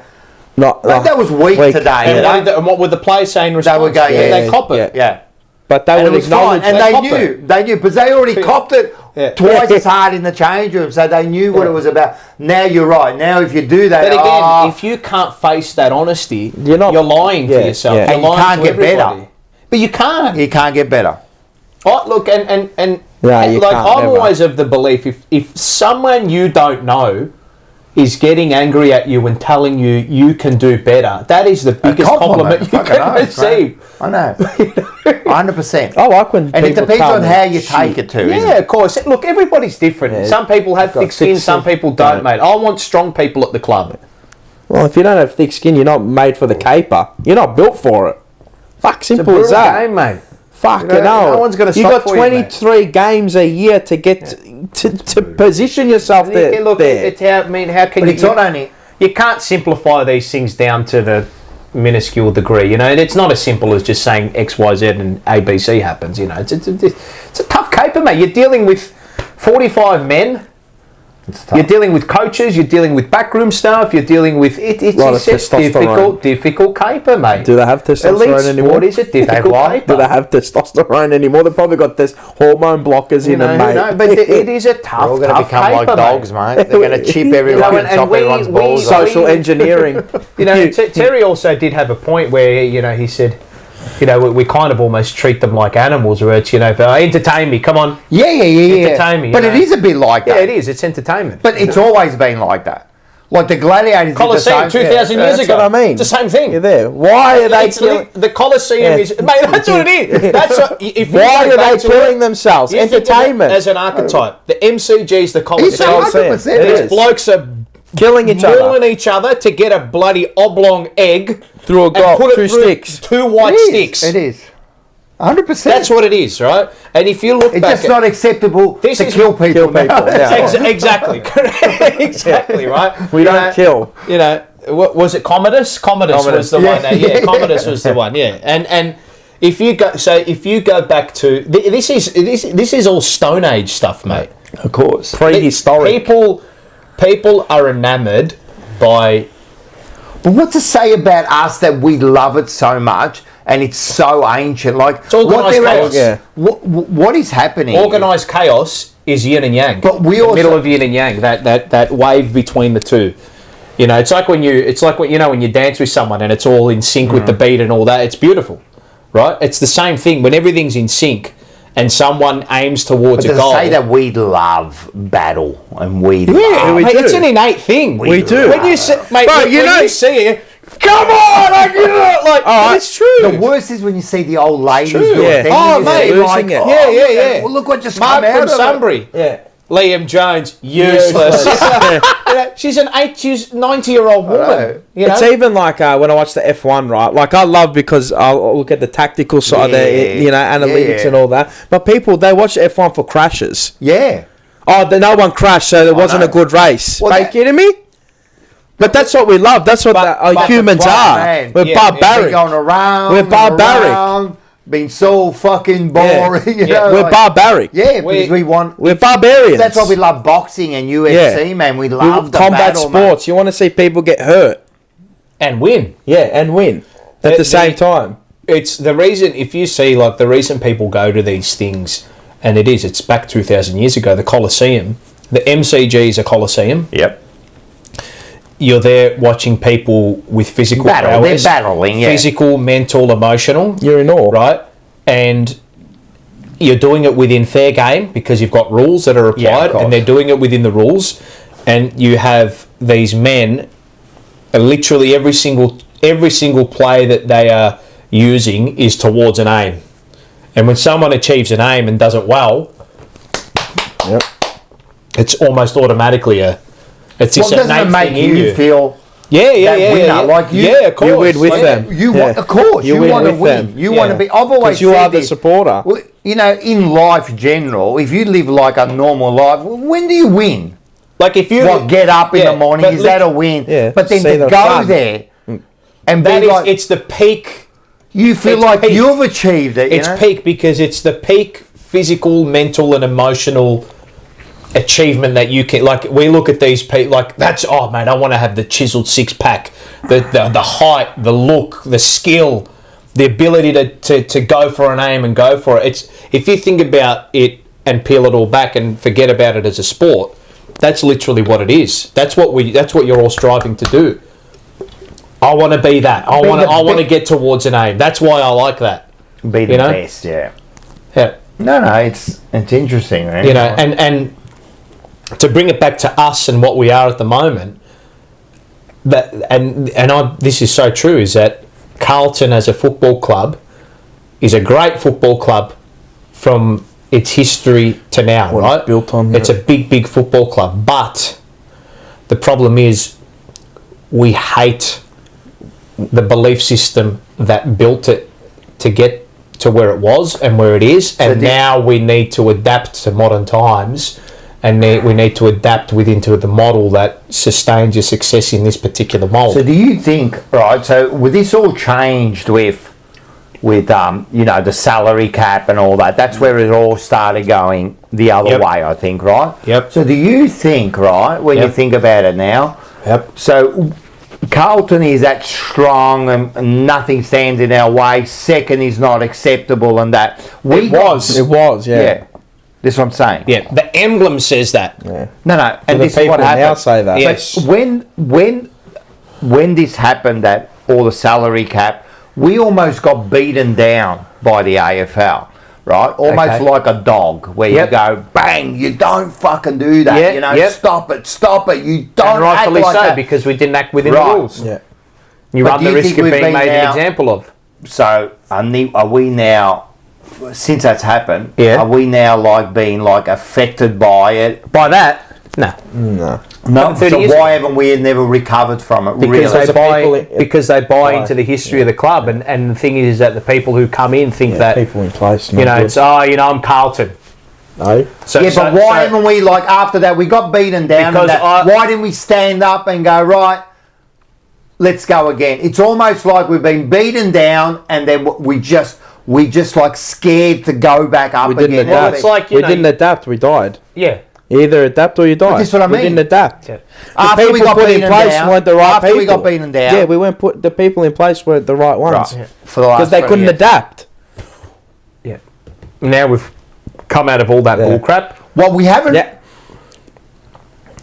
that was weak today. And what would the players say in response? They would go, they cop it. Yeah. But they would acknowledge, and they knew because they already copped it twice as hard in the change room, so they knew what it was about. Now you're right. Now if you do that, but again, if you can't face that honesty, you're lying to yourself. And you can't get better. But you can't. You can't get better. Oh, look, I'm always of the belief if someone you don't know is getting angry at you and telling you can do better, that is the biggest compliment you can receive. I know. 100%. I like when and it depends on how you take it too. Yeah, of course. Look, everybody's different. Yeah, some people have thick skin, some people don't, mate. I want strong people at the club. Well, if you don't have thick skin, you're not made for the caper. You're not built for it. Fuck, simple as that. Game, mate. Fucking hell. No one's going to stop for you. You got 23 games a year to get to position yourself there. Look, it's how can but it's not only... You can't simplify these things down to the minuscule degree. You know, it's not as simple as just saying X, Y, Z and A, B, C happens. You know, it's a tough caper, mate. You're dealing with 45 men. You're dealing with coaches, you're dealing with backroom staff, you're dealing with it's difficult caper, mate. Do they have testosterone anymore? What is it? Difficult caper. Do they have testosterone anymore? They've probably got this hormone blockers in them, mate. No, but it is a tough. They're all going to become like dogs, mate. They're going to chip everyone and chop everyone's balls. Social engineering. You know, Terry also did have a point where he said, we kind of almost treat them like animals, where it's, entertain me, come on. Yeah. Entertain me. But it is a bit like that. Yeah, it is. It's entertainment. But it's always been like that. Like the gladiators. Colosseum 2,000 years ago. That's what I mean. It's the same thing. You're there. Why are they killing... The Colosseum is... Mate, that's what it is. Why are they killing themselves? Entertainment. As an archetype. The MCG is the Colosseum. It's 100%. These blokes are... killing each other to get a bloody oblong egg through a goal, two sticks, two white sticks. It is 100%. That's what it is, right? And if you look it's back, just not acceptable to kill people. Exactly, exactly, right. We don't kill. What was it? Commodus was the one. Commodus was the one. Yeah, and if you go back to this is all Stone Age stuff, mate. Of course, prehistoric. People are enamoured by... But what to say about us that we love it so much and it's so ancient? Like, it's organised chaos. What is happening? Organised chaos is yin and yang. But we the middle of yin and yang, that wave between the two. It's like when you dance with someone and it's all in sync with the beat and all that. It's beautiful, right? It's the same thing when everything's in sync. and someone aims towards But a does goal. it say that we love battle and we Yeah, love... we mate, do. it's an innate thing. We do. When you see, mate, Bro, when you know- you see it, come on, I get it. Like, it's true. The worst is when you see the old ladies True. do it. Yeah. Then Oh, you mate, see losing it. Yeah, yeah, look yeah. at- well, look what just Mark come out from of it. Sunbury. Yeah. Liam Jones, useless. You know, she's an 90-year-old woman. Right. You know? It's even like when I watch the F1, right? Like I love because I'll look at the tactical side, Yeah. analytics Yeah. and all that. But people, they watch F1 for crashes. Yeah. Oh, no one crashed, so there wasn't know. a good race. Well, Are you that- kidding me? But that's what we love. That's what but humans the are. man, We're yeah, barbaric. Been going around. We're and barbaric. around, been so fucking boring. You know, We're like- barbaric. Yeah, because we want... We're barbarians. That's why we love boxing and UFC, man. We love the combat battle, sports. You want to see people get hurt. and win. Yeah, and win at the same time. It's the reason, if you see, like, the reason people go to these things, and it's back 2,000 years ago, the Colosseum. The MCG is a Colosseum. Yep. You're there watching people with physical Battle, they're prowess, battling, yeah. physical, mental, emotional. You're in awe. Right? And you're doing it within fair game because you've got rules that are Yeah, of applied, course. and they're doing it within the rules. And you have these men, literally every single play that they are using is towards an aim. And when someone achieves an aim and does it well, Yep. it's almost automatically it's this What doesn't innate it make thing in you feel... Yeah, that winner, like you- yeah, of course. You win with Like, them. You Yeah. want, of course, You you win want to with win. them. You Yeah. want to be. I've always Because you said are the this. supporter. Well, you know, in life general, if you live like a normal life, when do you win? Like if you What, get up in Yeah, the morning, but is look- that a win? Yeah, But then see to the go fun. there and that be is, like, it's the peak. you feel it's like peak. you've achieved it. You It's know? peak because it's the peak physical, mental, and emotional achievement that you can. Like we look at these people, like that's mate, I want to have the chiseled six pack, the height, the look, the skill, the ability to go for an aim and go for it. It's if you think about it and peel it all back and forget about it as a sport. That's literally what it is. That's what you're all striving to do. I want to be that. I want to get towards an aim. That's why I like that. Be the you know? best, yeah. Yeah. No, it's interesting, man. You know, and to bring it back to us and what we are at the moment, this is so true, is that Carlton as a football club is a great football club from its history to now, What right? it's built on, It's yeah. a big football club, but the problem is we hate the belief system that built it to get to where it was and where it is, and now we need to adapt to modern times, and we need to adapt into the model that sustains your success in this particular mold. So do you think, right, so with this all changed with you know, the salary cap and all that, that's where it all started going the other Yep. way, I think, right? Yep. So do you think, right, when you Yep. think about it now, Yep. so Carlton is that strong and nothing stands in our way, second is not acceptable and that. It was. It was, yeah. Yeah. That's what I'm saying. Yeah, the emblem says that. Yeah. No, and the this is what people now happened. say that. Yeah. But when this happened, that all the salary cap, we almost got beaten down by the AFL, right? Almost Okay. like a dog, where Yep. you go, bang, you don't fucking do that, Yeah, you know, yep. stop it, you don't And rightfully act like so, that. because we didn't act within Right. the rules. Yeah. You But run do the you risk think of we've being been made an now- example of. So, are we now, since that's happened, Yeah. are we now like being like affected by it? By that, no. No. No, 30 so years why ago. haven't we never recovered from it? Because really? they buy people- because they buy into the history of the club, and the thing is that the people who come in think that people in place. you know it's I'm Carlton. No. So, Yeah, but why haven't we, like, after that, we got beaten down, Because and that, why didn't we stand up and go, right, let's go again? It's almost like we've been beaten down, and then we just like scared to go back up We didn't again. adapt. Well, it's like, you we know, didn't adapt. We died. Yeah. You either adapt or you die. that's what I We mean. didn't adapt. Yeah. After we people got put in beaten place down, weren't the right after people. we got beaten down, Yeah, we weren't put. The people in place weren't the right ones. right, for the last Because they 20 couldn't years. adapt. Yeah. Now we've come out of all that Yeah. bull crap. Well, we haven't. Yeah.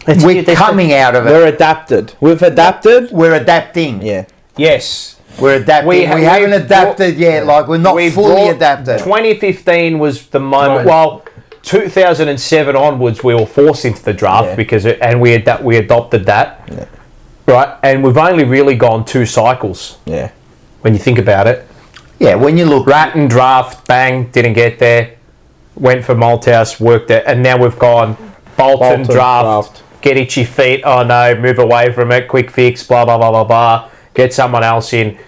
We're coming out of it. We're adapted. We've adapted. We're adapting. Yeah. Yes. We're adapting. We haven't adapted yet. Like we're not fully adapted. 2015 was the moment. Well, 2007 onwards, we were forced into the draft because we adopted that. Yeah. Right, and we've only really gone 2 cycles. Yeah. When you think about it. Yeah, when you look... Ratton draft, bang, didn't get there. Went for Malthouse, worked it. And now we've gone Bolton draft, get itchy feet, oh no, move away from it, quick fix, blah, blah, blah, blah, blah. Get someone else in.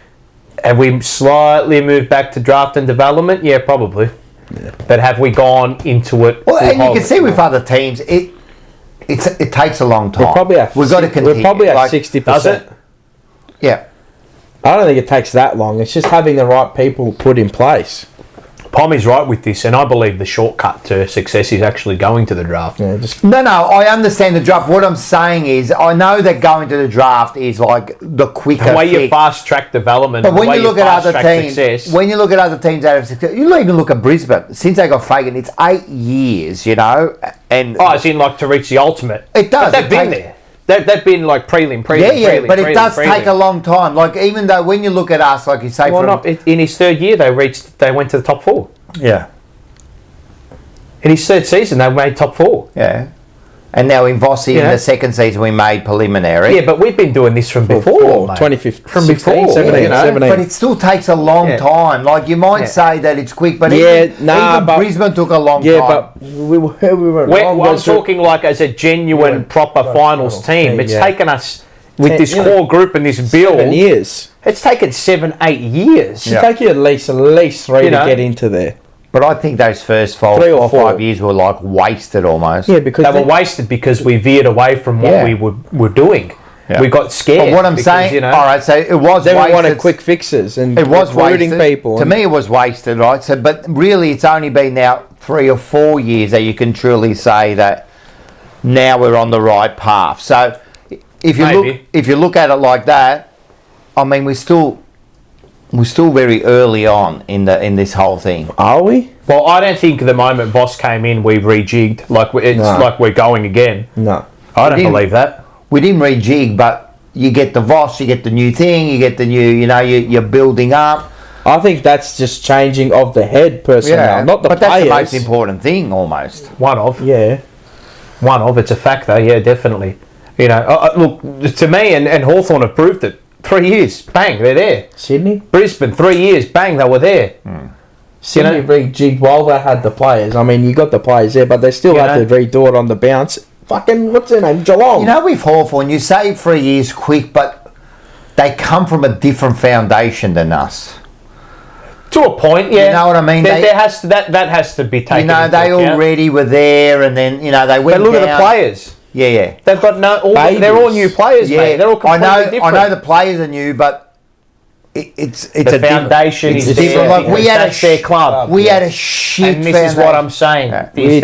Have we slightly moved back to draft and development? Yeah, probably. Yeah. But have we gone into it? Well, and you can see with other teams, it takes a long time. We've got to continue. We're probably at 60%. Does it? Yeah. I don't think it takes that long. It's just having the right people put in place. Pommy's right with this, and I believe the shortcut to success is actually going to the draft. Yeah, No, I understand the draft. What I'm saying is, I know that going to the draft is like the quicker the way you fast track development. But when you look at other teams, that have success, you even look at Brisbane. Since they got Fagan, it's 8 years, and as in like to reach the ultimate. It does. But they've been there. They've been like prelim, but it does take a long time. Like even though when you look at us, like you say, in his 3rd year they went to the top 4. Yeah. In his 3rd season they made top 4. Yeah. And now in Vossi, in the 2nd season, we made preliminary. Yeah, but we've been doing this from before, 2015, from before, 17. But it still takes a long time. Like you might say that it's quick, but even Brisbane took a long time. Yeah, but we were I'm talking like as a genuine, proper finals team. It's taken us with this core group and this build. 7 years. It's taken 7-8 years. It should take you at least 3 to get into there. But I think those first 4 or 5 years were like wasted almost. Yeah, because they were wasted because we veered away from what we were doing. Yeah. We got scared. But what I'm saying, all right, so it was wasted. They wanted quick fixes and it was wasted. People. To me, it was wasted, right? So, but really, it's only been now 3 or 4 years that you can truly say that now we're on the right path. So, if you look at it like that, I mean, we're still very early on in this whole thing. Are we? Well, I don't think the moment Voss came in, we rejigged. Like like we're going again. No, I don't believe that. We didn't rejig, but you get the Voss, you get the new thing, you get the new. You're building up. I think that's just changing of the head personnel, not the players. But that's the most important thing, almost. One of. It's a factor. Yeah, definitely. Look, to me and Hawthorn have proved it. 3 years, bang, they're there. Sydney? Brisbane, 3 years, bang, they were there. Sydney rejigged while they had the players. I mean, you got the players there, but they still had to redo it on the bounce. Fucking, what's their name? Geelong. With Hawthorn, you say 3 years quick, but they come from a different foundation than us. To a point, yeah. You know what I mean? That has to be taken into they account. already were there, and then, they went But look at the players. Yeah. They've got they're all new players, mate. They're all completely different. I know the players are new, but it's the foundation is different. Like we had their club. We had a shit. And this is what I'm saying. We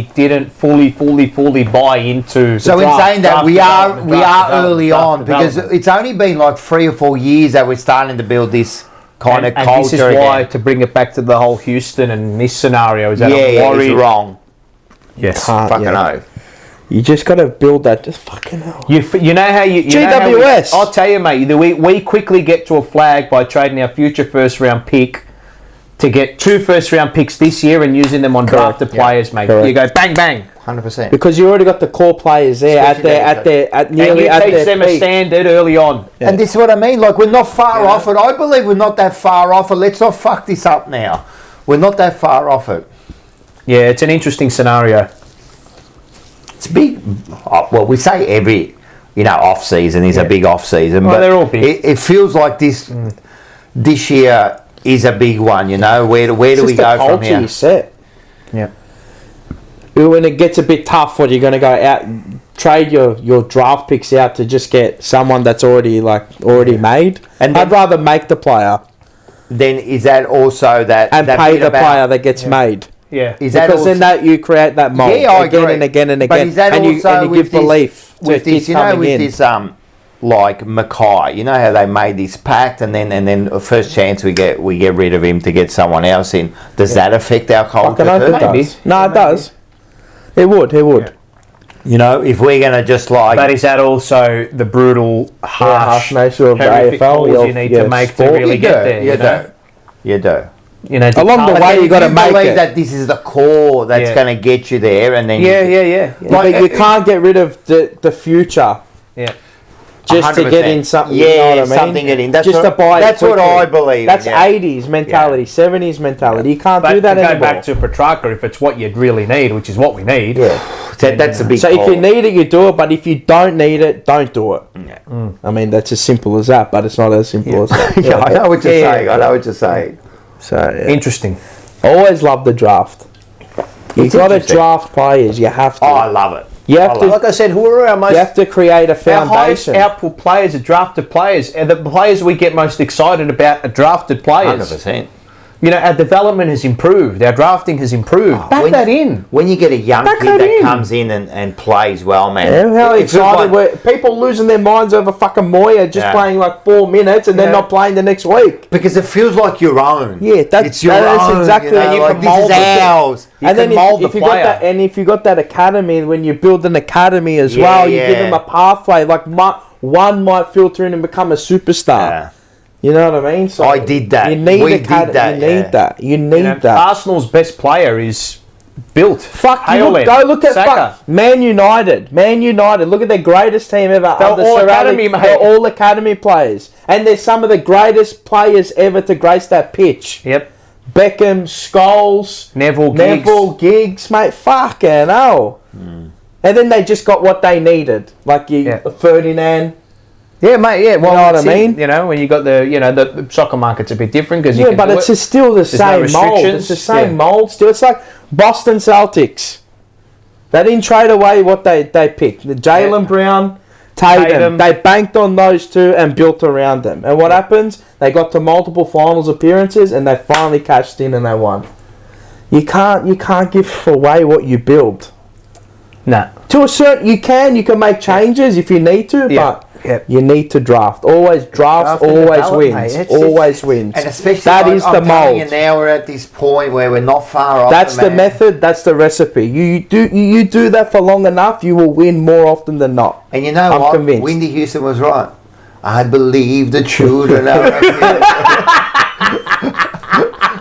didn't fully buy into. So in saying that, we are early on because it's only been like 3 or 4 years that we're starting to build this kind of culture. And this is why, to bring it back to the whole Houston and this scenario, is that I'm worried. It's wrong. Yes, fucking oath. You just got to build that. Just fucking hell. You know how you GWS. I'll tell you, mate. We quickly get to a flag by trading our future first round pick to get 2 first round picks this year and using them on drafted players, mate. Correct. You go bang bang, 100%. Because you already got the core players there at nearly at their teach them a standard early on. Yeah. And this is what I mean. Like we're not far off it. I believe we're not that far off it. Let's not fuck this up now. We're not that far off it. Yeah, it's an interesting scenario. It's big. Well, we say every, off season is a big off season, but they're all big. It feels like this year is a big one. Where do we go from here? Set. Yeah. When it gets a bit tough, what you're going to go out, trade your draft picks out to just get someone that's already made, and I'd rather make the player. Then is that also that and pay the player that gets made? Yeah, because then you create that mold again and again and again, and you give belief with this. Like Mackay, how they made this pact, and then the first chance we get rid of him to get someone else in. Does that affect our culture? Maybe. No, it does. It would. You know, if we're going to just like... But is that also the brutal, harsh nature of the horrific calls AFL? you need to make to really get there? You do. You know, along the way, you got to make it. That this is the core that's going to get you there, and then Like you can't get rid of the future. Yeah. Just 100%. To get in something, yeah, you know what I mean? something in. That's just what, to buy. That's what I believe. That's 80s mentality, 70s mentality. You can't do that anymore. Go back to Petrarca, if it's what you really need, which is what we need. That's a big. So if you need it, you do it. But if you don't need it, don't do it. I mean, that's as simple as that. But it's not as simple as that. I know what you're saying. I know what you're saying. So interesting. Always love the draft. You got to draft players. You have to. Oh, I love it. You have to, like I said, who are our most... You have to create a foundation. Our highest output players are drafted players. And the players we get most excited about are drafted players. 100%. You know, our development has improved. Our drafting has improved. Back that in. When you get a young kid that comes in and plays well, man. Yeah, how excited were people losing their minds over fucking Moya just playing like 4 minutes and then not playing the next week. Because it feels like your own. Yeah, that's your own. Exactly. You know, like, this is ours. And then if you got that, and if you got that academy, when you build an academy as well, you give them a pathway. Like one might filter in and become a superstar. Yeah. You know what I mean? So I did that. You need we did that. You need that. Arsenal's best player is built. Fuck, go look at Man United. Look at their greatest team ever. They're all academy, mate. They're all academy players. And they're some of the greatest players ever to grace that pitch. Yep. Beckham, Scholes, Neville Giggs, mate. Fucking hell. And then they just got what they needed. Like Ferdinand. Yeah, mate. Yeah, well, you know what I mean. You know, when you got the soccer market's a bit different because but it's still the same mold. It's the same mold still. It's like Boston Celtics. They didn't trade away what they picked. The Jaylen Brown, Tatum. They banked on those two and built around them. And what happens? They got to multiple finals appearances and they finally cashed in and they won. You can't give away what you build. No. To a certain, you can make changes if you need to, but. Yep. You need to draft. Always draft. Always wins. Always wins. And especially that is the mold. And now we're at this point where we're not far off. That's the method. That's the recipe. You do that for long enough, you will win more often than not. And you know what? Convinced. Windy Houston was right. I believe the children are.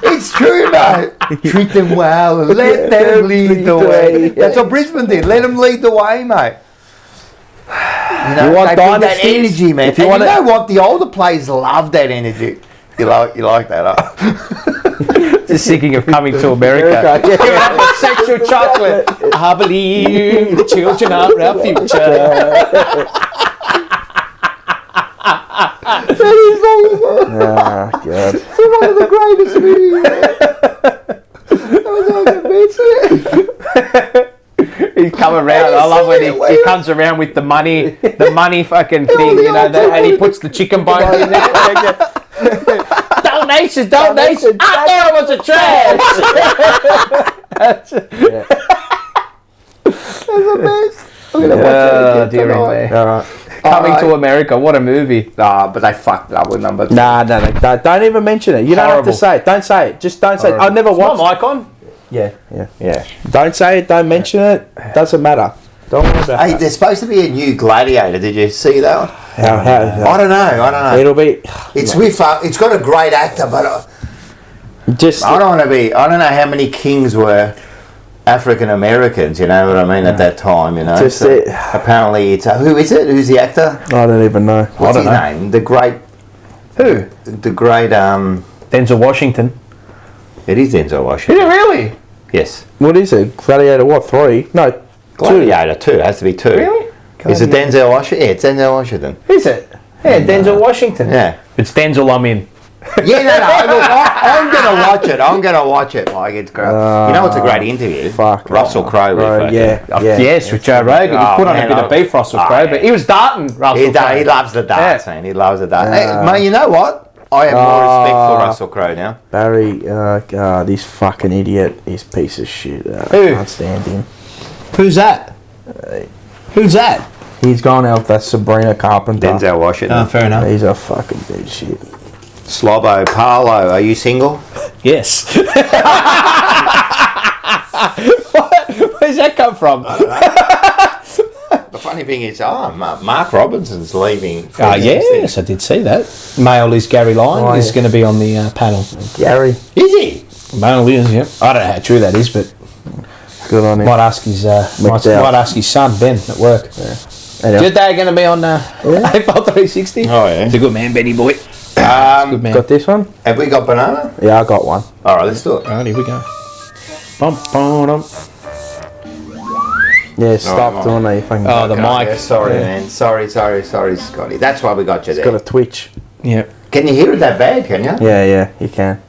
It's true, mate. Treat them well. Let them lead the way. That's what Brisbane did. Let them lead the way, mate. You know, want that energy, man. You know what? The older players love that energy. You like that, huh? Just thinking of coming to America. Sexual chocolate. I believe the children are our future. God. It's one of the greatest movies. That was amazing. He's come around. I love when he comes around with the money fucking thing, you know, and he puts the chicken bone in there. Donations. I thought it was a trash. That's the best. Dear me. All right. Coming to America, what a movie. But they fucked up with number 2. Nah, don't even mention it. You don't have to say it. Don't say it. Just don't say it. I never watched it. It's not Icon. Yeah. Don't say it. Don't mention it. Doesn't matter. Don't worry about that. There's supposed to be a new Gladiator. Did you see that one? How? I don't know. It'll be. It's with. It's got a great actor, but I don't know how many kings were African Americans. You know what I mean? At that time, you know. Apparently, it's who is it? Who's the actor? I don't even know. What's his name? The great. Who? The great. Denzel Washington. It is Denzel Washington. Is it really? Yes. What is it? Gladiator what? 3? No. Gladiator 2. It has to be 2. Really? Is it Denzel Washington? Yeah, it's Denzel Washington. Is it? Yeah, Denzel Washington. Yeah. If it's Denzel, I'm in. Yeah, no. Look, I'm going to watch it. Like, it's great. You know what's a great interview? Russell Crowe. Yes, with Joe Rogan. He put on a bit of beef, Russell Crowe, but he was darting Russell Crowe. He loves the dart, man. He loves the dart. Mate, you know what? I have more respect for Russell Crowe now. Barry, this fucking idiot, he's a piece of shit. Who? Can't stand him. Who's that? Who's that? He's gone out with that Sabrina Carpenter. Denzel Washington. Oh, fair enough. He's a fucking dead shit. Slobbo, Parlo, are you single? Yes. Where's that come from? funny thing is, Mark Robinson's leaving. Yes, I did see that. Male is Gary Lyon. He's going to be on the panel. Gary. Is he? Male is, yeah. I don't know how true that is, but good on him. Might ask his son Ben at work. Yeah. Anyway. Is your dad going to be on AFL 360? Oh yeah, he's a good man, Benny boy. Good man. Got this one? Have we got banana? Yeah, I got one. All right, let's do it. All right, here we go. Yeah, stop doing that. Fucking the mic. Yeah, sorry, man. Sorry, Scotty. That's why we got you there. It's got a twitch. Yeah. Can you hear it that bad, can you? Yeah, you can.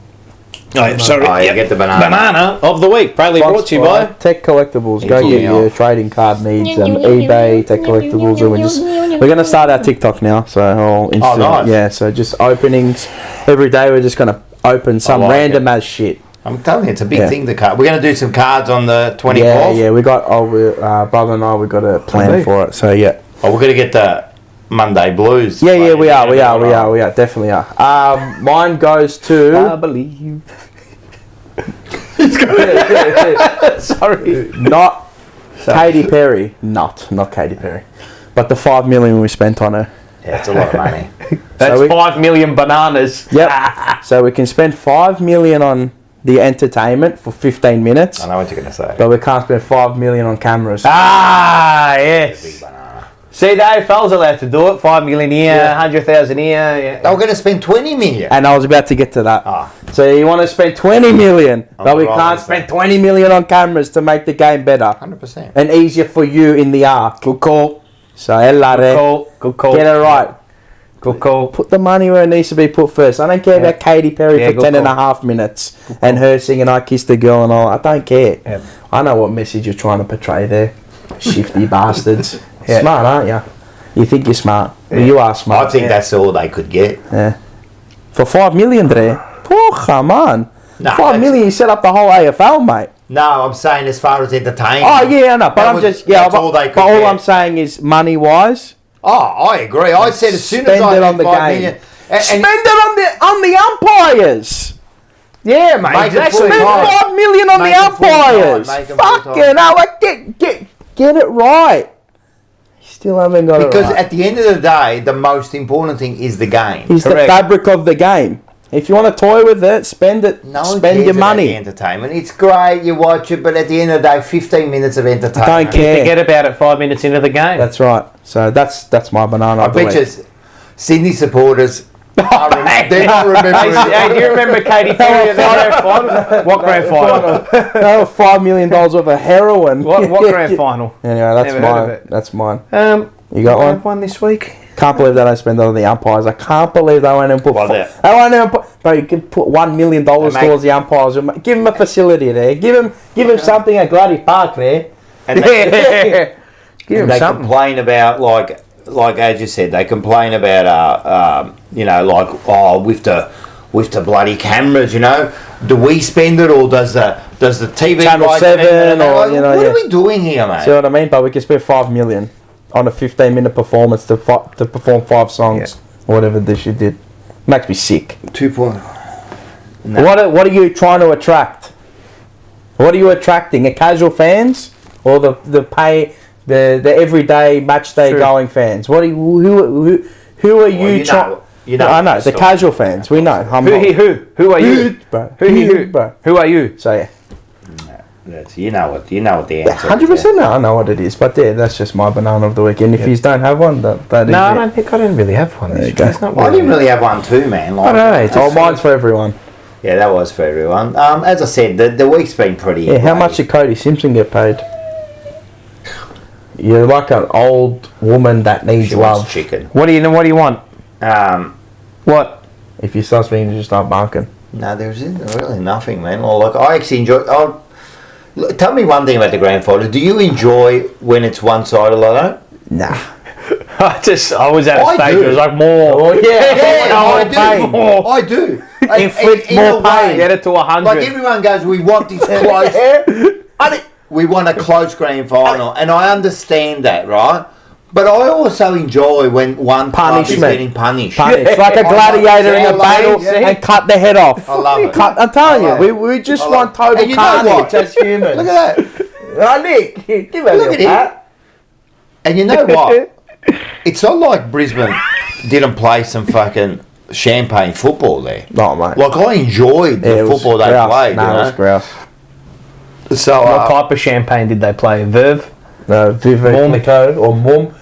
Oh, I'm sorry. Oh, you get the banana. Banana of the week. Proudly brought to you by Tech Collectibles. Go get your trading card needs. eBay, Tech Collectibles. And we're going to start our TikTok now. So nice. Yeah, so just openings. Every day we're just going to open some random as shit. I'm telling you, it's a big thing, the card. We're going to do some cards on the 24th. Yeah, we got, brother and I, we got a plan for it. So, yeah. Oh, we're going to get the Monday Blues. Yeah, we are, definitely are. Mine goes to... I believe. Sorry. Not Katy Perry. Not Katy Perry. But the $5 million we spent on her. Yeah, it's a lot of money. That's 5 million bananas. Yep. So we can spend $5 million on the entertainment for 15 minutes. I know what you're going to say. But we can't spend $5 million on cameras. Yes. Big banana. See, the AFL's allowed to do it. 5 million here, 100,000 here. Yeah. They were going to spend 20 million. And I was about to get to that. So you want to spend 20 million, but we can't spend 20 million on cameras to make the game better. 100%. And easier for you in the arc. Good call. So, Good call. Get it right. Good call. Put the money where it needs to be put first. I don't care about Katy Perry for 10 and a half minutes and her singing I Kissed a Girl and all. I don't care. Yeah. I know what message you're trying to portray there. Shifty bastards. Yeah. Smart, aren't you? You think you're smart. Yeah. Well, you are smart. I think that's all they could get. Yeah. For 5 million there? Oh, come on. No, 5 million, you set up the whole AFL, mate. No, I'm saying as far as entertainment. Oh, yeah, I know. But all they could but all get. I'm saying is money-wise. Oh, I agree. I said as soon as I spend it had on the 5 game. million, Spend it on the umpires. Yeah, mate. Make it Exactly. Spend full-time. 5 million on Make the it full-time. umpires. Make 'em Fucking full-time. hell, like, get it right. Still haven't got Because it right. at the end of the day, the most important thing is the game. It's the fabric of the game. If you want to toy with it, spend it. No one spend cares your about money. the entertainment. It's great, you watch it, but at the end of the day, 15 minutes of entertainment. Don't care. Forget about it 5 minutes into the game. That's right. So that's my banana. I of the bet week. you Sydney supporters, they're not remembering. Hey, do you remember Katy Perry at the grand final? What grand final? No, $5 million worth of heroin. What grand final? Anyway, Never heard of it. That's mine. You I got one? have one this week. Can't believe they don't spend it on the umpires. I can't believe they won't even put. They won't even put. Bro, you can put $1 million towards the umpires. Give them a facility there. Give them something at Gladys Park there. And they, Give them they something. complain about like as you said, they complain about with the bloody cameras, do we spend it or does the TV Channel rights 7 or what are we doing here, mate? See what I mean? But we can spend $5 million on a 15-minute performance to perform 5 songs or whatever this you did. Makes me sick. 2 point. No. What are you trying to attract? What are you attracting? Casual fans or the everyday match day going fans? What are you, who are you trying? I know the casual fans. We know. Who are you, bro? Bro? Who are you? So yeah. You know what the answer 100%. I know what it is, but that's just my banana of the week. And if you don't have one, that is no, it. I don't think I didn't really have one. There you go. I didn't really have one too, man. I don't know. Mine's for everyone. Yeah, that was for everyone. As I said, the week's been pretty. Yeah, how much did Cody Simpson get paid? You're like an old woman that needs She love. wants chicken. What do you want? What? If you start speaking, you just start barking. No, there's really nothing, man. Well, look, I actually enjoy. Tell me one thing about the grand final. Do you enjoy when it's one-sided like that? Nah. I was at a stage where it was like more. Oh, yeah, I do. Inflict more pain. Get it to 100. Like everyone goes, we want this close. We want a close grand final, and I understand that, right? But I also enjoy when one club is getting punished. It's like a gladiator in a battle and cut the head off. I love it. I'm telling you, we just want total carnage as humans. Look at that. Nick, give a Look little at him. And you know what? It's not like Brisbane didn't play some fucking champagne football there. No, mate. Like, I enjoyed the football they played. No, it was grouse. So, what type of champagne did they play? Verve? No, Vivek Clicquot or Moet.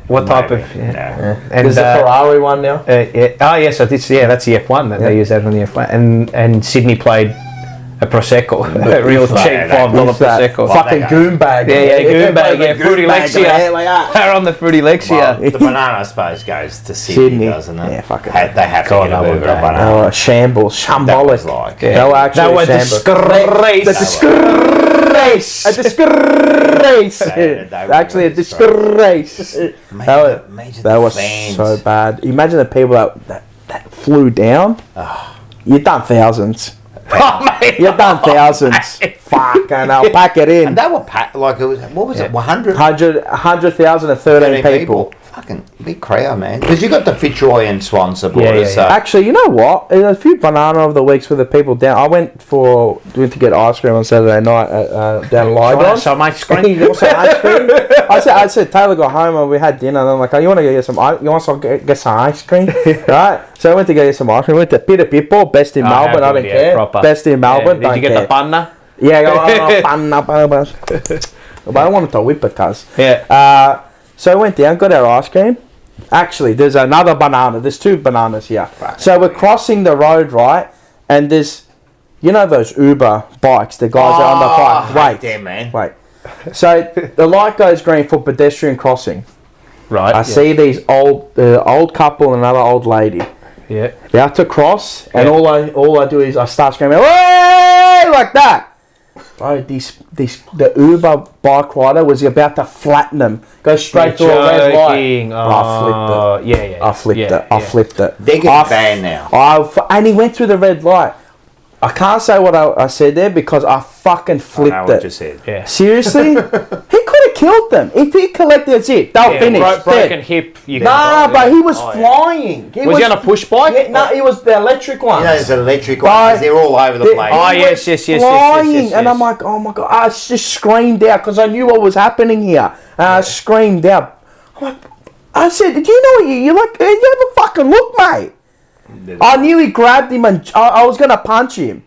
What type of? And there's a Ferrari one now. Yeah. Oh yes, that's the F1 that they use that on the F1. And Sydney played a prosecco, a real cheap $5 prosecco. Fucking goon bag. Yeah, goon bag. Yeah, Fruity Lexia. They're on the Fruity Lexia. Well, the banana, I suppose, goes to Sydney, doesn't it? Yeah, fucking. They have to get a bit of a banana. Oh, shambles, shambolic. They were actually a disgrace. A disgrace. Actually, a disgrace. That was so bad. Imagine the people that flew down. You've done thousands. Oh, mate. You've done thousands. Fucking I'll pack it in. And they were packed, like, it was, what was it, 100,000 and 13 people. Fucking big crowd, man. Because you got the Fitzroy and Swan supporters. Yeah. Actually, you know what? There's a few banana of the weeks for the people down. I went to get ice cream on Saturday night down in Lygon. Some ice cream. I said Taylor got home and we had dinner. And I'm like, oh, you want to get some ice cream? Right? So I went to get some ice cream. Went to Peter Pippo, best in Melbourne. I don't care. Proper. Best in Melbourne. Did you get the panna? Yeah, panna. But I wanted to whip it, cuz. Yeah. So I went down, got our ice cream. Actually, there's another banana. There's two bananas here. Right. So we're crossing the road, right? And there's, you know those Uber bikes, the guys are on the bike. Wait. Damn, man. Wait. So the light goes green for pedestrian crossing. Right. I see these old couple and another old lady. Yeah. They have to cross, and all I do is I start screaming, "Hey!" like that. Bro, the Uber bike rider was about to flatten them. Go straight through a red light. Oh, I flipped it. Yeah. I flipped it. They're getting banned now. And he went through the red light. I can't say what I said there because I fucking flipped I know what you said. Yeah. Seriously? He could have killed them. If he collected it, they'll finish. Broken hip. But he was flying. Was he on a push bike? Yeah, no, he was the electric one. You know, there's electric ones. They're all over the place. Oh, yes. Flying. And I'm like, oh my God. I just screamed out because I knew what was happening here. And I screamed out. I said, do you know what you like? You have a fucking look, mate. I nearly grabbed him and I was gonna punch him.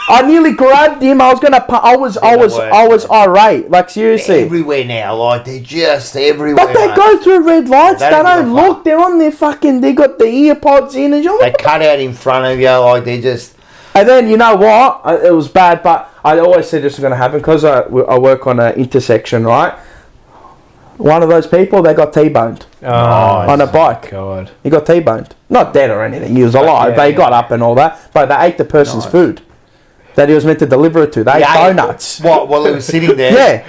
I nearly grabbed him. I was gonna. I was irate. Like seriously. They're everywhere now. Like they're just everywhere. But they go through red lights. They don't look. They're on their fucking. They got the ear pods in and they cut out in front of you. Like they just. And then you know what? It was bad, but I always said this was gonna happen because I work on an intersection, right? One of those people, they got T-boned on a bike. God. He got T-boned. Not dead or anything. He was alive. They got up and all that. But they ate the person's food that he was meant to deliver it to. They ate donuts. What? While he was sitting there? Yeah.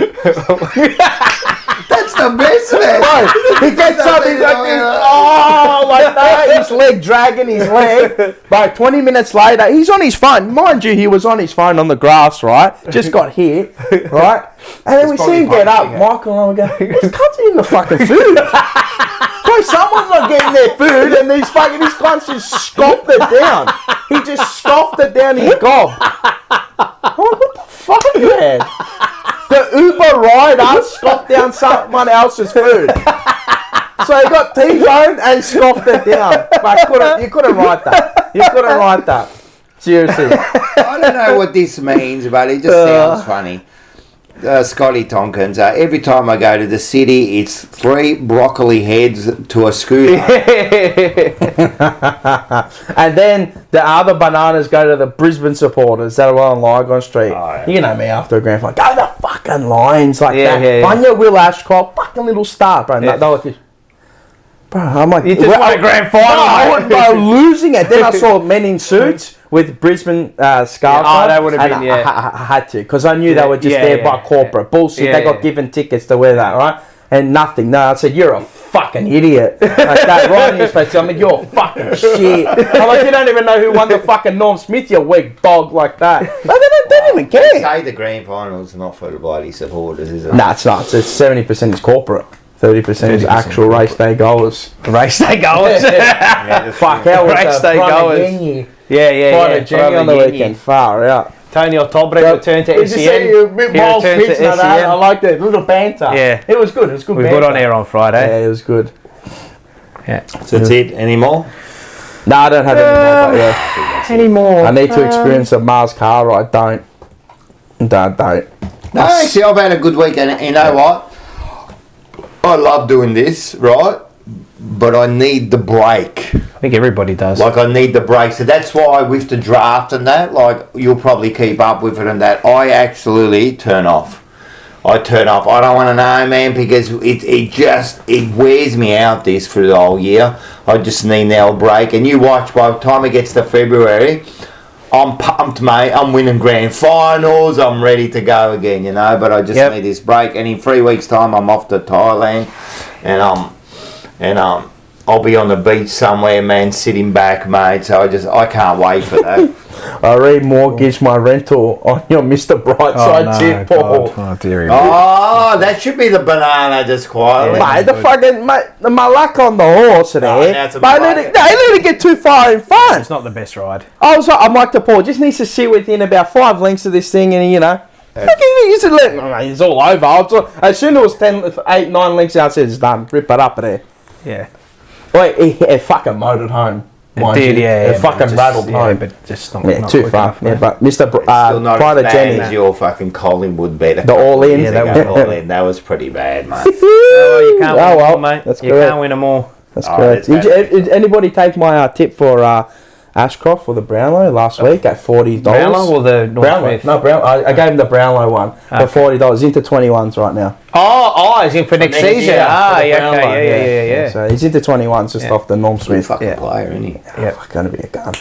That's the best, man. Bro, he gets up, he's like, like that. His leg dragging his leg. But 20 minutes later, he's on his phone. Mind you, he was on his phone on the grass, right? Just got hit, right? And then we see him get up. Michael and I go, this cunt's eating the fucking food. Bro, someone's not getting their food, and these cunts just scoffed it down. He just scoffed it down his gob. I'm like, what the fuck, man? The Uber rider scoffed down someone else's food. So he got T-boned and scoffed it down. But you couldn't write that. You couldn't write that. Seriously. I don't know what this means, but it just sounds funny. Scotty Tompkins, every time I go to the city, it's 3 broccoli heads to a scooter. And then the other bananas go to the Brisbane supporters that are on Lygon Street. Oh, yeah. You know me after a grand final. Go the fucking Lions like that. Yeah. On your Will Ashcroft, fucking little star, bro. Yeah. They're like, bro, I'm like, you just won a grand final. No, losing it. Then I saw men in suits with Brisbane scarves on. That would have been, I had to, because I knew they were just there by corporate bullshit. They got given tickets to wear that, right? And nothing. No, I said, you're a fucking idiot. Like that, right in his face. I'm like, you're fucking shit. I'm like, you don't even know who won the fucking Norm Smith, you weak dog, like that. But they don't even care. They say the grand final's not for the bloody supporters, is it? Nah, it's not. It's 70% is corporate. 30% is actual race day goers. Race day goers? Fuck, how was race day goers? Yeah. Quite a Jenny on the weekend. Far out. Tony Otobre returned to SEN. A bit more pitch than that. I like that little banter. Yeah. It was good. It was good. We banter. got on air on Friday. Yeah, it was good. Yeah. So that's it. Any more? No, I don't have any more. But yeah. Any more? I need to experience a Mars car ride. Don't. No, actually, I've had a good week, and you know what? I love doing this, right? But I need the break. I think everybody does. Like, I need the break. So that's why with the draft and that, like, you'll probably keep up with it and that. I absolutely turn off. I turn off. I don't want to know, man, because it wears me out this for the whole year. I just need now a break. And you watch, by the time it gets to February, I'm pumped, mate. I'm winning grand finals. I'm ready to go again, you know. But I just need this break. And in 3 weeks' time, I'm off to Thailand, and I'll be on the beach somewhere, man, sitting back, mate. So I can't wait for that. I remortgaged my rental on your Mr. Brightside tip, Paul. Oh, dearie. Oh, that should be the banana just quietly. Mate, my luck on the horse there. Mate, let it get too far in front. It's not the best ride. I'm like the Paul, just needs to sit within about 5 lengths of this thing, and you know. It's all over. As soon as it was 8, 9 lengths out, I said it's done. Rip it up there. Yeah. Wait, it fucking motored home. It did, yeah. It fucking rattled home. But just not too far. Yeah, but Mr. Still not Pride as of bad Jenny. as your fucking Collingwood bet. The all-in? Yeah, that was pretty bad, mate. Oh, you can't win them all, mate. That's you correct. can't win them all. That's correct. Did anybody take my tip for Ashcroft for the Brownlow last week at $40? Brownlow or the North Brownlow? Smith? No, Brownlow. I gave him the Brownlow one for $40. Into 21s right now. Oh, he's in for next season. year, Ah, for the yeah, Brownlow, okay, yeah. So he's into 21s just off the Norm Smith. Fucking player, isn't he? Yeah, going to be a gun.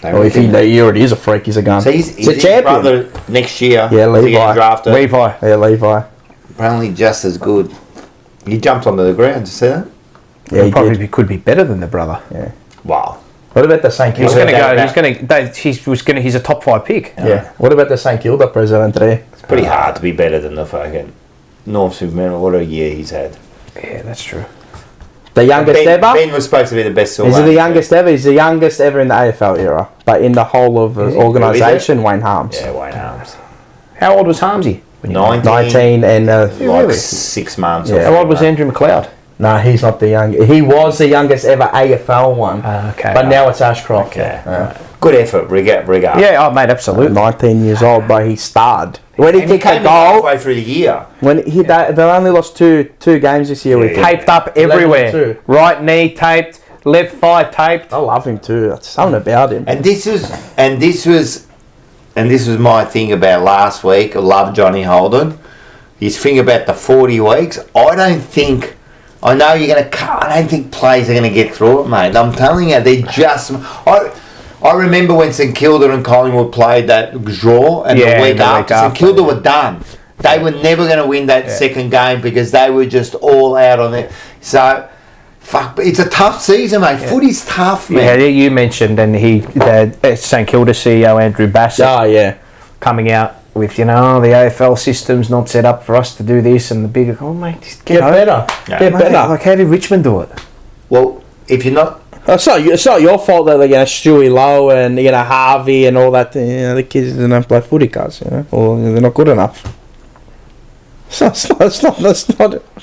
They Well, if he already is a freak, he's a gun. So he's a champion. Brother next year. Yeah, is he Levi. getting drafted. Levi. Yeah, Levi. Apparently just as good. He jumped onto the ground. Did you see that? Yeah, he Probably did. could be better than the brother. Yeah. Wow. What about the St He's Kilda? going to. He's a top 5 pick. Yeah. What about the St Kilda president today? It's pretty hard to be better than the fucking Norm Smith. What a year he's had. Yeah, that's true. The youngest ever? Ben was supposed to be the best. Is he the youngest ever? He's the youngest ever in the AFL era. But in the whole of the organisation, Wayne Harms. Yeah, Wayne Harms. How old was Harmsy? 19 and... like 6 months. Yeah. How old was Andrew McLeod? No, he's not the youngest. He was the youngest ever AFL one. Okay. But now it's Ashcroft. Okay. Good effort, regard. Yeah, oh, mate, absolutely. 19 years old, but he starred. When he kicked the came goal... halfway through the year. When they only lost two games this year. With Taped up everywhere. 11-2. Right knee taped, left thigh taped. I love him too. That's something about him. And this was my thing about last week. I love Johnny Holden. His thing about the 40 weeks. I don't think players are gonna get through it, mate. I'm telling you, they just. I remember when St Kilda and Collingwood played that draw, and the week after, St Kilda were done. They were never going to win that second game because they were just all out on it. So, fuck, it's a tough season, mate. Footy's tough, man. Yeah, you mentioned, and the St Kilda CEO Andrew Bassett coming out with, the AFL system's not set up for us to do this, and the bigger, mate, just get better. Yeah. Get better. Like, how did Richmond do it? Well, if you're not... It's not your fault that Stewie Lowe and Harvey and all that. The kids don't play footy cards, or they're not good enough. That's not.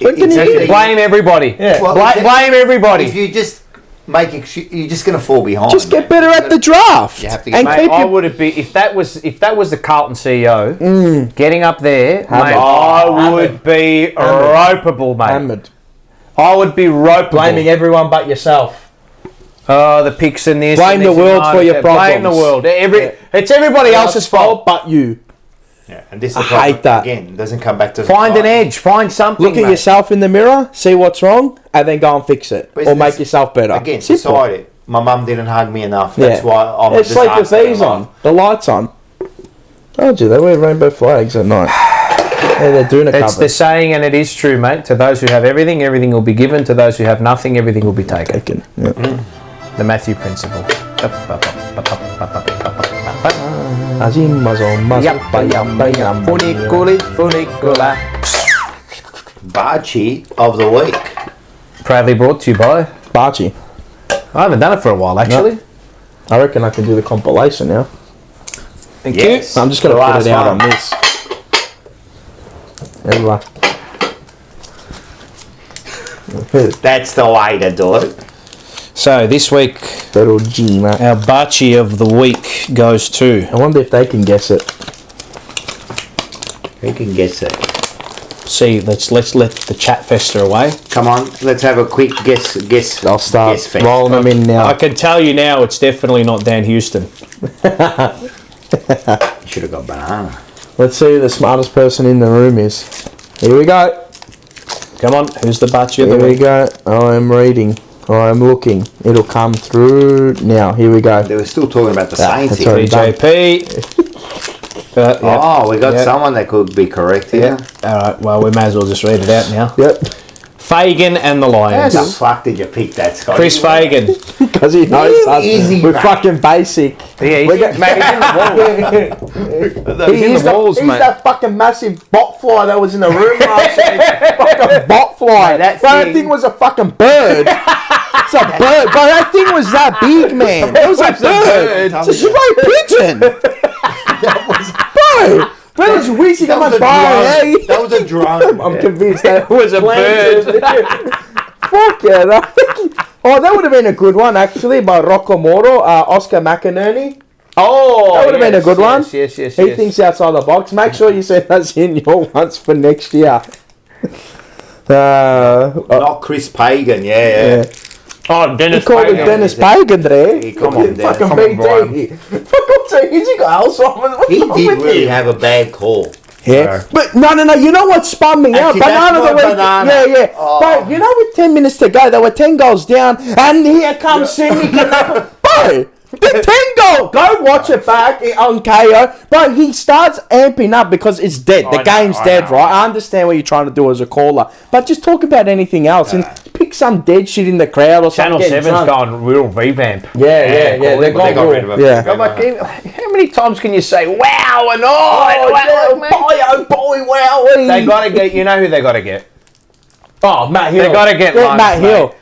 Blame everybody. Yeah. Well, blame everybody. If you just make it, you're just going to fall behind. Just get better at the draft. You have to get I would have been if that was the Carlton CEO getting up there, mate. I would be ropeable, mate. Hammered. I would be ropeable. Blaming everyone but yourself. Oh, the picks and this. Blame the world for your problems. Blame the world. It's everybody else's fault but you. Yeah, and this is I hate that. Again, it doesn't come back to find an edge. Find something. Look at yourself in the mirror, see what's wrong, and then go and fix it, or make yourself better. Again, decide it. My mum didn't hug me enough. That's why I'm. It's like with these on, the lights on. Told you they wear rainbow flags at night. Yeah, they're doing It's the saying, and it is true, mate. To those who have everything, everything will be given. To those who have nothing, everything will be taken. Yeah. The Matthew principle. Barchi of the week. Proudly brought to you by Barchi. I haven't done it for a while, actually. No. I reckon I can do the compilation now. Thank Yes. you. I'm just going to put it out on one. this. Everyone. That's the way to do it. So this week, Little G, mate. our Bachi of the week goes to. I wonder if they can guess it. Who can guess it? See, let's let the chat fester away. Come on, let's have a quick guess. I'll start guess fest. rolling them in now. I can tell you now, it's definitely not Dan Houston. You should have got banana. Let's see who the smartest person in the room is. Here we go. Come on, who's the Bachi of the Here we week? go. I am reading. I am looking. It'll come through now. Here we go. They were still talking about the Saints that's here. already done. BJP. Yep. Oh, we got Yep. someone that could be correct here. All right. Well, we may as well just read it out now. Yep. Fagan and the How Lions. the fuck did you pick that, Scott? Chris Fagan. Because he knows us. Easy, We're mate. fucking basic. Yeah, We got- mate, he's in the walls. He's in the walls, he's mate. that fucking massive bot fly that was in the room last week. Fucking bot fly. That Bro, that thing- thing was a fucking bird. It's a bird. Bro, that thing was that big, man. It was a bird. It's a straight pigeon. Bro, that was whizzing on my bar. That was a drone. I'm convinced that was a bird. Fuck yeah. That would have been a good one, actually, by Rocco Moro, Oscar McInerney. Oh, That would have been a good one. Yes. He thinks outside the box. Make sure you send us in your ones for next year. Not Chris Pagan, yeah. Oh, He Dennis called it Fagan. Dennis Pagan there. Come on, Dennis. Fucking Come on, Brian. BT. Fuck off, he's got Alzheimer's. What's He wrong did with really him? have a bad call. Yeah, but no. You know what spun me out? Actually, that's Banana my the week. banana. Yeah. Oh. But you know, with 10 minutes to go, they were 10 goals down, and here comes Sydney. Bro, the 10 goal. Go watch it back on KO. Bro, he starts amping up because it's dead. The game's dead, right? I understand what you're trying to do as a caller, but just talk about anything else and pick some dead shit in the crowd or something. Channel 7's gone real revamp. Yeah. They got rid of it. Yeah. I'm like, how many times can you say wow and Oh, boy, wow. They got to get, you know who they got to get? Oh, Matt Hill. They got to get Get Lungs, Matt Hill.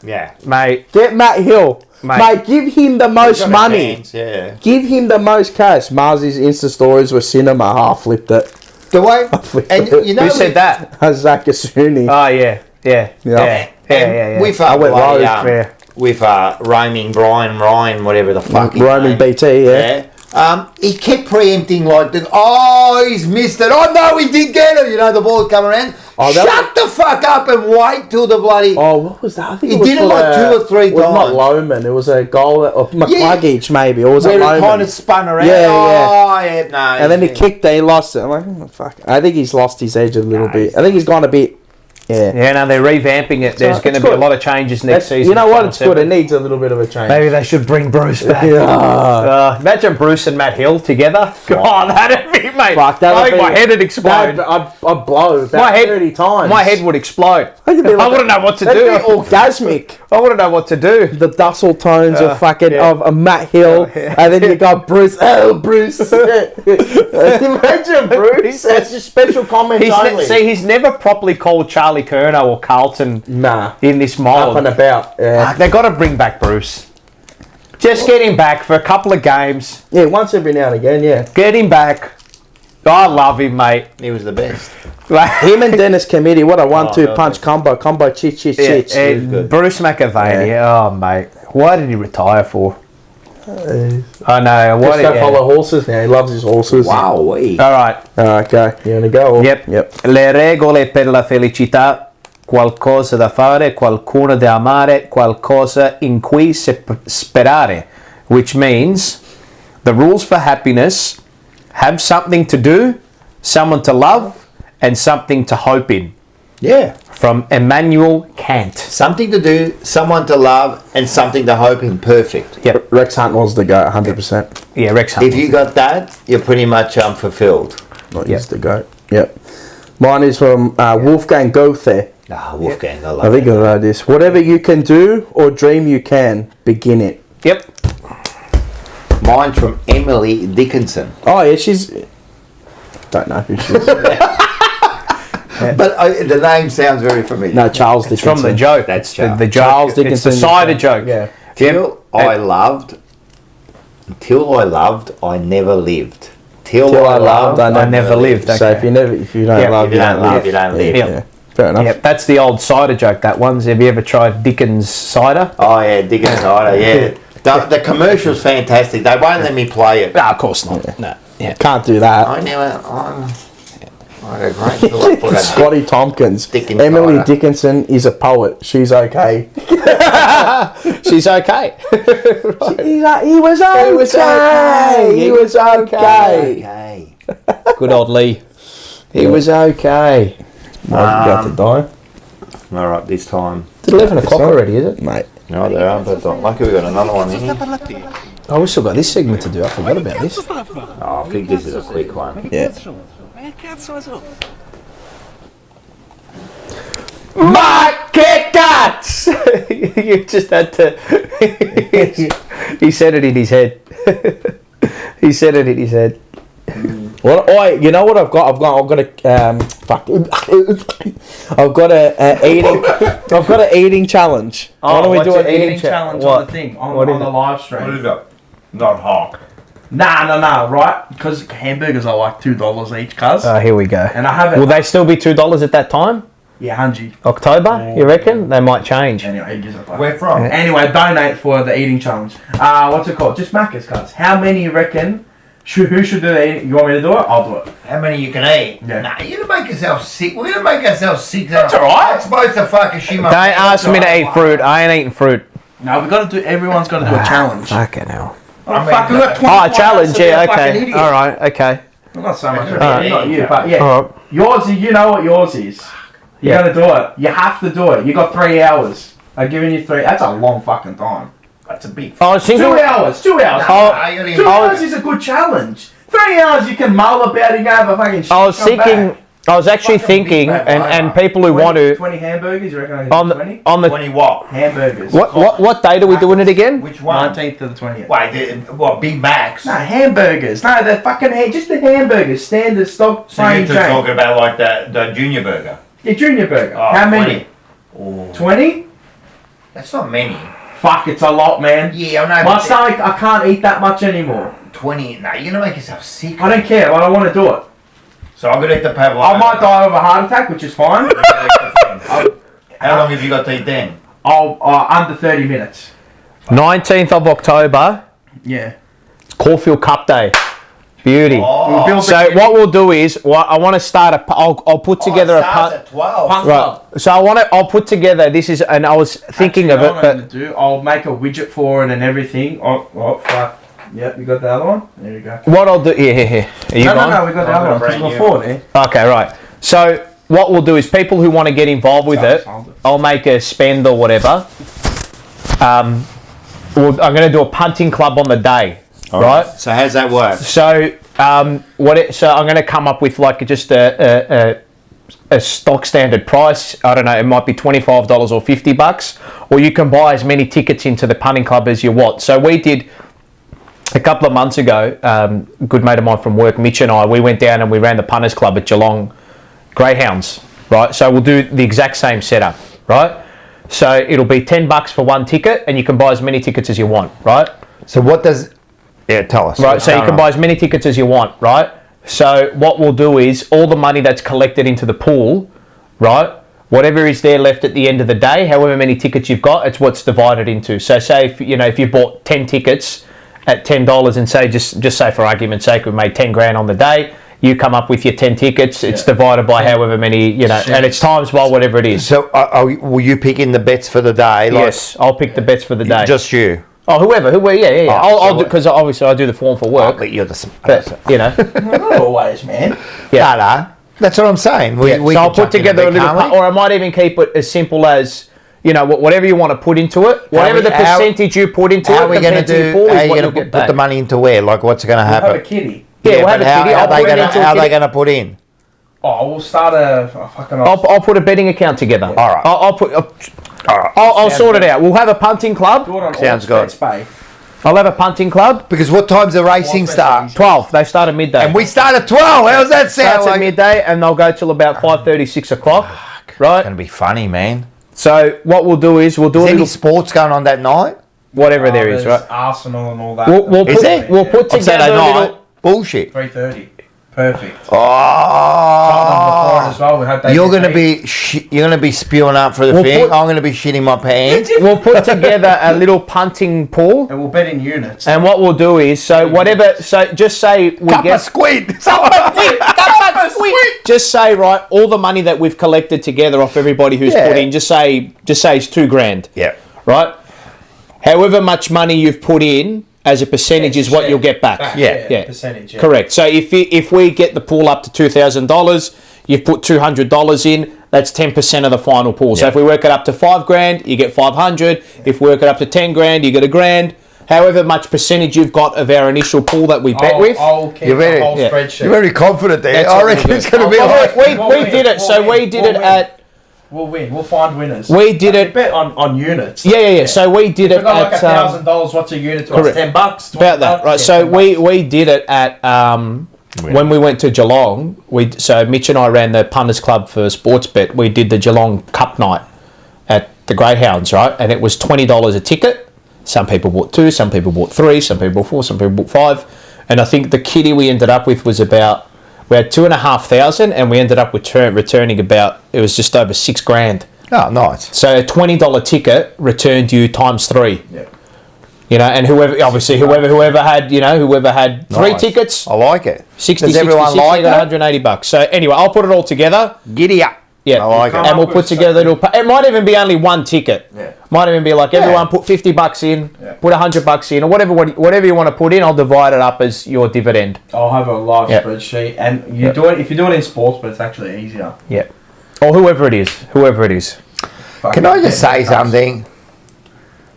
Yeah. Mate. Get Matt Hill. Mate. Mate, give him the most money. Yeah. Give him the most cash. Marzi's Insta stories were cinema. I flipped it. The way, and you know, Who said that? Zach Asuni. Oh, yeah. With I went low. Yeah. with roaming Ryan, whatever the fuck. his Roman name. BT, yeah. He kept preempting like, he's missed it. Oh no, he did get it. You know, the ball come around. Oh, that Shut the fuck up and wait till the bloody. Oh, what was that? I think He it was did it for like 2 or 3 It was not times. Loman. It was a goal of McCluggage, maybe. Or was it Where it Loman? kind of spun around. Yeah. Oh, yeah, no. And then he kicked it. He lost it. I'm like, oh, fuck. I think he's lost his edge a little bit. I think he's gone a bit. Yeah. Yeah, no, they're revamping it. There's going to be a lot of changes next season. You know what? It's Channel good. 7. It needs a little bit of a change. Maybe they should bring Bruce back. Imagine Bruce and Matt Hill together. God, that'd be, mate. Fuck, I think my head would explode. I'd blow about My head, 30 times. My head would explode. That'd be like I wouldn't know what to That'd do. be orgasmic. I wouldn't know what to do. The Dussel tones of fucking yeah. of Matt Hill, and then you got Bruce. Oh, Bruce! Imagine Bruce. That's just special comments only. He's never properly called Charlie Curnow or Carlton Nah, in this up mold. and about. Yeah, They got to bring back Bruce. Just get him back for a couple of games. yeah, once every now and again. Yeah, Get him back. I love him, mate. He was the best. him and Dennis Committee. What a 1-2 punch combo, chit. And Bruce McAvaney. Oh, mate. Why did he retire for? I know. Just go follow horses now. He loves his horses. Wow. All right. Alright, go. You wanna go? Or? Yep. Le regole per la felicità. Qualcosa da fare, qualcuno da amare, qualcosa in cui sperare. Which means the rules for happiness: have something to do, someone to love, and something to hope in. Yeah. From Immanuel Kant. Something to do, someone to love, and something to hope in. Perfect. Yep. Rex Hunt was the goat, 100%. Yeah, Rex Hunt. If you got that, you're pretty much fulfilled. Not he's the goat. Yep. Mine is from Wolfgang Goethe. Wolfgang, I love I think I know this. Whatever you can do or dream you can, begin it. Yep. Mine's from Emily Dickinson. Oh yeah, she's. Don't know who she is. But the name sounds very familiar. No, Charles It's Dickinson. from the joke. That's the Charles. joke. Charles It's the Dickinson. cider joke. Yeah. Until I loved, I never lived. Till I loved, I never lived. So Okay. if you don't love, If you don't love, you don't live. Yeah. Fair enough. Yeah, that's the old cider joke. That one's. Have you ever tried Dickens cider? Oh yeah, Dickens cider. Yeah, the commercial's fantastic. They won't let me play it. No, of course not. No. Yeah. Can't do that. I never. I had a great thought. I put a Scotty Tompkins. Dickens Emily cider. Dickinson is a poet. She's okay. She's okay. He was okay. He was okay. Okay. Good old Lee. He was okay. Might have to die. All right, this time. It's 11 o'clock already, is it? Mate. No, there are, but lucky we got another one here. Oh, we still got this segment to do. I forgot about this. Oh, I think this is a quick one. Yeah. Market cuts! You just had to. He said it in his head. He said it in his head. What? Oh, you know what I've got? I've got a fuck. I've got an eating challenge. Why don't we do an eating challenge on the thing on the live stream? What is that? Not hot. Nah, right? Because hamburgers are like $2 each, cuz. Here we go. And I haven't. Will they still be $2 at that time? Yeah, 100. October, you reckon? They might change. Anyway, he gives a fuck. Where from? Anyway, donate for the eating challenge. What's it called? Just Macca's, cuz. How many you reckon? Who should do the eating? You want me to do it? I'll do it. How many you can eat? Yeah. Nah, you're gonna make yourself sick. We're gonna make ourselves sick. That's alright. I'm supposed to fucking shit my Don't ask me to eat fruit. I ain't eating fruit. No, we got to do. Everyone's got to do a challenge. Fucking hell. Oh, fuck, we got 20 Oh, a challenge, points, so yeah, you're a fucking okay. idiot. Alright, okay. Well, not so much. Alright. Not you, but yeah. Alright. Yours, you know what yours is. You Yeah. gotta do it. You have to do it. You got 3 hours. I'm giving you 3. That's a long fucking time. That's a big. I was thinking. 2 hours. 2 hours. Nah, you gotta 2 eat- hours is a good challenge. 3 hours you can mull about it, you can have a fucking shit. I was come thinking. back. I was actually Fucking big thinking, fat and liar. people who want to 20 hamburgers, you reckon I can on do the 20? on the 20 what? Hamburgers. what date are we doing it again? Which one? 19th to the 20th. Wait, what? Big Macs? No, hamburgers. No, they're fucking just the hamburgers. Standard stock, So you're plain just Jane. talking about like the junior burger? Yeah, junior burger. Oh, How many? 20. Oh, 20? that's not many. Fuck, it's a lot, man. Yeah, I know. My but stomach, I can't eat that much anymore. 20. Nah, you're gonna make yourself sick. I don't care, but I want to do it. So I'm gonna eat the pavlova. I might die of a heart attack, which is fine. How long have you got to eat then? I'll under 30 minutes. 19th of October, Yeah. Caulfield Cup Day. Beauty. Oh, build So what we'll do is, I want to start I'll put together it a starts punt. at 12. Punt Right. club. So I'll put together. This is, and I was thinking Actually, of what it, I'm but gonna do, I'll make a widget for it and everything. Oh, fuck. Yep, you got the other one? There you go. what I'll do. Here. Are you No, gone? we got the I'm other one. gonna Because bring we're you. 40. Okay, right. So what we'll do is people who want to get involved with it, I'll make a spend or whatever. I'm going to do a punting club on the day, right? So how's that work? So so I'm going to come up with like just a stock standard price. I don't know. It might be $25 or $50, or you can buy as many tickets into the punting club as you want. So we did. A couple of months ago, a good mate of mine from work, Mitch and I, we went down and we ran the punters club at Geelong Greyhounds, right? So we'll do the exact same setup, right? So it'll be $10 for one ticket, and you can buy as many tickets as you want, right? So what does... Yeah, tell us. Right, so you can buy as many tickets as you want, right? So what we'll do is all the money that's collected into the pool, right? Whatever is there left at the end of the day, however many tickets you've got, it's what's divided into. So say if you bought 10 tickets at $10 and say just say for argument's sake we made 10 grand on the day, you come up with your 10 tickets, it's divided by however many, and it's times by whatever it is. So will you pick in the bets for the day? Yes, I'll pick the bets for the day. Just you? Oh, whoever, yeah. Oh, I'll do, because obviously I do the form for work, But you're the... but, Not always, man. Yeah. No. That's what I'm saying. so I'll put together a little, or I might even keep it as simple as, whatever you want to put into it, whatever the percentage you put into how it are we going to compared to your do? pool How are is you what going you'll to get put back. the money into where? Like, what's going to Have a happen? kitty. Yeah, we'll have but a kitty. how I'll are put it into a they kitty. going to put in? Oh, we'll start a fucking... I'll put a betting account together. All right. I'll sort it out. We'll have a punting club. do it on Sounds all good. States Bay. I'll have a punting club. Because what time's the racing start? 12. They start at midday. And we start at 12. How's that sound? starts at midday, and they'll go till about 5:30, 6 o'clock. Right. It's going to be funny, man. So what we'll do is we'll do Is a any little sports going on that night? whatever there is. There's Right. Arsenal and all that. We'll Is put there? we'll put On Saturday together a night? little. Bullshit. 3:30. Perfect. Oh, As well. We hope you're gonna be spewing up for the thing. I'm gonna be shitting my pants. We'll put together a little punting pool, and we'll bet in units. and what we'll do is just say we get squid. Just say, right, all the money that we've collected together off everybody who's put in, just say it's $2,000. Yeah. Right. However much money you've put in as a percentage is what you'll get back. Yeah. Percentage. Yeah. Correct. So if we get the pool up to $2,000, you've put $200 in. That's 10% of the final pool. So if we work it up to $5,000, you get 500. If we work it up to $10,000, you get $1,000. However much percentage you've got of our initial pool that we bet with. I'll keep the whole spreadsheet. You're very confident there. That's I what reckon we'll it's do. going to be like... We did it. So we did it at... We'll win. We'll find winners. We did it... Bet on units. Yeah. So we did it We've got at... like $1,000. What's a unit to us? $10? About that, right? So we did it at... when we went to Geelong, so Mitch and I ran the Punters Club for sports bet. We did the Geelong Cup night at the Greyhounds, right? And it was $20 a ticket. Some people bought 2, some people bought 3, some people bought 4, some people bought 5. And I think the kitty we ended up with was about... We had 2,500 and we ended up with returning about... It was just over $6,000. Oh, nice. So a $20 ticket returned you times 3. Yeah. You know, and whoever had 3 tickets... I like it. 60, Does everyone 66, like you got that? $180. So anyway, I'll put it all together. Giddy up. Yeah, I like it. and we'll put together a little... It might even be only one ticket. Yeah. Might even be like everyone put $50 in, put $100 in, or whatever you want to put in. I'll divide it up as your dividend. I'll have a live spreadsheet, and you do it if you do it in sports, but it's actually easier. Yeah, or whoever it is. Can I just say something?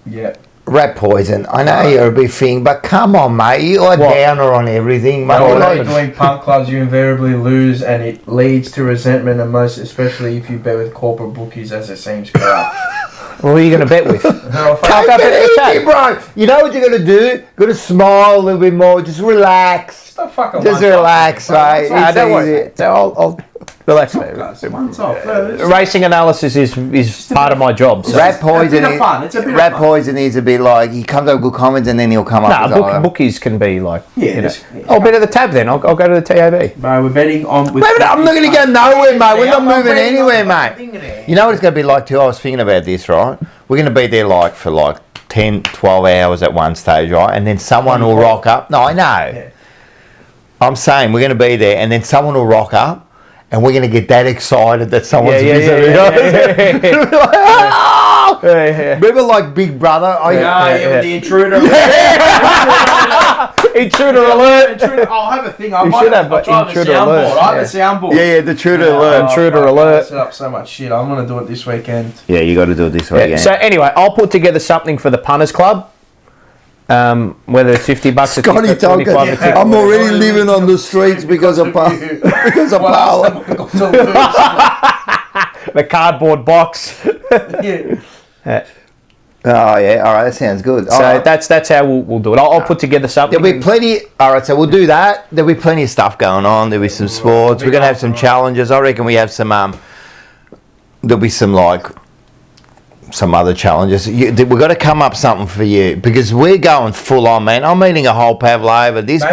Yeah. Rat poison. I know you're a big thing, but come on, mate. You're a downer on everything, mate. When you're doing punt clubs, you invariably lose, and it leads to resentment, and most especially if you bet with corporate bookies, as it seems corrupt. What are you going to bet with? Take it easy, bro. You know what you're going to do? Going to smile a little bit more. Just relax. Just fucking just relax, mate. Don't worry. I'll relax, mate. Once off. Racing analysis is part of my job. So. Rat poison. It's a bit of fun. Poison is a bit like he comes up with good comments and then he'll come up. Bookies can be like. Yeah. I'll bet at the tab then. I'll go to the TAB. Bro, we're betting on. I'm not going to go nowhere, mate. We're not moving anywhere, mate. You know what it's going to be like too? I was thinking about this, right? We're going to be there for 10, 12 hours at one stage, right? And then someone will rock up. No, I know. Yeah. I'm saying we're going to be there and then someone will rock up and we're going to get that excited that someone's visiting us. Remember like Big Brother? With the intruder. Intruder alert. I'll have a thing. You should have intruder alert. I have a soundboard. Yeah, the intruder alert. Intruder alert. I set up so much shit. I'm going to do it this weekend. Yeah, you got to do it this weekend. So anyway, I'll put together something for the Punters Club. Whether it's $50 a ticket, $25 a ticket. I'm already living on the streets because of power. The cardboard box. Oh yeah, all right, that sounds good. So that's how we'll do it. I'll put together something. There'll be plenty. All right, so we'll do that. There'll be plenty of stuff going on. There'll be some sports. We're gonna have some challenges. I reckon we have some. There'll be some some other challenges. We've got to come up something for you because we're going full on, man. I'm eating a whole pavlova. This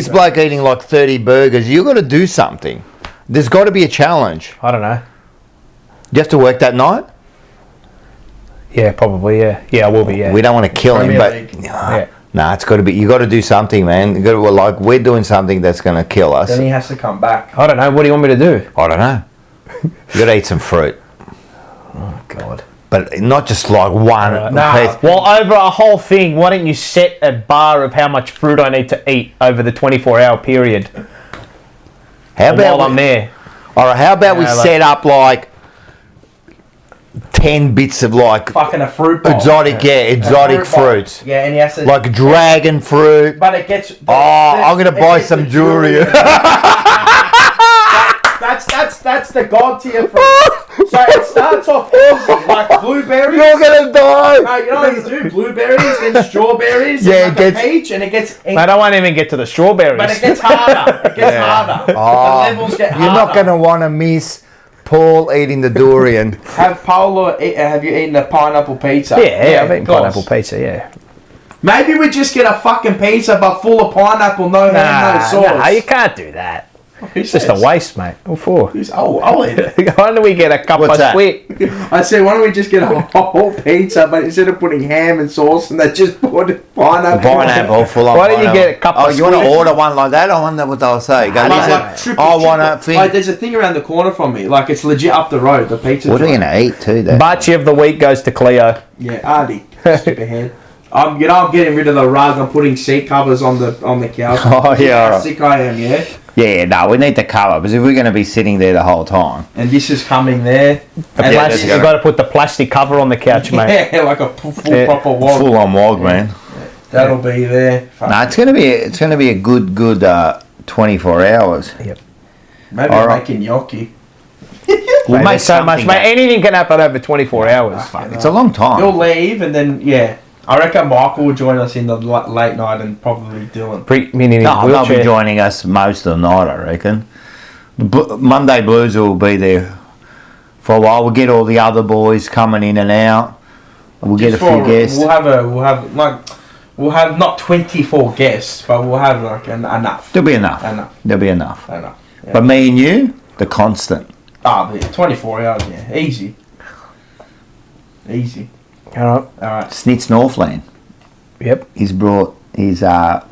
bloke eating like 30 burgers. You've got to do something. There's got to be a challenge. I don't know. You have to work that night? Yeah, probably. Yeah, I will be. Yeah. We don't want to kill him, but it's got to be. You got to do something, man. You got to we're doing something that's going to kill us. Then he has to come back. I don't know. What do you want me to do? I don't know. You got to eat some fruit. Oh God. But not just like one piece. Well, over a whole thing, why don't you set a bar of how much fruit I need to eat over the 24-hour period? While I'm there. All right, how about we set up 10 bits of fucking a fruit bowl. Exotic fruits. Yeah, and he has to... Like dragon fruit. But it gets... I'm going to buy some jewelry. That's the god tier fruit. So it starts off easy, like blueberries. You're gonna die. No, you know what you do? Blueberries, then strawberries, yeah, and peach, and it gets... I don't want to even get to the strawberries. But it gets harder. It gets harder. The levels get harder. You're not gonna want to miss Paul eating the durian. Have you eaten a pineapple pizza? Yeah, I've eaten pineapple pizza, yeah. Maybe we just get a fucking pizza but full of pineapple, no ham, no sauce. Nah, you can't do that. It's just a waste, mate. What for? I'll eat it. Why don't we get a cup of split? I said, why don't we just get a whole pizza, but instead of putting ham and sauce, and they just put pineapple. Pineapple full on. Why don't you get a cup of you want to order one like that? I wonder what they'll say. Go, I want a thing. Like, there's a thing around the corner from me. Like, it's legit up the road. The pizza. What are you going to eat too? Bachi of the week goes to Cleo. Yeah, Artie. Stupid head. I'm getting rid of the rug. I'm putting seat covers on the couch. Oh yeah. How sick I am, yeah. Yeah, no, we need the cover because if we're going to be sitting there the whole time. And this is coming there. You've got to put the plastic cover on the couch, mate. Yeah, like a full proper wog. Full on wog, man. That'll be there. No, it's going to be a good 24 hours. Yep. Maybe making gnocchi. We'll make so much, mate. Anything can happen over 24 hours. It's a long time. You'll leave and then I reckon Michael will join us in the late night and probably Dylan. They'll be joining us most of the night, I reckon. Monday Blues will be there for a while. We'll get all the other boys coming in and out. We'll get a few guests. We'll have not 24 guests, but we'll have like enough. There'll be enough. There'll be enough. Yeah. But me and you, the constant. 24 hours, yeah. Easy. All right. Snitz Northland. Yep. He's brought his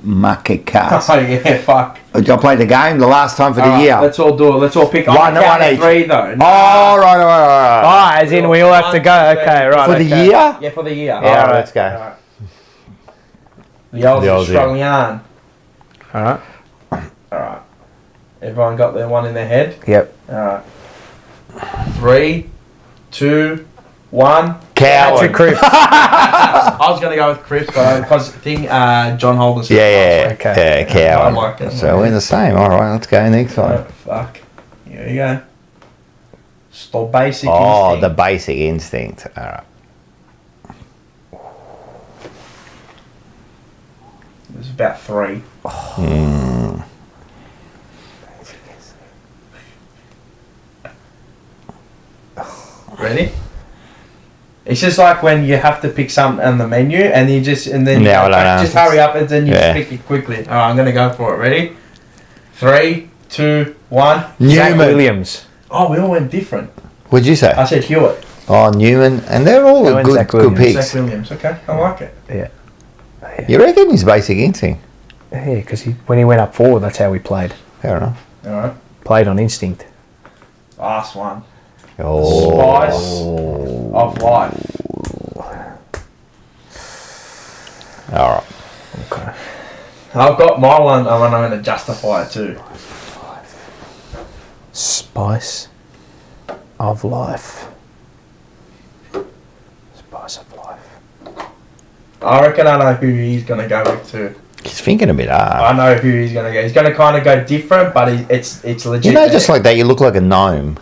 market cards. Oh yeah, fuck. I played the game the last time for the year. Let's all do it. Let's all pick one each. 3 though. Oh, right. Oh, as in we all have to go. Okay, right. For the year? Yeah, for the year. Yeah, all right, let's go. All right. The Australian. All right. Everyone got their one in their head? Yep. All right. 3, 2, 1. Coward. Cripps. I was going to go with Cripps, but because I think John Holden said Yeah, coward. I like it. So we're the same. All right, let's go next one. Fuck. Here we go. Still basic instinct. instinct. The basic instinct. All right. There's about 3. Ready? It's just like when you have to pick something on the menu and you just hurry up and then you pick it quickly. Alright, I'm gonna go for it. Ready? 3, 2, 1. Zach Williams. Oh, we all went different. What'd you say? I said Hewitt. Oh, Newman, and they're all good picks. Zach Williams, okay, I like it. Yeah. You reckon he's basic instinct? Yeah, because when he went up forward, that's how we played. Fair enough. Alright. Played on instinct. Last one. Spice of life. Alright. Okay. I've got my one, and I'm going to justify it too. Spice of life. Spice of life. I reckon I know who he's going to go with too. He's thinking a bit hard. I know who he's going to go. He's going to kind of go different, but it's legit. You know, just like that, you look like a gnome.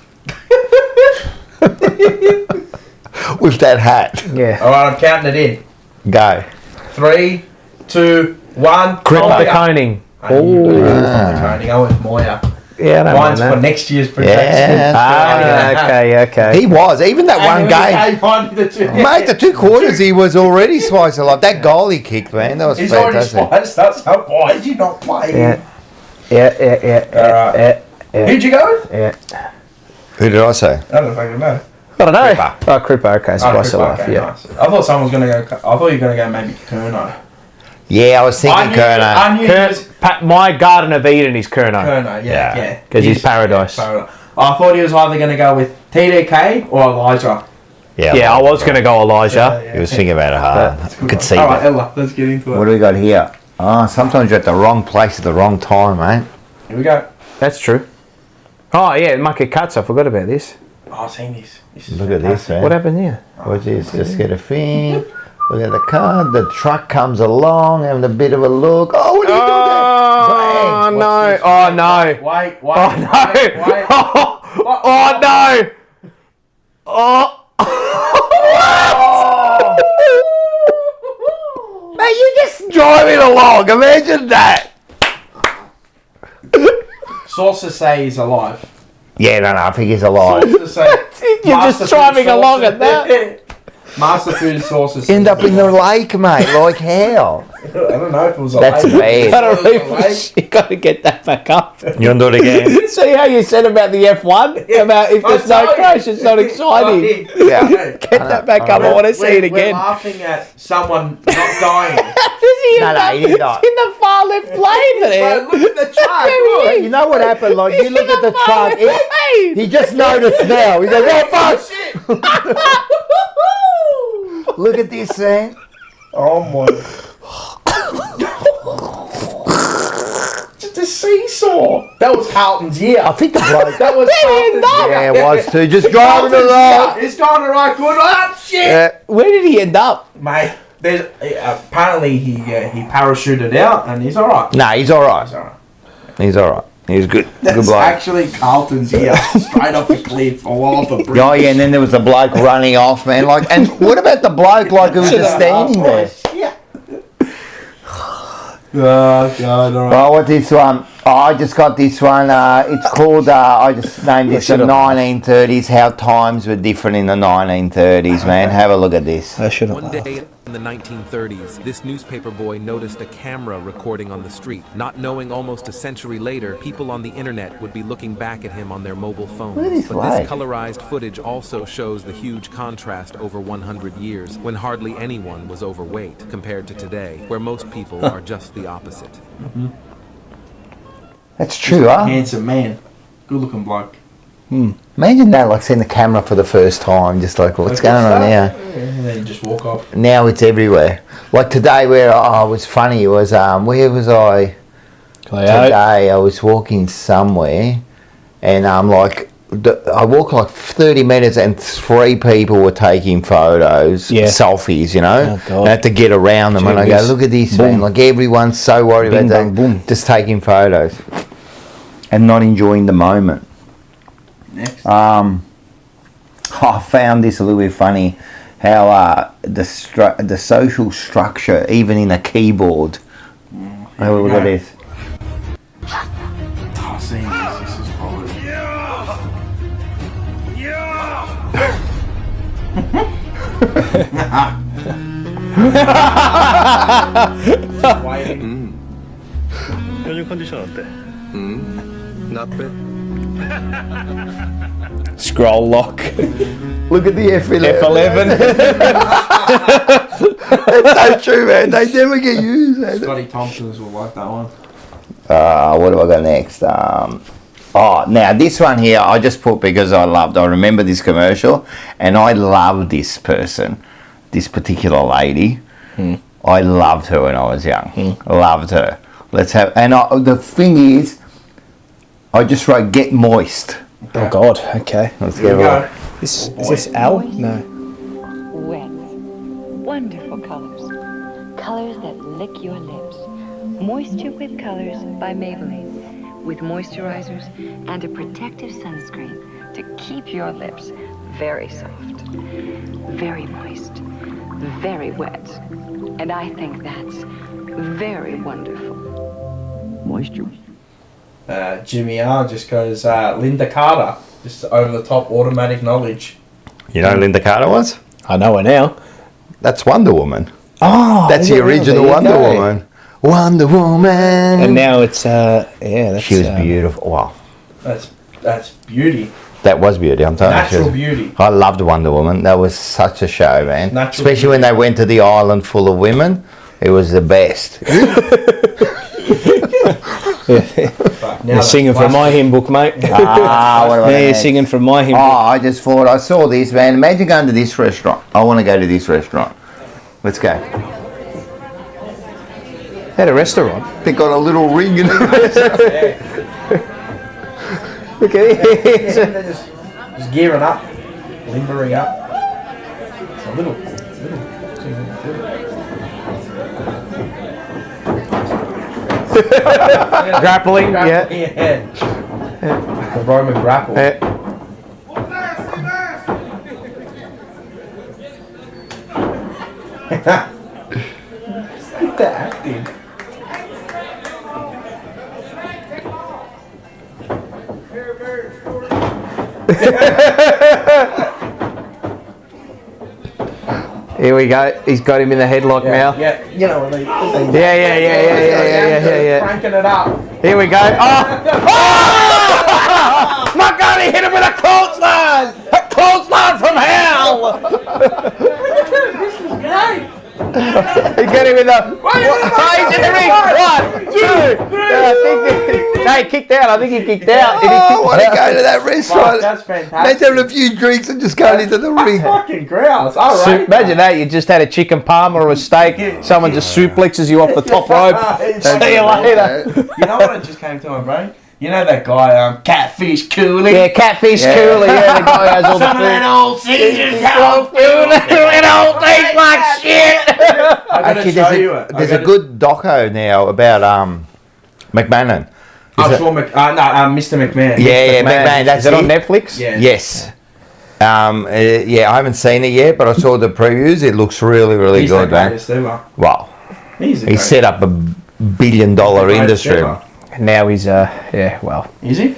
With that hat. Yeah. Alright, I'm counting it in. Go. 3, 2, 1. Cripper Koning. I went Moya. Yeah, I mine's know for next year's projection. Yeah, okay. He was. Even that one game. Mate, the 2 quarters he was already spiced a lot. That goal he kicked, man, that was He's fantastic. already spiced us up. Why did you not play him? Yeah. Who'd you go with? Yeah. Who did I say? I don't fucking know. I don't know. Cripper. Oh, Cripper, okay. Spice of life, okay, yeah. Nice. I thought someone was going to go. I thought you were going to go maybe Kerno. Yeah, I was thinking Kerno. I knew my Garden of Eden is Kerno. Kerno, yeah. Because he's paradise. I thought he was either going to go with TDK or Elijah. Yeah, I was going to go Elijah. He was thinking about it hard. Could see Alright, that. Ella, let's get into it. What do we got here? Oh, sometimes you're at the wrong place at the wrong time, mate. Here we go. That's true. Oh, yeah, market cuts. I forgot about this. Oh, I've seen this. Look at this, man. What happened here? What's this? Just get a thing. Look at the car. The truck comes along, having a bit of a look. Oh, what are you doing there? Oh, no. Wait. Oh, no. Oh, no. Oh. Mate, you're just driving along. Imagine that. Sources say he's alive. Yeah, no, I think he's alive. You're just driving along at that. Master food sources. End up in the lake, mate. Like how? I don't know if it was a That's lake. bad. You got to get that back up. You want to do it again? See how you said about the F1? About if there's no crash, it's not exciting. Yeah. Get that back up. I want to see it We're again. laughing at someone not dying. He didn't die. In the far left lane there. Look at the truck. But you know what happened? Like, you look at the truck. He just noticed now. He goes, oh, fuck. Look at this, man. Oh my. Just a seesaw. That was Carlton's year. I think the bloke. That was Carlton's year. Yeah, it was too. Just driving along. It's going to right good. Oh, shit. Yeah. Where did he end up? Mate, there's apparently he parachuted out and he's alright. Nah, he's all right. He's alright. He's all right. He's good. That's Good bloke. actually Carlton's year. Straight off the cliff or off the bridge. Oh yeah, and then there was the bloke running off, man. Like, and what about the bloke like who was just standing there? Yeah. Oh God! All right. Oh, what's this one? Oh, I just got this one. It's called. I just named this the 1930s. How times were different in the 1930s, man. Have a look at this. I should have One laughed. day in the 1930s, this newspaper boy noticed a camera recording on the street, not knowing almost a century later, people on the internet would be looking back at him on their mobile phones. Look at this But light. this colorized footage also shows the huge contrast over 100 years, when hardly anyone was overweight, compared to today, where most people are just the opposite. That's true, huh? Handsome man, good looking bloke. Imagine that, like seeing the camera for the first time, just like, what's going on here? And then you just walk off. Now it's everywhere. Like today, where I was funny was where was I? Today I was walking somewhere, and like I walked like 30 minutes, and 3 people were taking photos, selfies, you know. Oh, God. I had to get around them, and I go, look at this, man. Like everyone's so worried Bing, about bang, boom. just taking photos and not enjoying the moment. Next. I found this a little bit funny, how the social structure, even in a keyboard. Have a look at this. I've seen this. This is probably. Waiting. 요즘 컨디션 어때? Not bad. Scroll lock. Look at the F11. F11. That's so true, man. They never get used. Man. Scotty Thompson's will like that one. What do I got next? Now this one here I just put because I remember this commercial, and I love this person, this particular lady. I loved her when I was young. Loved her. The thing is, I just wrote "get moist." Oh God. Okay. Let's Here get we it. go. Is this Al? No. Wet. Wonderful colors. Colors that lick your lips. Moisture with Colors by Maybelline. With moisturizers and a protective sunscreen to keep your lips very soft, very moist, very wet. And I think that's very wonderful. Moisture. Jimmy R just goes Linda Carter, just over the top automatic knowledge. You know who Linda Carter was? I know her now. That's Wonder Woman. Oh, That's the original Wonder Woman. Wonder Woman. And now it's that's she was beautiful. Wow. That's beauty. That was beauty, I'm telling you. Natural beauty. I loved Wonder Woman. That was such a show, man. Natural Especially when they went to the island full of women. It was the best. You're singing from my hymn book, mate. What about You're next? singing from my hymn Oh, book. I just thought, I saw this, man. Imagine going to this restaurant. I want to go to this restaurant. Let's go. At a restaurant. They got a little ring in the restaurant. Look at it. They're just gearing up, limbering up. It's a little. Grappling, yeah. The Roman grapple. Look at the acting. Here we go. He's got him in the headlock now. Yeah, you know what I mean. Yeah. Cranking it up. Here we go. Oh! My God, he hit him with a clothesline! A clothesline from hell! This is great. He got him with a... He's in the ring. 1, 2, 3. No, he kicked out. I think he kicked out. I want to go to that restaurant. That's fantastic. Imagine having a few drinks and just going into the ring. Fucking grouse. All So, right. imagine that. You just had a chicken parma or a steak. Someone just suplexes you off the top rope. See you later. You know what it just came to my brain? You know that guy, Catfish Cooley? Yeah, Catfish Cooley. Yeah, the guy has all the Some of food. that old Caesar's It all tastes like shit. Actually, there's a good doco now about McMahon. Mr. McMahon. Yeah, McMahon. That's Is it on Netflix? Yeah. Yes. Yeah, I haven't seen it yet, but I saw the previews. It looks really, really He's good, the man. greatest ever. Wow. He's He set up $1 billion industry. Now he's, Is he?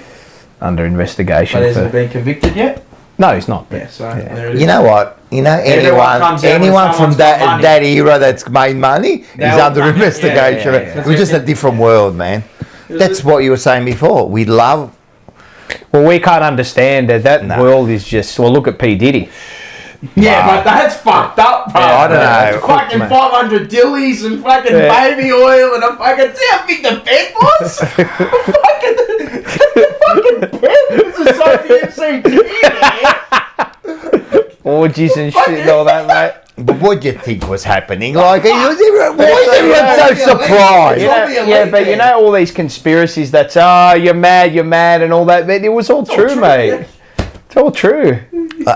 under investigation. But hasn't been convicted yet? No, he's not. Yeah, so there it is. You know what? Everyone comes out with anyone from someone's got money. that era that's made money is They'll- under yeah, investigation. yeah. It was just a different world, man. That's what you were saying before. We love. Well, we can't understand that No. world is just. Well, look at P Diddy. Yeah, but that's fucked up, bro. Yeah, I don't know. Fucking Man. 500 dillies and fucking baby oil and a fucking. See how big the bed was? fucking bed was a Sophie MCT, Orgies and shit and all that, mate. But what do you think was happening? Like, why is everyone so surprised? But you know all these conspiracies that's you're mad and all that. It was all true, mate. It's all true.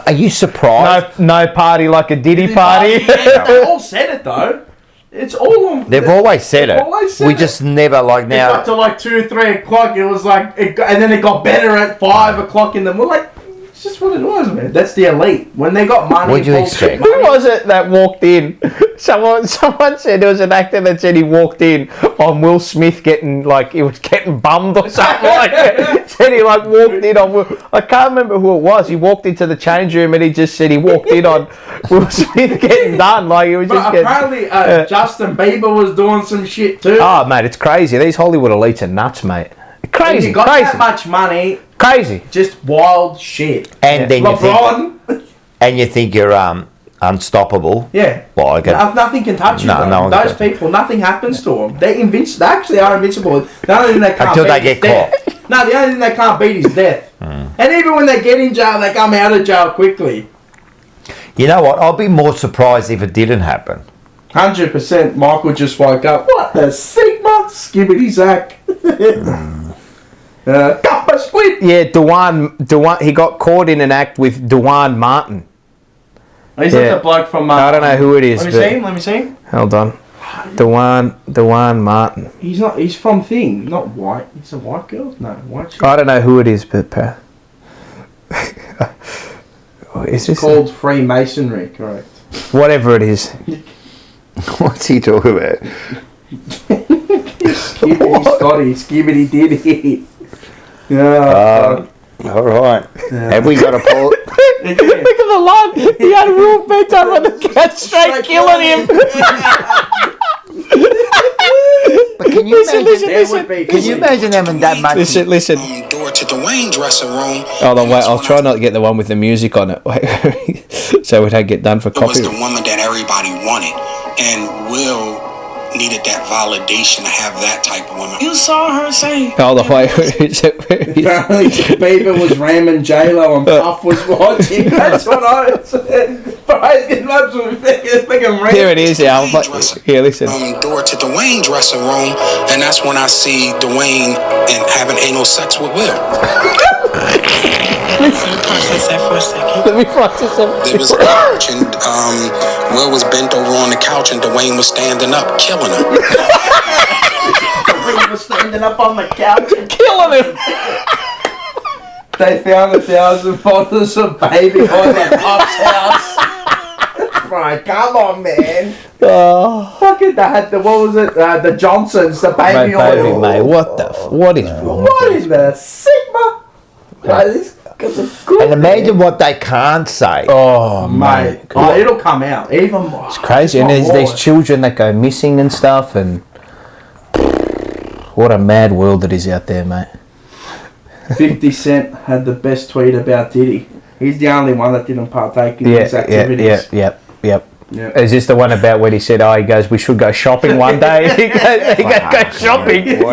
Are you surprised? No party like a Diddy party. Yeah, they all said it though. It's all on. They've always said it. always said We it. just never like It got now. to like 2 or 3 o'clock. It was like, and then it got better at 5 o'clock in the morning. Like, it's just what it was, man. That's the elite. When they got money. What'd you bullshit expect? Who money- was it that walked in? Someone said there was an actor that said he walked in on Will Smith getting he was getting bummed or something like that. Said he walked in on Will. I can't remember who it was. He walked into the change room and he just said he walked in on Will Smith getting done. Like he was just But getting. apparently, Justin Bieber was doing some shit too. Oh mate, it's crazy. These Hollywood elites are nuts, mate. If Crazy, you got crazy, that much money, crazy. just wild shit. And then LeBron. you think you're unstoppable. Yeah. Well, I get. Nothing can touch you. No, bro. no one Those can. people, nothing happens to them. They actually are invincible. The only thing they can't Until beat they is get death. No, the only thing they can't beat is death. And even when they get in jail, they come out of jail quickly. You know what? I'll be more surprised if it didn't happen. 100%. Michael just woke up. What the Sigma? Skibbity Zack. Cup of squid. Yeah, Dewan. He got caught in an act with Dewan Martin. He's Yeah. like the bloke from. I don't know who it is. Let me but- see him. Let me see him. Hold on. Dewan Martin. He's not. He's from Thing. Not white. He's a white girl. No, white. Chick. I don't know who it is, but is this Called Freemasonry. Correct. whatever it is? What's he talking about? Skibbity Scotty. Skibbity Diddy. Yeah. All right. Have we got a poll? Look at the lung. He had a real bedtime on the couch, straight killing him. But can you imagine? Can you imagine having that much? Listen. Door to Dwayne dressing room. Hold on, wait. I'll try not to get the one with the music on it. Wait, so we don't get done for It was the copyright. woman that everybody wanted, and Will needed that validation to have that type of woman. You saw her say. Hold on, wait. Apparently, Bieber was ramming J-Lo and Puff was watching. That's what I said. Here it is. Yeah, here. Listen. Door to Dwayne dressing room, and that's when I see Dwayne and having anal sex with Will. Process that for a second. Let me process There was a couch, and Will was bent over on the couch, and Dwayne was standing up, killing her. He was standing up on the couch and killing him. they found 1,000 bottles of baby oil at Puff's house. Right, come on, man. Oh, Fucking that. What was it? The Johnsons, the baby oil. mate. What is wrong? What is that? Sigma? And imagine what they can't say. Oh, Mate, it'll come out. Even it's crazy. And there's these children that go missing and stuff, and what a mad world it is out there, mate. 50 Cent had the best tweet about Diddy. He's the only one that didn't partake in these activities. Yep. Is this the one about when he said, he goes, we should go shopping one day? he goes, go shopping.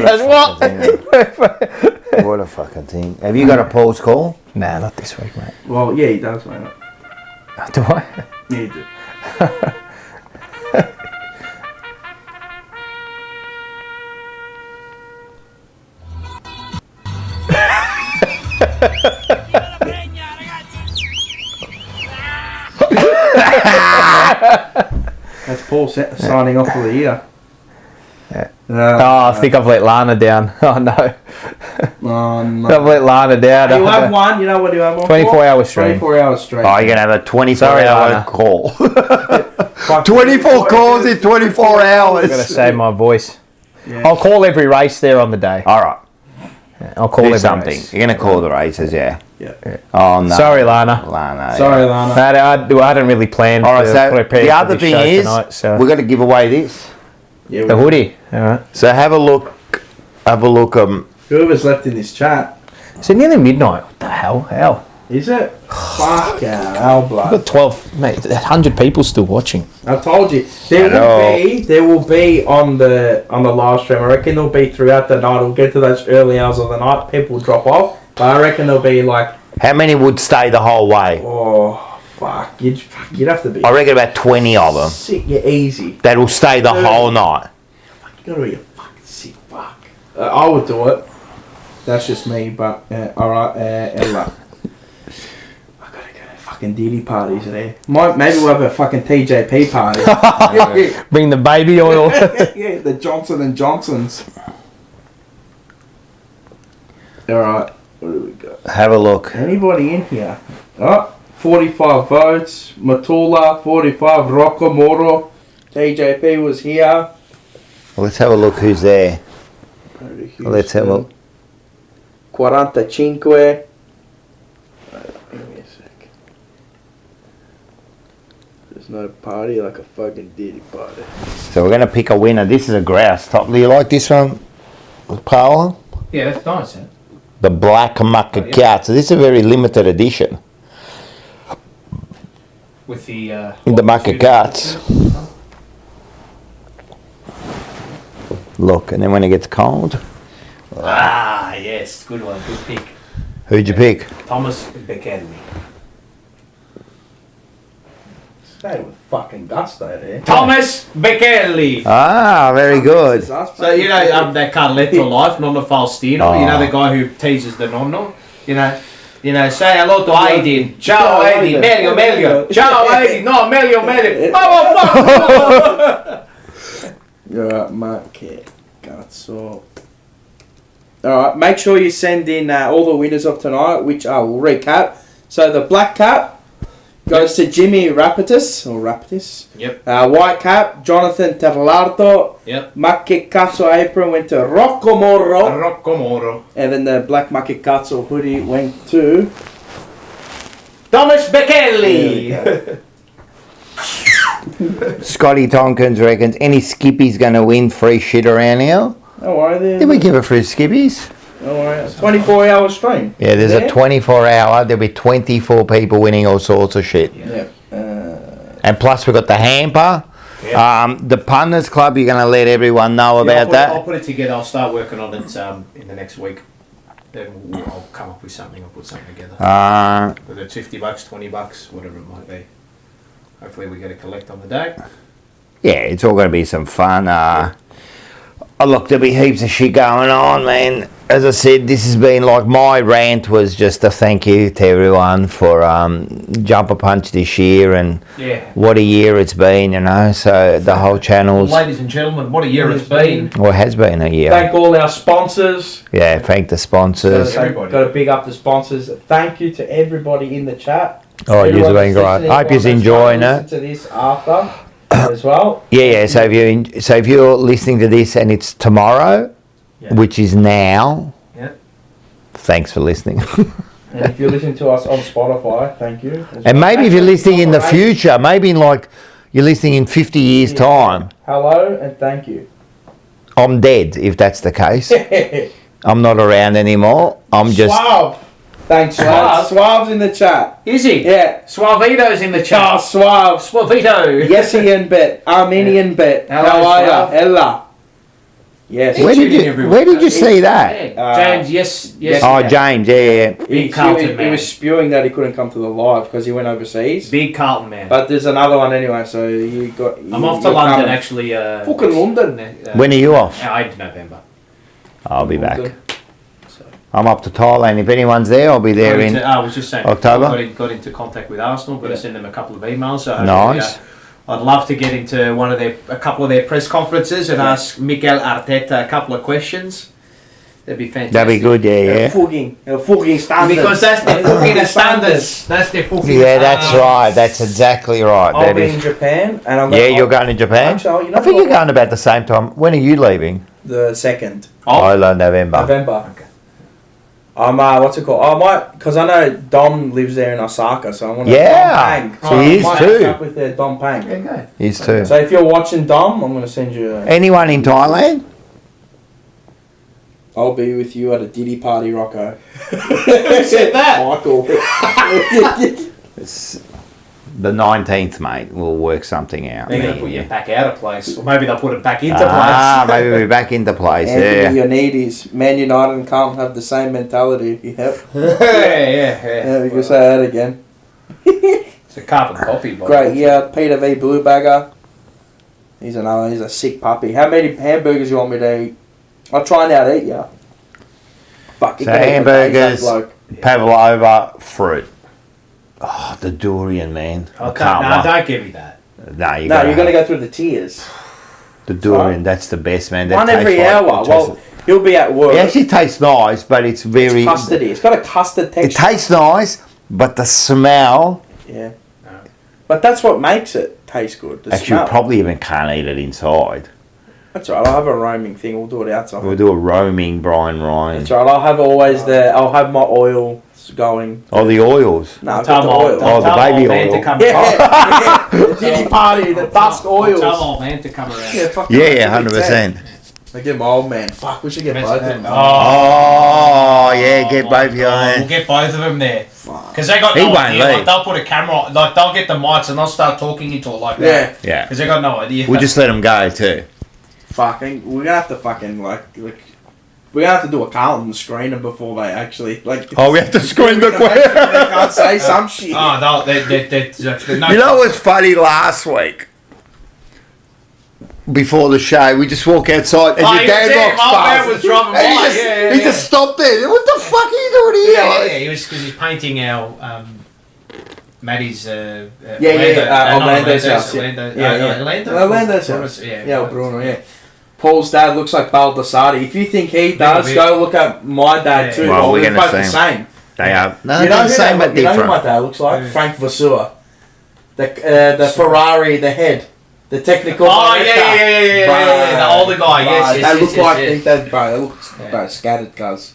What a fucking thing. Have you got a pause call? Nah, not this week, mate. Well, yeah, he does, mate. Do I? Yeah, you do. That's Paul signing off for the year. I think I've let Lana down. Oh no. Oh no. I've let Lana down. You have one, you know what you have one 24 hours straight. 24 hours straight. Oh, you're going to have a 24-hour call. 24 calls in 24 hours. I'm going to save my voice. Yeah. I'll call every race there on the day. All right. I'll call every something. race. You're going to call the races, yeah. Yeah. Oh, no. Sorry, Lana. Sorry, Lana. I hadn't really planned All right, to so prepare the for other this thing show is, tonight, so. we're going to give away this. Yeah, The hoodie. All right. So have a look. Whoever's left in this chat. Is it nearly midnight? What the hell? How? Is it? Fuck hell, I've blood. got 12, mate, 100 people still watching. I told you. There will be on the live stream. I reckon there'll be throughout the night. We'll get to those early hours of the night. People drop off. But I reckon there'll be like... How many would stay the whole way? Oh, fuck. You'd have to be... I reckon about 20 of them. Sick, yeah, easy. That'll stay the whole night. You gotta be a fucking sick fuck. I would do it. That's just me, but alright, Ella. I gotta go to fucking Diddy parties there. Maybe we'll have a fucking TJP party. Bring the baby oil. Yeah, the Johnson & Johnsons. Alright, what do we got? Have a look. Anybody in here? Oh, 45 votes. Matula, 45. Rocco Moro. TJP was here. Let's have a look who's there. Let's have a look. 45. Give me a sec. There's no party like a fucking Diddy party. So we're going to pick a winner. This is a grouse top. Do you like this one, Paolo? Yeah, that's nice, eh? The Black Mucka Cat. So this is a very limited edition. With the... The Mucka Cats. Look, and then when it gets cold... Ah, yes, good one, good pick. Who'd you pick? Thomas Beckenley. Stay with fucking gusto there. Thomas Beckenley. Ah, very good. So you know that Carletto life, Nonno Faustino. You know the guy who teases the nonno. You know, say hello to Aidin. Ciao Aidin, meglio. Ciao Aidin, no meglio. Alright, Mark. Cazzo. Alright, make sure you send in all the winners of tonight, which I will recap. So the black cap goes to Jimmy Rapitis. Yep. White cap, Jonathan Terlardo. Yep. Macke Cazzo apron went to Rocco Moro. Moro. And then the black Macke Cazzo hoodie went to... Thomas Beckenley. Scotty Tompkins reckons any Skippy's going to win free shit around here. Don't worry there. Did we give it free Skippies? Don't worry. It's 24-hour stream. Yeah, there's a 24-hour. There'll be 24 people winning all sorts of shit. Yeah. And plus we've got the hamper. Yeah. The Punters Club, you're going to let everyone know about that? I'll put it together. I'll start working on it in the next week. Then I'll come up with something. I'll put something together. Whether it's $50, $20, whatever it might be. Hopefully we get a collect on the day. Yeah, it's all going to be some fun. Look, there'll be heaps of shit going on, man. As I said, this has been like my rant was just a thank you to everyone for Jumper Punch this year and what a year it's been, you know. So the whole channel's... Ladies and gentlemen, what a year it's been. Well, it has been a year. Thank all our sponsors. Yeah, thank the sponsors. Got to big up the sponsors. Thank you to everybody in the chat. Oh, you've been great. I hope you're enjoying it. Listen to this after as well. Yeah. So if you're listening to this and it's tomorrow, which is now, thanks for listening. And if you're listening to us on Spotify, thank you. And maybe if you're listening in the future, maybe in like you're listening in 50 years' time. Hello and thank you. I'm dead if that's the case. I'm not around anymore. I'm just. Suave. Thanks, Suave. Suave's in the chat. Is he? Yeah. Suavito's in the chat. Oh, Suave. Suavito. Yesian bet. Armenian bet. How are ya? Ella. Yes. Where did you see that? James, yes. Oh, James, yeah. Big Carlton man. He was spewing that he couldn't come to the live because he went overseas. Big Carlton man. But there's another one anyway, so you got. I'm off to London actually. Fucking London. When are you off? 8th November. I'll be back. I'm up to Thailand. If anyone's there, I'll be there in I was just saying, October. Got into contact with Arsenal, but I sent them a couple of emails. So nice. I'd love to get into a couple of their press conferences and ask Mikel Arteta a couple of questions. That'd be fantastic. That'd be good, yeah. Fucking standards. Because that's their fucking standards. That's their fucking standards. Yeah, that's right. That's exactly right. I'll be in Japan. And you're going to Japan? Actually, I think you're going about the same time. When are you leaving? The 2nd. November. Okay. What's it called? I might, because I know Dom lives there in Osaka, so I want to. Yeah, Dom Pang. so he is too. Up with Dom Pang. Okay. He's too. So if you're watching Dom, I'm going to send you. Anyone in Thailand? I'll be with you at a Diddy party, Rocco. Who said that? Michael. It's the 19th, mate. We'll work something out. They're going to put you back out of place, or maybe they'll put it back into place. Maybe we're back into place. Anthony Ioannidis, Man United and Carlton have the same mentality. Yep. Yeah. You can say that again. It's a carbon copy. Great, yeah. Peter V. Bluebagger. He's a sick puppy. How many hamburgers you want me to eat? I'll try and out eat ya. Fuck. So hamburgers, pavlova, fruit. Oh, the durian, man. Okay, no, don't give me that. No, you're going to go through the tears. The durian, that's the best, man. That one every hour. Well, he'll be at work. It actually tastes nice, but it's very... It's custardy. It's got a custard texture. It tastes nice, but the smell... Yeah. No. But that's what makes it taste good. The actually, smell. you probably even can't eat it inside. That's right. I'll have a roaming thing. We'll do it outside. We'll do a roaming Brian Ryan. That's right. I'll have I'll have my oil going. Oh, the oils. No, the oil. Oh, the baby oil. Yeah. The Diddy party, the dusk oils. Tell old man to come around. Yeah, 100%. I get my old man. Fuck, we should get both of them. Oh, yeah, get both of you. We'll get both of them there. Because they got he no won't idea. leave. Like, they'll put a camera, like they'll get the mics and they'll start talking into it like that. Yeah. Because they got no idea. We'll just let them go too. Fucking, we're gonna have to fucking we're gonna have to do a Carlton screen them before they actually Oh, we have to screen the they can't say some shit. Oh, no. You know what's funny? Last week, before the show, we just walk outside and your dad walks past. Was driving by. He just stopped there. What the fuck are you doing here? Yeah. He was because he's painting our Maddie's Orlando's house. Orlando's house. Yeah, Bruno. Yeah. Paul's dad looks like Baldessari. If you think he does, go look at my dad too. Well, we're both the same. They are. No, you know the same but you know different. who my dad looks like? Frank Vasseur. The Ferrari, the head. The technical director. The older guy, yes. They look like, they look scattered guys.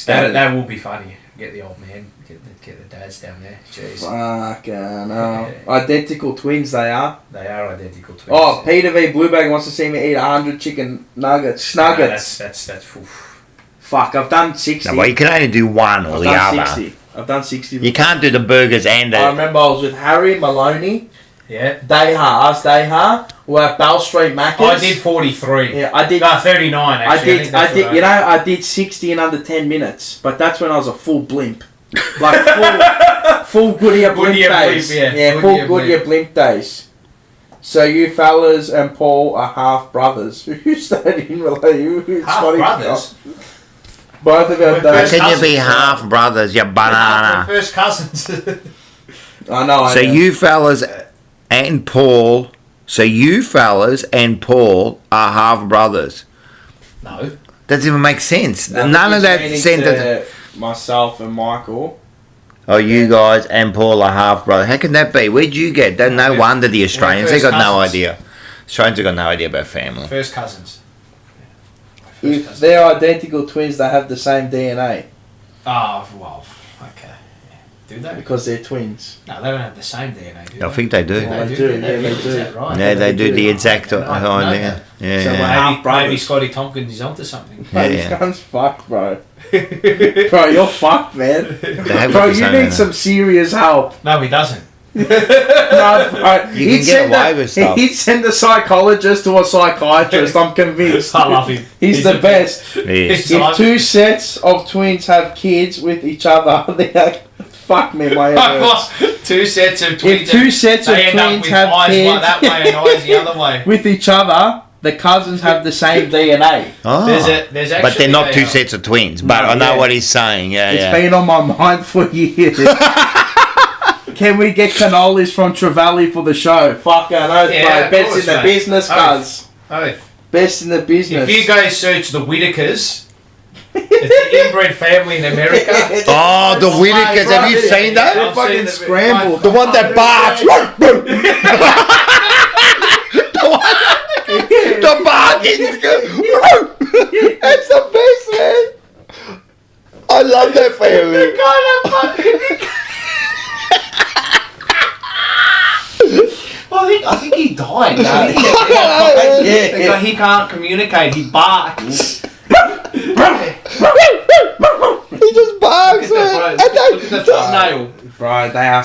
That will be funny. Get the old man, get the dads down there. Jeez. Fucking hell. Identical twins they are. They are identical twins. Oh, Peter V. Bluebag wants to see me eat 100 chicken nuggets. Snuggets. No, that's oof. Fuck, I've done 60. No, well, you can only do one or the other. I've done 60. You can't do the burgers and I remember I was with Harry Maloney. Yeah. Deha. We're at Bell Street Macca's. I did 43. Yeah, I did. No, 39 actually. I did 60 in under 10 minutes, but that's when I was a full blimp. Like full Goodyear blimp days. Full Goodyear blimp days. So you fellas and Paul are half brothers. Who's that in relation? Half brothers? Both of them. How can you be half brothers, you banana? We're first cousins. I know. So you fellas and Paul... So you fellas and Paul are half brothers. No. Doesn't even make sense. No, none of that sentence. Myself and Michael. Oh, you guys and Paul are half brothers. How can that be? Where'd you get? No wonder the Australians. They got no idea. Australians have got no idea about family. First cousins. If they're identical twins, they have the same DNA. Oh, well. Okay. Do they? Because they're twins. No, they don't have the same DNA, do they? I think they do. They do. Yeah, they Is do. that right? Yeah, they do the exact I know idea. that. Yeah. So yeah. Maybe Scotty Tompkins is onto something. Yeah, Mate, yeah. this gun's fucked, bro. Bro, you're fucked, man. They have Bro, got the you same need DNA. some serious help. No, he doesn't. No, bro. You can get away with stuff. He'd send a psychologist to a psychiatrist, I'm convinced. I love him. He's the best. Yes. If two sets of twins have kids with each other, they are, fuck me, my head. Two sets of twins. If two sets of they end up twins with have eyes kids one that way and eyes the other way. with each other, the cousins have the same DNA. Oh. There's actually But they're not two sets of twins. But I know yeah. what he's saying. Yeah, It's yeah. been on my mind for years. Can we get cannolis from Trevally for the show? Fuck, I know, Yeah, bro. of Best course, in the mate. business, Oh. cuz. Oh, Best in the business. if you go search the Whitakers, it's an inbred family in America. Oh, the Whitakers. Have you seen that? They're I've fucking seen the- scrambled. The one that barks. The barking. That's the best, man. I love that family. I think he died. He can't communicate. He barks. He just barks, Look man. at the thumbnail. Bro, they are...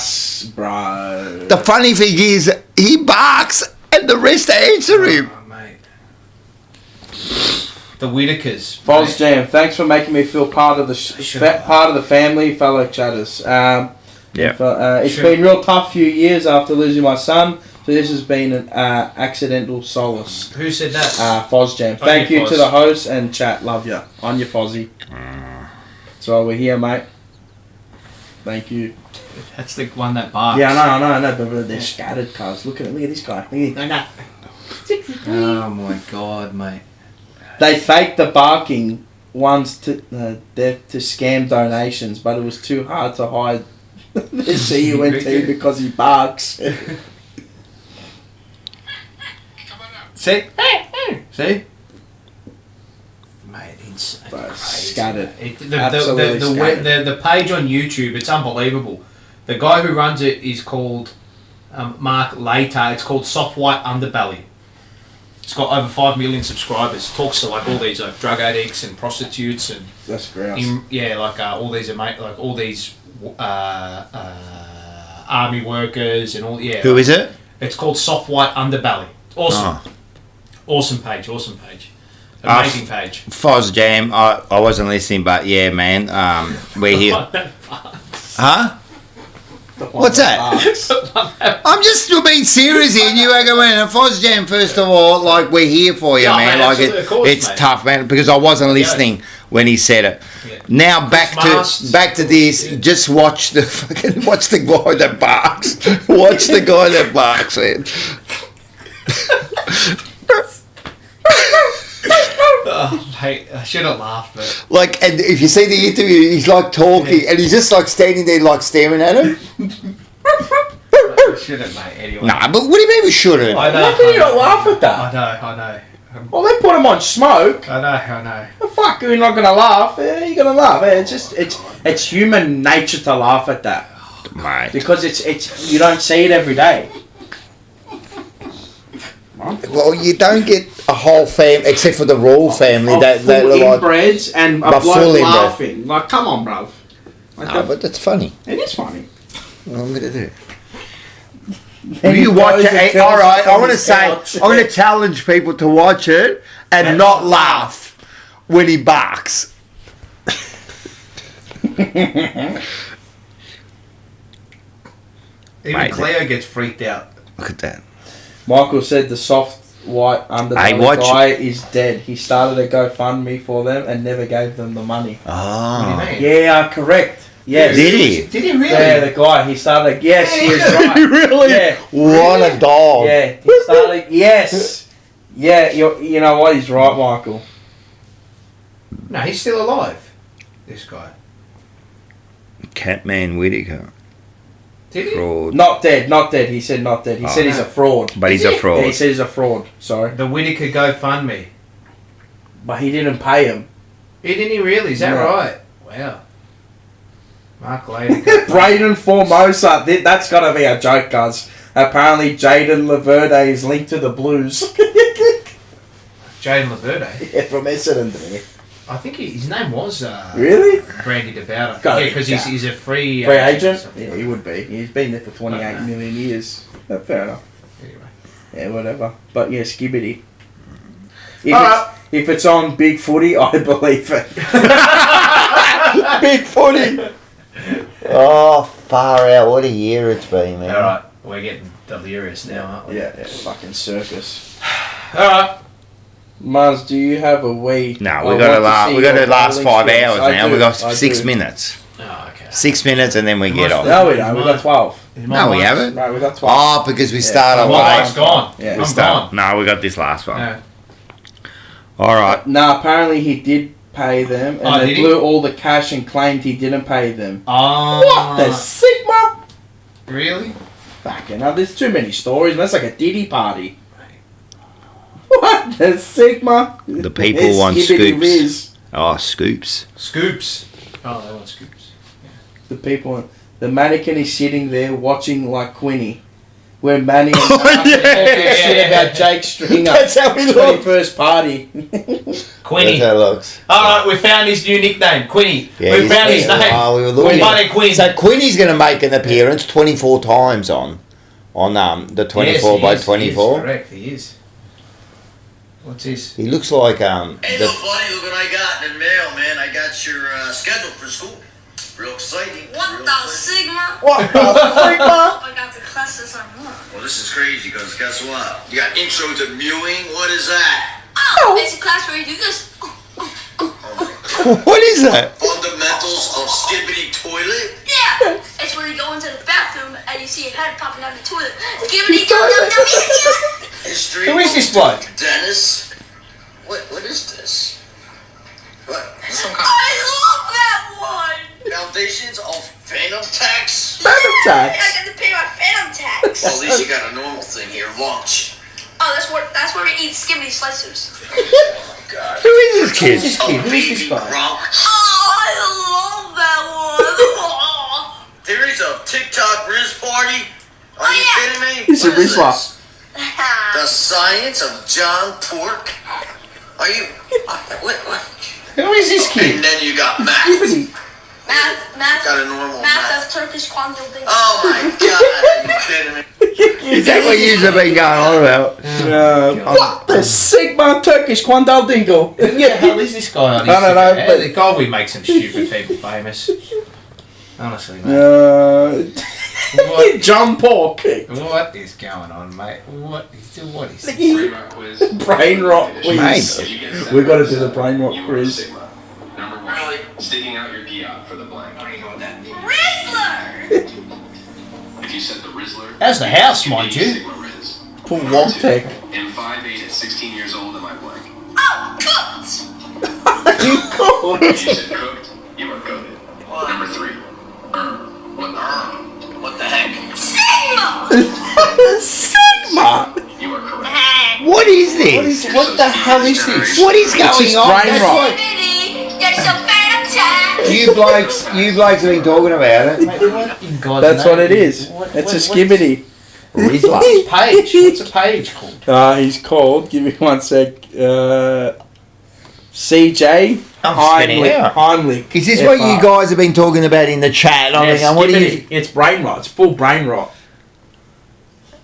Bro. The funny thing is, he barks and the rest answer him. Oh, mate. The Whitakers. Foz Jam, thanks for making me feel part of the part of the family, fellow chatters. It's been real tough few years after losing my son, so this has been an accidental solace. Who said that? Foz Jam. On Thank your you Foz. to the host and chat. Love ya. On your Fozzie. So we're here, mate. Thank you. That's the one that barks. Yeah, I know, but they're scattered, cuz. Look at this guy. Look at Oh my god, mate. They faked the barking once to scam donations, but it was too hard to hide the CUNT because he barks. See? See? Mate, it's Bro, crazy. scattered. The page on YouTube, it's unbelievable. The guy who runs it is called Mark Later. It's called Soft White Underbelly. It's got over 5 million subscribers. Talks to like all these drug addicts and prostitutes and That's gross. all these all these army workers and all. Yeah. Who is it? It's called Soft White Underbelly. Awesome. Oh. Awesome page. Amazing page. Foz Jam. I wasn't listening, but yeah, man. We're here. Huh? What's that? I'm just being serious here, and you are going. And Foz Jam, first of all, like we're here for you, Yeah, man. man, Like absolutely, of course, it's mate. tough, man, because I wasn't listening when he said it. Yeah. Now back to this. Just watch the guy that barks. Watch the guy that barks, man. Oh, mate, I should have laughed, but Like, and if you see the interview, he's like talking, and he's just like standing there, like staring at him. I shouldn't, mate. Anyway. Nah, but what do you mean we shouldn't? I know. How can you not laugh at that? I know. Well, they put him on smoke. I know. The fuck, you're not gonna laugh. Yeah, you're gonna laugh. It's human nature to laugh at that Mate. because it's you don't see it every day. Well, you don't get a whole family, except for the royal family, Of that full look like... inbreds and a But bloke full inbred. laughing. Like, come on, bruv. Like No, but that's funny. it is funny. What am I going to do? Then Will you he watch goes and it? tells All right, us I on want to his say, couch. I'm going to challenge people to watch it and not laugh when he barks. Even Mate. Cleo gets freaked out. Look at that. Michael said the soft white underbelly Hey, watch guy is dead. He started a GoFundMe for them and never gave them the money. Oh. What do you mean? Yeah, correct. Yes. Did he? Did he really? Yeah, the guy. He started. Yes, he is right. Really? Yeah. What a dog. Yeah, he started. Yes. Yeah, you know what? He's right, Michael. No, he's still alive. This guy. Catman Whitaker. Did he? Fraud. Not dead. He said not dead. He said he's a fraud. But he's Is a he? fraud. Yeah, he said he's a fraud. Sorry. The Whitaker GoFundMe. But he didn't pay him. Didn't he really? Is that No. right? Wow. Mark later. Braden Formosa. That's got to be a joke, guys. Apparently, Jaden Laverde is linked to the Blues. Jaden Laverde? Yeah, from Essendon. I think his name was really bandied about. Yeah, because he's a free agent. Yeah, he would be. He's been there for 28 million years. Fair enough. Anyway. Yeah, whatever. But yeah, Skibbity. If it's on Big Footy, I believe it. Big Footy. Oh, far out! What a year it's been, man. All right, we're getting delirious now, aren't we? Yeah, fucking circus. All right. Mars, do you have a wee? No, we got to last 5 hours now. We got 6 minutes. Oh, okay. 6 minutes and then we get off. No, we don't. We got 12. No, we haven't. No, we got 12. Oh, because we started My late. mic's gone. Yeah, I'm gone. No, we got this last one. No. All right. No, apparently he did pay them, and they blew all the cash and claimed he didn't pay them. What the Sigma? Really? Fucking hell, there's too many stories. That's like a Diddy party. What the Sigma? The people want scoops. Oh, scoops. Scoops. Oh, they want scoops. Yeah. The people, the mannequin is sitting there watching like Quinny. Where Manny and talking shit about Jake Stringer. That's how he looks. 21st party. Quinny. That's how it looks. Alright, we found his new nickname, Quinny. Yeah, we found his name. Oh, we were looking. Quinn. So Quinny's going to make an appearance 24 times on the 24 by 24. He is, correct, he is. What's this? He looks like Hey, little buddy, look what I got in the mail, man. I got your schedule for school. Real exciting. What the Sigma? What the Sigma? I got the classes I want. Well, this is crazy because guess what? You got intro to mewing. What is that? Oh, it's a class where you do this. What is that? Fundamentals of Skibbity Toilet? Yeah! It's where you go into the bathroom and you see your head popping out of the toilet. Skibbity toilet. History. Who is this bloke? Dennis. What is this? What? I love that one! Foundations of Phantom Tax? Phantom tax? I got to pay my phantom tax. Well, at least you got a normal thing here, lunch. Oh, that's where we eat Skibbity slicers. God. Who is this kid? Who is this guy? Oh, I love that one. Theories of TikTok Riz Party? Are you kidding me? He's a What is Rizla. this? The Science of John Pork? Are you... What? Who is this kid? And then you got math. Math Got a normal of math. Turkish quantum thing. Oh my God, are you kidding me? Is that what you've been going on about? What the Sigma Turkish Quandal Dingle? Who the hell is this guy on I don't know, Instagram? but- The guy we make some stupid people famous. Honestly, mate. John Pork. What is going on, mate? What is this? Brain rot quiz. We got to do the brain rot quiz. Number one, sticking out your pee out for the blank. I don't know what that means. Rizzler! If you said the Rizzler, How's the house, mind you? Sigma Riz. For Walt Tech. And 5'8" at 16 years old am I blank. Oh, cooked! You cool. If you said cooked, you are goated. Number three, what the heck? Sigma! Sigma. You are correct. What is this? What the hell is this? What is going on? brain rot. There's some phantom tax! You blokes have been talking about it. That's what it is. It's a Skibbity. Rizla. Page. What's a page called? He's called. Give me 1 sec. CJ Heimlich. Is this what you guys have been talking about in the chat? What are you? It's brain rot. It's full brain rot.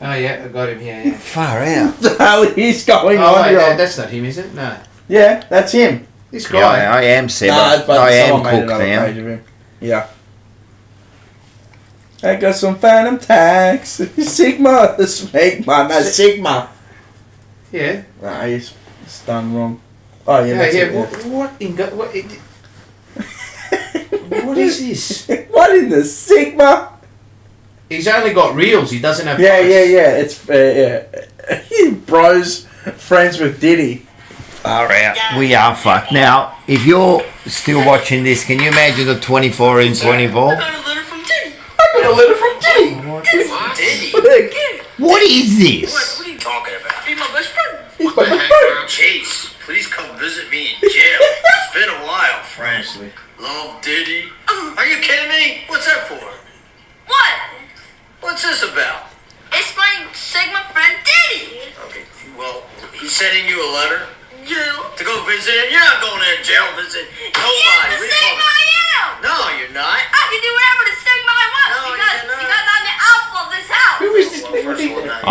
Oh yeah, I got him here. Yeah. Far out. What the hell is going Oh, on wait, here? that's not him, is it? No. Yeah, that's him. This Yeah, guy. I am Seba. Nah, but I am someone made cooked another now. page of him. Yeah. I got some phantom tax. Sigma. The Sigma. No, Sigma. Yeah. Nah, he's done wrong. Oh, yeah. Yeah, That's yeah. it, What is this? What in the Sigma? He's only got reels. He doesn't have. Yeah. posts. It's Bros friends with Diddy. Far out. We are fucked. Now, if you're still watching this, can you imagine the 24 in 24? I got a letter from Diddy. I got a letter from Diddy. What is this? What are you talking about? Be my best friend. He's my best Chase, please come visit me in jail. It's been a while, friend. Love Diddy. Are you kidding me?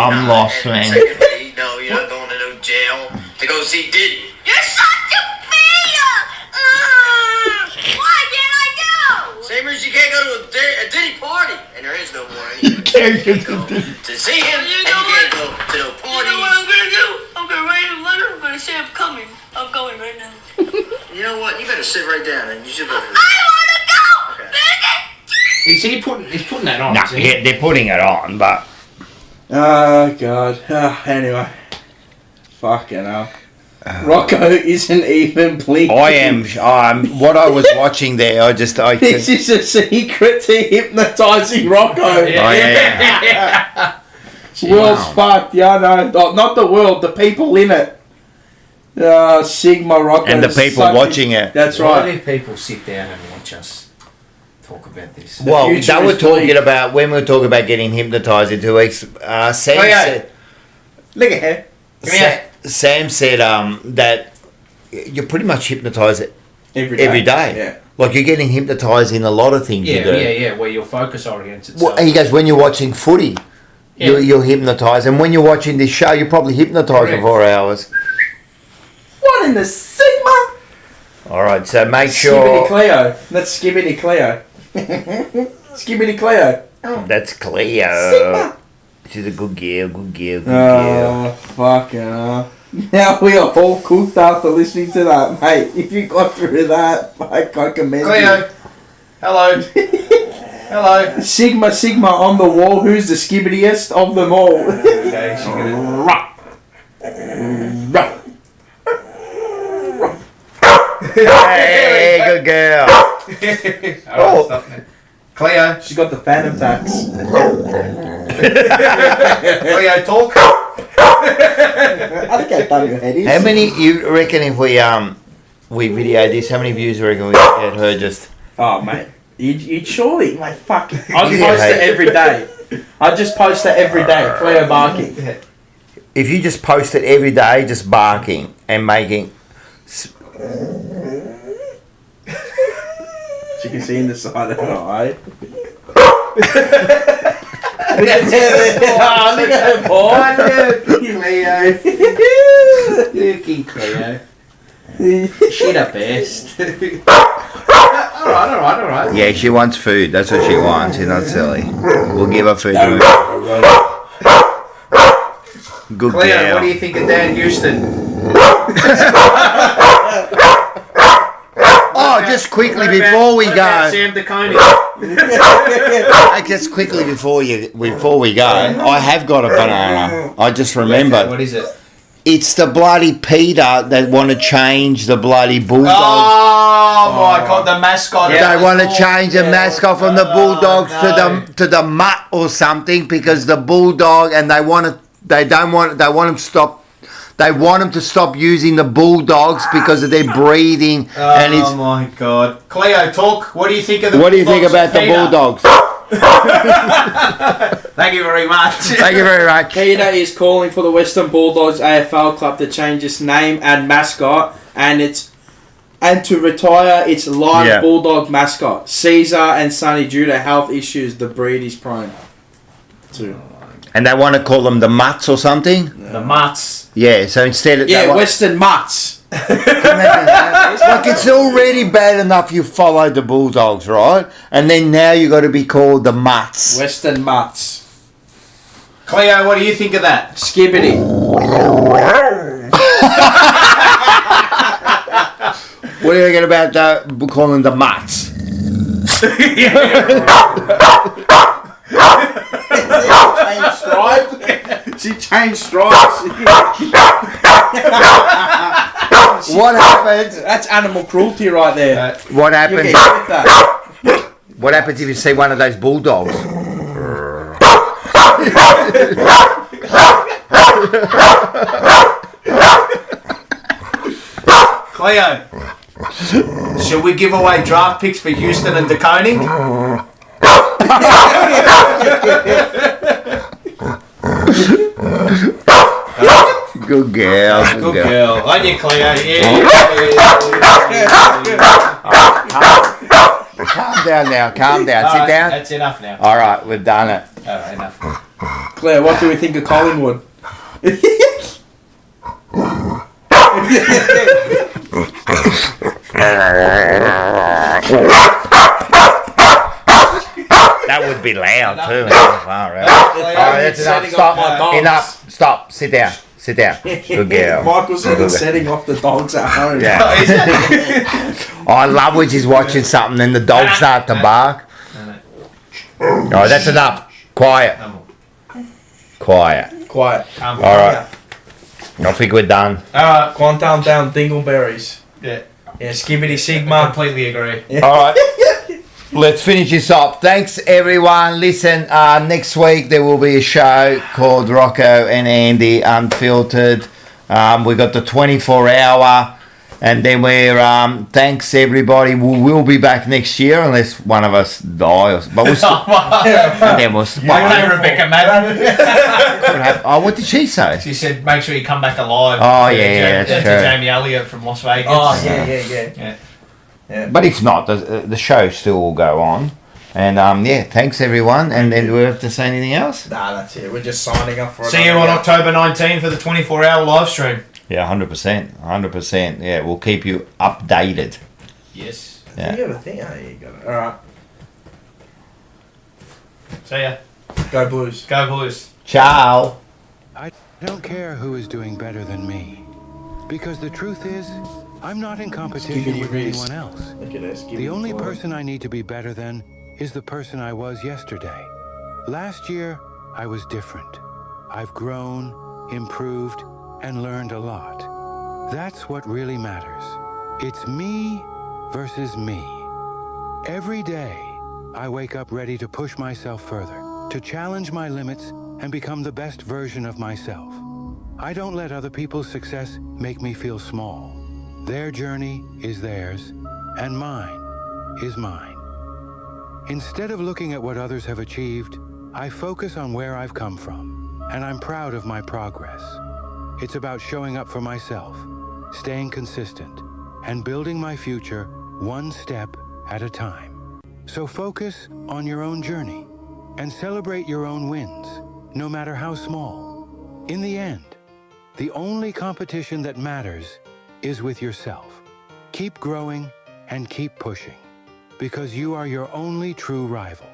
I'm lost, man. Secondly, no, you're not going to no jail to go see Diddy. You're such a beta! Why can't I go? Same as you can't go to a Diddy party, and there is no more anyway. You can't go to see him, and you can't go to no parties. You know what I'm gonna do? I'm gonna write a letter. I'm gonna say I'm coming. I'm going right now. You know what? You better sit right down, and you should better. I wanna go! Okay. Is he putting? He's putting that on. No, isn't he? yeah, they're putting it on, but Oh God. Anyway, fucking hell. Rocco isn't even blinking. I am. What I was watching there, This is a secret to hypnotising Rocco. yeah. World's fucked, yeah, no. Oh, not the world, the people in it. Sigma Rocco. And the people watching it. That's Why right. do people sit down and watch us talk about this? Well, future they were is talking bleak. about, when we were talking about getting hypnotised in 2 weeks, Sam said... Look at her. Sam said that you're pretty much hypnotised Every day. Yeah. Like you're getting hypnotised in a lot of things you do. Yeah, where your focus orients itself. Well, and he goes, when you're watching footy, you're hypnotised. And when you're watching this show, you're probably hypnotised for 4 hours. What in the Sigma? All right, so make Skibbity sure... Cleo. That's Skibbity Cleo. Skibbity Cleo. That's Cleo. Sigma. She's a good girl, good girl. Oh, fucking hell. Now we are all cooked after listening to that, mate. If you got through that, I commend Cleo, you. hello. Hello. Sigma on the wall. Who's the skibbityest of them all? Okay, she's gonna... Hey, good girl. Alright, stop now. Cleo. She got the phantom tax. Cleo, talk. I think I thought your head is. How many, you reckon if we video this, how many views you reckon we get her just... Oh, mate. You'd surely, mate, fuck. I'd Yeah, post hey. it every day. I'd just post it every day. Cleo barking. If you just post it every day, just barking and making... She can see in the side of her eye. Look at her, boy. Cleo. Looking Cleo. She the best. Alright. Yeah, she wants food. That's what she wants. She's not silly. We'll give her food. Good Cleo, girl. what do you think of Dan Houston? Oh, just quickly before we What about go. Sam DeConey. Just quickly before we go. I have got a banana. I just remembered. What is it? It's the bloody PETA that want to change the bloody Bulldogs. Oh my God, the mascot. They want to change the mascot from the Bulldogs to the mutt or something because the Bulldog, and they want them to stop using the Bulldogs because of their breeding. And it's, Oh my God. Cleo, talk. What do you think of the what do you think Bulldogs, about the Peter? Bulldogs? Thank you very much. Thank you very much. Peter is calling for the Western Bulldogs AFL club to change its name and mascot, and to retire its live Bulldog mascot. Caesar and Sonny, due to health issues, the breed is prone to. And they want to call them the Mutts or something? The Mutts. Yeah, so instead of... Western Mutts. Like, it's already bad enough you followed the Bulldogs, right? And then now you got to be called the Mutts. Western Mutts. Cleo, what do you think of that? Skibbity. What do you reckon about calling them the Mutts? She changed stripes. What happens? That's animal cruelty right there. What happens? You get with that. What happens if you see one of those bulldogs? Cleo, should we give away draft picks for Houston and DeConey? Good girl. Good girl. On you, Cleo. Yeah. Calm down now. Calm down. Sit down. That's enough now. All right, we've done it. All right, enough. Claire, what do we think of Collingwood? That would be loud too. Far out. Alright, that's enough. Stop. Enough. Stop. Sit down. Sit down. Good girl. Michael said he's setting off the dogs at home. Yeah. I love when she's watching something and the dogs start to bark. Alright, that's enough. Quiet. Quiet. Alright. I think we're done. Alright, Quantum down Dingleberries. Yeah. Yeah, Skibbity Sigma. I completely agree. Yeah. Alright. Let's finish this off. Thanks everyone. Listen, next week there will be a show called Rocco and Andy Unfiltered. We got the 24-hour, and then we're thanks everybody. We will be back next year unless one of us dies. But we'll and then we'll. Okay, Rebecca, mate. Oh, what did she say? She said, "Make sure you come back alive." Oh yeah, that's true. To Jamie Elliott from Las Vegas. Oh yeah. But if not, the show still will go on. And yeah, thanks everyone. And then do we have to say anything else? Nah, that's it. We're just signing up for it. See you on October 19 for the 24-hour live stream. Yeah, 100%. Yeah, we'll keep you updated. Yes. Yeah. You have a thing? Oh, you got it. Alright. See ya. Go Blues. Go Blues. Ciao. I don't care who is doing better than me. Because the truth is, I'm not in competition with anyone else. Look at this. The only person I need to be better than is the person I was yesterday. Last year, I was different. I've grown, improved, and learned a lot. That's what really matters. It's me versus me. Every day, I wake up ready to push myself further, to challenge my limits and become the best version of myself. I don't let other people's success make me feel small. Their journey is theirs, and mine is mine. Instead of looking at what others have achieved, I focus on where I've come from, and I'm proud of my progress. It's about showing up for myself, staying consistent, and building my future one step at a time. So focus on your own journey, and celebrate your own wins, no matter how small. In the end, the only competition that matters is with yourself. Keep growing and keep pushing, because you are your only true rival.